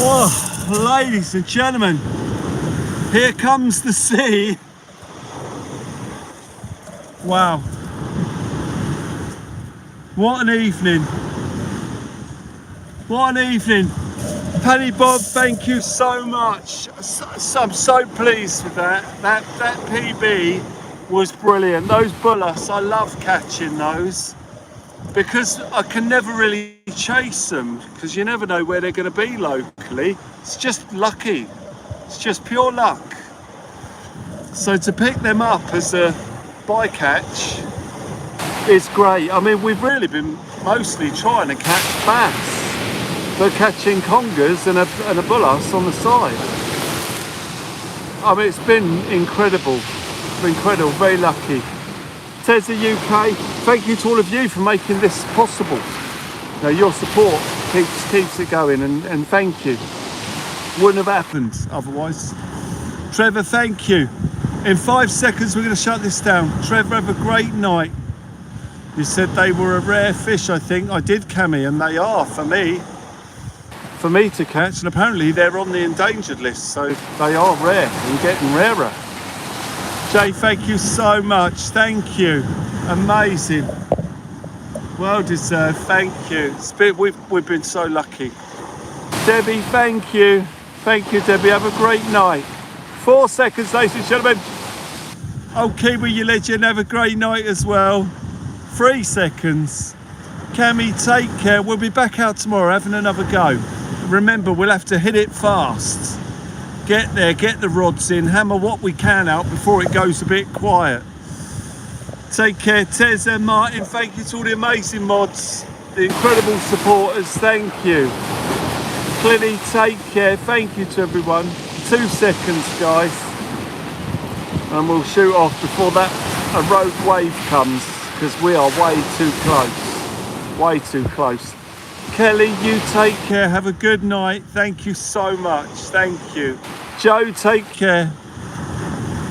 Oh, ladies and gentlemen, here comes the sea. Wow. What an evening. What an evening. Paddy Bob, thank you so much. I'm so pleased with that. That PB was brilliant. Those Bull Huss, I love catching those, because I can never really chase them, because you never know where they're going to be locally. It's just lucky. It's just pure luck. So to pick them up as a bycatch is great. I mean, we've really been mostly trying to catch bass, but catching congers and a Bull Huss on the side. I mean, it's been incredible. Incredible, very lucky. Tezza UK, thank you to all of you for making this possible. You know, your support keeps it going, and thank you. Wouldn't have happened otherwise. Trevor, thank you. In 5 seconds, we're going to shut this down. Trevor, have a great night. You said they were a rare fish, I think. I did, Cammy, and they are for me to catch. And apparently they're on the endangered list, so they are rare and getting rarer. Jay, thank you so much. Thank you. Amazing. Well deserved. Thank you. We've been so lucky. Debbie, thank you. Thank you, Debbie. Have a great night. 4 seconds, ladies and gentlemen. Oh, Kiwi, you legend. Have a great night as well. 3 seconds. Cammy, take care. We'll be back out tomorrow having another go. Remember, we'll have to hit it fast. Get there, get the rods in, hammer what we can out before it goes a bit quiet. Take care, Tez and Martin. Thank you to all the amazing mods, the incredible supporters. Thank you. Clinny, take care. Thank you to everyone. 2 seconds, guys. And we'll shoot off before a rogue wave comes, because we are way too close. Way too close. Kelly, you take care. Have a good night. Thank you so much. Thank you. Joe, take care.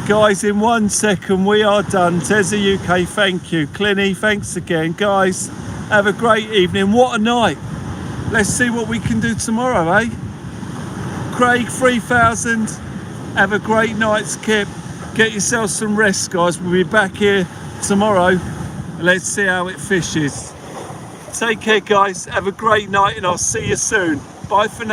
Guys, in 1 second, we are done. Tezza UK, thank you. Clinny, thanks again. Guys, have a great evening. What a night. Let's see what we can do tomorrow, eh? Craig, 3000. Have a great night, Skip. Get yourself some rest, guys. We'll be back here tomorrow. Let's see how it fishes. Take care, guys. Have a great night, and I'll see you soon. Bye for now.